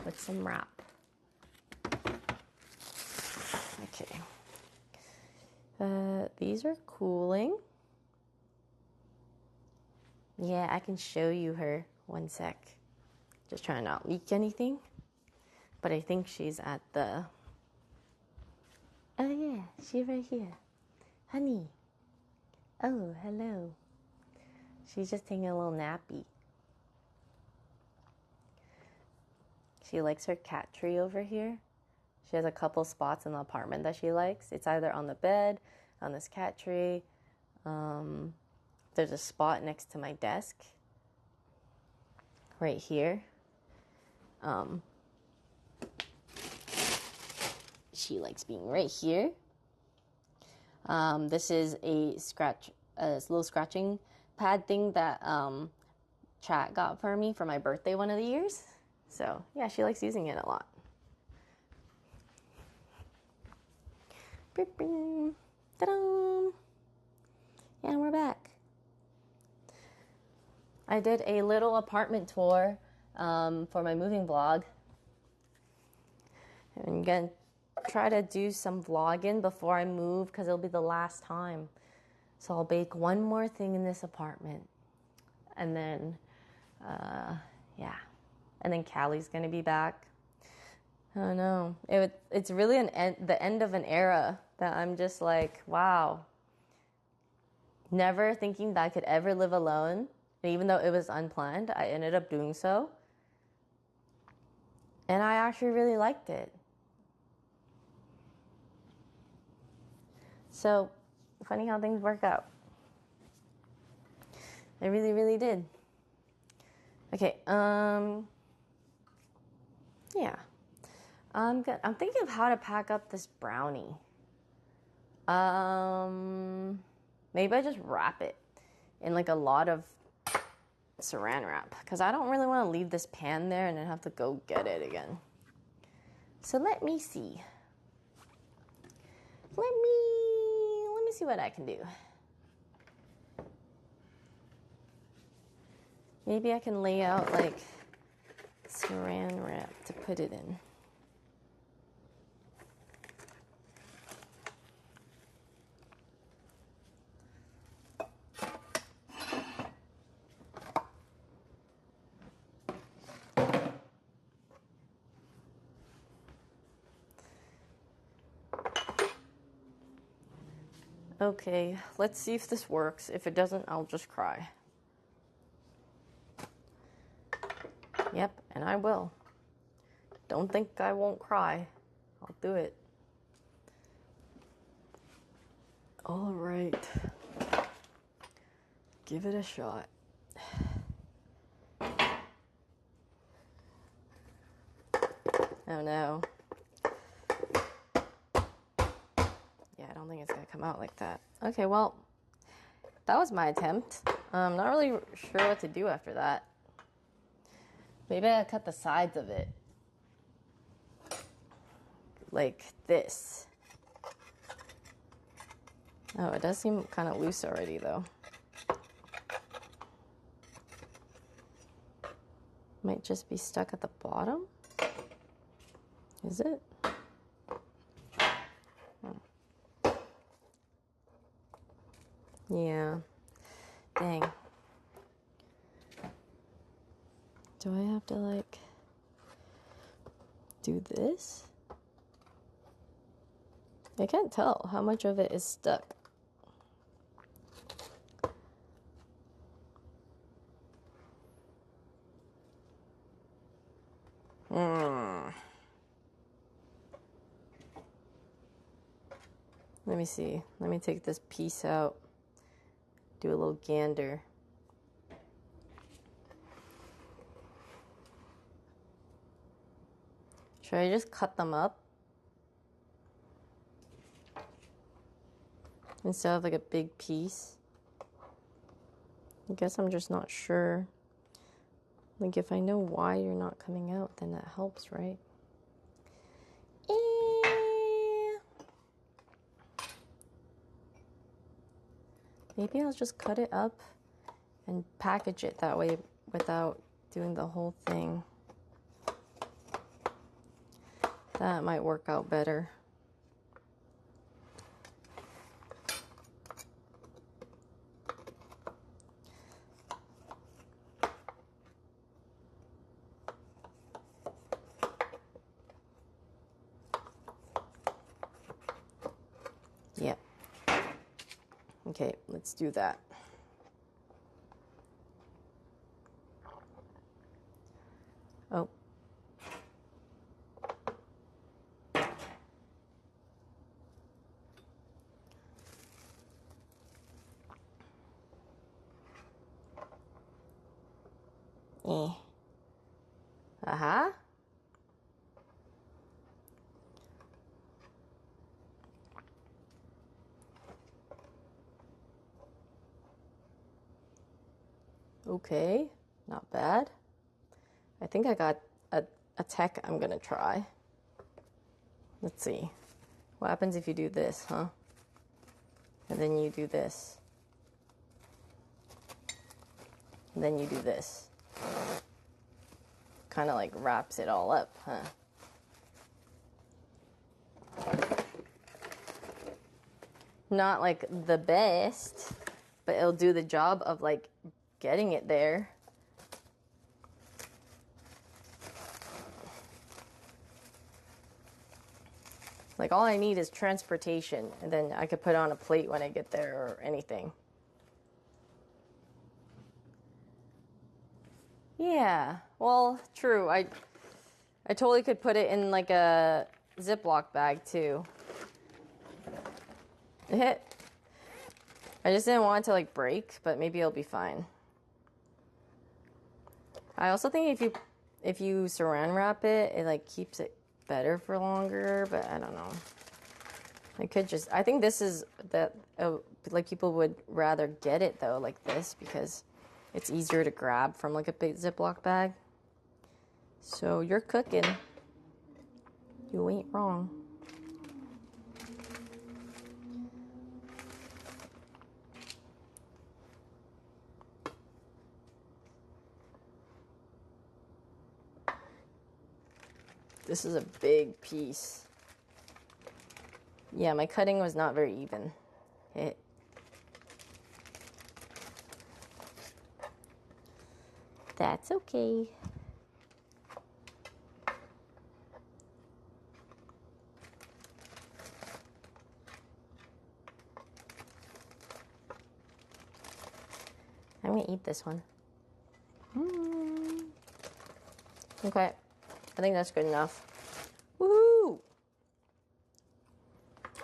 with some wrap. Okay. These are cooling. Yeah, I can show you her. One sec. Just trying to not leak anything. But I think she's at the... Oh yeah, she's right here. Honey. Oh, hello. She's just taking a little nappy. She likes her cat tree over here. She has a couple spots in the apartment that she likes. It's either on the bed, on this cat tree. There's a spot next to my desk. Right here. She likes being right here. This is a little scratching pad thing that Chat got for me for my birthday one of the years. So yeah, she likes using it a lot. Ta-da! And we're back. I did a little apartment tour for my moving vlog. I'm going to try to do some vlogging before I move because it'll be the last time. So I'll bake one more thing in this apartment. And then, yeah. And then Callie's going to be back. I don't know. It's really the end of an era that I'm just like, wow. Never thinking that I could ever live alone. And even though it was unplanned, I ended up doing so. And I actually really liked it. So, funny how things work out. They really, really did. Okay, yeah. I'm thinking of how to pack up this brownie. Maybe I just wrap it in like a lot of saran wrap because I don't really want to leave this pan there and then have to go get it again. So let me see. Let me see what I can do. Maybe I can lay out like saran wrap to put it in. Okay, let's see if this works. If it doesn't, I'll just cry. Yep, and I will. Don't think I won't cry. I'll do it. All right. Give it a shot. Oh no. Yeah, I don't think it's gonna come out like that. Okay, well, that was my attempt. I'm not really sure what to do after that. Maybe I cut the sides of it. Like this. Oh, it does seem kind of loose already, though. Might just be stuck at the bottom. Is it? Yeah. Dang. Do I have to, like, do this? I can't tell how much of it is stuck. Let me see. Let me take this piece out. Do a little gander. Should I just cut them up? Instead of like a big piece? I guess I'm just not sure. Like if I know why you're not coming out, then that helps, right? Maybe I'll just cut it up and package it that way without doing the whole thing. That might work out better. Yep. Okay, let's do that. Oh. Uh-huh. Okay, not bad. I think I got a tech I'm gonna try. Let's see. What happens if you do this, huh? And then you do this. And then you do this. Kind of like wraps it all up, huh? Not like the best, but it'll do the job of like getting it there. Like all I need is transportation, and then I could put on a plate when I get there or anything. Yeah, well, true. I totally could put it in like a Ziploc bag too. I just didn't want it to like break, but maybe it'll be fine. I also think if you saran wrap it, it like keeps it better for longer, but I don't know. I could just, I think this is that, like people would rather get it though, like this, because it's easier to grab from like a big Ziploc bag. So you're cooking. You ain't wrong. This is a big piece. Yeah, my cutting was not very even. That's okay. I'm gonna eat this one. Okay, I think that's good enough. Woohoo!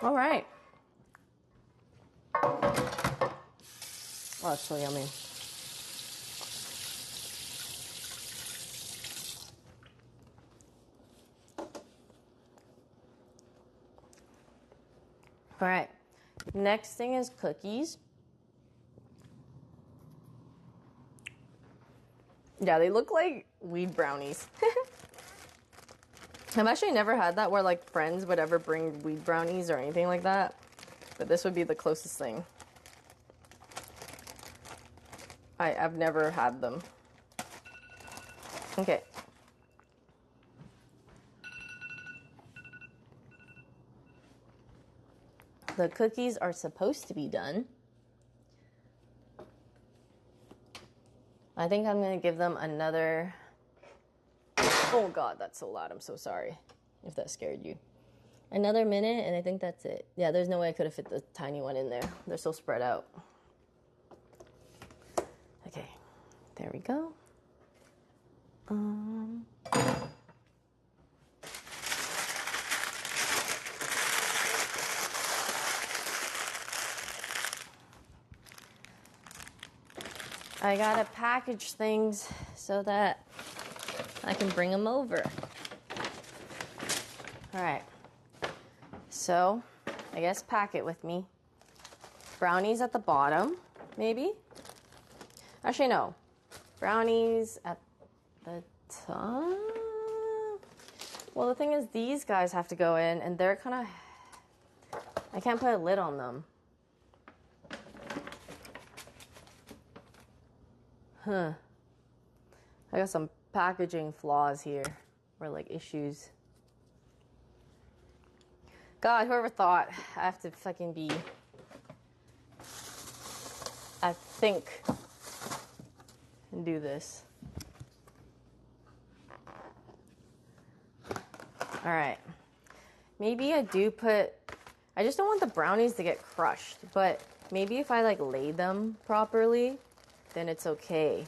All right. Oh, it's so yummy. All right. Next thing is cookies. Yeah, they look like weed brownies. I've actually never had that where like friends would ever bring weed brownies or anything like that. But this would be the closest thing. I've never had them. Okay. The cookies are supposed to be done. I think I'm gonna give them another... Oh God, that's so loud. I'm so sorry if that scared you. Another minute, and I think that's it. Yeah, there's no way I could have fit the tiny one in there. They're so spread out. Okay, there we go. I gotta package things so that I can bring them over. All right. So, I guess pack it with me. Brownies at the bottom, maybe? Actually, no. Brownies at the top. Well, the thing is, these guys have to go in, and they're kind of... I can't put a lid on them. Huh. I got some packaging flaws here, or like issues. God, whoever thought I have to fucking be... I think... and do this. Alright. Maybe I do put... I just don't want the brownies to get crushed, but maybe if I like lay them properly, then it's okay.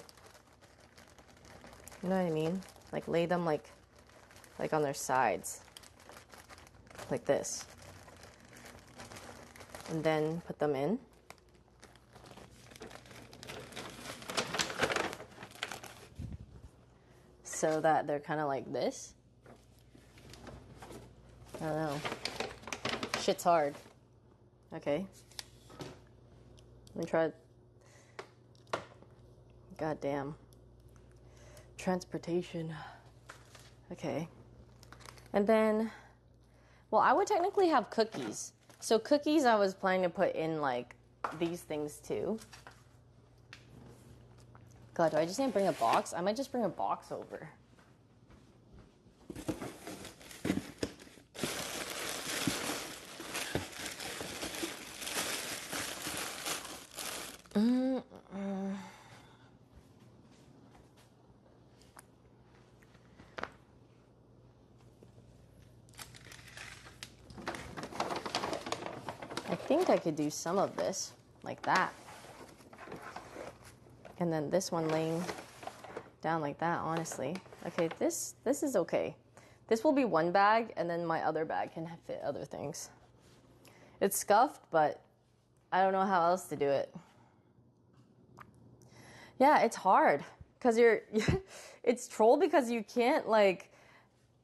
You know what I mean? Like lay them like on their sides. Like this. And then put them in. So that they're kind of like this. I don't know. Shit's hard. Okay. Let me try. God damn. Transportation. Okay. And then, well, I would technically have cookies. So cookies I was planning to put in like these things too. God, do I just need to bring a box? I might just bring a box over. I think I could do some of this like that. And then this one laying down like that, honestly. Okay, this is okay. This will be one bag, and then my other bag can fit other things. It's scuffed, but I don't know how else to do it. Yeah, it's hard. Because it's troll because you can't, like...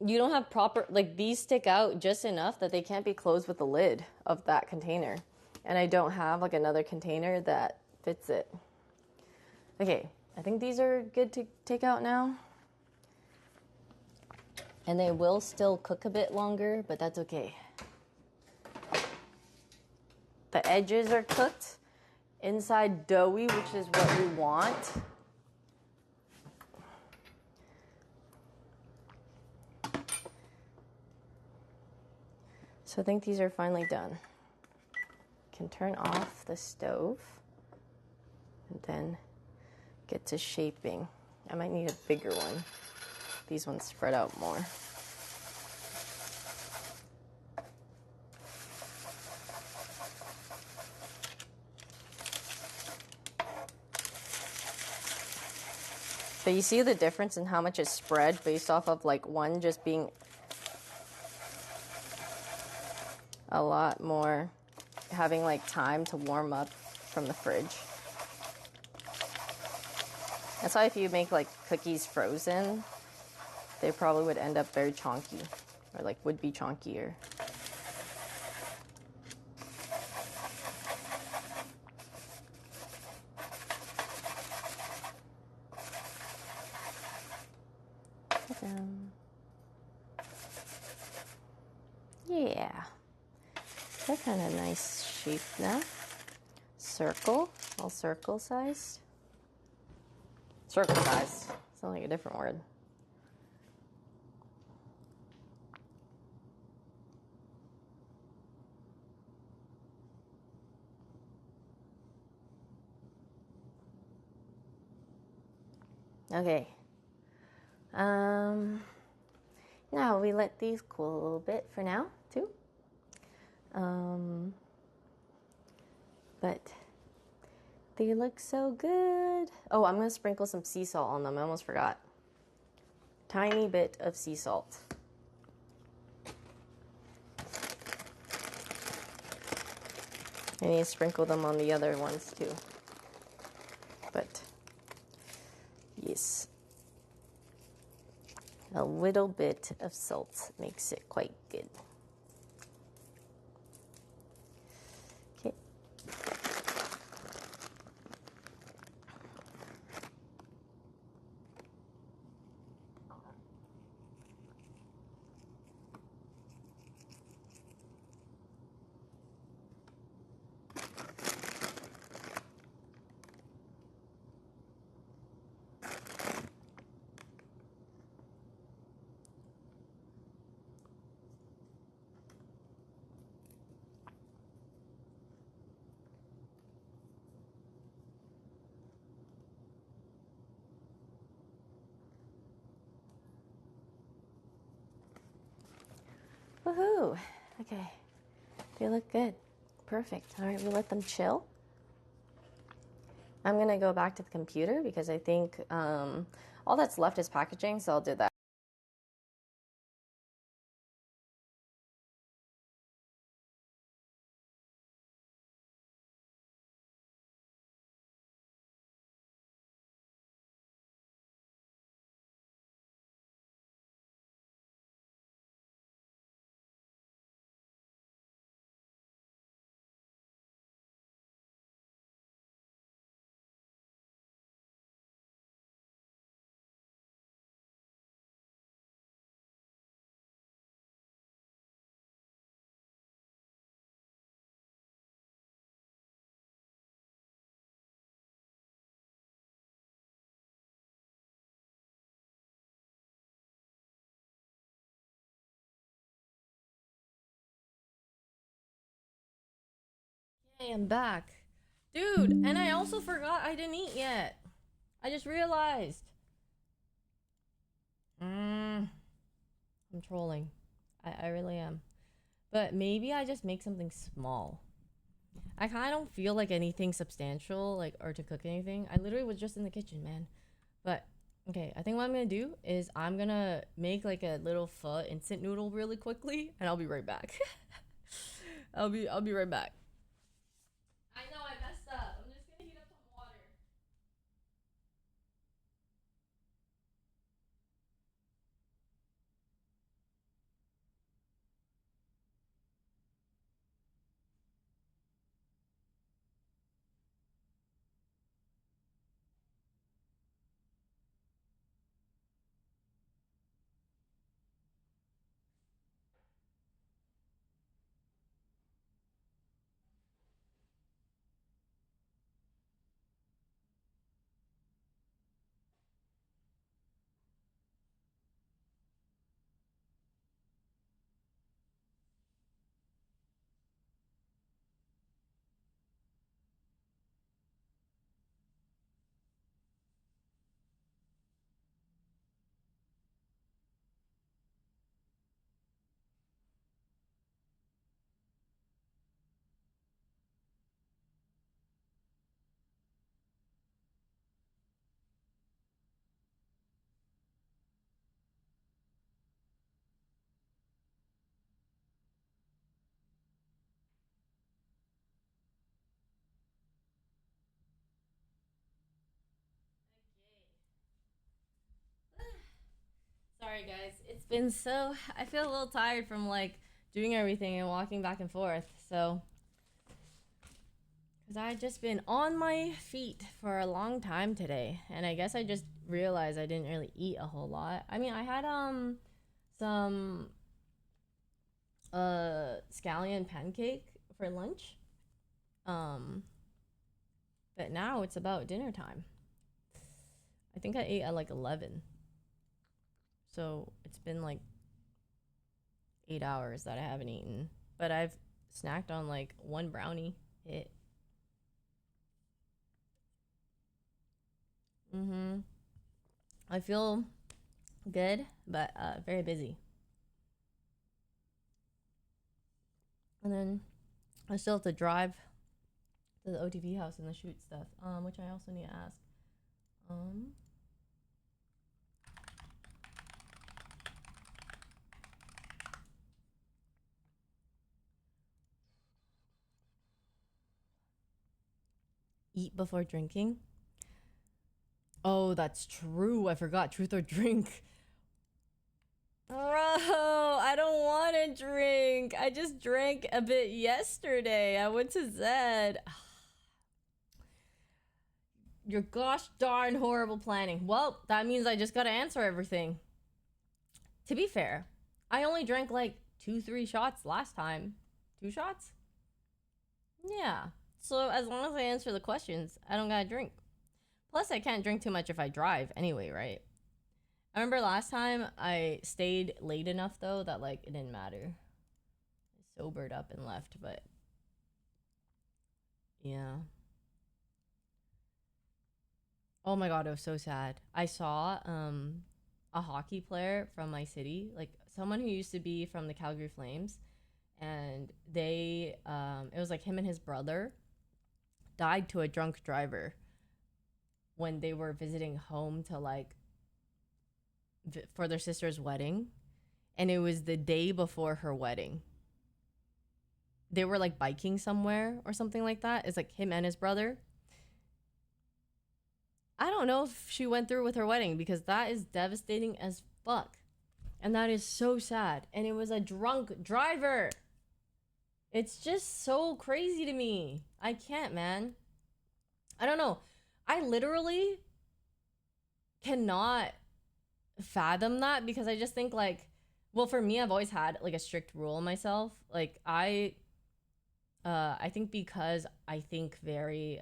you don't have proper, like, these stick out just enough that they can't be closed with the lid of that container. And I don't have, like, another container that fits it. Okay, I think these are good to take out now. And they will still cook a bit longer, but that's okay. The edges are cooked. Inside doughy, which is what we want. So I think these are finally done. Can turn off the stove and then get to shaping. I might need a bigger one. These ones spread out more. But you see the difference in how much is spread based off of like one just being a lot more, having like time to warm up from the fridge. That's why if you make like cookies frozen, they probably would end up very chunky, or like would be chunkier. Yeah, they're kind of nice shape now. Circle, all circle sized. Circle size, sounds like a different word. Okay. Now we let these cool a little bit for now too. But they look so good. Oh, I'm gonna sprinkle some sea salt on them. I almost forgot. Tiny bit of sea salt. I need to sprinkle them on the other ones too. But yes, a little bit of salt makes it quite good. Okay. Woohoo! Okay, they look good. Perfect. All right, we let them chill. I'm gonna go back to the computer because I think all that's left is packaging, so I'll do that. Hey, I'm back. Dude, and I also forgot I didn't eat yet. I just realized. I'm trolling. I really am. But maybe I just make something small. I kind of don't feel like anything substantial, like, or to cook anything. I literally was just in the kitchen, man. But, okay, I think what I'm gonna do is I'm gonna make like a little pho instant noodle really quickly, and I'll be right back. I'll be right back. I know I messed up. I'm just gonna heat up some water. sorry guys. It's been so, I feel a little tired from like doing everything and walking back and forth. So, because I've just been on my feet for a long time today, and I guess I just realized I didn't really eat a whole lot. I mean, I had some scallion pancake for lunch. But now it's about dinner time. I think I ate at like 11. So it's been like 8 hours that I haven't eaten. But I've snacked on like one brownie. I feel good, but very busy. And then I still have to drive to the OTV house and the shoot stuff, which I also need to ask. Eat before drinking? Oh, that's true. I forgot. Truth or drink. Bro, I don't want to drink. I just drank a bit yesterday. I went to Zed. Your gosh darn horrible planning. Well, that means I just gotta answer everything. To be fair, I only drank like 2-3 shots last time. 2 shots? Yeah. So as long as I answer the questions, I don't gotta drink. Plus, I can't drink too much if I drive anyway, right? I remember last time I stayed late enough though that like it didn't matter. I sobered up and left, but yeah. Oh my god, it was so sad. I saw a hockey player from my city, like someone who used to be from the Calgary Flames, and they it was like him and his brother died to a drunk driver when they were visiting home to like for their sister's wedding, and it was the day before her wedding. They were like biking somewhere or something like that. It's like him and his brother. I don't know if she went through with her wedding because that is devastating as fuck. And that is so sad. And it was a drunk driver. It's just so crazy to me. I can't, man. I don't know. I literally cannot fathom that because I just think like, well, for me, I've always had like a strict rule on myself. Like I think because I think very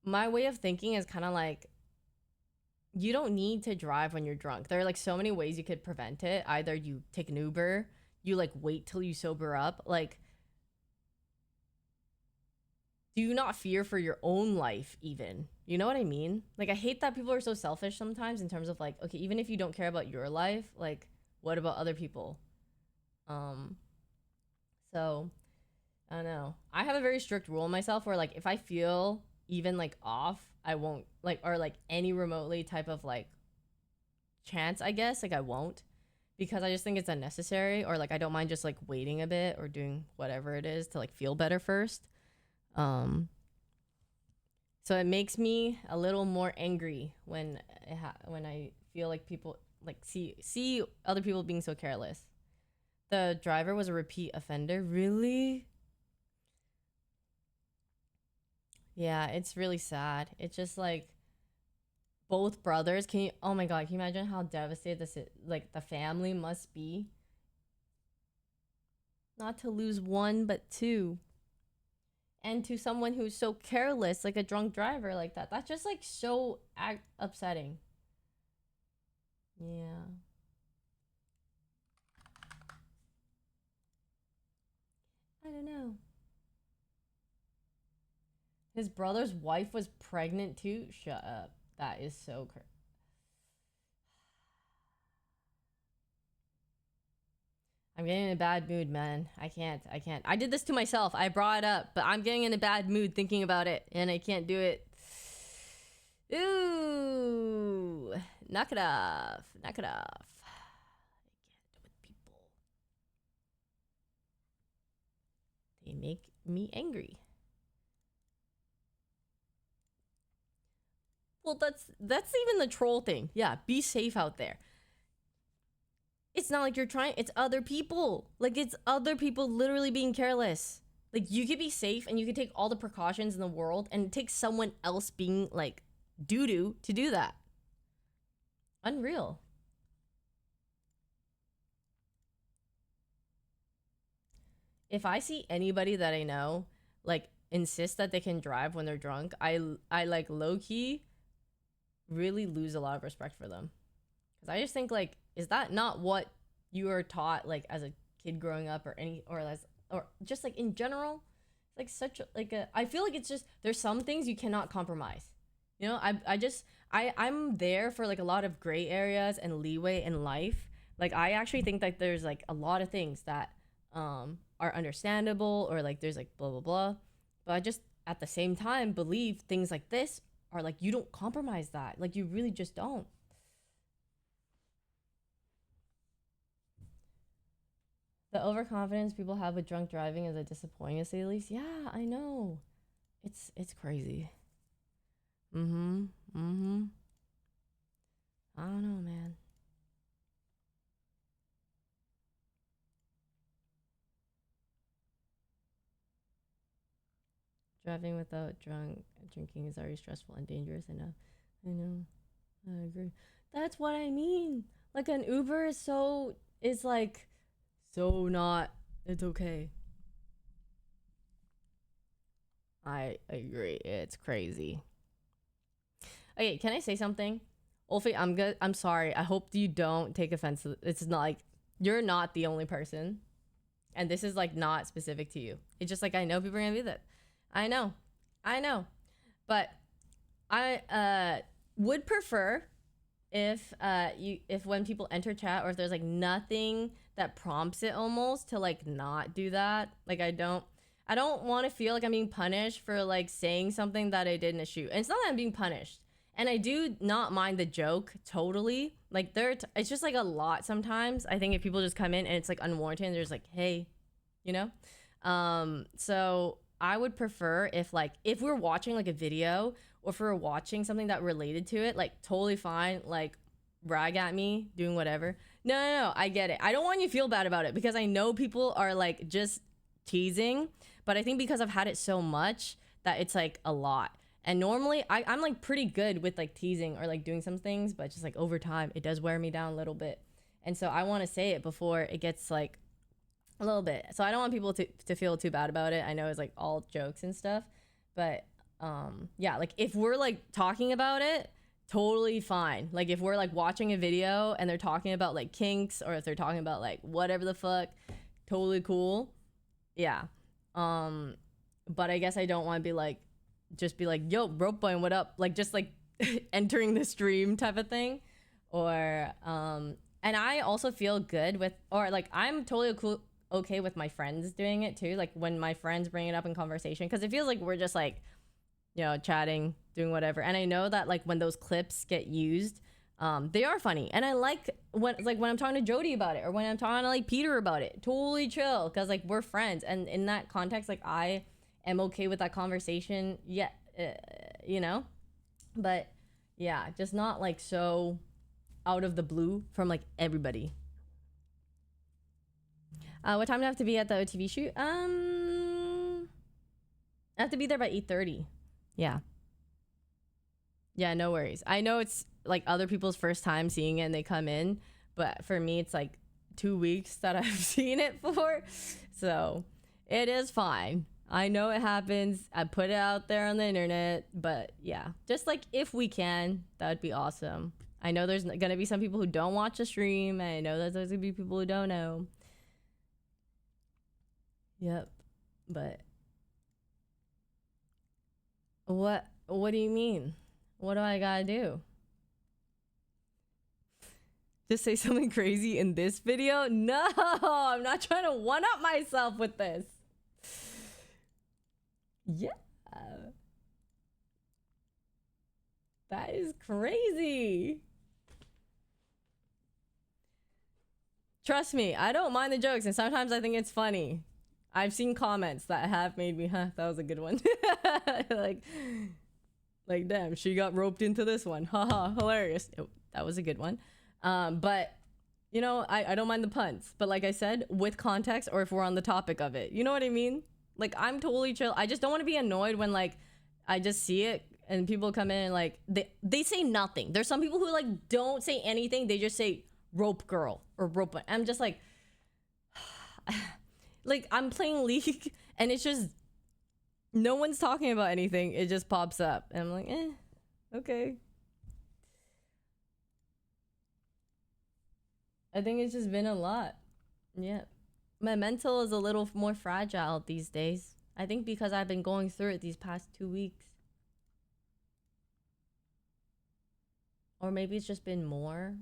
my way of thinking is kind of like, you don't need to drive when you're drunk. There are like so many ways you could prevent it. Either you take an Uber, you like wait till you sober up. Like, do you not fear for your own life even? You know what I mean? Like, I hate that people are so selfish sometimes in terms of like, okay, even if you don't care about your life, like what about other people? So I don't know. I have a very strict rule on myself where like if I feel even like off, I won't like, or like any remotely type of like chance, I guess, like I won't, because I just think it's unnecessary, or like I don't mind just like waiting a bit or doing whatever it is to like feel better first. So it makes me a little more angry when when I feel like people like see other people being so careless. The driver was a repeat offender. Really? Yeah, it's really sad. It's just like both brothers. Can you? Oh my god! Can you imagine how devastated like the family must be? Not to lose one, but two. And to someone who's so careless, like a drunk driver like that. That's just like so upsetting. Yeah. I don't know. His brother's wife was pregnant too? Shut up. That is so crazy. I'm getting in a bad mood, man. I can't. I did this to myself. I brought it up, but I'm getting in a bad mood thinking about it, and I can't do it. Ooh. Knock it off. Knock it off. I can't with people. They make me angry. Well, that's even the troll thing. Yeah, be safe out there. It's not like you're trying, it's other people. Like, it's other people literally being careless. Like, you could be safe and you could take all the precautions in the world, and it takes someone else being like doo-doo to do that. Unreal. If I see anybody that I know like insist that they can drive when they're drunk, I like low-key really lose a lot of respect for them. Because I just think, like, is that not what you are taught, like, as a kid growing up, or just like in general? Like, such a, I feel like it's just, there's some things you cannot compromise. You know, I'm there for like a lot of gray areas and leeway in life. Like, I actually think that there's like a lot of things that are understandable, or like there's like blah blah blah, but I just at the same time believe things like this are like, you don't compromise that. Like, you really just don't. The overconfidence people have with drunk driving is a disappointing, to say the least. Yeah, I know. It's crazy. I don't know, man. Driving without drinking is already stressful and dangerous. I know. I agree. That's what I mean. Like, an Uber is like so not, it's okay. I agree. It's crazy. Okay, can I say something? Ulfi, I'm good. I'm sorry. I hope you don't take offense to it's not like, you're not the only person. And this is like not specific to you. It's just like, I know people are gonna do that. I know. But I would prefer if when people enter chat, or if there's like nothing that prompts it almost to like not do that. Like, I don't want to feel like I'm being punished for like saying something that I did in a shoot. And it's not that I'm being punished. And I do not mind the joke totally. Like, it's just like a lot sometimes. I think if people just come in and it's like unwarranted and they're just like, hey, you know? So I would prefer if we're watching like a video, or if we're watching something that related to it, like, totally fine, like, brag at me, doing whatever. No, I get it. I don't want you to feel bad about it, because I know people are like just teasing, but I think because I've had it so much that it's like a lot. And normally I'm like pretty good with like teasing or like doing some things, but just like over time, it does wear me down a little bit. And so I want to say it before it gets like a little bit. So I don't want people to feel too bad about it. I know it's like all jokes and stuff, but yeah, like, if we're like talking about it, totally fine. Like, if we're like watching a video and they're talking about like kinks, or if they're talking about like whatever the fuck, totally cool. Yeah. But I guess I don't want to be like, just be like, yo, rope boy, what up? Like, just like entering the stream type of thing. Or and I also feel good with, or like, I'm totally okay with my friends doing it too. Like, when my friends bring it up in conversation, because it feels like we're just like, you know, chatting, doing whatever. And I know that like when those clips get used, they are funny. And I like when I'm talking to Jody about it, or when I'm talking to like Peter about it, totally chill, because like we're friends. And in that context, like, I am okay with that conversation. Yeah, you know, but yeah, just not like so out of the blue from like everybody. What time do I have to be at the OTV shoot? I have to be there by 8:30. Yeah, no worries. I know it's like other people's first time seeing it and they come in, but for me it's like 2 weeks that I've seen it for, so it is fine. I know it happens. I put it out there on the internet, but yeah, just like, if we can, that would be awesome. I know there's gonna be some people who don't watch the stream, and I know that there's gonna be people who don't know. Yep, but what do you mean? What do I gotta do? Just say something crazy in this video? No, I'm not trying to one-up myself with this. Yeah. That is crazy. Trust me, I don't mind the jokes, and sometimes I think it's funny. I've seen comments that have made me, huh, that was a good one. Like, Like, damn, she got roped into this one. Haha, hilarious. Oh, that was a good one. But, you know, I don't mind the puns. But like I said, with context or if we're on the topic of it. You know what I mean? Like, I'm totally chill. I just don't want to be annoyed when, like, I just see it and people come in and, like, they say nothing. There's some people who, like, don't say anything. They just say rope girl or rope. I'm just like... like, I'm playing League and it's just... no one's talking about anything. It just pops up. And I'm like, okay. I think it's just been a lot. Yeah. My mental is a little more fragile these days. I think because I've been going through it these past 2 weeks. Or maybe it's just been more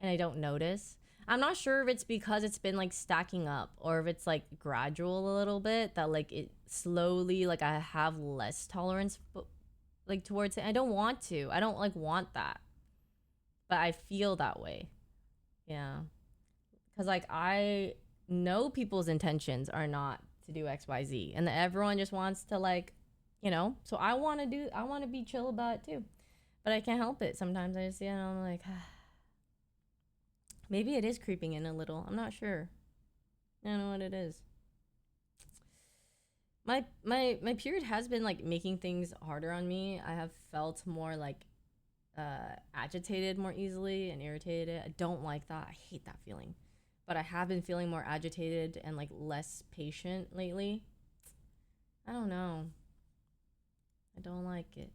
and I don't notice. I'm not sure if it's because it's been like stacking up or if it's like gradual a little bit that like it slowly, like I have less tolerance like towards it. I don't want to. I don't like want that. But I feel that way. Yeah. Because like I know people's intentions are not to do XYZ and that everyone just wants to like, you know, so I want to be chill about it too. But I can't help it. Sometimes I just, you know, I'm like, maybe it is creeping in a little. I'm not sure. I don't know what it is. My period has been like making things harder on me. I have felt more like agitated more easily and irritated. I don't like that. I hate that feeling. But I have been feeling more agitated and like less patient lately. I don't know. I don't like it.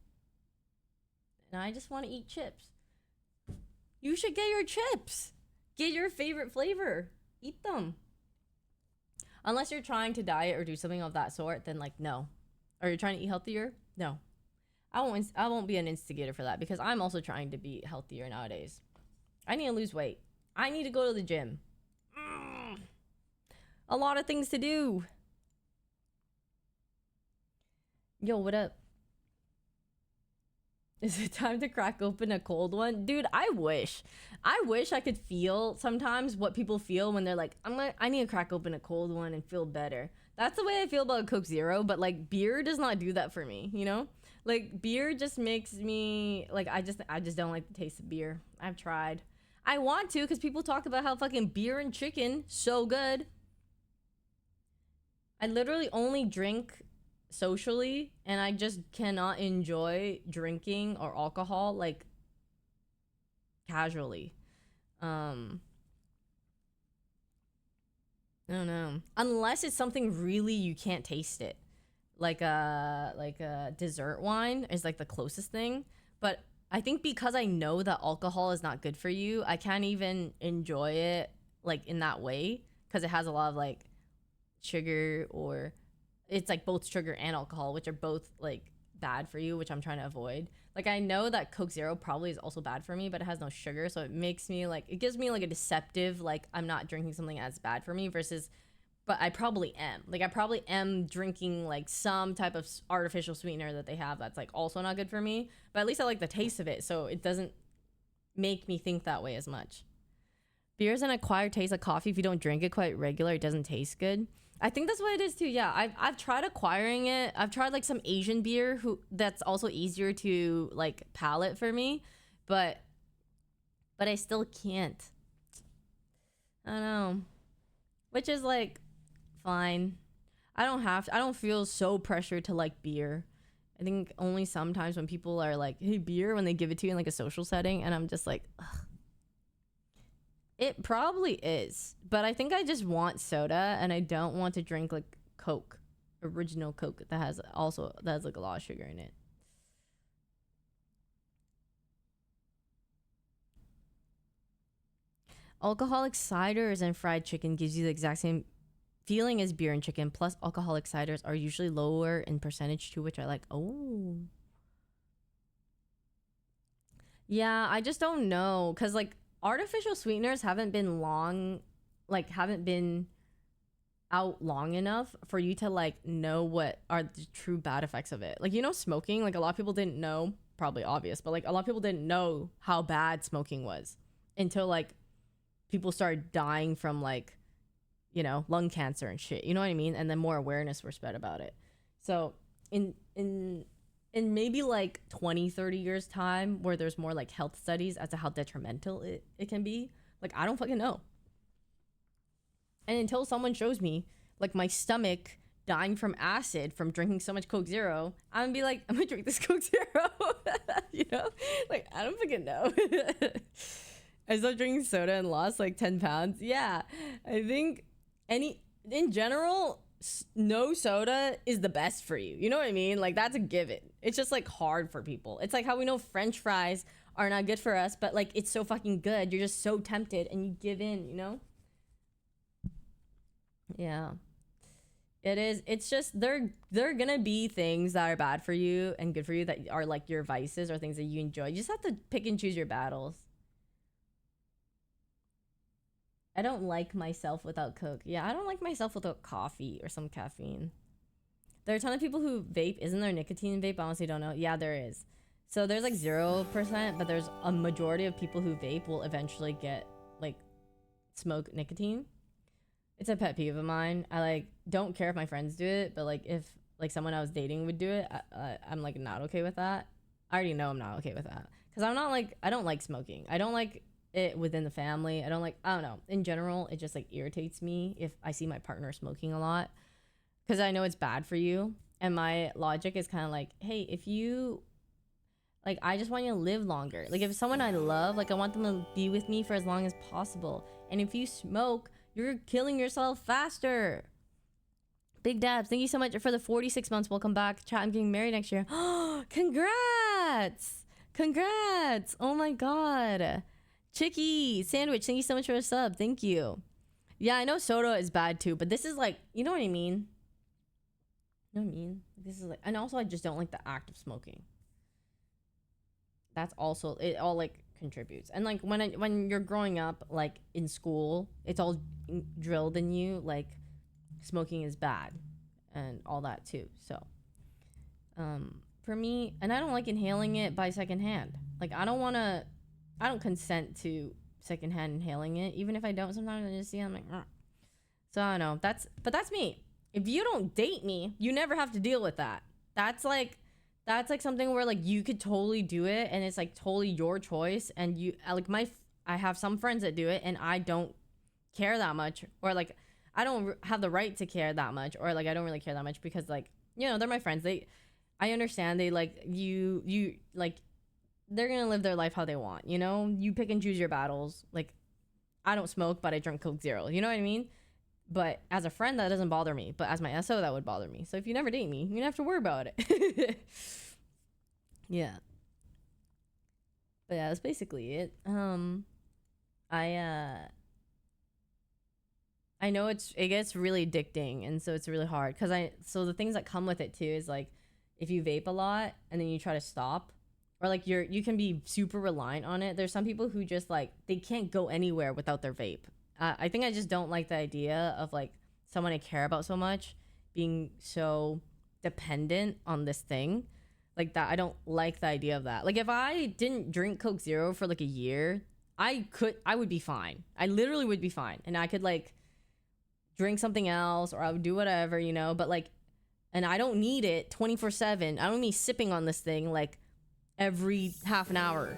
And I just want to eat chips. You should get your chips. Get your favorite flavor. Eat them. Unless you're trying to diet or do something of that sort, then like no. Are you trying to eat healthier? No. I won't be an instigator for that because I'm also trying to be healthier nowadays. I need to lose weight. I need to go to the gym. A lot of things to do. Yo, what up? Is it time to crack open a cold one? Dude, I wish I could feel sometimes what people feel when they're like, I need to crack open a cold one and feel better. That's the way I feel about Coke Zero, but like beer does not do that for me, you know? Like beer just makes me like I just don't like the taste of beer. I've tried. I want to because people talk about how fucking beer and chicken so good. I literally only drink socially and I just cannot enjoy drinking or alcohol like casually. I don't know, unless it's something really you can't taste it, like a dessert wine is like the closest thing. But I think because I know that alcohol is not good for you, I can't even enjoy it like in that way because it has a lot of like sugar, or it's like both sugar and alcohol, which are both like bad for you, which I'm trying to avoid. Like I know that Coke Zero probably is also bad for me, but it has no sugar, so it makes me like, it gives me like a deceptive like I'm not drinking something as bad for me versus, but I probably am. Like I probably am drinking like some type of artificial sweetener that they have that's like also not good for me, but at least I like the taste of it, so it doesn't make me think that way as much. Beer is an acquired taste like coffee. If you don't drink it quite regular, it doesn't taste good. I think that's what it is too. Yeah, I've tried acquiring it. I've tried like some Asian beer that's also easier to like palate for me, but I still can't. I don't know. Which is like fine. I don't feel so pressured to like beer. I think only sometimes when people are like, "Hey, beer," when they give it to you in like a social setting, and I'm just like, ugh. It probably is, but I think I just want soda and I don't want to drink like Coke, original Coke that has like a lot of sugar in it. Alcoholic ciders and fried chicken gives you the exact same feeling as beer and chicken, plus alcoholic ciders are usually lower in percentage too, which I like. Oh. Yeah, I just don't know, because like artificial sweeteners haven't been out long enough for you to like know what are the true bad effects of it. Like, you know, smoking, like a lot of people didn't know, probably obvious, but like a lot of people didn't know how bad smoking was until like people started dying from like, you know, lung cancer and shit, you know what I mean? And then more awareness were spread about it. So in in maybe like 20-30 years time, where there's more like health studies as to how detrimental it can be, like I don't fucking know. And until someone shows me like my stomach dying from acid from drinking so much Coke Zero, I'm gonna be like, I'm gonna drink this Coke Zero. You know, like I don't fucking know. I started drinking soda and lost like 10 pounds. Yeah, I think in general, no soda is the best for you. You know what I mean? Like that's a given. It's just like hard for people. It's like how we know French fries are not good for us, but like it's so fucking good. You're just so tempted and you give in, you know? Yeah. It is. It's just there gonna be things that are bad for you and good for you that are like your vices or things that you enjoy. You just have to pick and choose your battles. I don't like myself without Coke. Yeah, I don't like myself without coffee or some caffeine. There are a ton of people who vape. Isn't there nicotine in vape? I honestly don't know. Yeah, there is. So there's like 0%, but there's a majority of people who vape will eventually get like smoke nicotine. It's a pet peeve of mine. I like don't care if my friends do it, but like if like someone I was dating would do it, I'm like not okay with that. I already know I'm not okay with that because I'm not like I don't like smoking. I don't like it within the family. I don't know. In general, it just like irritates me if I see my partner smoking a lot because I know it's bad for you. And my logic is kind of like, hey, if you like, I just want you to live longer. Like if someone I love, like I want them to be with me for as long as possible. And if you smoke, you're killing yourself faster. Big Dabs, thank you so much for the 46 months. Welcome back. Chat, I'm getting married next year. Congrats. Congrats. Oh my God. Chicky Sandwich, thank you so much for a sub. Thank you. Yeah, I know soda is bad too, but this is like, you know what I mean? You know what I mean? This is like, and also I just don't like the act of smoking. That's also, it all like contributes. And like when you're growing up, like in school, it's all drilled in you, like smoking is bad and all that too. So, for me, and I don't like inhaling it by secondhand. Like I don't consent to secondhand inhaling it. Even if I don't, sometimes I just see it, I'm like, ugh. So I don't know. But that's me. If you don't date me, you never have to deal with that. That's like something where like you could totally do it and it's like totally your choice. And you like I have some friends that do it and I don't care that much, or like I don't have the right to care that much, or like I don't really care that much because like, you know, they're my friends. I understand they like you like they're gonna live their life how they want, you know? You pick and choose your battles. Like, I don't smoke, but I drink Coke Zero. You know what I mean? But as a friend, that doesn't bother me. But as my SO, that would bother me. So if you never date me, you don't have to worry about it. Yeah. But yeah, that's basically it. I know it gets really addicting, and so it's really hard. So the things that come with it too is like, if you vape a lot and then you try to stop, or like you can be super reliant on it. There's some people who just like they can't go anywhere without their vape. I think I just don't like the idea of like someone I care about so much being so dependent on this thing like that. I don't like the idea of that. Like if I didn't drink Coke Zero for like a year, I would be fine. I literally would be fine, and I could like drink something else, or I would do whatever, you know. But like, and I don't need it 24/7. I don't need sipping on this thing like every half an hour.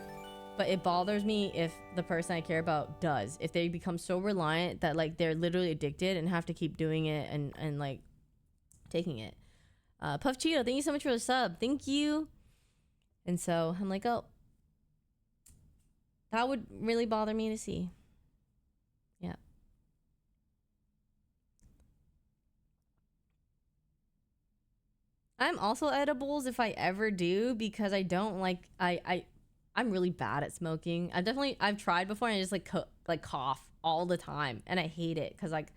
But it bothers me if the person I care about does. If they become so reliant that like they're literally addicted and have to keep doing it and like taking it. Puff Cheeto, thank you so much for the sub. Thank you. And so I'm like, oh, that would really bother me to see. Yeah. I'm also edibles if I ever do, because I don't like I'm really bad at smoking. I've tried before and I just like cough all the time, and I hate it because like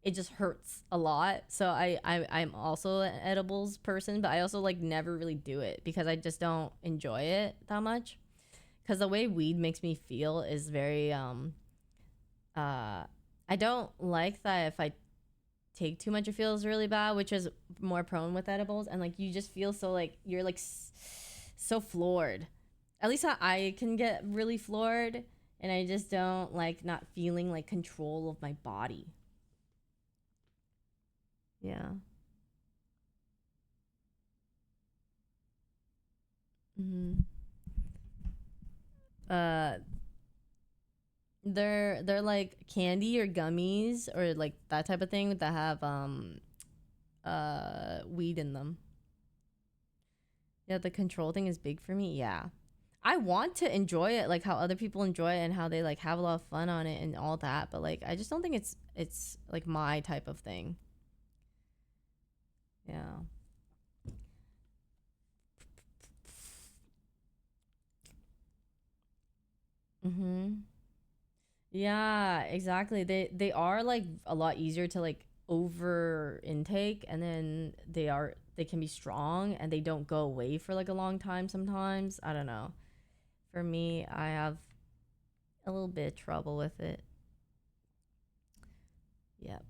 it just hurts a lot. So I'm also an edibles person, but I also like never really do it because I just don't enjoy it that much. Because the way weed makes me feel is very I don't like that if I take too much it feels really bad, which is more prone with edibles, and like you just feel so like you're like so floored. At least I can get really floored, and I just don't like not feeling like control of my body. Yeah. Mm-hmm. They're like candy or gummies or like that type of thing that have weed in them. Yeah, the control thing is big for me. Yeah. I want to enjoy it like how other people enjoy it and how they like have a lot of fun on it and all that, but like I just don't think it's like my type of thing. Yeah. Mhm. Yeah, exactly. They are like a lot easier to like over intake, and then they can be strong and they don't go away for like a long time sometimes. I don't know. For me, I have a little bit of trouble with it. Yep.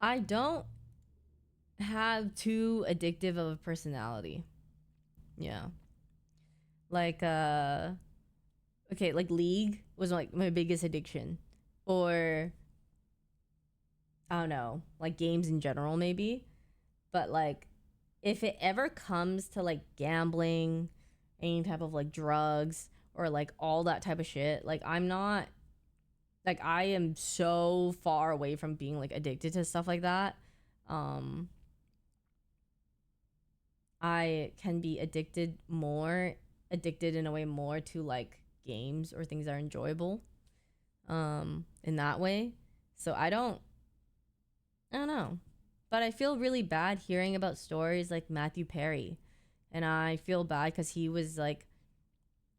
I don't have too addictive of a personality. Yeah. Like okay, like League was like my biggest addiction. Or I don't know, like games in general maybe. But like if it ever comes to like gambling, any type of like drugs or like all that type of shit, like I'm not like I am so far away from being like addicted to stuff like that. Um I can be addicted in a way more to like games or things that are enjoyable in that way. So I don't know. But I feel really bad hearing about stories like Matthew Perry. And I feel bad cuz he was like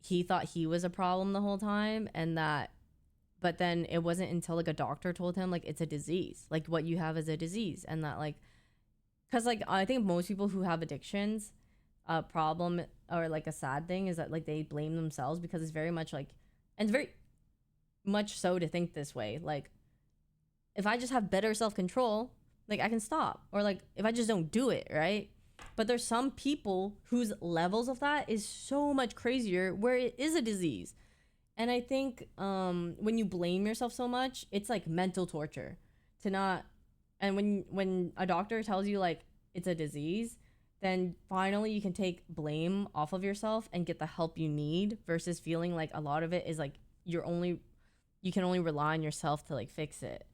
he thought he was a problem the whole time, and that but then it wasn't until like a doctor told him like it's a disease. Like what you have is a disease, and that like cuz like I think most people who have addictions, a problem or like a sad thing is that like they blame themselves, because it's very much like, and it's very much so to think this way, like if I just have better self-control, like I can stop, or like if I just don't do it, right? But there's some people whose levels of that is so much crazier where it is a disease. And I think when you blame yourself so much, it's like mental torture to not. And when a doctor tells you like it's a disease, then finally you can take blame off of yourself and get the help you need, versus feeling like a lot of it is like you can only rely on yourself to like fix it.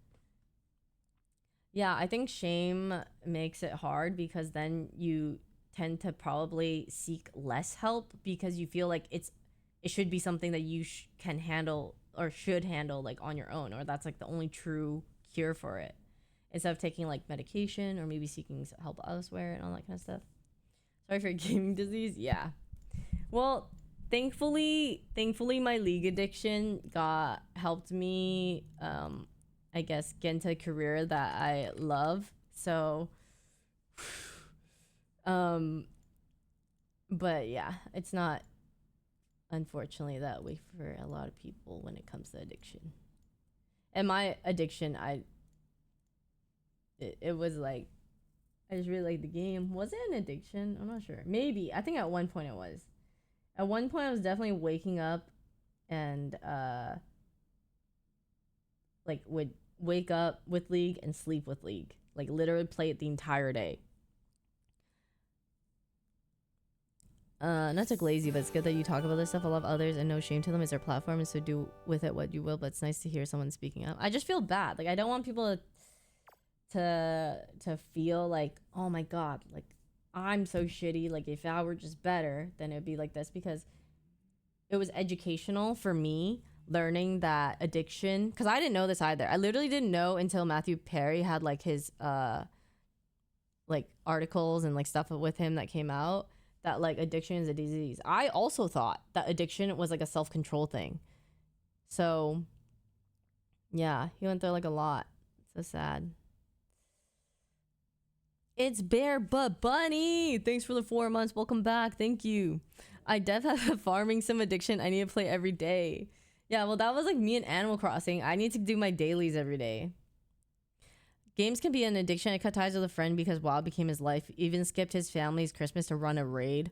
Yeah, I think shame makes it hard, because then you tend to probably seek less help because you feel like it should be something that you can handle or should handle like on your own, or that's like the only true cure for it, instead of taking like medication or maybe seeking help elsewhere and all that kind of stuff. Sorry for gaming disease. Yeah. Well, thankfully my League addiction helped me I guess get into a career that I love. So but yeah, it's not unfortunately that way for a lot of people when it comes to addiction. And my addiction, it was like I just really liked the game. Was it an addiction? I'm not sure. Maybe. I think at one point it was. At one point I was definitely waking up and like would wake up with League and sleep with League. Like literally play it the entire day. Not to lazy, but it's good that you talk about this stuff. I love others and no shame to them. It's their platform, and so do with it what you will, but it's nice to hear someone speaking up. I just feel bad. Like I don't want people to feel like, oh my god, like I'm so shitty. Like if I were just better, then it'd be like this, because it was educational for me learning that addiction, because I didn't know this either. I literally didn't know until Matthew Perry had like his like articles and like stuff with him that came out, that like addiction is a disease. I also thought that addiction was like a self-control thing. So yeah, he went through like a lot. So sad. It's Bear Butt Bunny. Thanks for the 4 months. Welcome back. Thank you. I def have a farming sim addiction. I need to play every day. Yeah, well, that was like me in Animal Crossing. I need to do my dailies every day. Games can be an addiction. I cut ties with a friend because WoW became his life. Even skipped his family's Christmas to run a raid.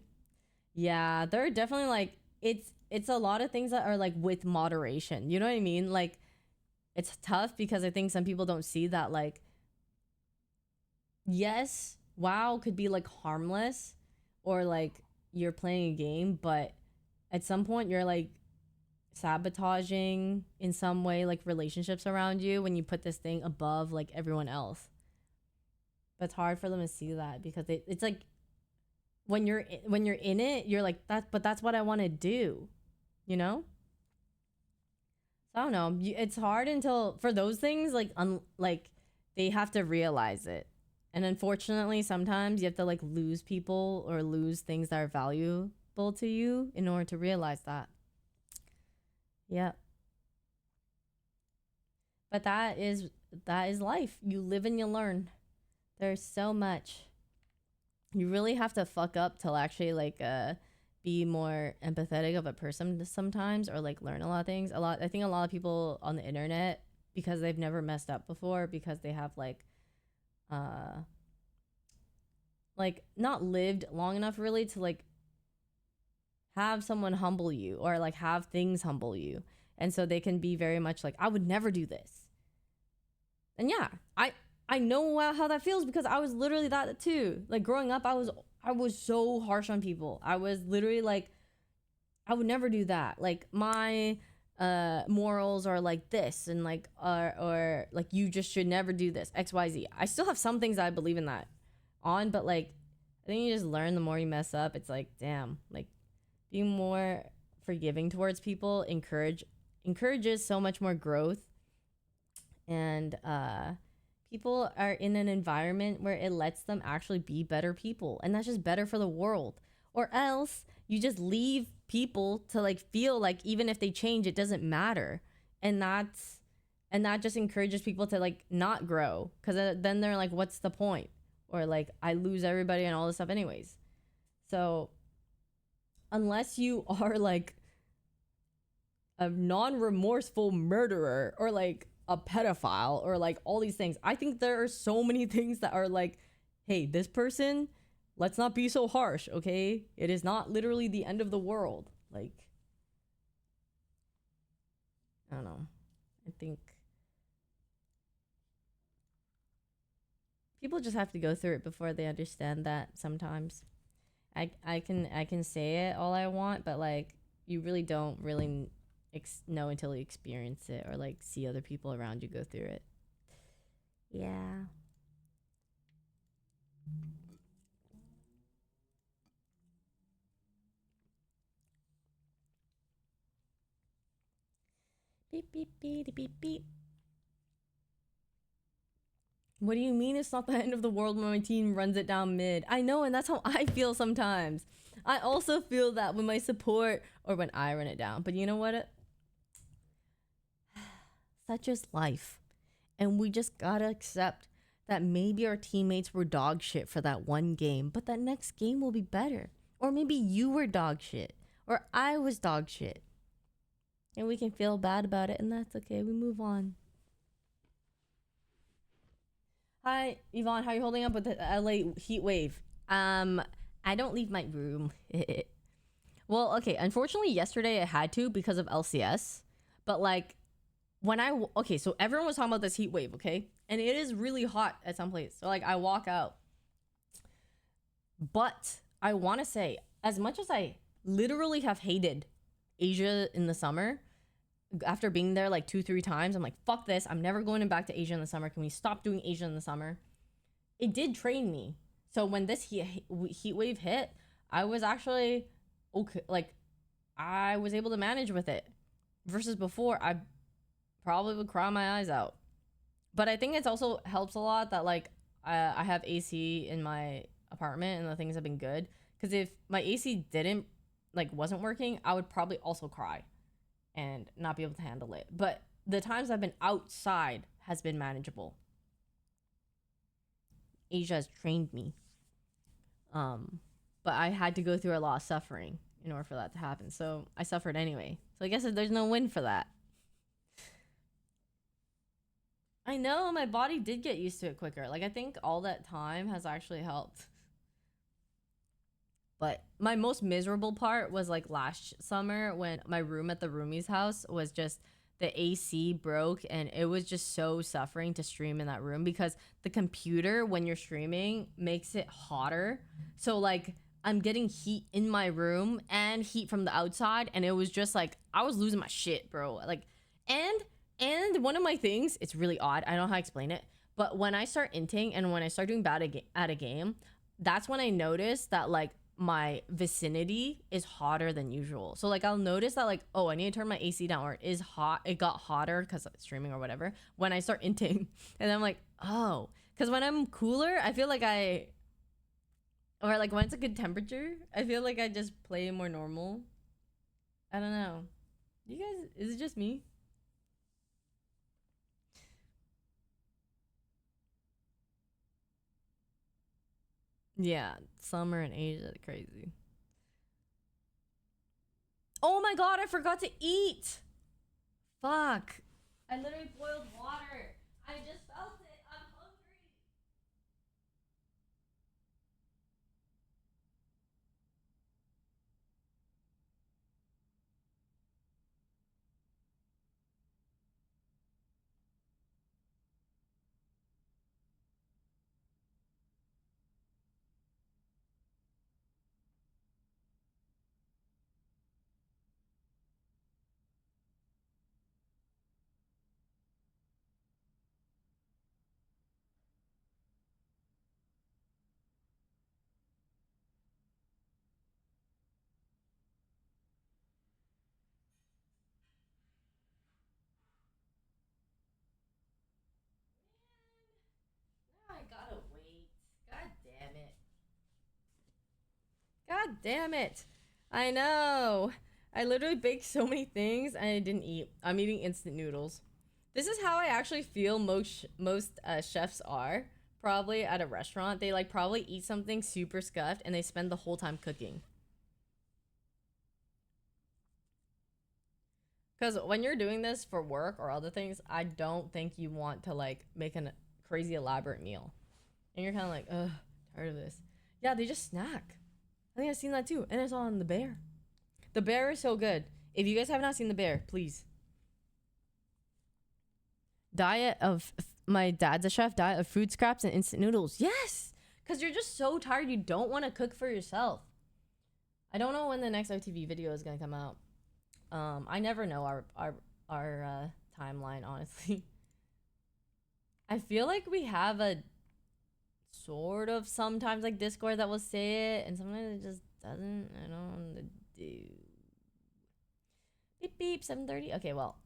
Yeah, there are definitely like it's a lot of things that are like with moderation. You know what I mean? Like it's tough because I think some people don't see that like yes, WoW could be like harmless, or like you're playing a game, but at some point you're like sabotaging in some way like relationships around you when you put this thing above like everyone else. But it's hard for them to see that because it's like when you're in it, you're like that's what I want to do, you know? So I don't know. It's hard until for those things like like they have to realize it. And unfortunately, sometimes you have to like lose people or lose things that are valuable to you in order to realize that. Yeah. But that is life. You live and you learn. There's so much. You really have to fuck up to actually like be more empathetic of a person sometimes, or like learn a lot of things. I think a lot of people on the internet, because they've never messed up before, because they have like not lived long enough really to like have someone humble you, or like have things humble you, and so they can be very much like, I would never do this. And yeah, I know how that feels, because I was literally that too. Like growing up, I was so harsh on people. I was literally like, I would never do that. Like my morals are like this, and like or like you just should never do this, XYZ. I still have some things that I believe in that on, but like I think you just learn the more you mess up. It's like, damn, like being more forgiving towards people encourages so much more growth. And people are in an environment where it lets them actually be better people, and that's just better for the world. Or else you just leave people to like feel like even if they change, it doesn't matter, and that just encourages people to like not grow, because then they're like, what's the point? Or like, I lose everybody and all this stuff anyways. So unless you are like a non-remorseful murderer, or like a pedophile, or like all these things, I think there are so many things that are like, hey, this person, let's not be so harsh, okay? It is not literally the end of the world. Like, I don't know. I think people just have to go through it before they understand that sometimes. I can say it all I want, but like you really don't really know until you experience it, or like see other people around you go through it. Yeah. Beep beep beep beep beep. What do you mean it's not the end of the world when my team runs it down mid? I know, and that's how I feel sometimes. I also feel that when my support, or when I run it down. But you know what? Such is life. And we just gotta accept that maybe our teammates were dog shit for that one game, but that next game will be better. Or maybe you were dog shit, or I was dog shit. And we can feel bad about it, and that's okay. We move on. Hi, Yvonne. How are you holding up with the LA heat wave? I don't leave my room. Well, okay. Unfortunately, yesterday I had to because of LCS. But like, okay, so everyone was talking about this heat wave, okay? And it is really hot at some place. So like, I walk out. But I want to say, as much as I literally have hated Asia in the summer, after being there like 2-3 times, I'm like, fuck this. I'm never going back to Asia in the summer. Can we stop doing Asia in the summer? It did train me. So when this heat wave hit, I was actually okay. Like, I was able to manage with it. Versus before, I probably would cry my eyes out. But I think it also helps a lot that like I have AC in my apartment, and the things have been good. Because if my AC wasn't working, I would probably also cry and not be able to handle it. But the times I've been outside has been manageable. Asia has trained me. But I had to go through a lot of suffering in order for that to happen. So I suffered anyway. So I guess there's no win for that. I know, my body did get used to it quicker. Like, I think all that time has actually helped. But my most miserable part was like last summer when my room at the roomie's house was just the AC broke and it was just so suffering to stream in that room because the computer when you're streaming makes it hotter. So like I'm getting heat in my room and heat from the outside, and it was just like I was losing my shit, bro. Like and one of my things, it's really odd. I don't know how to explain it, but when I start inting and when I start doing bad at a game, that's when I notice that like my vicinity is hotter than usual. So like I'll notice that like, oh, I need to turn my AC down, or it is hot. It got hotter because streaming or whatever when I start inting, and I'm like, oh, because when I'm cooler, I feel like or like when it's a good temperature, I feel like I just play more normal. I don't know. You guys, is it just me? Yeah, summer in Asia, crazy. Oh my god, I forgot to eat. Fuck. I literally boiled water. I just felt it. I'm hungry. Now I gotta wait. God damn it. God damn it. I know. I literally baked so many things and I didn't eat. I'm eating instant noodles. This is how I actually feel most chefs are. Probably at a restaurant. They like probably eat something super scuffed and they spend the whole time cooking. Because when you're doing this for work or other things, I don't think you want to like make a crazy elaborate meal. And you're kind of like, ugh, tired of this. Yeah, they just snack. I think I've seen that too. And it's on The Bear. The Bear is so good. If you guys have not seen The Bear, please. Diet of my dad's a chef. Diet of food scraps and instant noodles. Yes, because you're just so tired. You don't want to cook for yourself. I don't know when the next OTV video is gonna come out. I never know our timeline, honestly. I feel like we have a sort of sometimes like Discord that will say it, and sometimes it just doesn't. I don't know what to do. Beep beep, 7:30. Okay, well,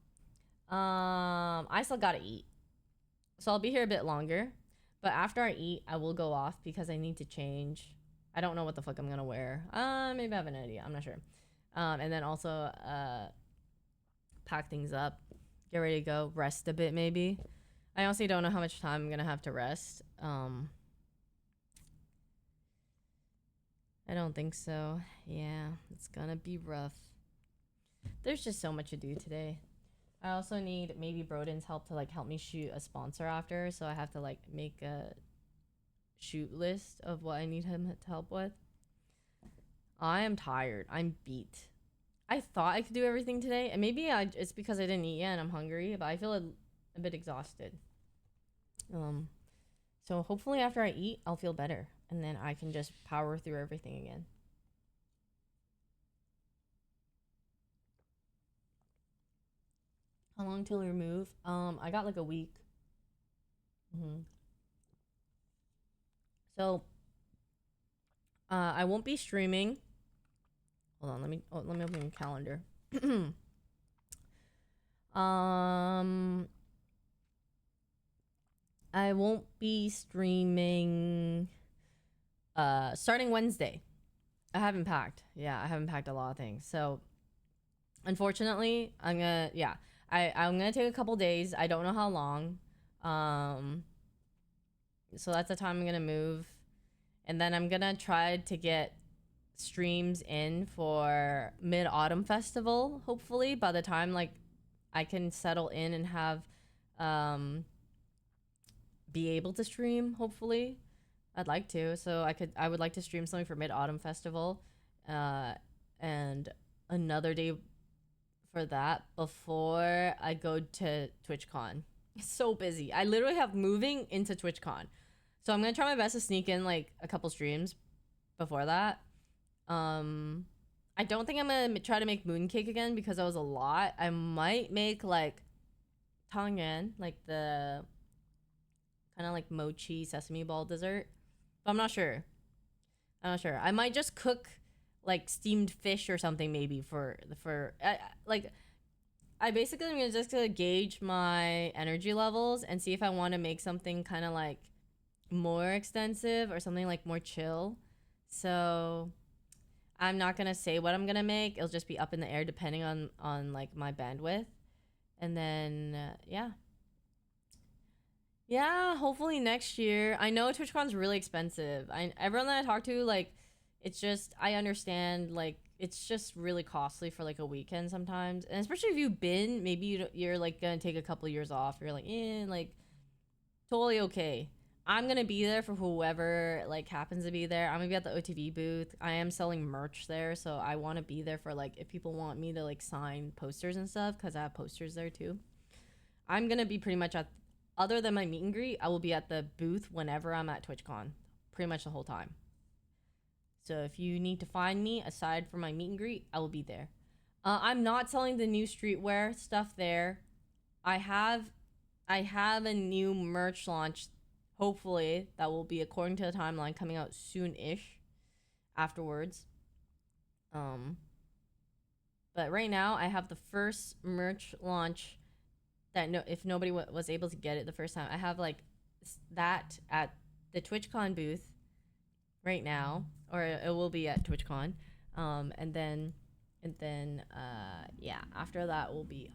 I still gotta eat, so I'll be here a bit longer. But after I eat, I will go off because I need to change. I don't know what the fuck I'm gonna wear. Maybe I have an idea. I'm not sure. And then also pack things up, get ready to go, rest a bit maybe. I honestly don't know how much time I'm gonna have to rest. I don't think so. Yeah, it's gonna be rough. There's just so much to do today. I also need maybe Broden's help to like help me shoot a sponsor after, so I have to like make a shoot list of what I need him to help with. I am tired. I'm beat. I thought I could do everything today, and maybe it's because I didn't eat yet and I'm hungry, but I feel a bit exhausted. So hopefully after I eat, I'll feel better, and then I can just power through everything again. How long till we move? I got like a week. So, I won't be streaming. Hold on, let me open your calendar. I won't be streaming starting Wednesday. I haven't packed. Yeah, I haven't packed a lot of things. So unfortunately, I'm gonna take a couple days. I don't know how long. So that's the time I'm gonna move. And then I'm gonna try to get streams in for Mid-Autumn Festival, hopefully, by the time like I can settle in and have be able to stream, hopefully. I'd like to. So I would like to stream something for Mid-Autumn Festival and another day for that before I go to TwitchCon. It's so busy. I literally have moving into TwitchCon. So I'm gonna try my best to sneak in like a couple streams before that. I don't think I'm gonna try to make mooncake again because that was a lot. I might make like tangen, like the kind of like mochi sesame ball dessert, but I'm not sure. I might just cook like steamed fish or something maybe like I basically am gonna just gauge my energy levels and see if I want to make something kind of like more extensive or something like more chill. So I'm not gonna say what I'm gonna make. It'll just be up in the air depending on like my bandwidth. And then yeah, hopefully next year. I know TwitchCon's really expensive. Everyone that I talk to, like, it's just, I understand, like, it's just really costly for like a weekend sometimes, and especially if you've been, maybe you're like gonna take a couple years off. You're like, like, totally okay. I'm gonna be there for whoever like happens to be there. I'm gonna be at the OTV booth. I am selling merch there, so I want to be there for like if people want me to like sign posters and stuff, because I have posters there too. I'm gonna be pretty much at, other than my meet and greet, I will be at the booth whenever I'm at TwitchCon, pretty much the whole time. So if you need to find me aside from my meet and greet, I will be there. I'm not selling the new streetwear stuff there. I have a new merch launch, hopefully, that will be according to the timeline coming out soon-ish afterwards. But right now I have the first merch launch that if nobody was able to get it the first time, I have like that at the TwitchCon booth right now, or it will be at TwitchCon. And then yeah, after that will be,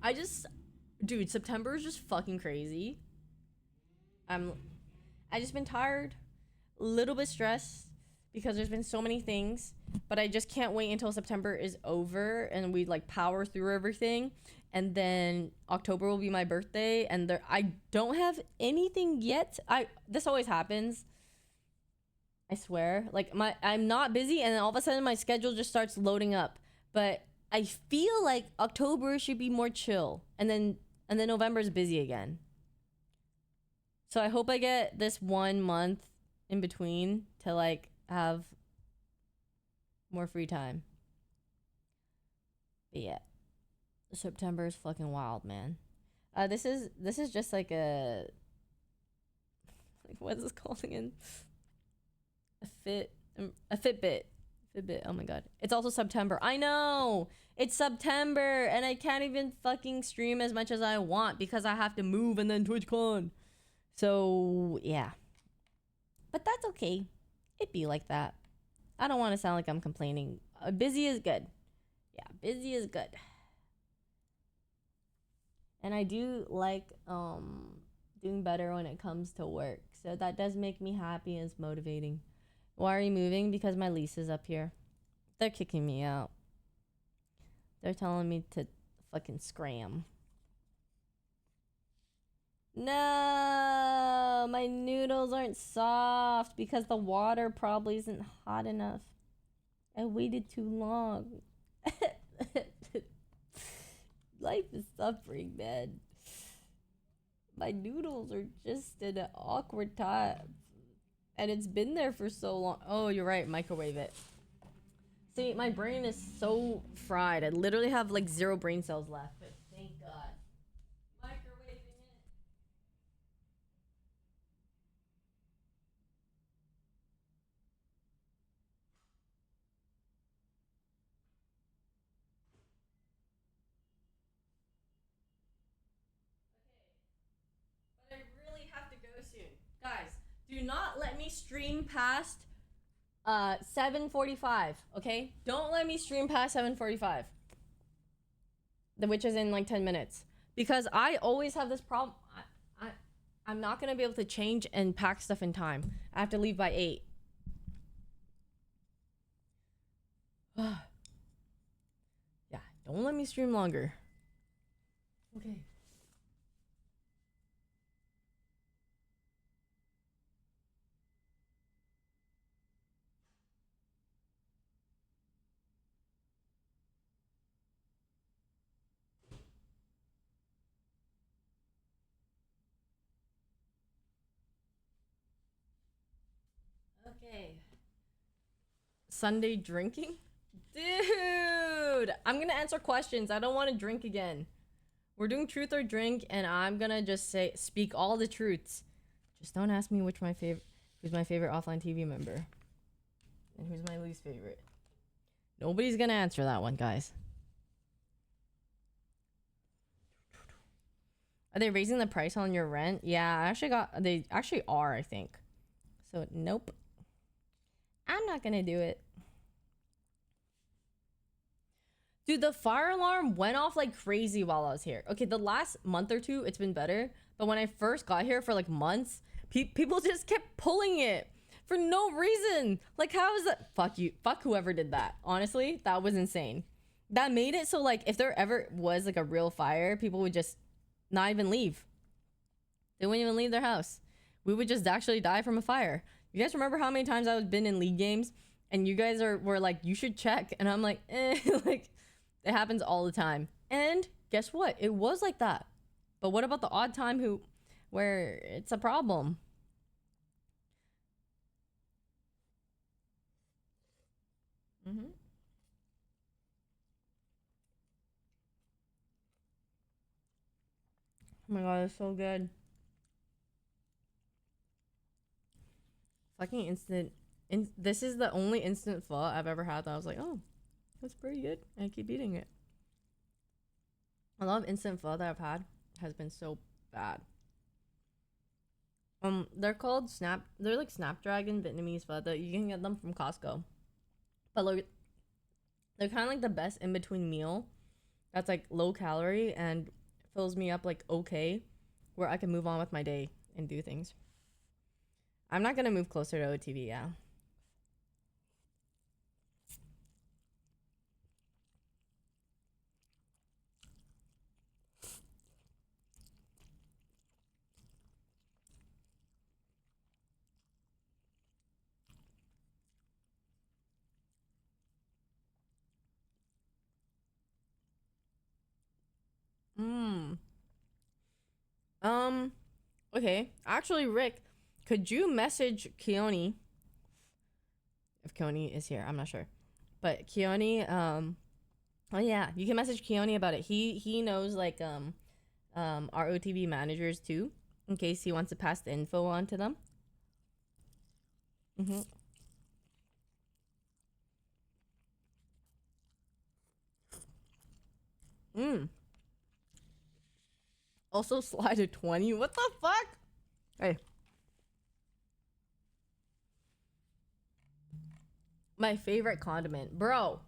dude, September is just fucking crazy. I just been tired, a little bit stressed because there's been so many things, but I just can't wait until September is over and we like power through everything. And then October will be my birthday, and I don't have anything yet. This always happens. I swear. Like I'm not busy, and then all of a sudden my schedule just starts loading up. But I feel like October should be more chill, and then November is busy again. So I hope I get this 1 month in between to like have more free time. But yeah, September is fucking wild, man. This is just like a, like, what is this called again? A Fitbit. Oh my god. It's also September. I know! It's September and I can't even fucking stream as much as I want because I have to move and then TwitchCon. So, yeah. But that's okay. It be like that. I don't want to sound like I'm complaining. Busy is good. Yeah, busy is good. And I do like doing better when it comes to work. So that does make me happy and it's motivating. Why are you moving? Because my lease is up here. They're kicking me out. They're telling me to fucking scram. No, my noodles aren't soft because the water probably isn't hot enough. I waited too long. Life is suffering, man. My noodles are just in an awkward time. And it's been there for so long. Oh, you're right. Microwave it. See, my brain is so fried. I literally have like 0 brain cells left. But thank God. Microwaving it. But I really have to go soon. Guys, do not let me stream past 7:45, okay? Don't let me stream past 7:45. Which is in like 10 minutes. Because I always have this problem. I'm not gonna be able to change and pack stuff in time. I have to leave by 8. Yeah, don't let me stream longer. Okay. Okay. Sunday drinking? Dude! I'm gonna answer questions. I don't want to drink again. We're doing truth or drink, and I'm gonna just speak all the truths. Just don't ask me who's my favorite offline TV member. And who's my least favorite. Nobody's gonna answer that one, guys. Are they raising the price on your rent? Yeah, they actually are, I think. So, nope. I'm not gonna do it. Dude, the fire alarm went off like crazy while I was here. Okay, the last month or two, it's been better. But when I first got here for like months, people just kept pulling it for no reason. Like, how is that? Fuck you. Fuck whoever did that. Honestly, that was insane. That made it so like if there ever was like a real fire, people would just not even leave. They wouldn't even leave their house. We would just actually die from a fire. You guys remember how many times I've been in league games and you guys were like, you should check, and I'm like, like, it happens all the time. And guess what? It was like that. But what about the odd time where it's a problem? Mm-hmm. Oh my god, it's so good. Fucking instant. This is the only instant pho I've ever had that I was like, oh, that's pretty good. I keep eating it. A lot of instant pho that I've had has been so bad. They're called they're like Snapdragon Vietnamese pho that you can get them from Costco. But like, they're kind of like the best in between meal that's like low calorie and fills me up like okay, where I can move on with my day and do things. I'm not gonna move closer to OTV, yeah. Okay. Actually, Rick, could you message Keone? If Keone is here, I'm not sure. But Keone, oh yeah, you can message Keone about it. He knows like our OTV managers too, in case he wants to pass the info on to them. Also slide to 20. What the fuck? Hey. My favorite condiment. Bro.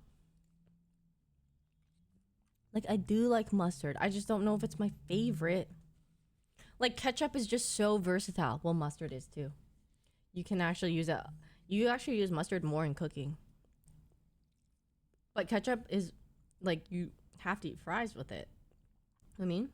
Like, I do like mustard. I just don't know if it's my favorite. Like, ketchup is just so versatile. Well, mustard is too. You can actually use it. You actually use mustard more in cooking. But ketchup is, like, you have to eat fries with it. I mean...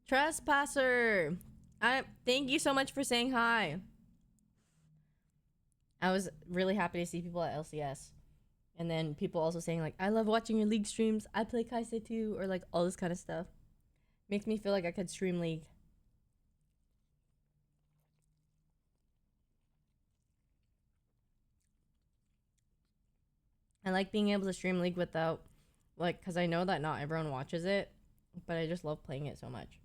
Trespasser! Thank you so much for saying hi. I was really happy to see people at LCS. And then people also saying like, I love watching your League streams. I play Kaise too. Or like all this kind of stuff. Makes me feel like I could stream League. I like being able to stream League without, like, because I know that not everyone watches it. But I just love playing it so much.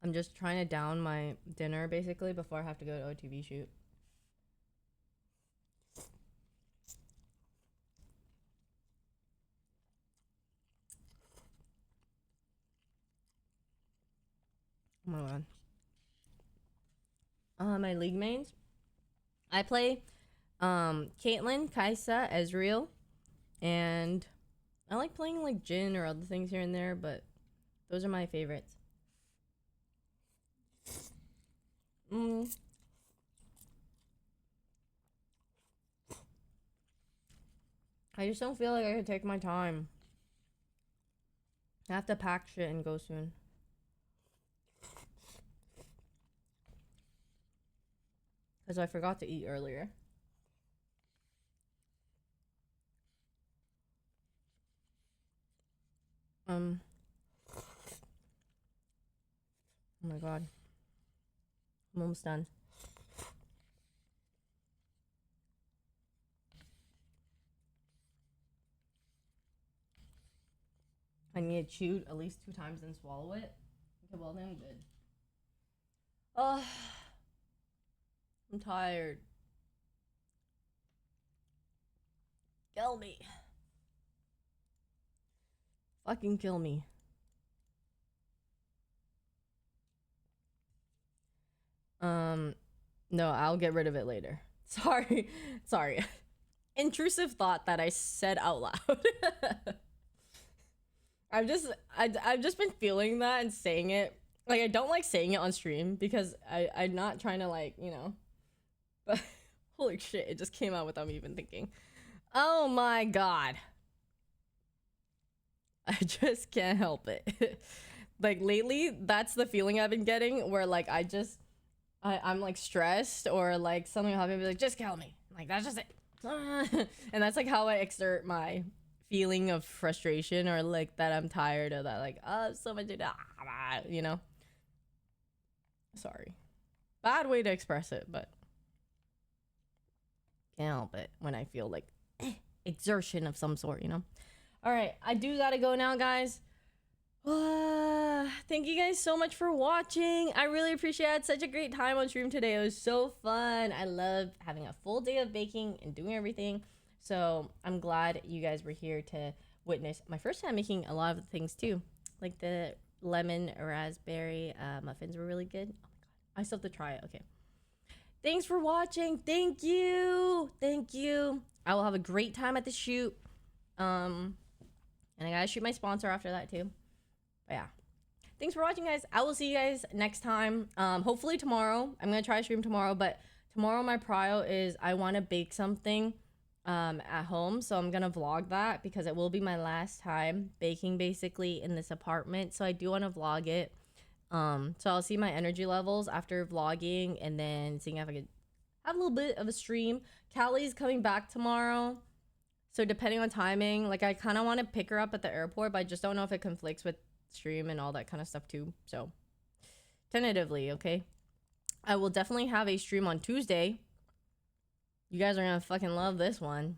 I'm just trying to down my dinner, basically, before I have to go to OTV shoot. Oh my god. My league mains. I play Caitlyn, Kaisa, Ezreal, and I like playing like Jhin or other things here and there, but those are my favorites. I just don't feel like I could take my time. I have to pack shit and go soon. Because I forgot to eat earlier. Oh my god. I'm almost done. I need to chew at least 2 times and swallow it. Okay, well then good. Oh, I'm tired. Kill me. Fucking kill me. No, I'll get rid of it later. Sorry. Sorry. Intrusive thought that I said out loud. I've just been feeling that and saying it. Like, I don't like saying it on stream because I'm not trying to, like, you know. But holy shit, it just came out without me even thinking. Oh my god. I just can't help it. Like, lately, that's the feeling I've been getting where, like, I'm like stressed or like something will happen and be like, just kill me. Like, that's just it. And that's like how I exert my feeling of frustration or like that I'm tired of that, like, oh, so much, you know. Sorry. Bad way to express it, but can't help it when I feel like exertion of some sort, you know. All right, I do gotta go now, guys. Thank you guys so much for watching. I really appreciate it. I had such a great time on stream today. It was so fun. I love having a full day of baking and doing everything. So I'm glad you guys were here to witness my first time making a lot of the things too. Like the lemon raspberry muffins were really good. Oh my god, I still have to try it. Okay. Thanks for watching. Thank you. Thank you. I will have a great time at the shoot. And I gotta shoot my sponsor after that too. But yeah, thanks for watching, guys. I will see you guys next time. Hopefully tomorrow. I'm gonna try to stream tomorrow, but tomorrow my prio is I want to bake something at home, so I'm gonna vlog that because it will be my last time baking basically in this apartment, so I do want to vlog it. So I'll see my energy levels after vlogging and then seeing if I could have a little bit of a stream. Callie's coming back tomorrow, so depending on timing, like I kind of want to pick her up at the airport, but I just don't know if it conflicts with stream and all that kind of stuff too. So tentatively, okay, I will definitely have a stream on Tuesday. You guys are gonna fucking love this one.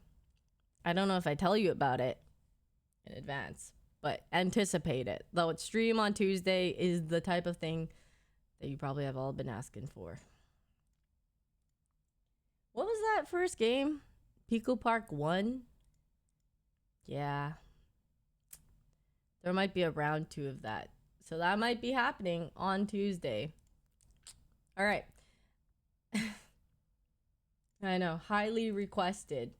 I don't know if I tell you about it in advance, but anticipate it. Though it's stream on Tuesday is the type of thing that you probably have all been asking for. What was that first game? Pico Park 1? Yeah. There might be a round 2 of that. So that might be happening on Tuesday. All right. I know. Highly requested.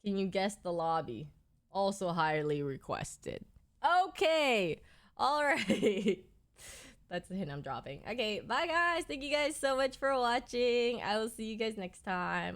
Can you guess the lobby? Also highly requested. Okay. All right. That's the hint I'm dropping. Okay. Bye, guys. Thank you guys so much for watching. I will see you guys next time.